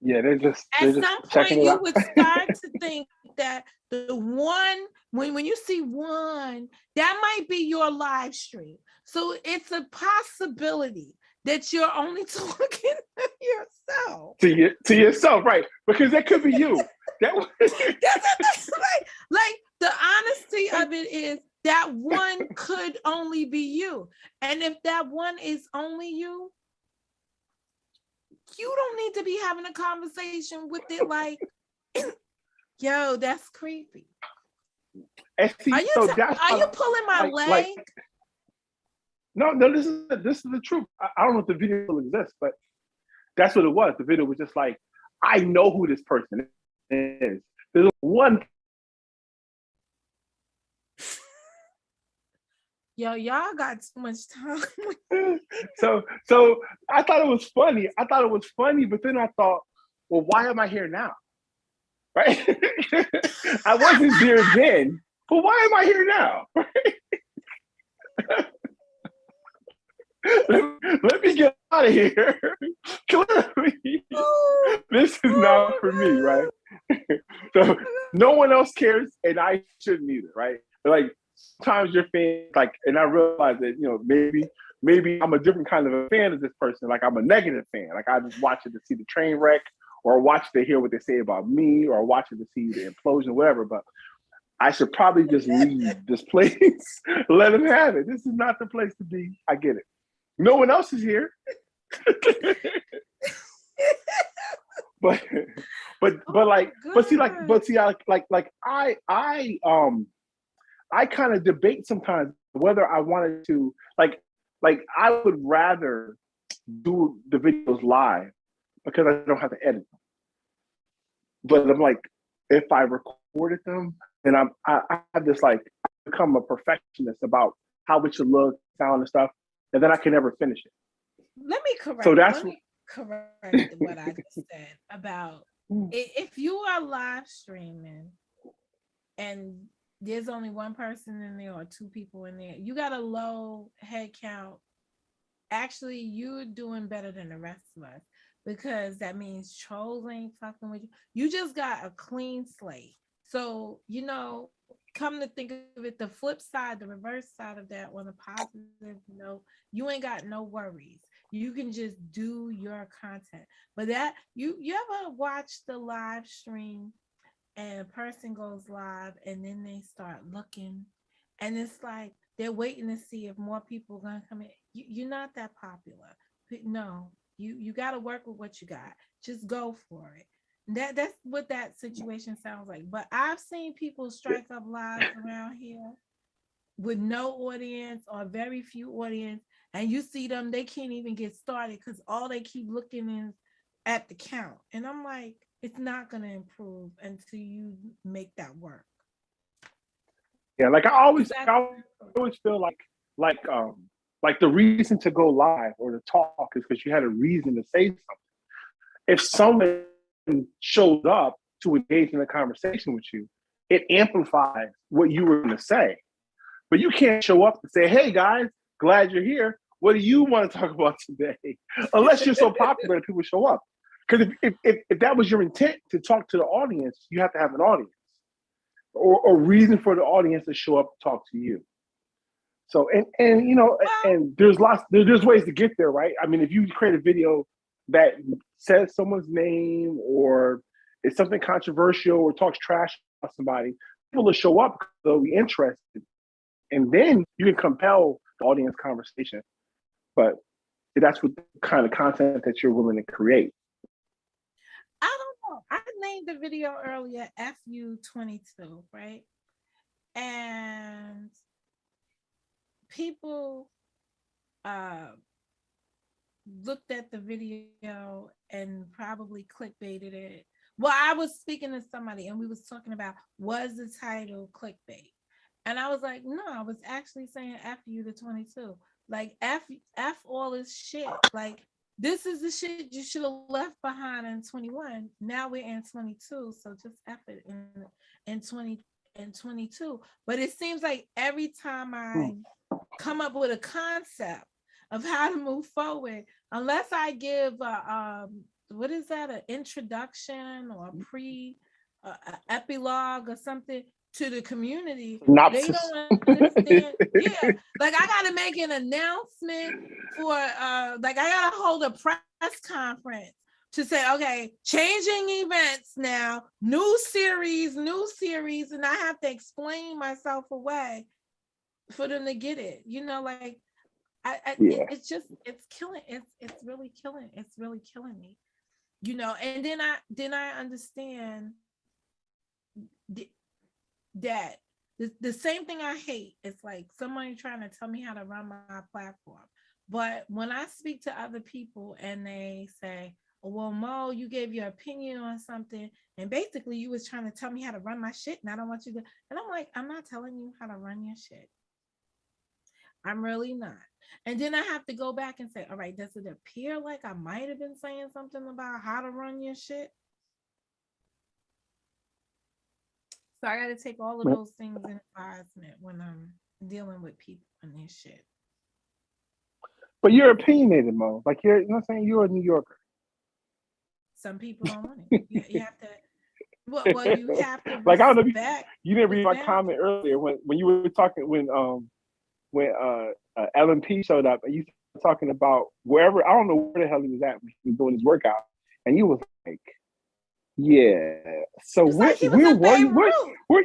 Yeah, they're
At
just
some
checking
point
it
you
out.
would start to think that the one when you see one that might be your live stream, so it's a possibility that you're only talking to yourself.
To yourself, right? Because that could be you. That
like the honesty of it is that one could only be you, and if that one is only you don't need to be having a conversation with it like, yo, that's creepy.
see,
Are you
so that's
are you pulling my leg?
No, this is the truth. I don't know if the video will exist, but that's what it was. The video was just like, I know who this person is. There's one.
Yo, y'all got too much time.
So I thought it was funny. But then I thought, well, why am I here now? Right? I wasn't there then, but why am I here now? Let me get out of here. Clearly, this is not for me, right? So no one else cares, and I shouldn't either, right? Like sometimes you're fans, like, and I realize that maybe I'm a different kind of a fan of this person. Like I'm a negative fan. Like I just watch it to see the train wreck, or watch to hear what they say about me, or watch it to see the implosion, whatever. But I should probably just leave this place. Let them have it. This is not the place to be. I get it. No one else is here. but I kind of debate sometimes whether I wanted to like I would rather do the videos live because I don't have to edit them. But I'm like, if I recorded them, then I have this like become a perfectionist about how it should look, sound, and stuff, and then I can never finish it.
Let me correct.
So that's
Let me correct what I just said about if you are live streaming and there's only one person in there or two people in there, you got a low head count. Actually, you're doing better than the rest of us because that means trolls ain't fucking with you. You just got a clean slate. So, come to think of it, the flip side, the reverse side of that, on a positive note, you ain't got no worries. You can just do your content. But that you ever watch the live stream and a person goes live and then they start looking and it's like they're waiting to see if more people are gonna come in. You're not that popular. No, you got to work with what you got. Just go for it. That's what that situation sounds like. But I've seen people strike up lives around here with no audience or very few audience, and you see them, they can't even get started because all they keep looking is at the count. And I'm like, it's not gonna improve until you make that work.
Yeah, like I always feel like the reason to go live or to talk is because you had a reason to say something. If someone showed up to engage in a conversation with you, it amplifies what you were going to say. But you can't show up and say, "Hey guys, glad you're here. What do you want to talk about today?" Unless you're so popular that people show up. Because if that was your intent to talk to the audience, you have to have an audience or reason for the audience to show up to talk to you. So and there's ways to get there, right? I mean, if you create a video that says someone's name or is something controversial or talks trash about somebody, people will show up because they'll be interested, and then you can compel the audience conversation. But that's what kind of content that you're willing to create.
I don't know. I named the video earlier FU22, right? And people looked at the video and probably clickbaited it. Well, I was speaking to somebody and we was talking about, was the title clickbait? And I was like, no, I was actually saying F you to 22. Like F all this shit. Like this is the shit you should have left behind in 21. Now we're in 22. So just F it in 20 and 22. But it seems like every time I come up with a concept of how to move forward, unless I give what is that, an introduction or a epilogue or something to the community,
Synopsis.
They don't understand. Yeah, like I gotta make an announcement for like I gotta hold a press conference to say, okay, changing events now, new series, and I have to explain myself away for them to get it. Like it's killing. It's really killing. It's really killing me. And then I understand that the same thing I hate. It's like somebody trying to tell me how to run my platform. But when I speak to other people and they say, oh, well, Mo, you gave your opinion on something, and basically you was trying to tell me how to run my shit, and I don't want you to. And I'm like, I'm not telling you how to run your shit. I'm really not. And then I have to go back and say, all right, does it appear like I might have been saying something about how to run your shit? So I got to take all of those things in advisement when I'm dealing with people and their shit.
But you're opinionated, Mo. Like you know what I'm saying? You're a New Yorker.
Some people don't want it. You have to. Well, you have to.
Like I don't know. You didn't read my comment earlier when you were talking when Ellen P showed up and you were talking about wherever, I don't know where the hell he was at when he was doing his workout, and you was like, yeah. So where were you? Where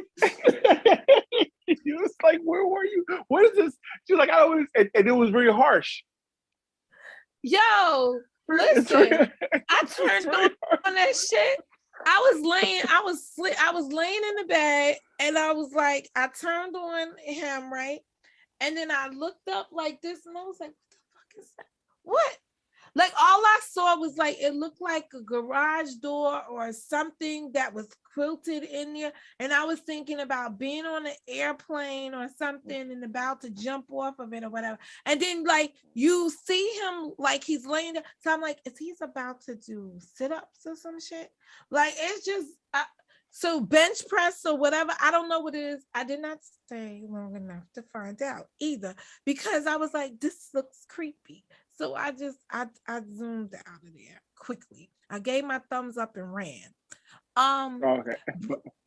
he was like, where were you? What is this? She was like, I don't. And it was very harsh.
Yo, listen, I turned on that shit. I was laying in the bed and I was like, I turned on him, right? And then I looked up like this and I was like, what the fuck is that? What? Like all I saw was like it looked like a garage door or something that was quilted in there. And I was thinking about being on an airplane or something and about to jump off of it or whatever. And then like you see him like he's laying there. So I'm like, is he's about to do sit-ups or some shit? Like it's just so bench press or whatever. I don't know what it is. I did not stay long enough to find out either because I was like, this looks creepy. So I zoomed out of there quickly. I gave my thumbs up and ran.
Okay.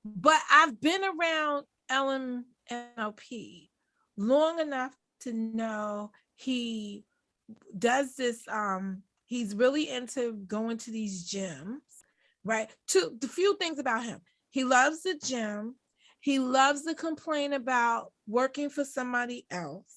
But I've been around LMNOP long enough to know he does this. He's really into going to these gyms, right? The few things about him. He loves the gym. He loves to complain about working for somebody else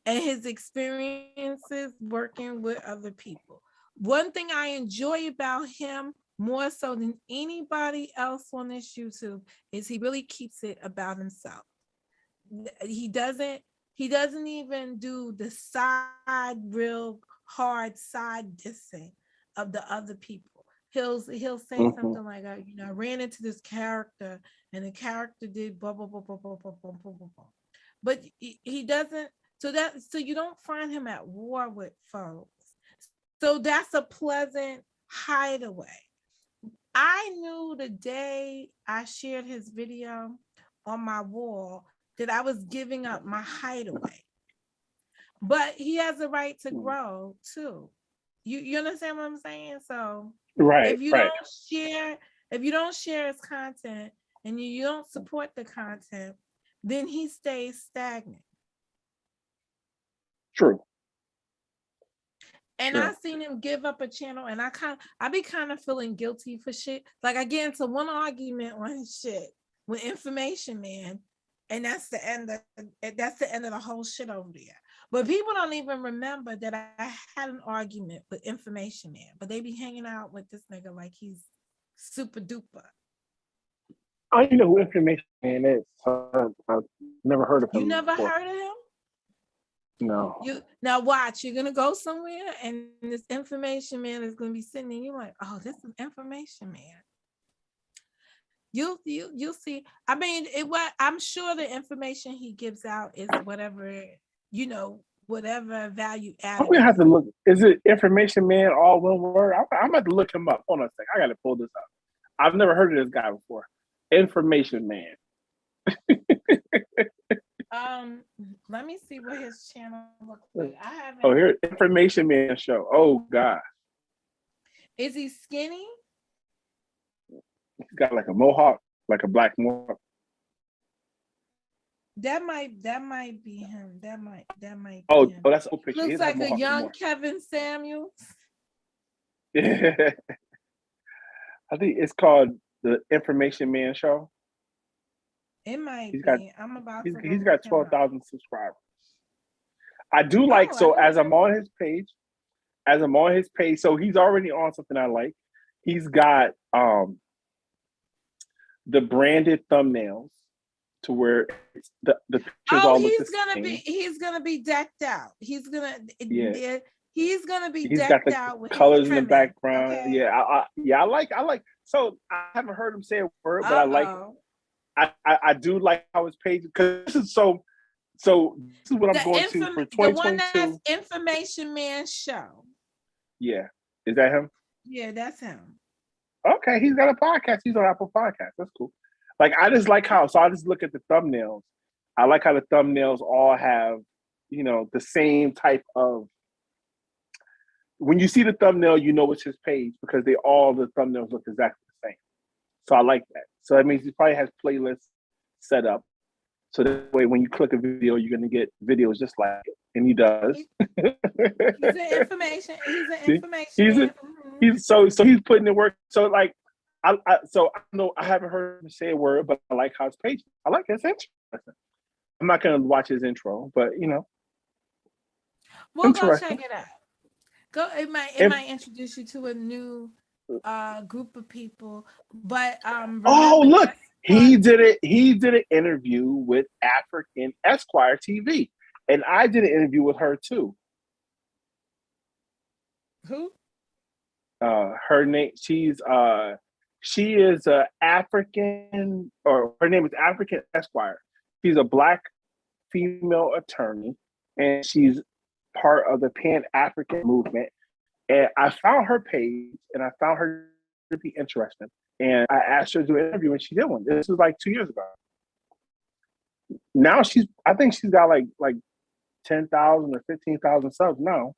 and his experiences working with other people. One thing I enjoy about him more so than anybody else on this YouTube is he really keeps it about himself. He doesn't even do the real hard side dissing of the other people. He'll say something like, I ran into this character and the character did blah blah blah blah blah blah blah blah blah. But he doesn't. So you don't find him at war with folks. So that's a pleasant hideaway. I knew the day I shared his video on my wall that I was giving up my hideaway. But he has a right to grow too. You understand what I'm saying? So if you don't share his content and you don't support the content, then he stays stagnant.
True.
And I seen him give up a channel, and I be kind of feeling guilty for shit. Like I get into one argument on his shit with Information Man, and that's the end of the whole shit over there. But people don't even remember that I had an argument with Information Man, but they be hanging out with this nigga like he's super duper.
I don't know who Information Man is. I've never heard of him.
You never heard of him?
No.
Now watch, you're gonna go somewhere and this Information Man is gonna be sitting there. You're like, oh, this is Information Man. You'll see. I mean, I'm sure the information he gives out is whatever, whatever value added.
I'm gonna have to look. Is it Information Man all one word? I'm about to look him up. Hold on a second. I gotta pull this up. I've never heard of this guy before. Information Man.
Let me see what his channel looks like. I haven't.
Oh, here, Information Man show. Oh God.
Is he skinny?
He's got like a mohawk, like a black mohawk.
That might be him. That might be
oh,
him.
Oh, that's a picture.
Looks like a young Kevin Samuels.
Yeah. I think it's called the Information Man Show.
It might
be. He's got 12,000 subscribers. I do like as I'm on his page, so he's already on something I like. He's got the branded thumbnails to where it's the pictures all look the same.
He's gonna be decked out. He's gonna be
he's
decked
got the
out with
colors in the background.
Okay?
Yeah, I like. So I haven't heard him say a word, but I like. I do like how his page, because this is so. So this is what I'm going to for 2022. The one that's
Information Man show.
Yeah, is that him?
Yeah, that's him.
Okay, he's got a podcast. He's on Apple Podcasts. That's cool. Like I just like how. So I just look at the thumbnails. I like how the thumbnails all have, the same type of. When you see the thumbnail, you know it's his page because the thumbnails look exactly the same. So I like that. So that means he probably has playlists set up. So that way, when you click a video, you're going to get videos just like it. And he does.
He's an information.
So he's putting in work. So like, I know I haven't heard him say a word, but I like how his page. I like his intro. I'm not going to watch his intro, but
we'll go check it out. It might introduce you to a new group of people, but
look, he did an interview with African Esquire TV, and I did an interview with her too.
Who?
Her name. She is a African, or her name is African Esquire. She's a black female attorney, and she's part of the Pan African movement. And I found her page, and I found her to be interesting. And I asked her to do an interview, and she did one. This was like 2 years ago. Now I think she's got like 10,000 or 15,000 subs now.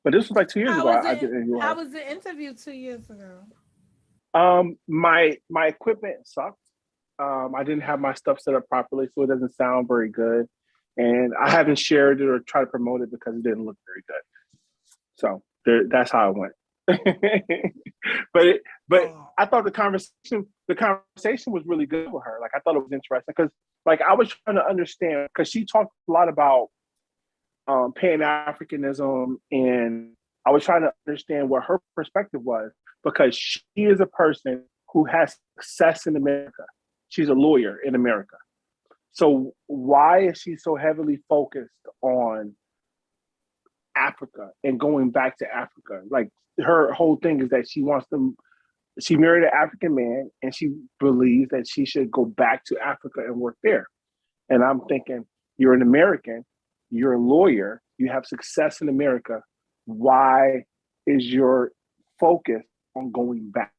But this was like 2 years ago. I did interview her.
How was the interview 2 years ago?
My equipment sucked. I didn't have my stuff set up properly, so it doesn't sound very good. And I haven't shared it or tried to promote it because it didn't look very good. So that's how it went. but I thought the conversation was really good with her. Like, I thought it was interesting because, like, I was trying to understand, because she talked a lot about Pan-Africanism, and I was trying to understand what her perspective was, because she is a person who has success in America. She's a lawyer in America. So why is she so heavily focused on Africa and going back to Africa? Like, her whole thing is that she married an African man, and she believes that she should go back to Africa and work there. And I'm thinking, you're an American, you're a lawyer, you have success in America. Why is your focus on going back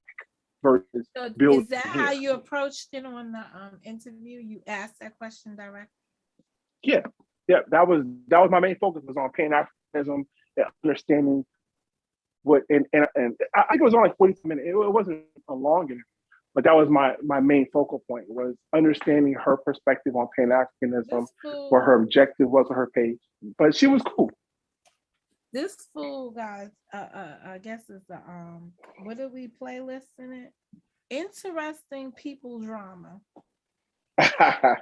versus building?
Is that how you approached it on the interview? You asked that question directly?
Yeah. That was my main focus, was on Pan-Africanism and understanding what, and I think it was only 45 minutes. It wasn't a long interview, but that was my main focal point, was understanding her perspective on Pan-Africanism, what her objective was on her page. But she was cool.
This fool, guys, I guess it's the what did we playlist in it? Interesting people drama.
Of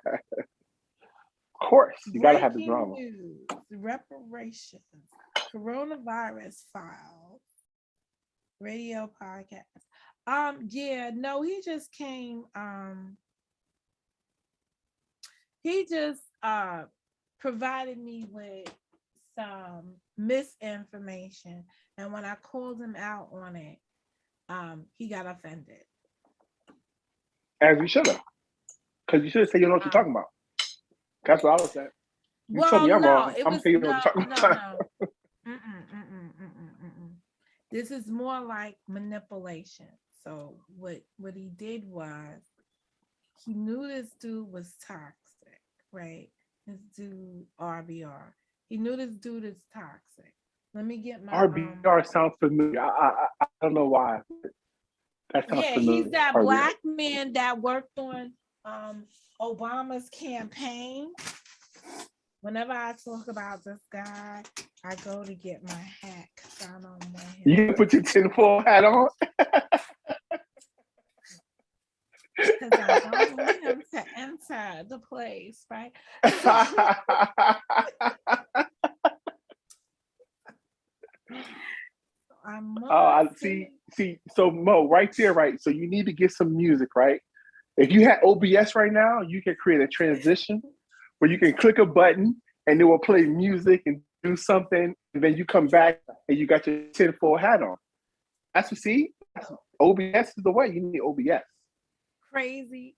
course, you gotta have the drama.
News, reparations, coronavirus files, radio podcast. Yeah, no, he just came. He just provided me with some misinformation, and when I called him out on it, he got offended.
As you should have, because you should have said you know what you're talking about. That's what I was saying. You told me I'm wrong. I'm saying you know what you're talking about.
This is more like manipulation. So what he did was, he knew this dude was toxic, right? This dude RBR. He knew this dude is toxic. Let me get my
RBR sounds familiar. I don't know why. That sounds familiar.
He's that RBR. Black man that worked on Obama's campaign. Whenever I talk about this guy, I go to get my hat, because I don't want him.
You put your tinfoil hat on?
Because I don't want him to enter the place, right?
I see. So Mo, right there, right? So you need to get some music, right? If you had OBS right now, you can create a transition where you can click a button and it will play music and do something, and then you come back and you got your tinfoil hat on. That's what, see? OBS is the way. You need OBS.
Crazy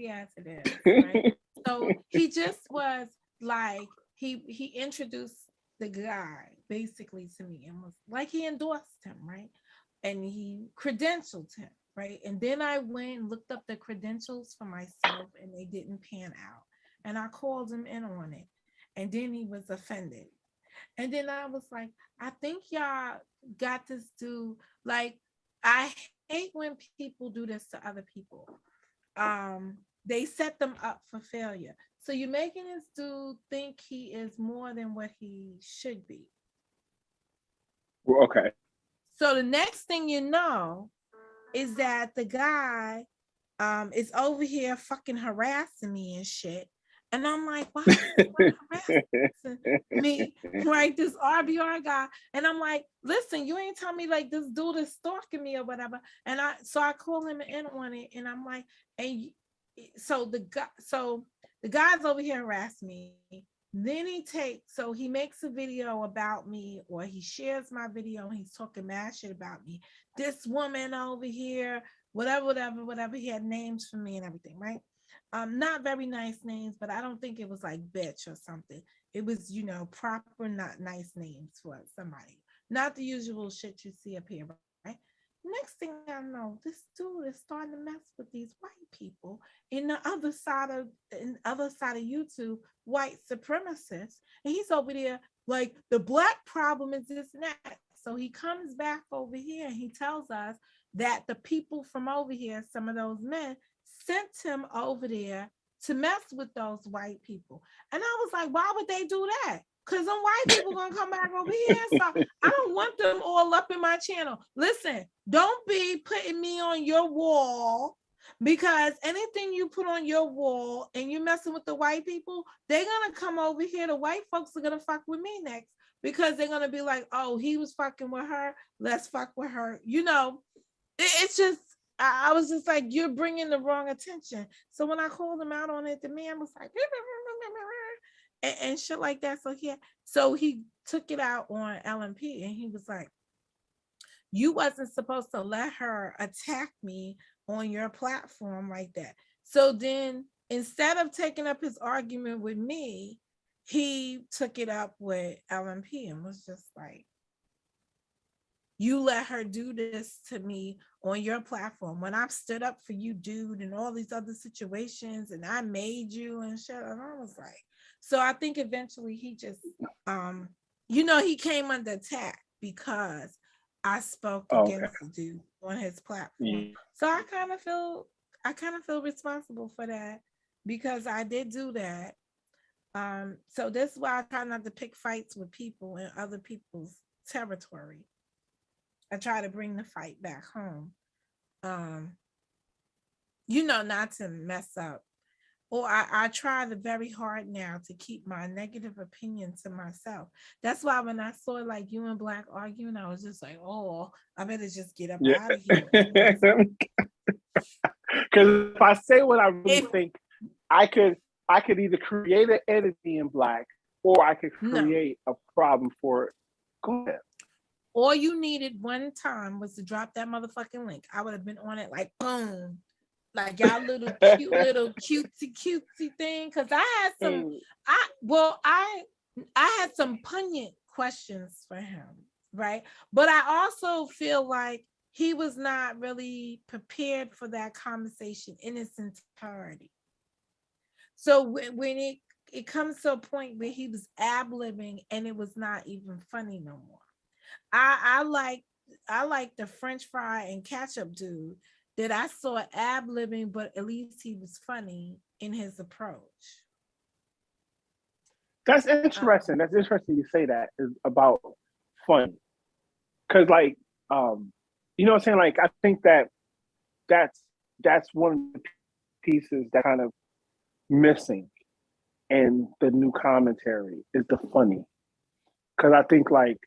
as it is, right? So he just was like, he introduced the guy basically to me and was like, he endorsed him, right? And he credentialed him, right? And then I went and looked up the credentials for myself, and they didn't pan out. And I called him in on it. And then he was offended. And then I was like, I think y'all got this dude. Like, I hate when people do this to other people. They set them up for failure. So you're making this dude think he is more than what he should be.
Well, okay.
So the next thing you know is that the guy is over here fucking harassing me and shit. And I'm like, why is he harassing me? Right, this RBR guy. And I'm like, listen, you ain't tell me like this dude is stalking me or whatever. And I call him in on it, and I'm like, and so the guy's over here harassing me. Then he makes a video about me, or he shares my video and he's talking mad shit about me. This woman over here, whatever. He had names for me and everything, right? Not very nice names, but I don't think it was like bitch or something. It was, proper, not nice names for somebody. Not the usual shit you see up here, right? Next thing I know, this dude is starting to mess with these white people in the other side of YouTube, white supremacists, and he's over there like the black problem is this and that. So he comes back over here and he tells us that the people from over here, some of those men, sent him over there to mess with those white people. And I was like, why would they do that? Because them white people gonna come back over here. So I don't want them all up in my channel. Listen, don't be putting me on your wall, because anything you put on your wall and you're messing with the white people, they're gonna come over here. The white folks are gonna fuck with me next, because they're gonna be like, oh, he was fucking with her, let's fuck with her. It's just, I was just like, you're bringing the wrong attention. So when I called him out on it, the man was like, and shit like that. So he took it out on LMP, and he was like, you wasn't supposed to let her attack me on your platform like that. So then, instead of taking up his argument with me, he took it up with LMP and was just like, you let her do this to me on your platform when I've stood up for you, dude, and all these other situations, and I made you and shit. And I was like, so I think eventually he just, he came under attack because I spoke against the dude on his platform. Yeah. So I kind of feel responsible for that, because I did do that. So this is why I try not to pick fights with people in other people's territory. I try to bring the fight back home. Not to mess up. Or I try very hard now to keep my negative opinion to myself. That's why when I saw like you and Black arguing, I was just like, oh, I better just get up out of here.
Because if I say what I really think, I could either create an enemy in Black, or I could create a problem for it. Go ahead.
All you needed one time was to drop that motherfucking link. I would have been on it like boom. Like y'all little cutesy thing. Cause I had some poignant questions for him, right? But I also feel like he was not really prepared for that conversation in its entirety. So when it comes to a point where he was ad-libbing and it was not even funny no more. I like the French fry and ketchup dude that I saw ad-libbing, but at least he was funny in his approach.
That's interesting. That's interesting you say that is about fun. Because like, you know what I'm saying? Like, I think that's one of the pieces that kind of missing in the new commentary is the funny. Because I think like,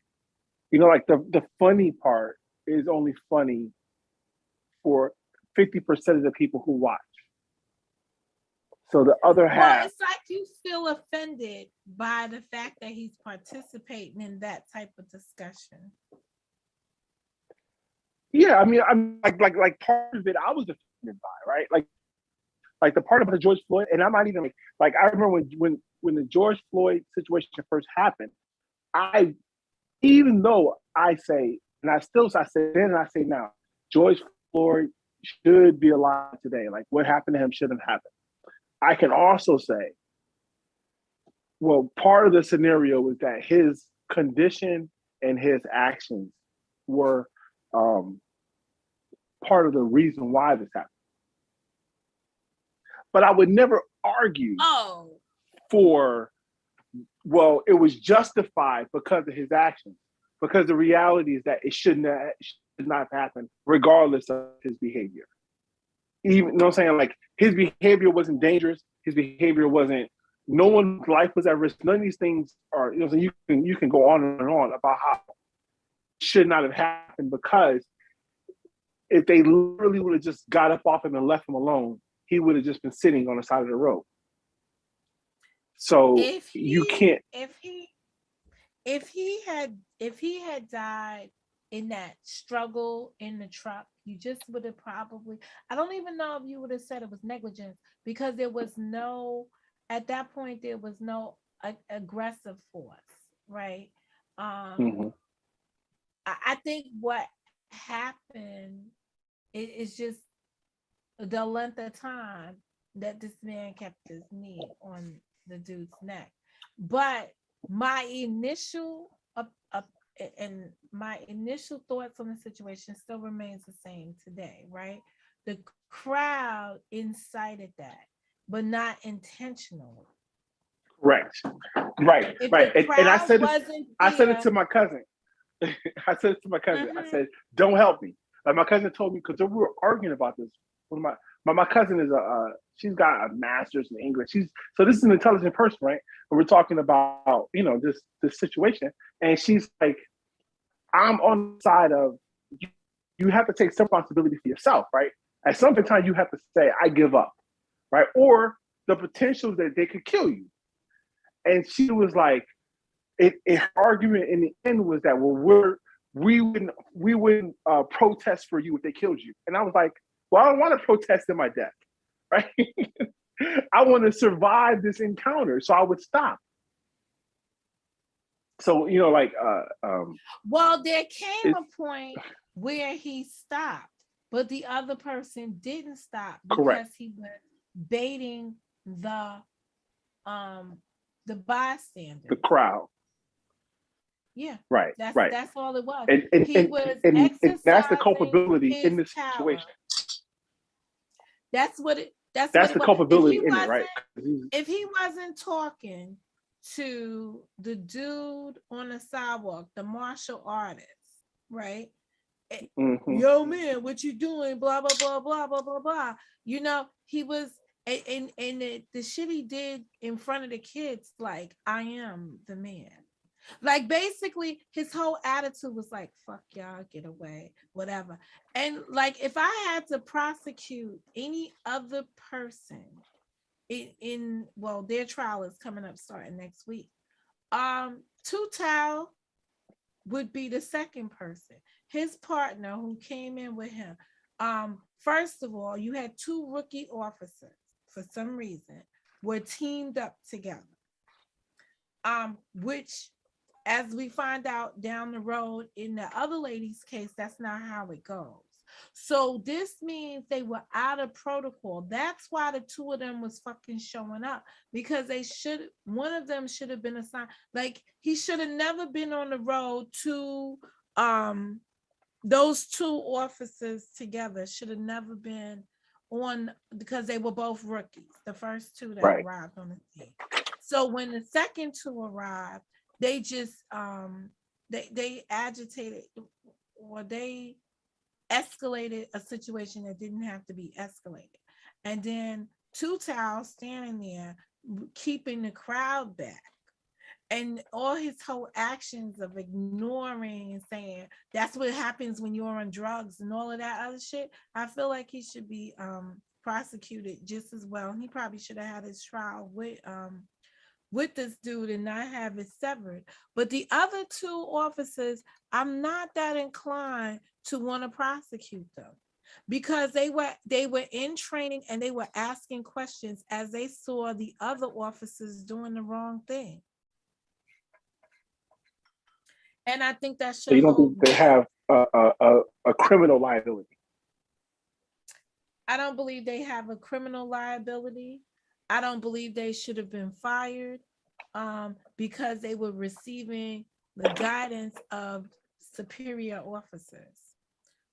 like the funny part is only funny for 50% of the people who watch. So the other half.
It's like you feel offended by the fact that he's participating in that type of discussion.
Yeah, I mean, I'm like part of it I was offended by, right? Like the part about the George Floyd, and I'm not even like I remember when the George Floyd situation first happened, even though I say, and I say then and I say now, George Floyd should be alive today. Like what happened to him shouldn't happen. I can also say, well, part of the scenario was that his condition and his actions were part of the reason why this happened. But I would never argue for, well, it was justified because of his actions. Because the reality is that it should not happen regardless of his behavior. Even, you know what I'm saying? Like his behavior wasn't dangerous. His behavior wasn't, no one's life was at risk. None of these things are, you know, so you can go on and on about how it should not have happened, because if they literally would have just got up off him and left him alone, he would have just been sitting on the side of the road. So
If
you
he
can't.
if he had died in that struggle in the truck, you just would have probably, I don't even know if you would have said it was negligence, because there was no, at that point there was no aggressive force, right?
Mhm.
I think what happened is just the length of time that this man kept his knee on the dude's neck. But my initial and my initial thoughts on the situation still remains the same today, right? The crowd incited that, but not intentionally.
Correct. Right.
If the
Right. And
crowd wasn't
I said it
there,
to my cousin. I said it to my cousin. I
mhm,
said, "Don't help me." Like my cousin told me, because we were arguing about this. One of my cousin is she's got a master's in English. So this is an intelligent person, right? And we're talking about this situation, and she's like, "I'm on the side of you, you have to take some responsibility for yourself, right? At some point in time, you have to say, I give up, right? Or the potential that they could kill you." And she was like, her argument in the end was that, well, we wouldn't protest for you if they killed you. And I was like, well, I don't want to protest in my death, right? I want to survive this encounter, so I would stop. So like
well, there came
it's
a point where he stopped, but the other person didn't stop
correct.
because he was baiting um the bystanders.
The crowd,
Yeah,
right, right,
that's all it was.
and and
He
and
was
and that's the
exercising
culpability
his
in this
power.
situation.
That's what
That's
it
the
was. If he
culpability in it, right?
wasn't talking to the dude on the sidewalk, the martial artist, right?
Mm-hmm.
Yo man, what you doing? Blah blah blah blah blah blah blah. He was, and the shit he did in front of the kids, like, I am the man. Like, basically his whole attitude was like, fuck y'all, get away, whatever. And like, if I had to prosecute any other person in well, their trial is coming up starting next week. Two Tao would be the second person. His partner who came in with him. First of all, you had two rookie officers for some reason were teamed up together. Which, as we find out down the road in the other lady's case, that's not how it goes. So this means they were out of protocol. That's why the two of them was fucking showing up, because one of them should have been assigned. Like, he should have never been on the road to those two officers together should have never been on, because they were both rookies, the first two that
Right.
arrived on the scene. So when the second two arrived, they just they agitated, or they escalated a situation that didn't have to be escalated. And then Two Towels standing there keeping the crowd back, and all his whole actions of ignoring and saying that's what happens when you're on drugs and all of that other shit. I feel like he should be prosecuted just as well. He probably should have had his trial with this dude and not have it severed. But the other two officers, I'm not that inclined to want to prosecute them, because they were in training and they were asking questions as they saw the other officers doing the wrong thing. And I think that
So
should
you don't think
hold
they
weight.
have a criminal liability?
I don't believe they have a criminal liability. I don't believe they should have been fired because they were receiving the guidance of superior officers,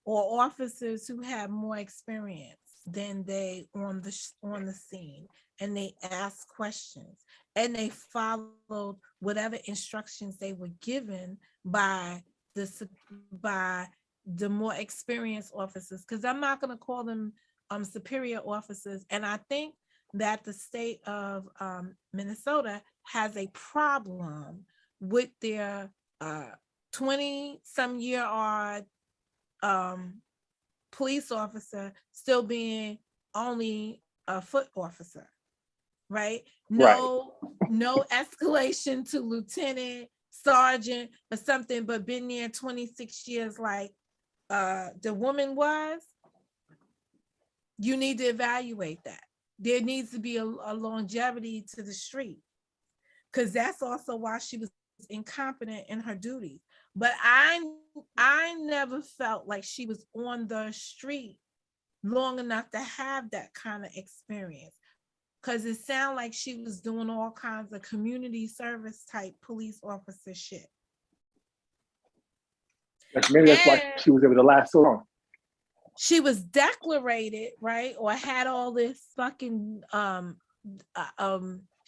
or officers who have more experience than they on the scene, and they asked questions and they followed whatever instructions they were given by the by the more experienced officers, because I'm not going to call them superior officers. And I think that the state of Minnesota has a problem with their 20 some year old police officer still being only a foot officer. right?
Right.
No escalation to lieutenant, sergeant, or something, but been there 26 years like the woman was. You need to evaluate that. There needs to be a longevity to the street, because that's also why she was incompetent in her duties. But I never felt like she was on the street long enough to have that kind of experience, because it sounded like she was doing all kinds of community service type police officer shit.
Maybe that's why
And
she was able to last so long.
she was declarated, right, or had all this fucking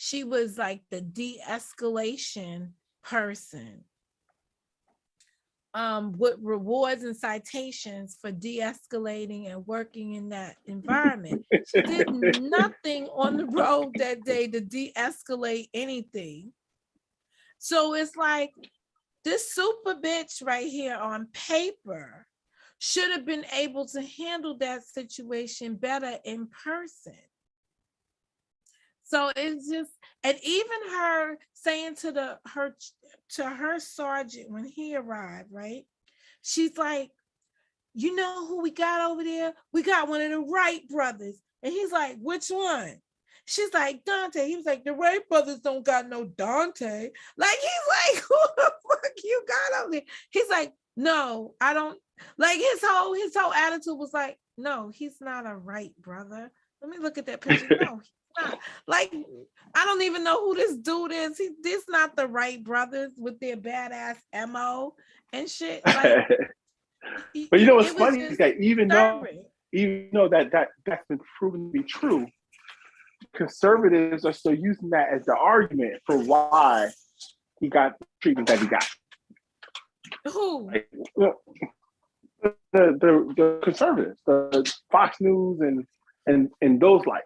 she was like the de-escalation person, with rewards and citations for de-escalating and working in that environment. She did nothing on the road that day to de-escalate anything. So it's like this super bitch right here on paper should have been able to handle that situation better in person. So it's just, and even her saying to her sergeant when he arrived, right? She's like, you know who we got over there? We got one of the Wright brothers. And he's like, which one? She's like, Dante. He was like, the Wright brothers don't got no Dante. Like, he's like, who the fuck you got over there? He's like, no, I don't. Like, his whole attitude was like, no, he's not a Wright brother. Let me look at that picture. No, he's not. Like, I don't even know who this dude is. This not the Wright brothers with their badass MO and shit. Like,
but you know what's funny is that even though that's been proven to be true, conservatives are still using that as the argument for why he got the treatment that he got.
Who?
Like, the conservatives, the Fox News and those likes,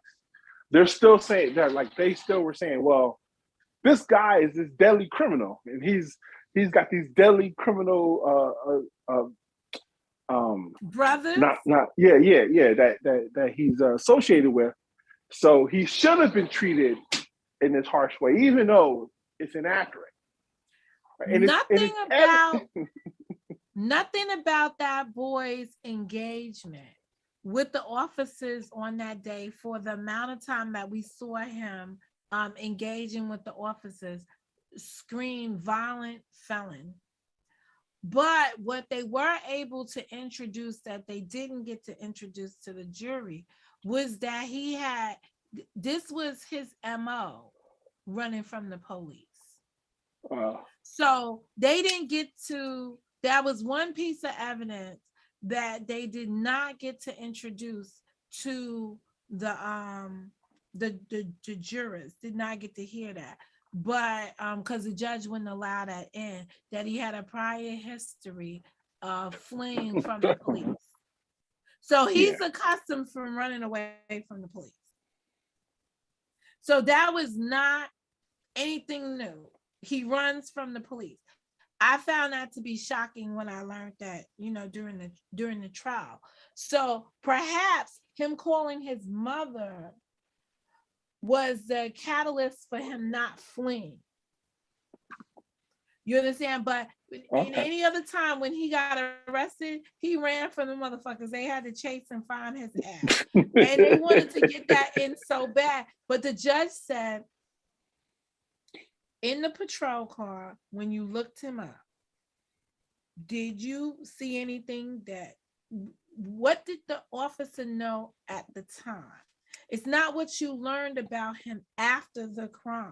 they're still saying that, like, they still were saying, well, this guy is this deadly criminal, and he's got these deadly criminal
brothers.
That he's associated with. So he should have been treated in this harsh way, even though it's inaccurate. And
nothing about that boy's engagement with the officers on that day for the amount of time that we saw him engaging with the officers scream violent felon. But what they were able to introduce that they didn't get to introduce to the jury was that this was his MO, running from the police. So they didn't get to, that was one piece of evidence that they did not get to introduce to the jurors, did not get to hear that. But because the judge wouldn't allow that in, that he had a prior history of fleeing from the police. So he's accustomed from running away from the police. So that was not anything new. He runs from the police. I found that to be shocking when I learned that, during the trial. So perhaps him calling his mother was the catalyst for him not fleeing. You understand? But in any other time when he got arrested, he ran from the motherfuckers. They had to chase and find his ass. And they wanted to get that in so bad. But the judge said, in the patrol car, when you looked him up, did you see anything what did the officer know at the time? It's not what you learned about him after the crime.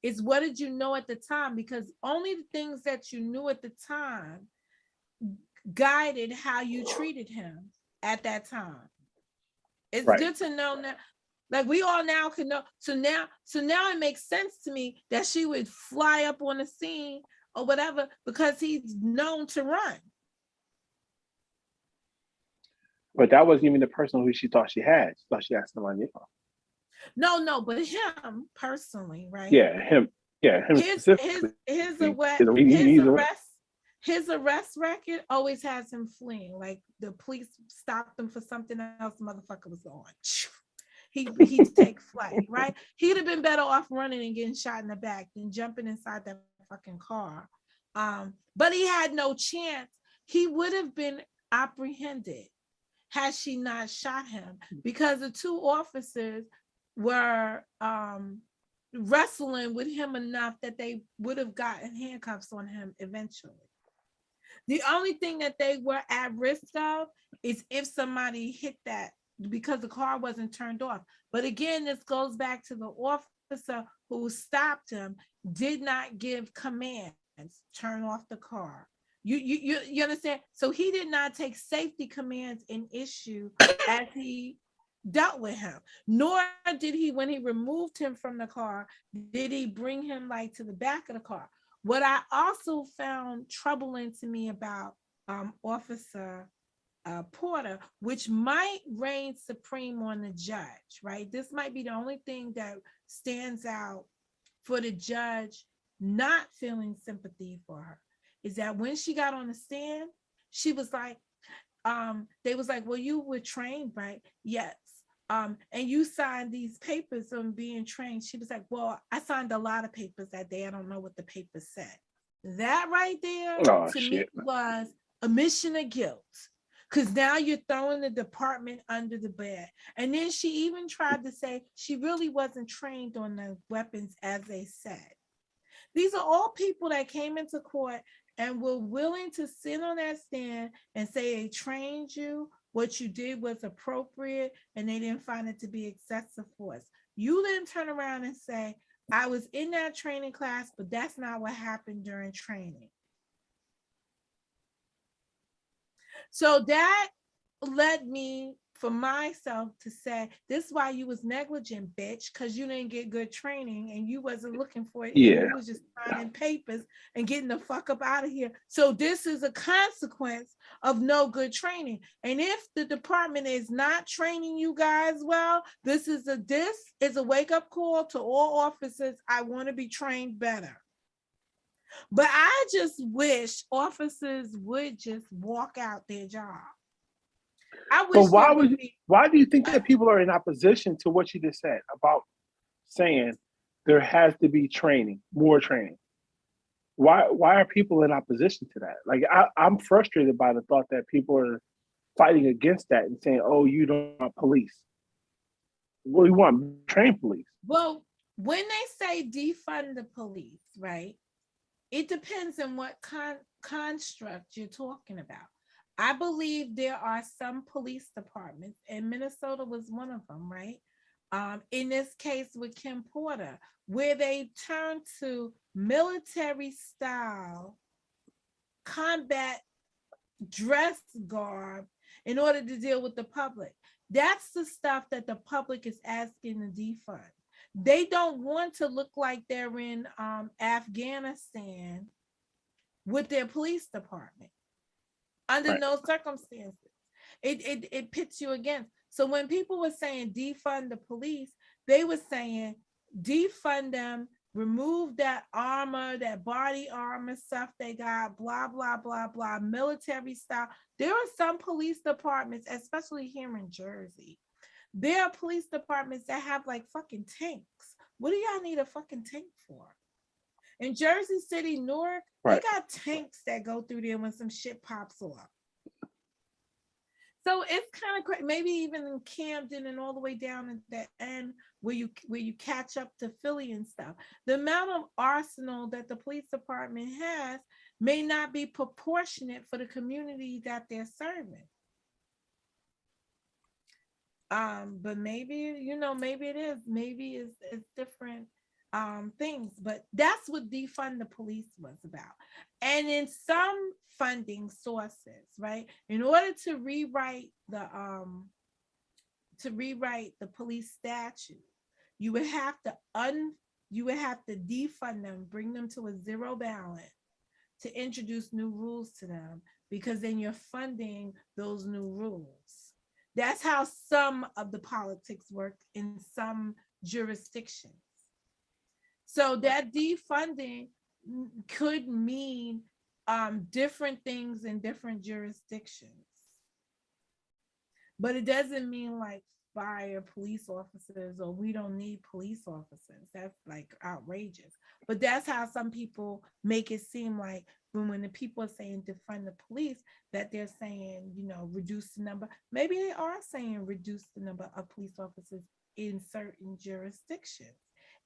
It's what did you know at the time? Because only the things that you knew at the time guided how you treated him at that time. It's good to know now. Like, we all now can know. So now it makes sense to me that she would fly up on the scene or whatever, because he's known to run.
But that wasn't even the person who she thought she had. She thought she had somebody else.
No, but him personally, right?
Yeah, him. Yeah, him.
His arrest record always has him fleeing. Like, the police stopped him for something else, the motherfucker was on. he'd take flight, right? He'd have been better off running and getting shot in the back than jumping inside that fucking car. But he had no chance. He would have been apprehended had she not shot him, because the two officers were wrestling with him enough that they would have gotten handcuffs on him eventually. The only thing that they were at risk of is if somebody hit that, because the car wasn't turned off. But again, this goes back to the officer who stopped him, did not give commands, turn off the car. You understand? So he did not take safety commands in issue as he dealt with him, nor did he, when he removed him from the car, did he bring him like to the back of the car. What I also found troubling to me about Officer Porter, which might reign supreme on the judge, right? This might be the only thing that stands out for the judge not feeling sympathy for her, is that when she got on the stand, she was like, they was like, well, you were trained, right? Yes. And you signed these papers on being trained. She was like, well, I signed a lot of papers that day. I don't know what the papers said. That right there to me was admission of guilt, because now you're throwing the department under the bed. And then she even tried to say she really wasn't trained on the weapons as they said. These are all people that came into court and were willing to sit on that stand and say they trained you, what you did was appropriate, and they didn't find it to be excessive force. You then turn around and say, I was in that training class, but that's not what happened during training. So that led me for myself to say, this is why you was negligent, bitch, because you didn't get good training and you wasn't looking for it.
Yeah.
You was just signing papers and getting the fuck up out of here. So this is a consequence of no good training. And if the department is not training you guys well, this is a wake-up call to all officers. I want to be trained better. But I just wish officers would just walk out their job. I wish.
But why do you think that people are in opposition to what you just said about saying there has to be training, more training? Why are people in opposition to that? Like I'm frustrated by the thought that people are fighting against that and saying, "Oh, you don't want police." Well, you want trained police.
Well, when they say defund the police, right? It depends on what construct you're talking about. I believe there are some police departments, and Minnesota was one of them, right? In this case with Kim Porter, where they turn to military style combat dress garb in order to deal with the public. That's the stuff that the public is asking to defund. They don't want to look like they're in Afghanistan with their police department. Under no circumstances. It pits you against. So when people were saying defund the police, they were saying defund them, remove that armor, that body armor stuff they got, blah, blah, blah, blah, military style. There are some police departments, especially here in Jersey, there are police departments that have like fucking tanks. What do y'all need a fucking tank for? In Jersey City, Newark, they got tanks that go through there when some shit pops off. So it's kind of crazy. Maybe even in Camden and all the way down at the end where you catch up to Philly and stuff. The amount of arsenal that the police department has may not be proportionate for the community that they're serving. But maybe, maybe it is. Maybe it's different things, but that's what defund the police was about. And in some funding sources, right, in order to rewrite the police statute, you would have to defund them, bring them to a zero balance to introduce new rules to them, because then you're funding those new rules. That's how some of the politics work in some jurisdictions. So that defunding could mean different things in different jurisdictions. But it doesn't mean like fire police officers or we don't need police officers. That's like outrageous. But that's how some people make it seem like when the people are saying defund the police, that they're saying, reduce the number. Maybe they are saying reduce the number of police officers in certain jurisdictions.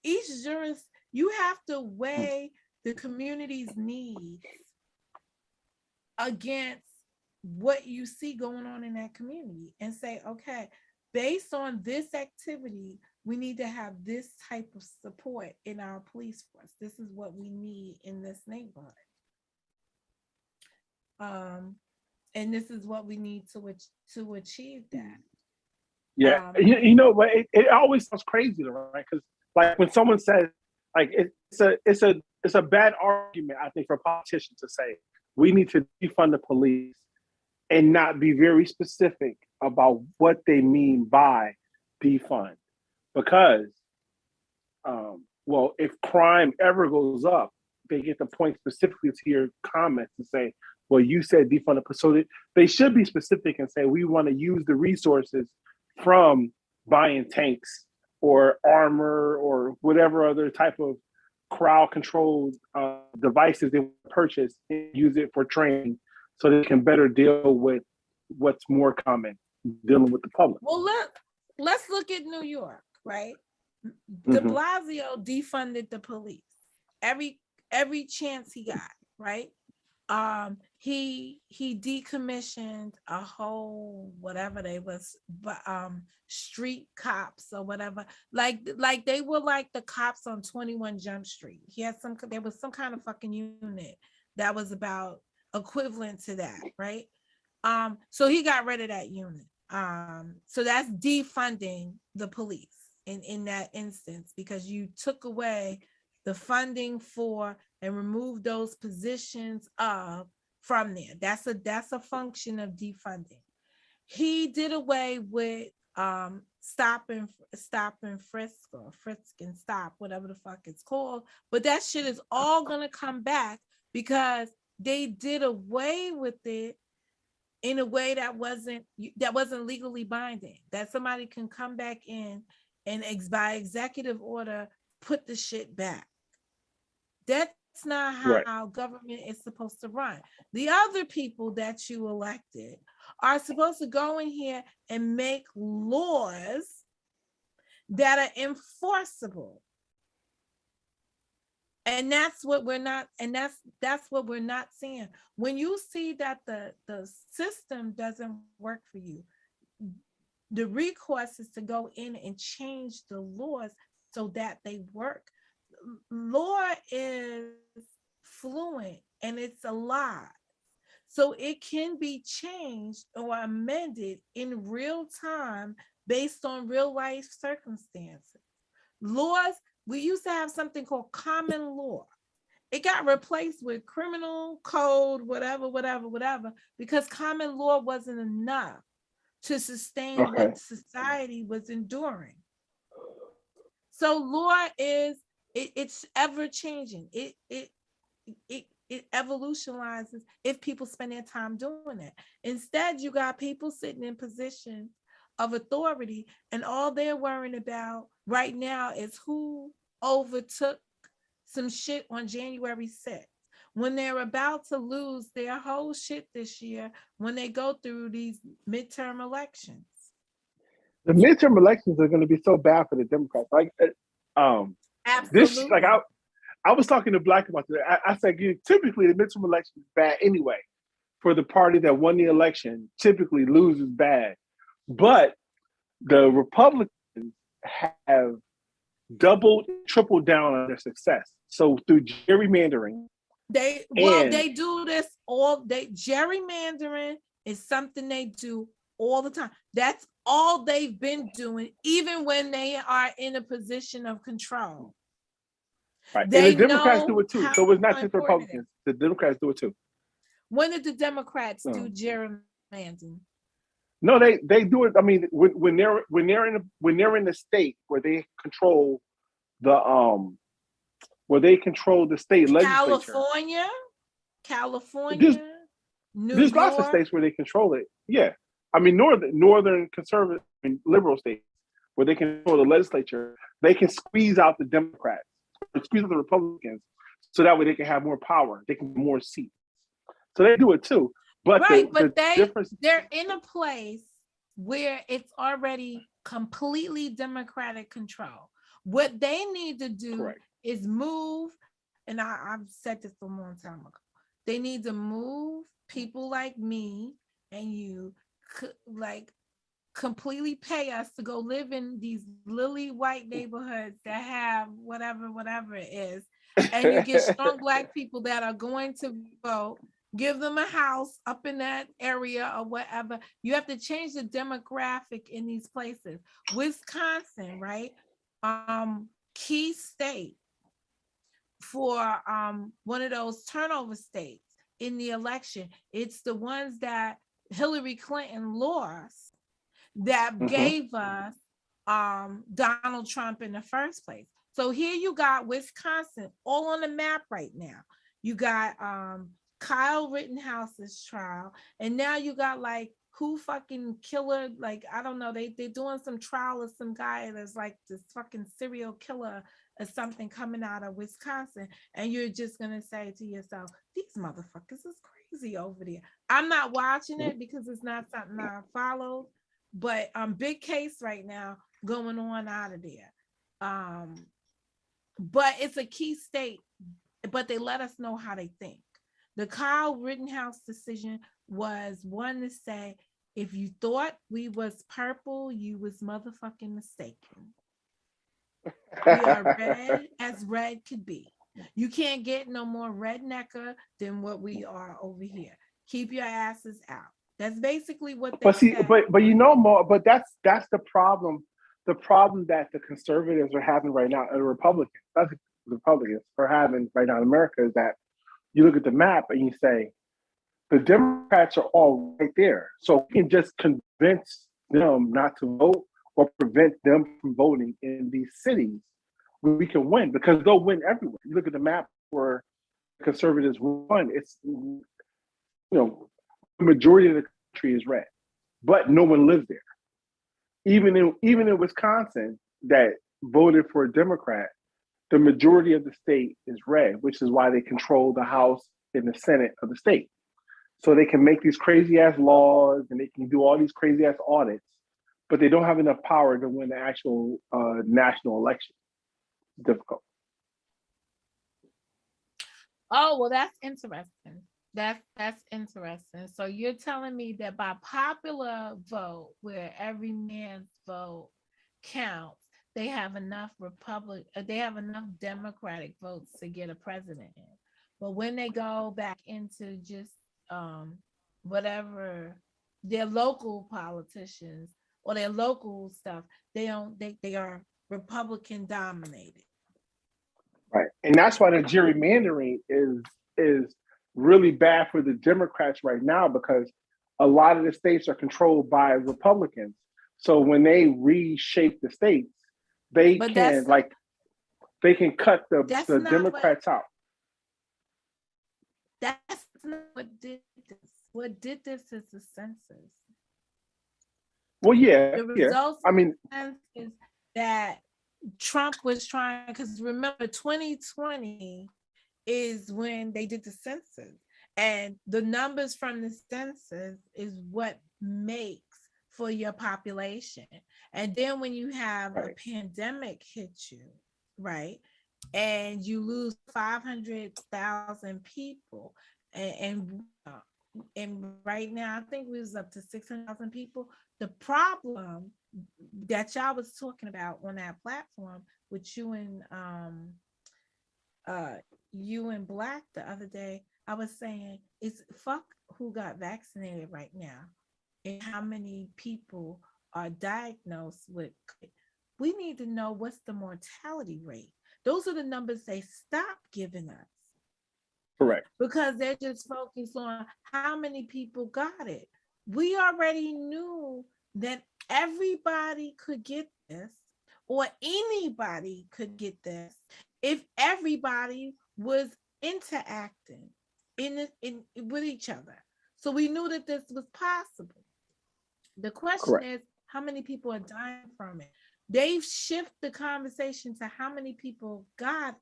You have to weigh the community's needs against what you see going on in that community and say, okay, based on this activity, we need to have this type of support in our police force. This is what we need in this neighborhood. And this is what we need to achieve that.
Yeah, but it always sounds crazy, right? Because like when someone says, like it's a bad argument, I think, for politicians to say we need to defund the police and not be very specific about what they mean by defund. Because, if crime ever goes up, they get to point specifically to your comments and say, well, you said defund the police. So they should be specific and say, we want to use the resources from buying tanks or armor or whatever other type of crowd-controlled devices they purchase and use it for training so they can better deal with what's more common, dealing with the public.
Well, let's look at New York, right? De Blasio defunded the police every chance he got, right? He decommissioned a whole whatever they was, street cops or whatever. Like they were like the cops on 21 Jump Street. There was some kind of fucking unit that was about equivalent to that, right? So he got rid of that unit. So that's defunding the police in that instance, because you took away the funding for and removed those positions from there. That's a function of defunding. He did away with stop and frisk, or frisk and stop, whatever the fuck it's called. But that shit is all gonna come back because they did away with it in a way that wasn't legally binding, that somebody can come back in and by executive order put the shit back. That's not how government is supposed to run. The other people that you elected are supposed to go in here and make laws that are enforceable. And that's what we're not, and that's what we're not seeing. When you see that the system doesn't work for you, the recourse is to go in and change the laws so that they work. Law is fluent and it's alive. So it can be changed or amended in real time based on real life circumstances. Laws, we used to have something called common law. It got replaced with criminal code, whatever, because common law wasn't enough to sustain what society was enduring. So law is, it's ever changing. It evolutionizes if people spend their time doing it. Instead, you got people sitting in positions of authority, and all they're worrying about right now is who overtook some shit on January 6th, when they're about to lose their whole shit this year when they go through these midterm elections.
The midterm elections are going to be so bad for the Democrats.
Absolutely.
I was talking to Black about that. I said, typically the midterm election is bad anyway. For the party that won the election, typically loses bad. But the Republicans have doubled, tripled down on their success. So through gerrymandering,
they do this all day. Gerrymandering is something they do all the time. That's all they've been doing, even when they are in a position of control.
Right. And the Democrats do it too. So it's not just the Republicans. The Democrats do it too.
When did the Democrats do gerrymandering?
No, they do it. I mean, when they're in the state where they control the state legislature.
California,
There's lots of states where they control it. Yeah. I mean, northern conservative and liberal states where they control the legislature, they can squeeze out the Democrats, squeeze out the Republicans, so that way they can have more power, they can get more seats. So they do it too. But
right,
the
but
difference,
they're in a place where it's already completely Democratic control. What they need to do
correct.
is move, and I've said this a long time ago. They need to move people like me and you, like completely pay us to go live in these lily white neighborhoods that have whatever it is, and you get strong black people that are going to vote, give them a house up in that area or whatever. You have to change the demographic in these places. Wisconsin, right? Key state for one of those turnover states in the election. It's the ones that Hillary Clinton lost that gave us Donald Trump in the first place. So here you got Wisconsin all on the map right now. You got Kyle Rittenhouse's trial, and now you got like who fucking killer, like I don't know, they're doing some trial of some guy that's like this fucking serial killer or something coming out of Wisconsin, and you're just gonna say to yourself, these motherfuckers is crazy over there. I'm not watching it because it's not something I follow, but big case right now going on out of there. But it's a key state, but they let us know how they think. The Kyle Rittenhouse decision was one to say, if you thought we was purple, you was motherfucking mistaken. We are red as red could be. You can't get no more rednecker than what we are over here. Keep your asses out. That's basically what they
But see,
said.
but you know more. But that's the problem. The problem that the conservatives are having right now, the Republicans are having right now in America is that you look at the map and you say the Democrats are all right there, so we can just convince them not to vote or prevent them from voting in these cities. We can win because they'll win everywhere. You look at the map where conservatives won. It's the majority of the country is red, but no one lives there. Even in Wisconsin, that voted for a Democrat, the majority of the state is red, which is why they control the House and the Senate of the state. So they can make these crazy ass laws and they can do all these crazy ass audits, but they don't have enough power to win the actual national election. It's difficult.
Oh, well, that's interesting. That's interesting. So you're telling me that by popular vote, where every man's vote counts, they have enough they have enough Democratic votes to get a president in. But when they go back into just whatever their local politicians or their local stuff, they are Republican dominated.
Right. And that's why the gerrymandering is really bad for the Democrats right now because a lot of the states are controlled by Republicans. So when they reshape the states, they
But
can they can cut the Democrats out.
That's not what did this. What did this is the census.
Well, yeah,
The results
I mean,
is that Trump was trying, because remember 2020 is when they did the census, and the numbers from the census is what makes for your population. And then when you have a pandemic hit you, right, and you lose 500,000 people, and right now I think we was up to 600,000 people. The problem that y'all was talking about on that platform with you and Black the other day, I was saying it's fuck who got vaccinated right now and how many people are diagnosed with. We need to know what's the mortality rate. Those are the numbers they stopped giving us.
Correct.
Because they're just focused on how many people got it. We already knew that everybody could get this, or anybody could get this, if everybody was interacting in with each other. So we knew that this was possible. The question
Correct.
is, how many people are dying from it? They've shifted the conversation to how many people got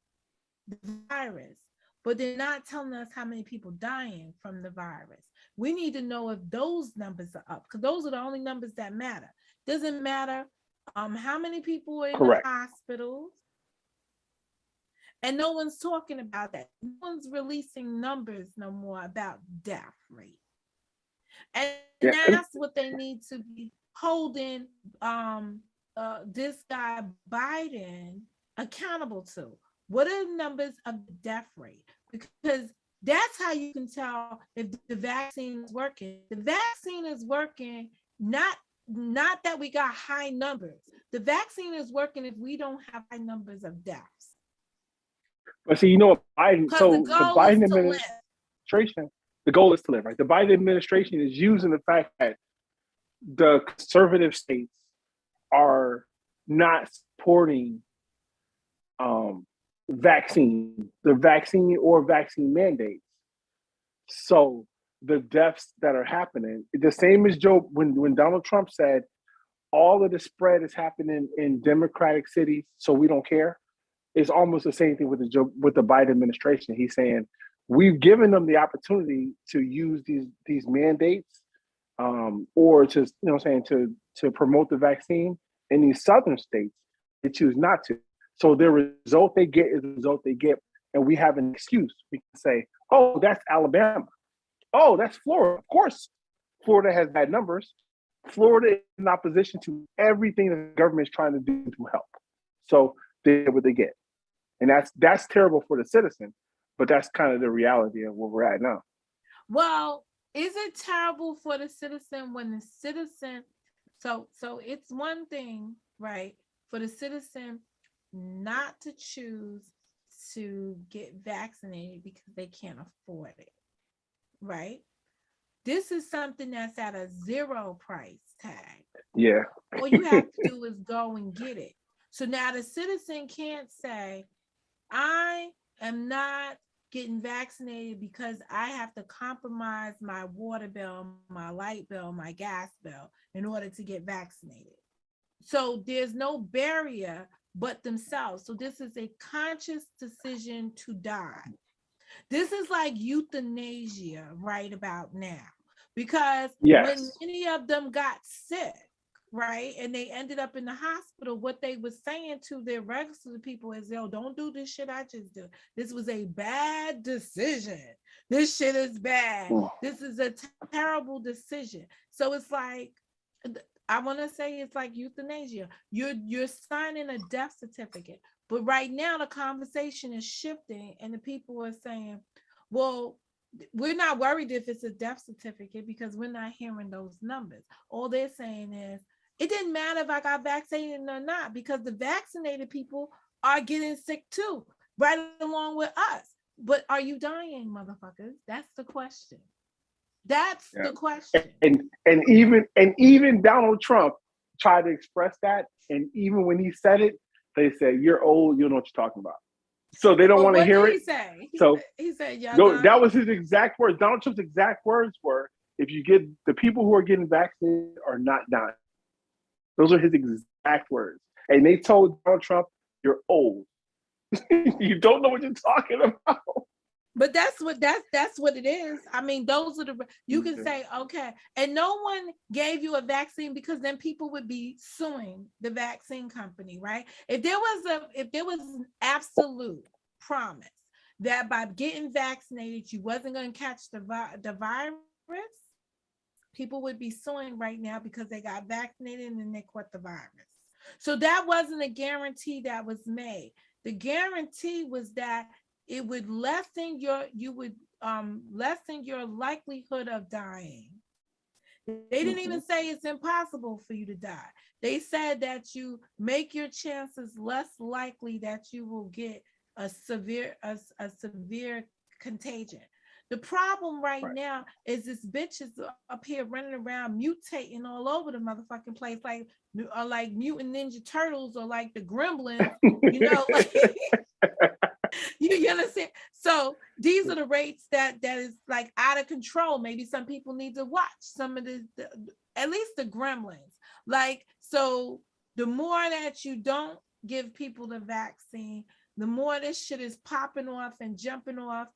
the virus, but they're not telling us how many people dying from the virus. We need to know if those numbers are up, because those are the only numbers that matter. Doesn't matter how many people are in the
Correct.
hospitals, and no one's talking about that. No one's releasing numbers no more about death rate. And
Yeah.
that's what they need to be holding this guy Biden accountable to. What are the numbers of the death rate? Because that's how you can tell if the vaccine is working. The vaccine is working, not that we got high numbers. The vaccine is working if we don't have high numbers of deaths.
But see, you know what Biden?
Because
So
the
the
goal is
Biden
to live.
administration, the goal is to live, right? The Biden administration is using the fact that the conservative states are not supporting the vaccine or vaccine mandates. So the deaths that are happening, the same as when Donald Trump said all of the spread is happening in Democratic cities, so we don't care. It's almost the same thing with the Biden administration. He's saying we've given them the opportunity to use these mandates, or to to promote the vaccine in these southern states. They choose not to. So the result they get is the result they get, and we have an excuse. We can say, "Oh, that's Alabama. Oh, that's Florida. Of course, Florida has bad numbers. Florida is in opposition to everything the government is trying to do to help. So they get what they get, and that's terrible for the citizen. But that's kind of the reality of where we're at now.
Well, is it terrible for the citizen when the citizen? So it's one thing, right, for the citizen not to choose to get vaccinated because they can't afford it, right? This is something that's at a zero price tag.
Yeah.
All you have to do is go and get it. So now the citizen can't say, I am not getting vaccinated because I have to compromise my water bill, my light bill, my gas bill in order to get vaccinated. So there's no barrier but themselves. So this is a conscious decision to die. This is like euthanasia right about now, because when
Yes.
many of them got sick, right, and they ended up in the hospital, what they were saying to their regular people is, yo, don't do this shit I just did. This was a bad decision. This shit is bad. This is a terrible decision. So it's like, I want to say it's like euthanasia. You're signing a death certificate. But right now the conversation is shifting and the people are saying, well, we're not worried if it's a death certificate because we're not hearing those numbers. All they're saying is it didn't matter if I got vaccinated or not, because the vaccinated people are getting sick too, right along with us. But are you dying, motherfuckers? That's the question. That's the question.
And even Donald Trump tried to express that, and even when he said it, they said, "You're old. You don't know what you're talking about." So they don't want to hear it.
He say? He said,
"Yeah." That was his exact words. Donald Trump's exact words were, "If you get the people who are getting vaccinated are not dying." Those are his exact words. And they told Donald Trump, "You're old. You don't know what you're talking about."
But that's what it is. I mean, those are you can say, okay, and no one gave you a vaccine because then people would be suing the vaccine company, right? If there was an absolute promise that by getting vaccinated you wasn't going to catch the virus, people would be suing right now because they got vaccinated and then they caught the virus. So that wasn't a guarantee that was made. The guarantee was that it would lessen your likelihood of dying. They didn't even say it's impossible for you to die. They said that you make your chances less likely that you will get a severe contagion. The problem right now is this bitch is up here running around mutating all over the motherfucking place, like mutant Ninja Turtles or like the Gremlins, like you understand? So these are the rates that is like out of control. Maybe some people need to watch some of at least the gremlins. Like, so the more that you don't give people the vaccine, the more this shit is popping off and jumping off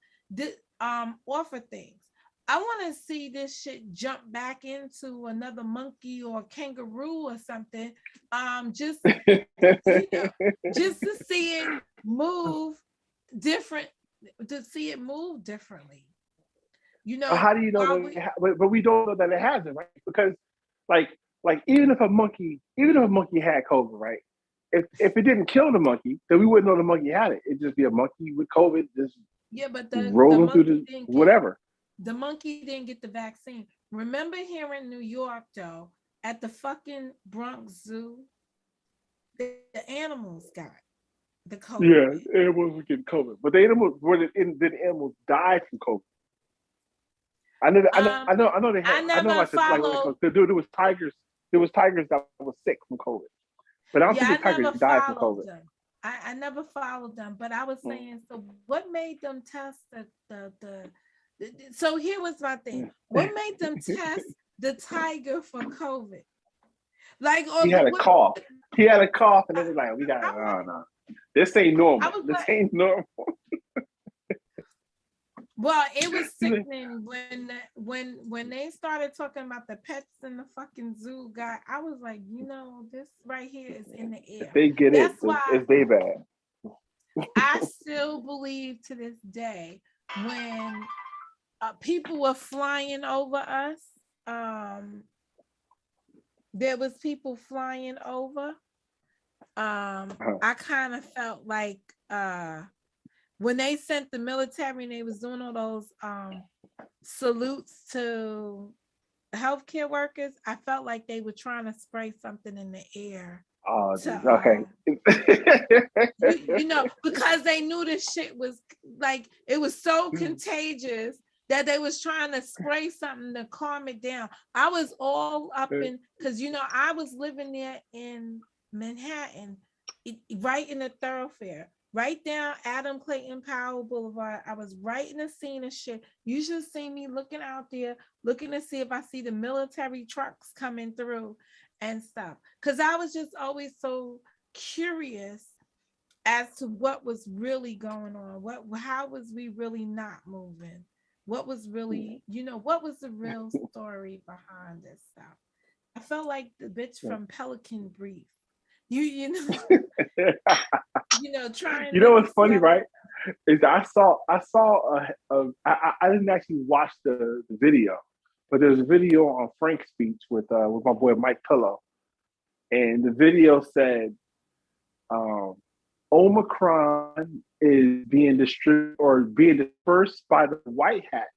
off of things. I want to see this shit jump back into another monkey or kangaroo or something. Just just to see it move different, to see it move differently. You know,
how do you know that? But we don't know that it hasn't, right? Because like even if a monkey had COVID, right? If it didn't kill the monkey, then we wouldn't know the monkey had it. It'd just be a monkey with COVID, just
but
rolling through the whatever.
The monkey didn't get the vaccine. Remember here in New York, though, at the fucking Bronx Zoo, the animals got the COVID.
Yeah, animals were getting COVID, but the animals died from COVID. I know they had. I know there was tigers. There was tigers that were sick from COVID, but I don't think the tigers died from COVID.
I never followed them, but I was saying, so what made them test the so here was my thing. What made them test the tiger for COVID? Like,
he had a cough. He had a cough, and they were like, "We got no. This ain't normal. Ain't normal."
Well, it was sickening when they started talking about the pets in the fucking zoo guy. I was like, this right here is in the air.
If they get it's they bad.
I still believe to this day when people were flying over us, there was people flying over. I kind of felt like when they sent the military and they was doing all those salutes to healthcare workers, I felt like they were trying to spray something in the air.
Oh, okay.
Because they knew this shit was like, it was so contagious that they was trying to spray something to calm it down. I was all up in, because I was living there in Manhattan, right in the thoroughfare, right down Adam Clayton Powell Boulevard. I was right in the scene of shit. You should see me looking out there, looking to see if I see the military trucks coming through and stuff. Because I was just always so curious as to what was really going on. How was we really not moving? What was really, what was the real story behind this stuff? I felt like the bitch from Pelican Brief. Trying.
What's funny, right? Is I didn't actually watch the video, but there's a video on Frank's speech with my boy Mike Pillow, and the video said Omicron is being distributed or being dispersed by the white hats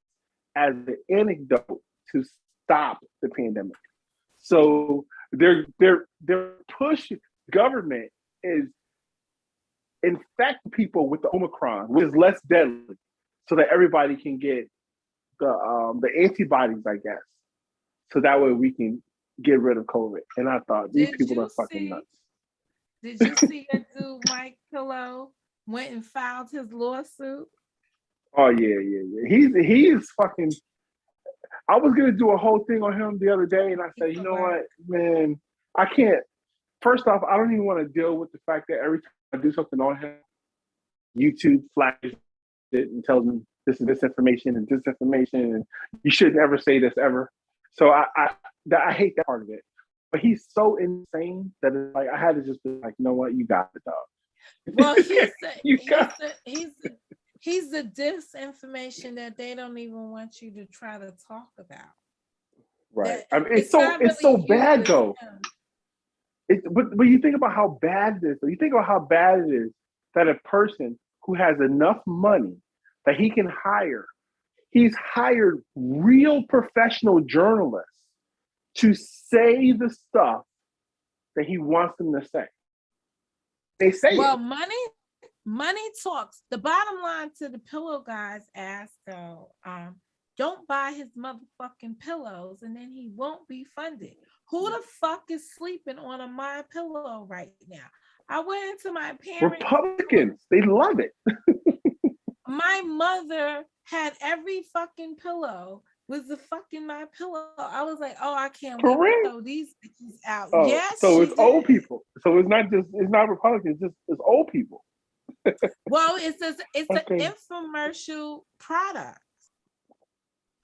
as the antidote to stop the pandemic. So they're pushing. Government is infect people with the Omicron, which is less deadly, so that everybody can get the antibodies, I guess. So that way we can get rid of COVID. And I thought these people are fucking nuts.
Did you see that dude Mike Pillow went and filed his lawsuit?
Oh yeah. He's fucking. I was gonna do a whole thing on him the other day, and I said, you know what, man, I can't. First off, I don't even want to deal with the fact that every time I do something on him, YouTube flashes it and tells me this is disinformation and disinformation, and you shouldn't ever say this ever. So I hate that part of it. But he's so insane that it's like I had to just be like, you know what, you got it, dog.
Well, he's the disinformation that they don't even want you to try to talk about.
Right. I mean, it's so bad though. But you think about how bad it is. You think about how bad it is that a person who has enough money that he can hire, he's hired real professional journalists to say the stuff that he wants them to say. They say
money talks. The bottom line to the pillow guy's ass though, don't buy his motherfucking pillows and then he won't be funded. Who the fuck is sleeping on a My Pillow right now? I went into my parents.
Republicans, they love it.
My mother had every fucking pillow was the fucking My Pillow. I was like, oh, I can't
For
wait to
real?
throw these bitches out.
Oh,
Yes,
so
she
it's old
did.
people. So it's not Republicans, it's old people.
Well, it's an
Okay.
infomercial product.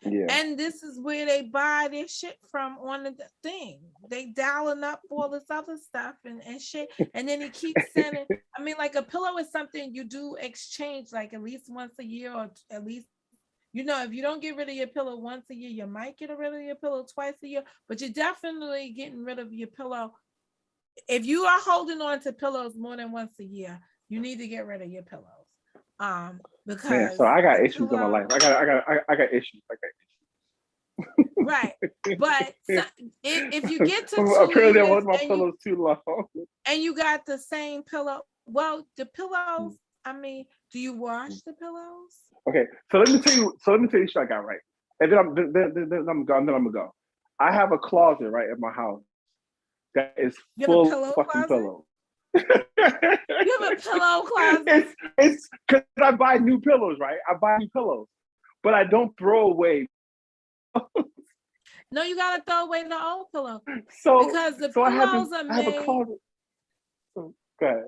Yeah.
And this is where they buy their shit from on the thing. They dialing up all this other stuff and shit. And then he keeps sending. I mean, like a pillow is something you do exchange like at least once a year, or at least, if you don't get rid of your pillow once a year, you might get rid of your pillow twice a year, but you're definitely getting rid of your pillow. If you are holding on to pillows more than once a year, you need to get rid of your pillows.
Man,
Because
so I got
the
issues in my life.
pillow,
I got issues. I got
right. But
issues.
if you get to
Apparently, I
2 years
hold my
and
pillows too long.
you got the same pillow, well, the pillows, I mean, do you wash the pillows?
Okay, so let me tell you. So let me tell you what I got right, and then I'm gonna go. I have a closet right at my house that is
You have a
full
pillow
of fucking
closet?
pillows.
You have a pillow closet?
It's because I buy new pillows, right? I buy new pillows, but I don't throw away.
No, you gotta throw away the old pillow
So
because the
so
pillows are
I have a
made.
closet. So go ahead.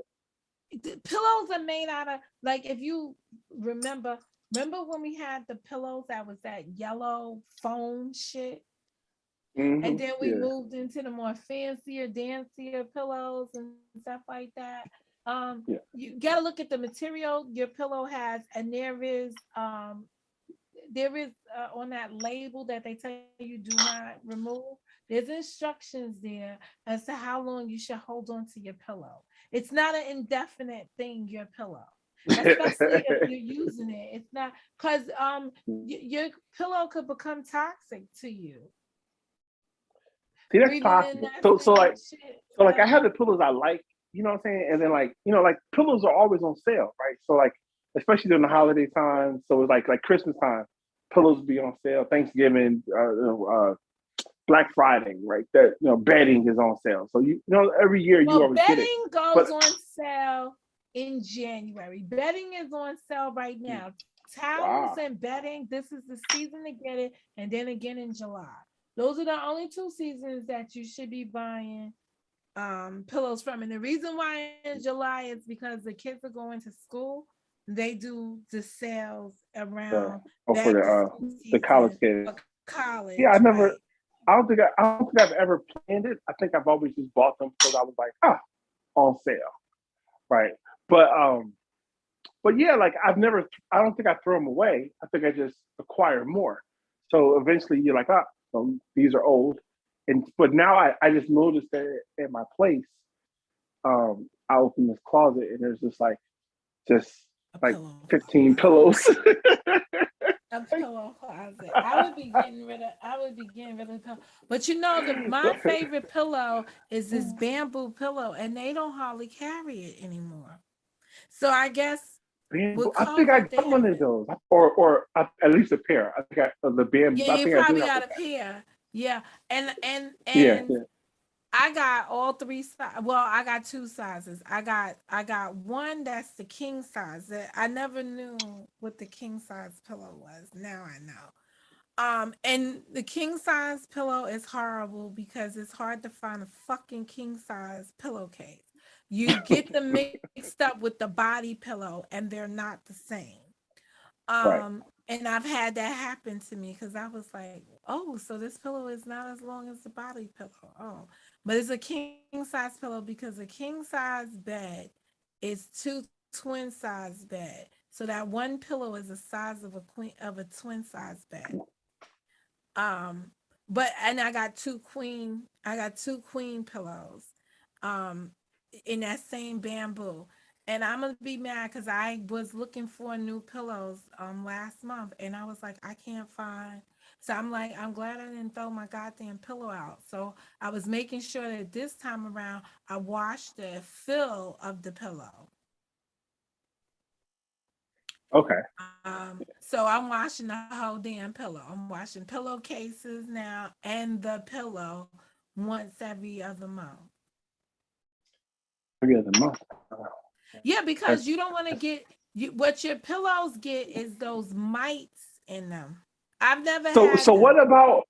The pillows are made out of, like, if you remember when we had the pillows that was that yellow foam shit, and then we
Yeah.
moved into the more fancier, dancier pillows and stuff like that.
Yeah.
You gotta look at the material your pillow has, and there is on that label that they tell you do not remove. There's instructions there as to how long you should hold on to your pillow. It's not an indefinite thing, your pillow, especially if you're using it. It's not, because your pillow could become toxic to you.
See, that's
Breathing in
possible.
that
So
same
like
shit.
I have the pillows I like, you know what I'm saying? And then like, like pillows are always on sale, right? So like especially during the holiday time. So it's like Christmas time, pillows be on sale, Thanksgiving, Black Friday, right? That bedding is on sale. So every year you
Well,
always get it.
bedding goes
But
on sale in January. Bedding is on sale right now. Towels
wow.
and bedding, this is the season to get it, and then again in July. Those are the only two seasons that you should be buying pillows from. And the reason why in July is because the kids are going to school. They do the sales around
For
back to school
the college
season
kids.
for
Yeah,
college, right?
I don't think I've ever planned it. I think I've always just bought them because I was like, on sale. Right. But yeah, like I don't think I throw them away. I think I just acquire more. So eventually you're like, so these are old. But now I just noticed that at my place, I open this closet and there's just
A
like
pillow
15
closet.
pillows.
A pillow closet. I would be getting rid of the pillow. But my favorite pillow is this bamboo pillow, and they don't hardly carry it anymore. So I guess with
I think I
COVID they
got one of
haven't.
those, or at least a pair. I think the band.
Yeah,
I
you
think I do
probably
have a
got a
pair.
pair. Yeah. And
Yeah,
and I got all three sizes. Well, I got two sizes. I got one that's the king size. That I never knew what the king size pillow was. Now I know. And the king size pillow is horrible because it's hard to find a fucking king size pillowcase. You get them mixed up with the body pillow and they're not the same.
right.
And I've had that happen to me because I was like, oh, so this pillow is not as long as the body pillow. Oh, but it's a king size pillow because a king size bed is two twin size bed. So that one pillow is the size of a twin size bed. Um, but and I got two queen pillows, um, in that same bamboo. And I'm gonna be mad because I was looking for new pillows last month and I was like, I can't find. So I'm like, I'm glad I didn't throw my goddamn pillow out. So I was making sure that this time around I washed the fill of the pillow.
Okay.
So I'm washing the whole damn pillow. I'm washing pillowcases now and the pillow once every other month.
Every other month.
Yeah, because
That's
you don't want to get what your pillows get is those mites in them. I've never
So
had
so
them.
what about?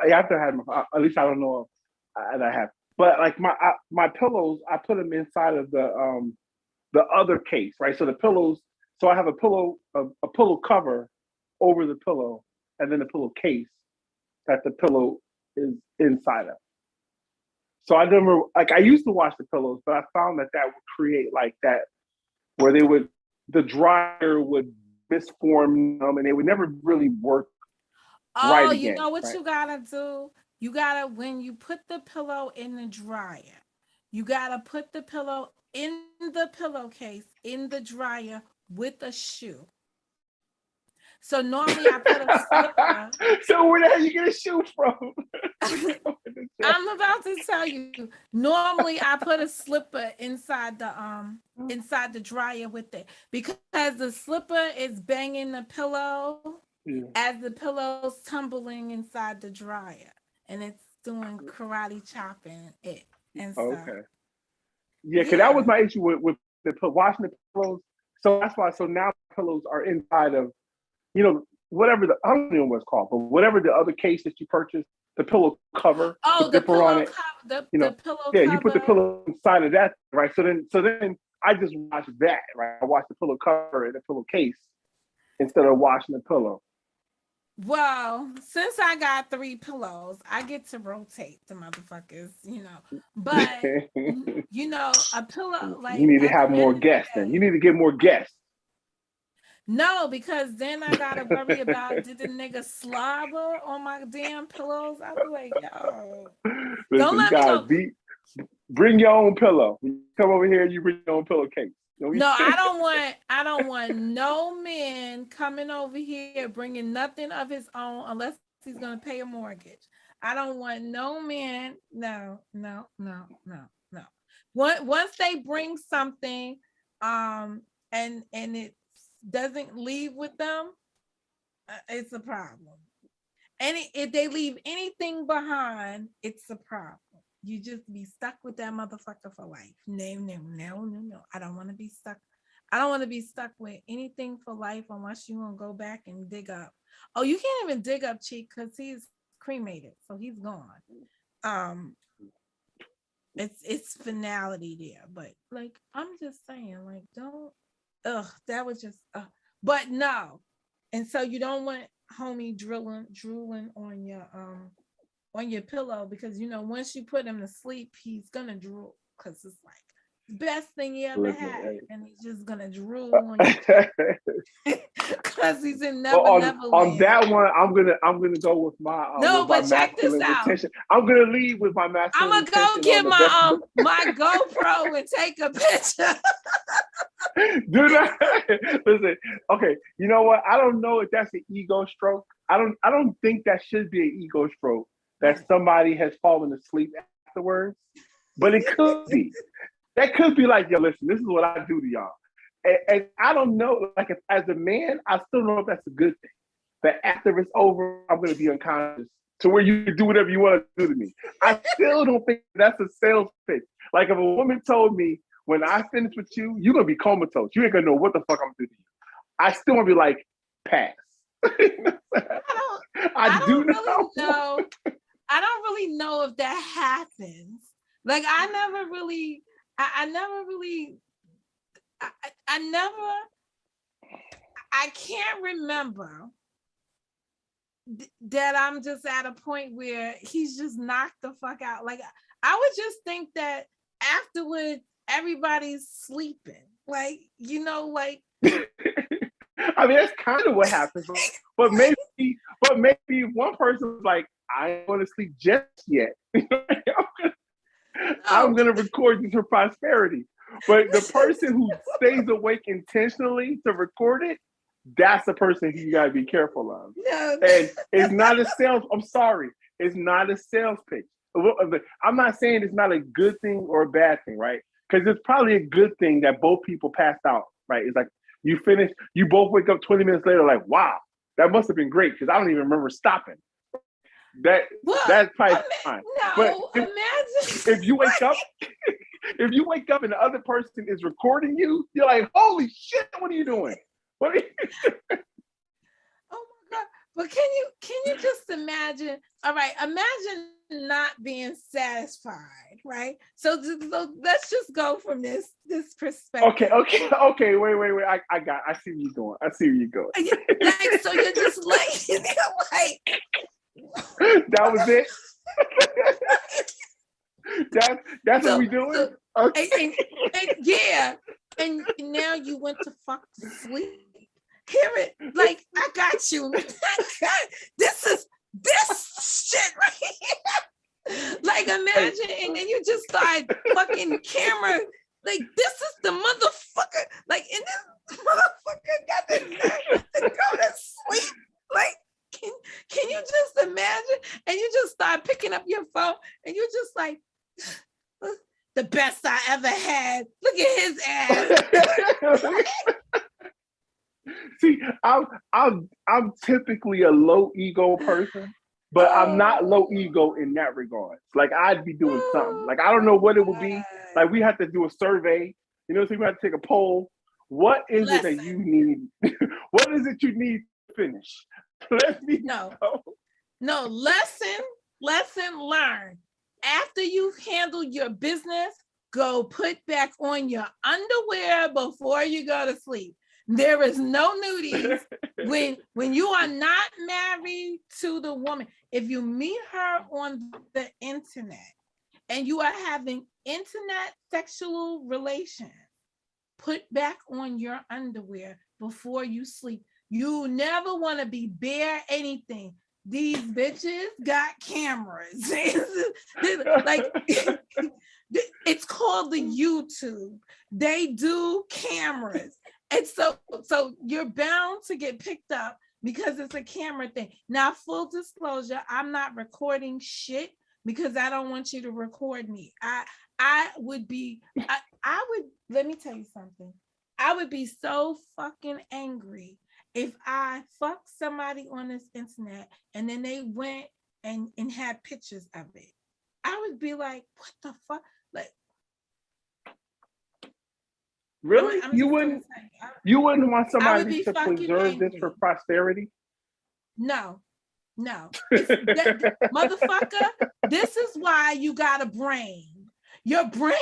Yeah, after I had my, at least I don't know if I have. But like my pillows, I put them inside of the other case, right? So the pillows. So I have a pillow cover over the pillow, and then the pillowcase that the pillow is inside of. So I never like I used to wash the pillows, but I found that that would create like that where they would the dryer would misform them and they would never really work right
Oh, you
again,
know what
right?
you gotta do? You gotta, when you put the pillow in the dryer, you gotta put the pillow in the pillowcase in the dryer with a shoe. So normally I put a slipper.
So where the hell you get a shoe from?
I'm about to tell you. Normally I put a slipper inside the dryer with it because the slipper is banging the pillow
Yeah.
as the pillow's tumbling inside the dryer and it's doing karate chopping it and stuff.
Okay. Yeah, because that was
Yeah.
my issue with washing the pillows. So that's why. So now pillows are inside of whatever I don't know what it's called, but whatever the other case that you purchased, the pillow cover, the
Oh, the
zipper on
pillow
it.
cover, the,
You
the
know,
pillow
yeah, you put the
cover.
pillow inside of that, right? So then I just wash that, right? I wash the pillow cover and the pillowcase instead of washing the pillow.
Well, since I got 3 pillows, I get to rotate the motherfuckers. But a pillow
You
like
need to
at the
have more
end of the
guests. Then you
day.
need to get more guests.
No, because then I gotta worry about did the nigga slobber on my damn pillows? I'll be like, yo, don't
Listen,
let me
guys,
go.
bring your own pillow. When you come over here, you bring your own pillowcase.
No, I don't want no man coming over here bringing nothing of his own unless he's gonna pay a mortgage. I don't want no man. No, no, no, no, no. Once they bring something, and it doesn't leave with them, it's a problem. And if they leave anything behind, it's a problem. You just be stuck with that motherfucker for life. No, no, no, no, no. I don't want to be stuck. I don't want to be stuck with anything for life unless you want to go back and dig up. Oh, you can't even dig up Cheek because he's cremated, so he's gone. Um, it's finality there, but like I'm just saying, like don't. Ugh, that was just. But no, and so you don't want homie drooling on your pillow because once you put him to sleep, he's gonna drool because it's like the best thing he ever
Listen,
had,
hey.
and he's just gonna drool on you because he's in
Well,
never
on
land.
that one, I'm gonna go
No,
with my
but check this
masculine
out.
retention. I'm gonna lead with my
I'm
masculine
gonna go
retention on
get
the best.
my GoPro and take a picture.
Do not listen. Okay, you know what? I don't know if that's an ego stroke. I don't think that should be an ego stroke that somebody has fallen asleep afterwards, but it could be. That could be like, yo, listen, this is what I do to y'all. And I don't know, like, if, as a man, I still don't know if that's a good thing. That after it's over, I'm going to be unconscious to where you can do whatever you want to do to me. I still don't think that's a sales pitch. Like, if a woman told me, when I finish with you, you're going to be comatose. You ain't going to know what the fuck I'm doing to you. I still want to be like, pass. I do
really
know.
know. I don't really know if that happens. Like I never really, I never really, I never, I can't remember that I'm just at a point where he's just knocked the fuck out. Like I would just think that afterward everybody's sleeping. Like like.
I mean, that's kind of what happens. But maybe one person was like, I don't want to sleep just yet. I'm going to record this for prosperity. But the person who stays awake intentionally to record it, that's the person you got to be careful of.
No.
And it's not a sales. I'm sorry. It's not a sales pitch. I'm not saying it's not a good thing or a bad thing, right? Because it's probably a good thing that both people passed out, right? It's like you finish, you both wake up 20 minutes later, like, wow, that must have been great because I don't even remember stopping. That's probably fine.
No,
but
imagine
if you wake up, and the other person is recording you, you're like, holy shit, what are you doing?
Oh my god! But can you just imagine? All right, imagine not being satisfied, right? So let's just go from this perspective.
Okay. Wait. I see where you're going. I see where you're going.
Like, so you're just like,
That was it. That's what we doing.
So,
Okay.
and yeah, and now you went to fuck to sleep. Hear it, like I got you. This is this shit right here. Like imagine, and then you just start fucking camera. Like this is the motherfucker. Like, and this motherfucker got the nerve to go to sleep. Like, can you just imagine? And you just start picking up your phone, and you're just like, the best I ever had. Look at his ass.
See, I'm typically a low ego person, but I'm not low ego in that regard. Like I'd be doing something. Like I don't know what it would be. Like we have to do a survey. You know, so we have to take a poll. What is it that you need? What is it you need to finish? Let me know.
No, lesson learned. After you've handled your business, go put back on your underwear before you go to sleep. There is no nudies when you are not married to the woman. If you meet her on the internet and you are having internet sexual relations, put back on your underwear before you sleep. You never want to be bare anything. These bitches got cameras. Like it's called the YouTube. They do cameras. And so you're bound to get picked up because it's a camera thing. Now, full disclosure, I'm not recording shit because I don't want you to record me. I would, let me tell you something. I would be so fucking angry if I fucked somebody on this internet and then they went and had pictures of it. I would be like, what the fuck? Like,
really? You wouldn't want somebody to preserve this for posterity?
No. Motherfucker, this is why you got a brain. Your brain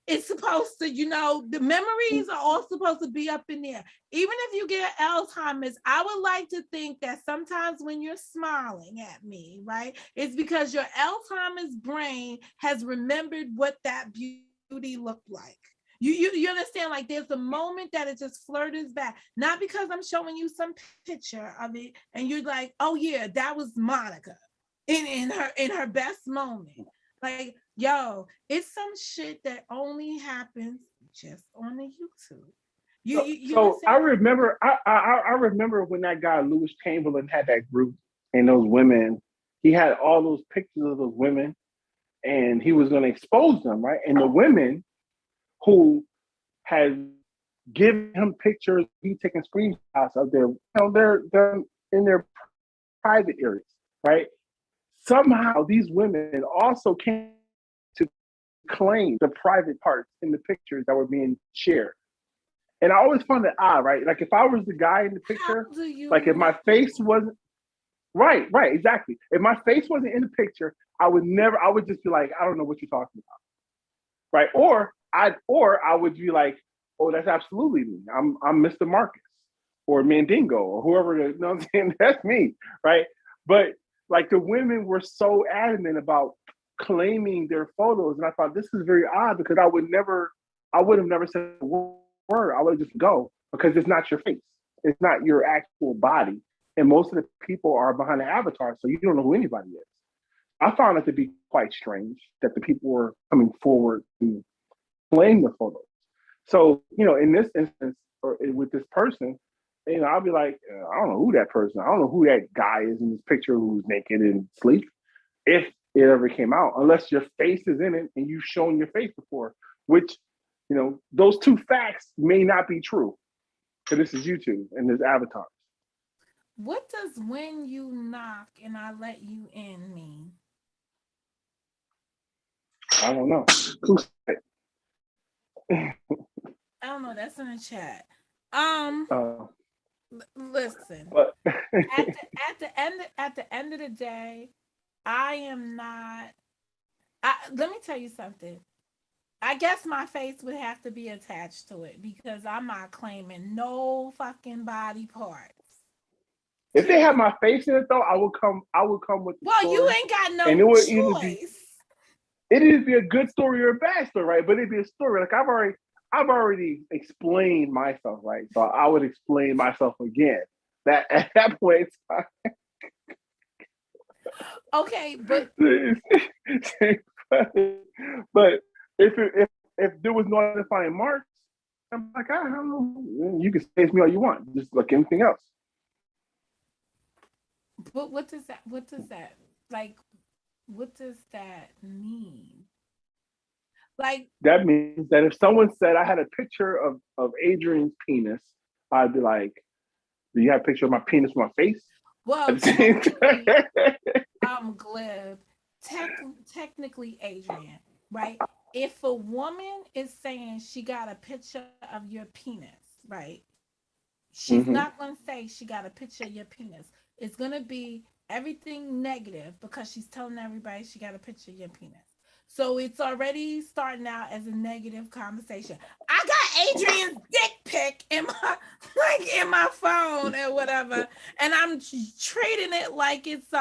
is supposed to, the memories are all supposed to be up in there. Even if you get Alzheimer's, I would like to think that sometimes when you're smiling at me, right, it's because your Alzheimer's brain has remembered what that beauty looked like. You understand? Like there's a moment that it just flirts back, not because I'm showing you some picture of it and you're like, oh yeah, that was Monica in her best moment. Like, yo, it's some shit that only happens just on the YouTube.
So I remember I remember when that guy Lewis Chamberlain had that group and those women, he had all those pictures of those women and he was going to expose them, right? And the women who had given him pictures, he taking screenshots of their, they're in their private areas, right? Somehow these women also came to claim the private parts in the pictures that were being shared. And I always found it odd, right? Like if I was the guy in the picture, like if my face wasn't, right, exactly. If my face wasn't in the picture, I would just be like, I don't know what you're talking about, right? Or I would be like, oh, that's absolutely me. I'm Mr. Marcus or Mandingo or whoever, you know what I'm saying? That's me, right? But like the women were so adamant about claiming their photos. And I thought this is very odd because I would have never said a word. I would just go because it's not your face. It's not your actual body. And most of the people are behind the avatar, so you don't know who anybody is. I found it to be quite strange that the people were coming forward to claim the photos. So, in this instance, or with this person, I'll be like, I don't know who that person, I don't know who that guy is in this picture who's naked and asleep, if it ever came out, unless your face is in it and you've shown your face before, which, those two facts may not be true. So this is YouTube and this avatar.
What does when you knock and I let you in mean?
I don't know.
I don't know. That's in the chat. Listen. end of the day, I am not. Let me tell you something. I guess my face would have to be attached to it because I'm not claiming no fucking body parts.
If they had my face in it though, I would come. I would come with the
Well,
story,
you ain't got
and
no
it would either be
choice.
it'd either be a good story or a bad story, right? But it'd be a story. Like I've already explained myself, right? So I would explain myself again. That at that point,
Okay, but
but if there was no identifying marks, I'm like, I don't know. You can say me all you want, just like anything else.
what does that like what does that mean? Like,
That means that if someone said I had a picture of Adrian's penis, I'd be like, do you have a picture of my penis on my face?
well,
At the same
technically,
time.
Glib, technically, Adrian, right? If a woman is saying she got a picture of your penis, right? She's
Mm-hmm.
not going to say she got a picture of your penis. It's going to be everything negative because she's telling everybody she got a picture of your penis. So it's already starting out as a negative conversation. I got Adrian's dick pic in my in my phone or whatever, and I'm trading it like it's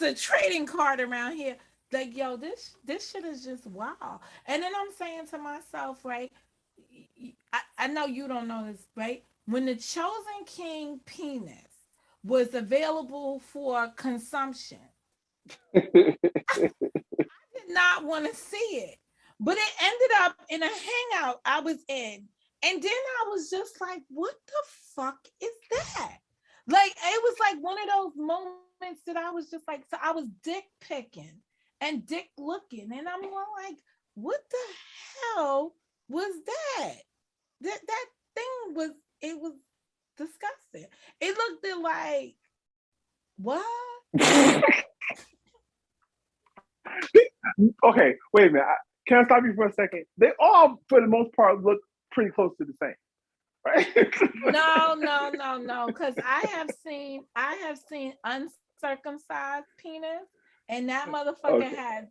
a trading card around here. Like, yo, this shit is just wow. And then I'm saying to myself, right? I know you don't know this, right? When the Chosen King penis was available for consumption, did not want to see it. But it ended up in a hangout I was in. And then I was just like, what the fuck is that? Like, it was like one of those moments that I was just like, so I was dick picking and dick looking. And I'm like, what the hell was that? That thing was, it was disgusting. It looked like, what?
Okay, wait a minute. Can I stop you for a second? They all, for the most part, look pretty close to the same, right?
No. Because I have seen uncircumcised penis, and that motherfucker
Okay.
has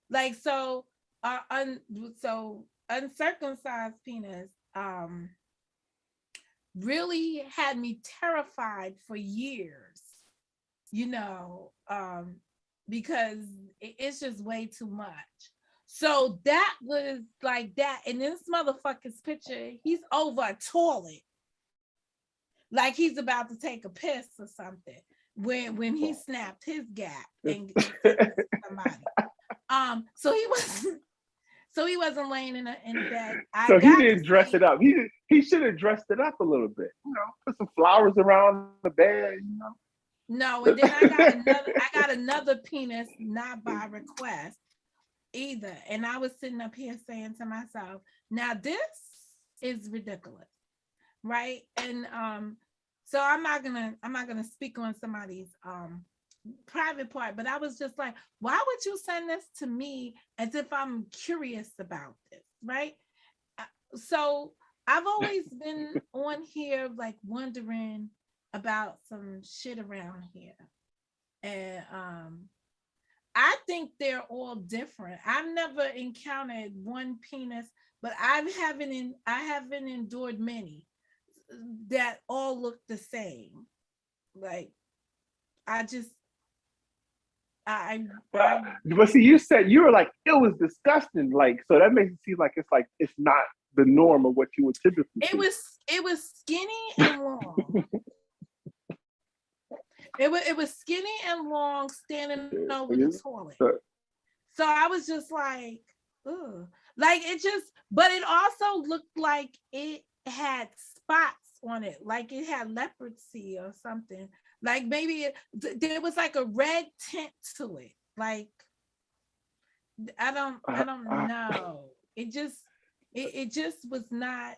like so uncircumcised penis really had me terrified for years, you know, because it's just way too much. So that was like that. And this motherfucker's picture, he's over a toilet, like he's about to take a piss or something. When he snapped his gap and somebody. So he wasn't laying in bed. I
So he
got to
didn't dress
see.
it up. He should have dressed it up a little bit. You know, put some flowers around the bed. You know.
No, and then I got another penis, not by request either. And I was sitting up here saying to myself, now this is ridiculous, right? And so I'm not gonna speak on somebody's private part, but I was just like, why would you send this to me as if I'm curious about this, right? So I've always been on here like wondering about some shit around here. And I think they're all different. I've never encountered one penis, but I haven't endured many that all look the same. Like I just I
But see, you said you were like it was disgusting. Like so that makes it seem like it's not the norm of what you would typically
it
see.
was skinny and long. It was skinny and long, standing over the toilet. So I was just like, ugh. Like it just, but it also looked like it had spots on it, like it had leprosy or something. Like maybe there was like a red tint to it. Like I don't know. It just was not.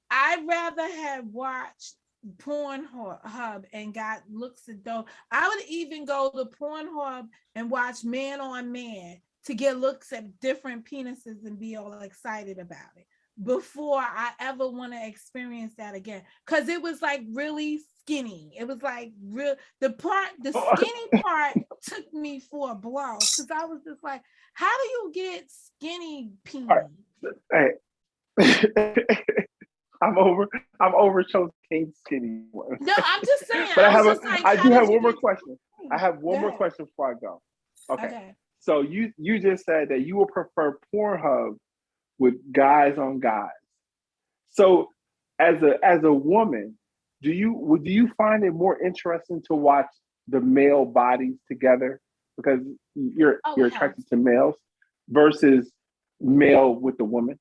I'd rather have watched Pornhub and got looks at those. I would even go to Pornhub and watch Man on Man to get looks at different penises and be all excited about it. before I ever want to experience that again. Cause it was like really skinny. It was like real the skinny part took me for a blow. Cause I was just like, how do you get skinny
All
peenie?
right. Hey. I'm over Chosen King skinny one.
No, I'm just saying.
But
I was just like,
I
how
do
did
have
you
one more
get
question. I have
Go
one more
ahead.
question before I go. Okay.
Okay.
So you just said that you would prefer Pornhub with guys on guys. So as a woman, do you find it more interesting to watch the male bodies together because
Oh,
you're
hell.
attracted to males versus male with the woman?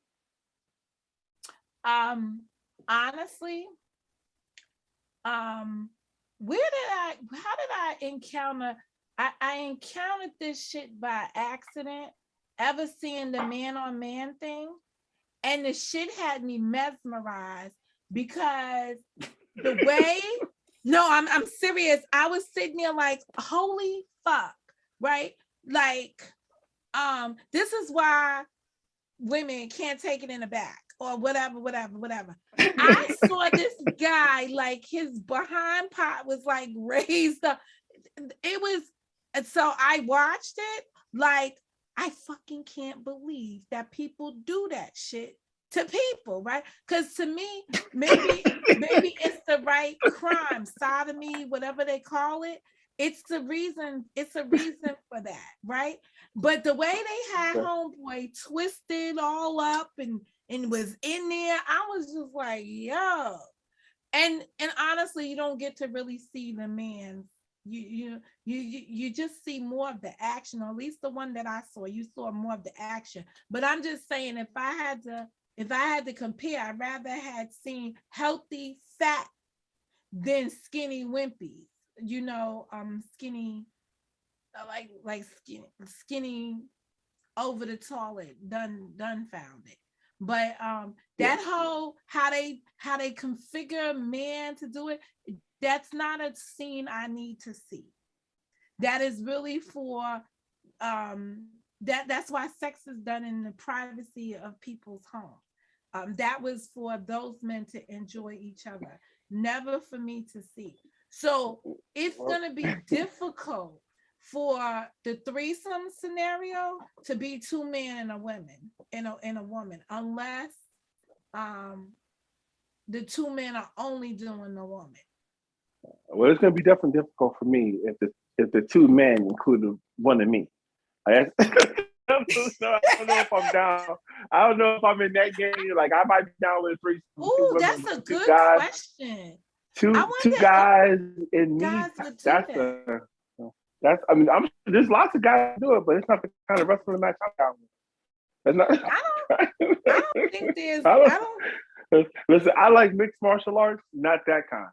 Honestly, um, how did I encounter I encountered this shit by accident, ever seeing the man on man thing. And the shit had me mesmerized because the way, no, I'm serious. I was sitting there like, holy fuck, right? Like, this is why women can't take it in the back or whatever. I saw this guy, like his behind part was like raised up. It was, and so I watched it like, I fucking can't believe that people do that shit to people, right? Because to me, maybe it's the right crime, sodomy, whatever they call it. It's a reason for that, right? But the way they had homeboy twisted all up and was in there, I was just like, yo. And honestly, you don't get to really see the man. You just see more of the action, or at least the one that I saw. You saw more of the action. But I'm just saying, if I had to compare, I'd rather had seen healthy fat than skinny wimpy. Skinny, skinny over the toilet, done found it. But
Yeah.
that whole how they configure man to do it, that's not a scene I need to see. That is really for that's why sex is done in the privacy of people's home. That was for those men to enjoy each other, never for me to see. So it's
Well,
gonna be difficult for the threesome scenario to be two men and a woman in a woman, unless um the two men are only doing the woman.
well, it's going to be definitely difficult for me if the two men included one of me. I, I don't know if I'm down. I don't know if I'm in that game. Like I might be down with two
Oh,
women,
that's a
but two
good
guys,
question. I
two
wonder if
guys and me.
guys would do
That's
that.
that's. I mean, I'm there's lots of guys who do it, but it's not the kind of wrestling match I'm down with. It's
I
not.
I don't think there's
I
I don't
don't listen. I like mixed martial arts, not that kind.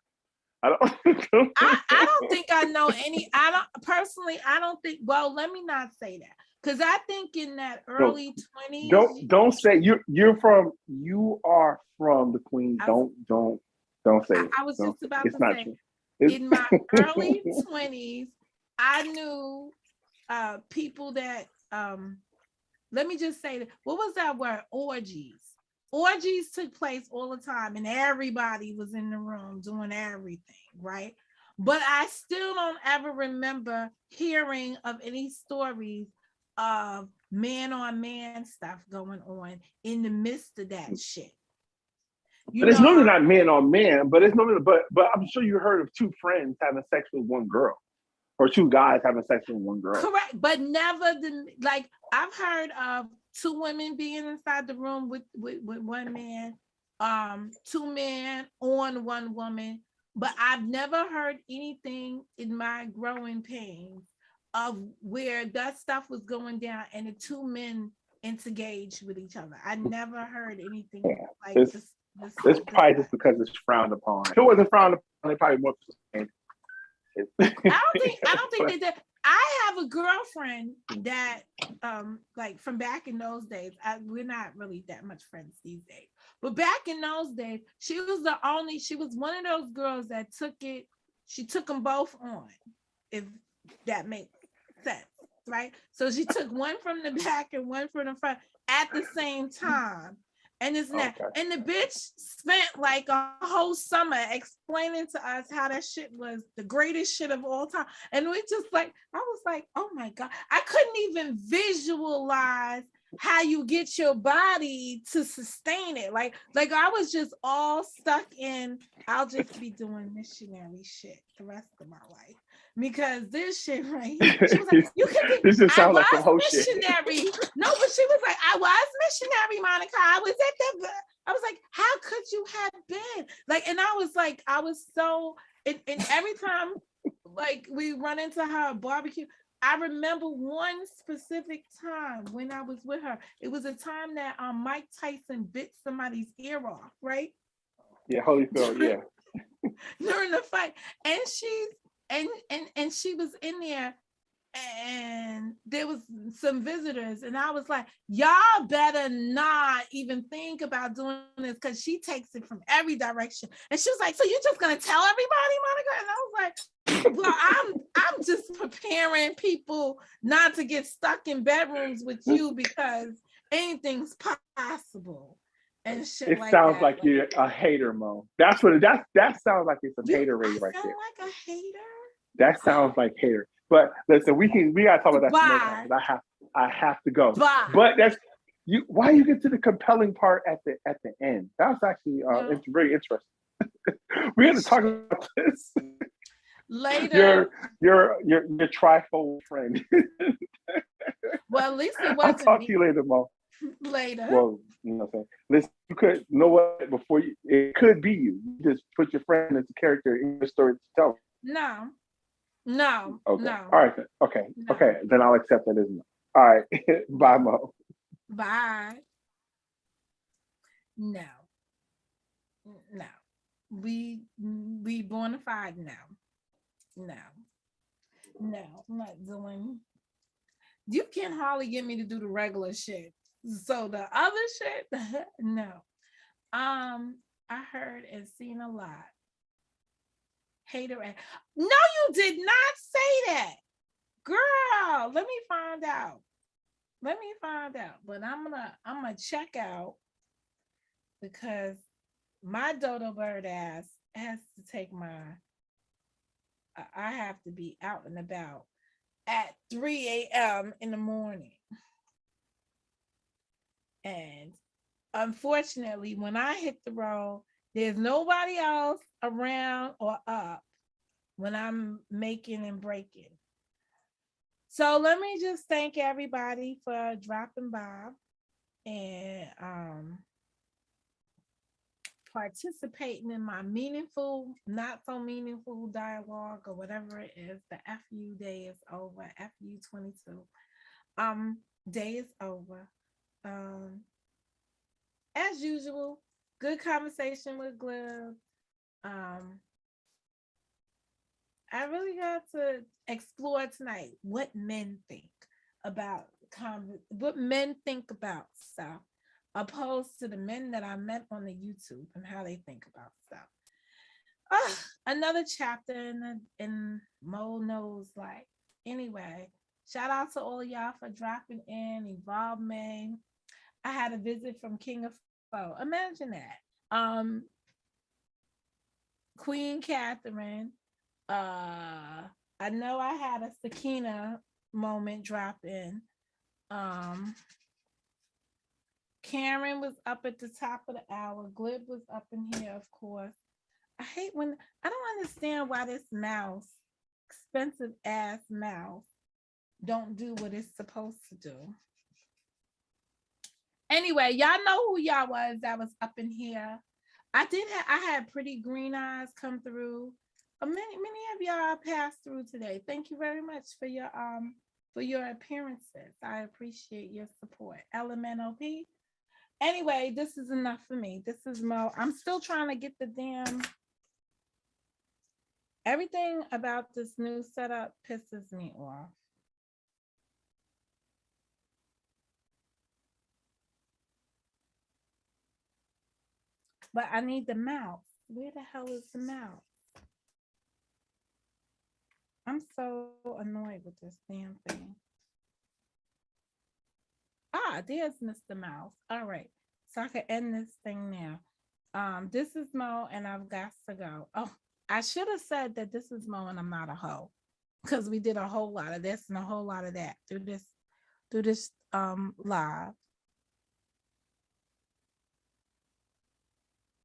I don't.
I don't think I know any. I don't personally. I don't think. Well, let me not say that because I think in that
No,
early 20s,
don't say you are from the Queen.
I was
Don't say it.
I was
Don't
just about
it's
to
not
say
true. It's
in my early 20s, I knew people that let me just say that, what was that word? Orgies. Orgies took place all the time, and everybody was in the room doing everything, right? But I still don't ever remember hearing of any stories of man on man stuff going on in the midst of that shit. You
but it's
know,
normally not man on man, but it's normally but I'm sure you heard of two friends having sex with one girl. Or two guys having sex with one girl.
correct, but never the like I've heard of two women being inside the room with one man, two men on one woman, but I've never heard anything in my growing pains of where that stuff was going down and the two men engaged with each other. I never heard anything
Yeah.
like
It's
this.
it's probably just because it's frowned upon. If it wasn't frowned upon, they probably more.
I don't think they did. I have a girlfriend that like from back in those days. We're not really that much friends these days. But back in those days, she was one of those girls that she took them both on, if that makes sense, right? So she took one from the back and one from the front at the same time. And it's not,
Okay.
and the bitch spent like a whole summer explaining to us how that shit was the greatest shit of all time. And we just like, I was like, oh my God, I couldn't even visualize how you get your body to sustain it. Like I was just all stuck in, I'll just be doing missionary shit the rest of my life. Because this shit right here, she was like, you can be,
This just
I
sounds like some
was
whole shit.
missionary. No, but she was like, I was missionary, Monica. I was at the, I was like, how could you have been? Like, and I was like, I was so, and every time like we run into her at barbecue, I remember one specific time when I was with her. It was a time that Mike Tyson bit somebody's ear off, right?
Yeah, Holyfield, yeah.
During the fight. And she's and she was in there, and there was some visitors, and I was like, y'all better not even think about doing this, because she takes it from every direction. And she was like, so you're just gonna tell everybody, Monica? And I was like, well, I'm just preparing people not to get stuck in bedrooms with you, because anything's possible and shit
It
like
sounds
that.
like you're a hater, Mo. That's what that sounds like. It's some haterade right
sound
there.
like a hater?
That sounds like hater. But listen, we gotta talk about that some more time, because I have to go.
Bye.
But that's you. Why you get to the compelling part at the end? That was actually it's very interesting. We have to talk about this
later.
your trifold friend.
Well, at least it
I'll
wasn't
talk
me.
to you later, Mo.
Later.
Well, you know what I'm saying? Listen, you could know what before you, it could be you. You just put your friend as a character in your story to tell.
No.
Okay.
No.
All right. Okay.
No.
Okay. Then I'll accept that as no. All right. Bye, Mo.
Bye. No. We bona fide no. I'm not doing. You can hardly get me to do the regular shit. So the other shit, no. I heard and seen a lot. Hater. No, you did not say that. Girl, let me find out. But I'm gonna check out, because my dodo bird ass has to take I have to be out and about at 3 a.m. in the morning. And unfortunately, when I hit the road, there's nobody else around or up when I'm making and breaking. So let me just thank everybody for dropping by and participating in my meaningful, not so meaningful dialogue, or whatever it is. The FU day is over. FU 22. Day is over. As usual, good conversation with Glib. I really got to explore tonight what men think about stuff, opposed to the men that I met on the YouTube and how they think about stuff. Another chapter in Mo Knows Life. Anyway, shout out to all y'all for dropping in. Evolve May. I had a visit from King of Foe. Imagine that. Queen Catherine. I know I had a Sakina moment drop in. Karen was up at the top of the hour. Glib was up in here, of course. I hate when I don't understand why this mouse, expensive ass mouse, don't do what it's supposed to do. Anyway, y'all know who y'all was that was up in here. I had pretty green eyes come through. Many of y'all passed through today. Thank you very much for your appearances. I appreciate your support. LMNOP. Anyway, this is enough for me. This is Mo. I'm still trying to get the damn. Everything about this new setup pisses me off. But I need the mouse. Where the hell is the mouse? I'm so annoyed with this damn thing. There's Mr. Mouse. All right. so I can end this thing now. This is Mo, and I've got to go. Oh, I should have said that this is Mo, and I'm not a hoe, because we did a whole lot of this and a whole lot of that through this live.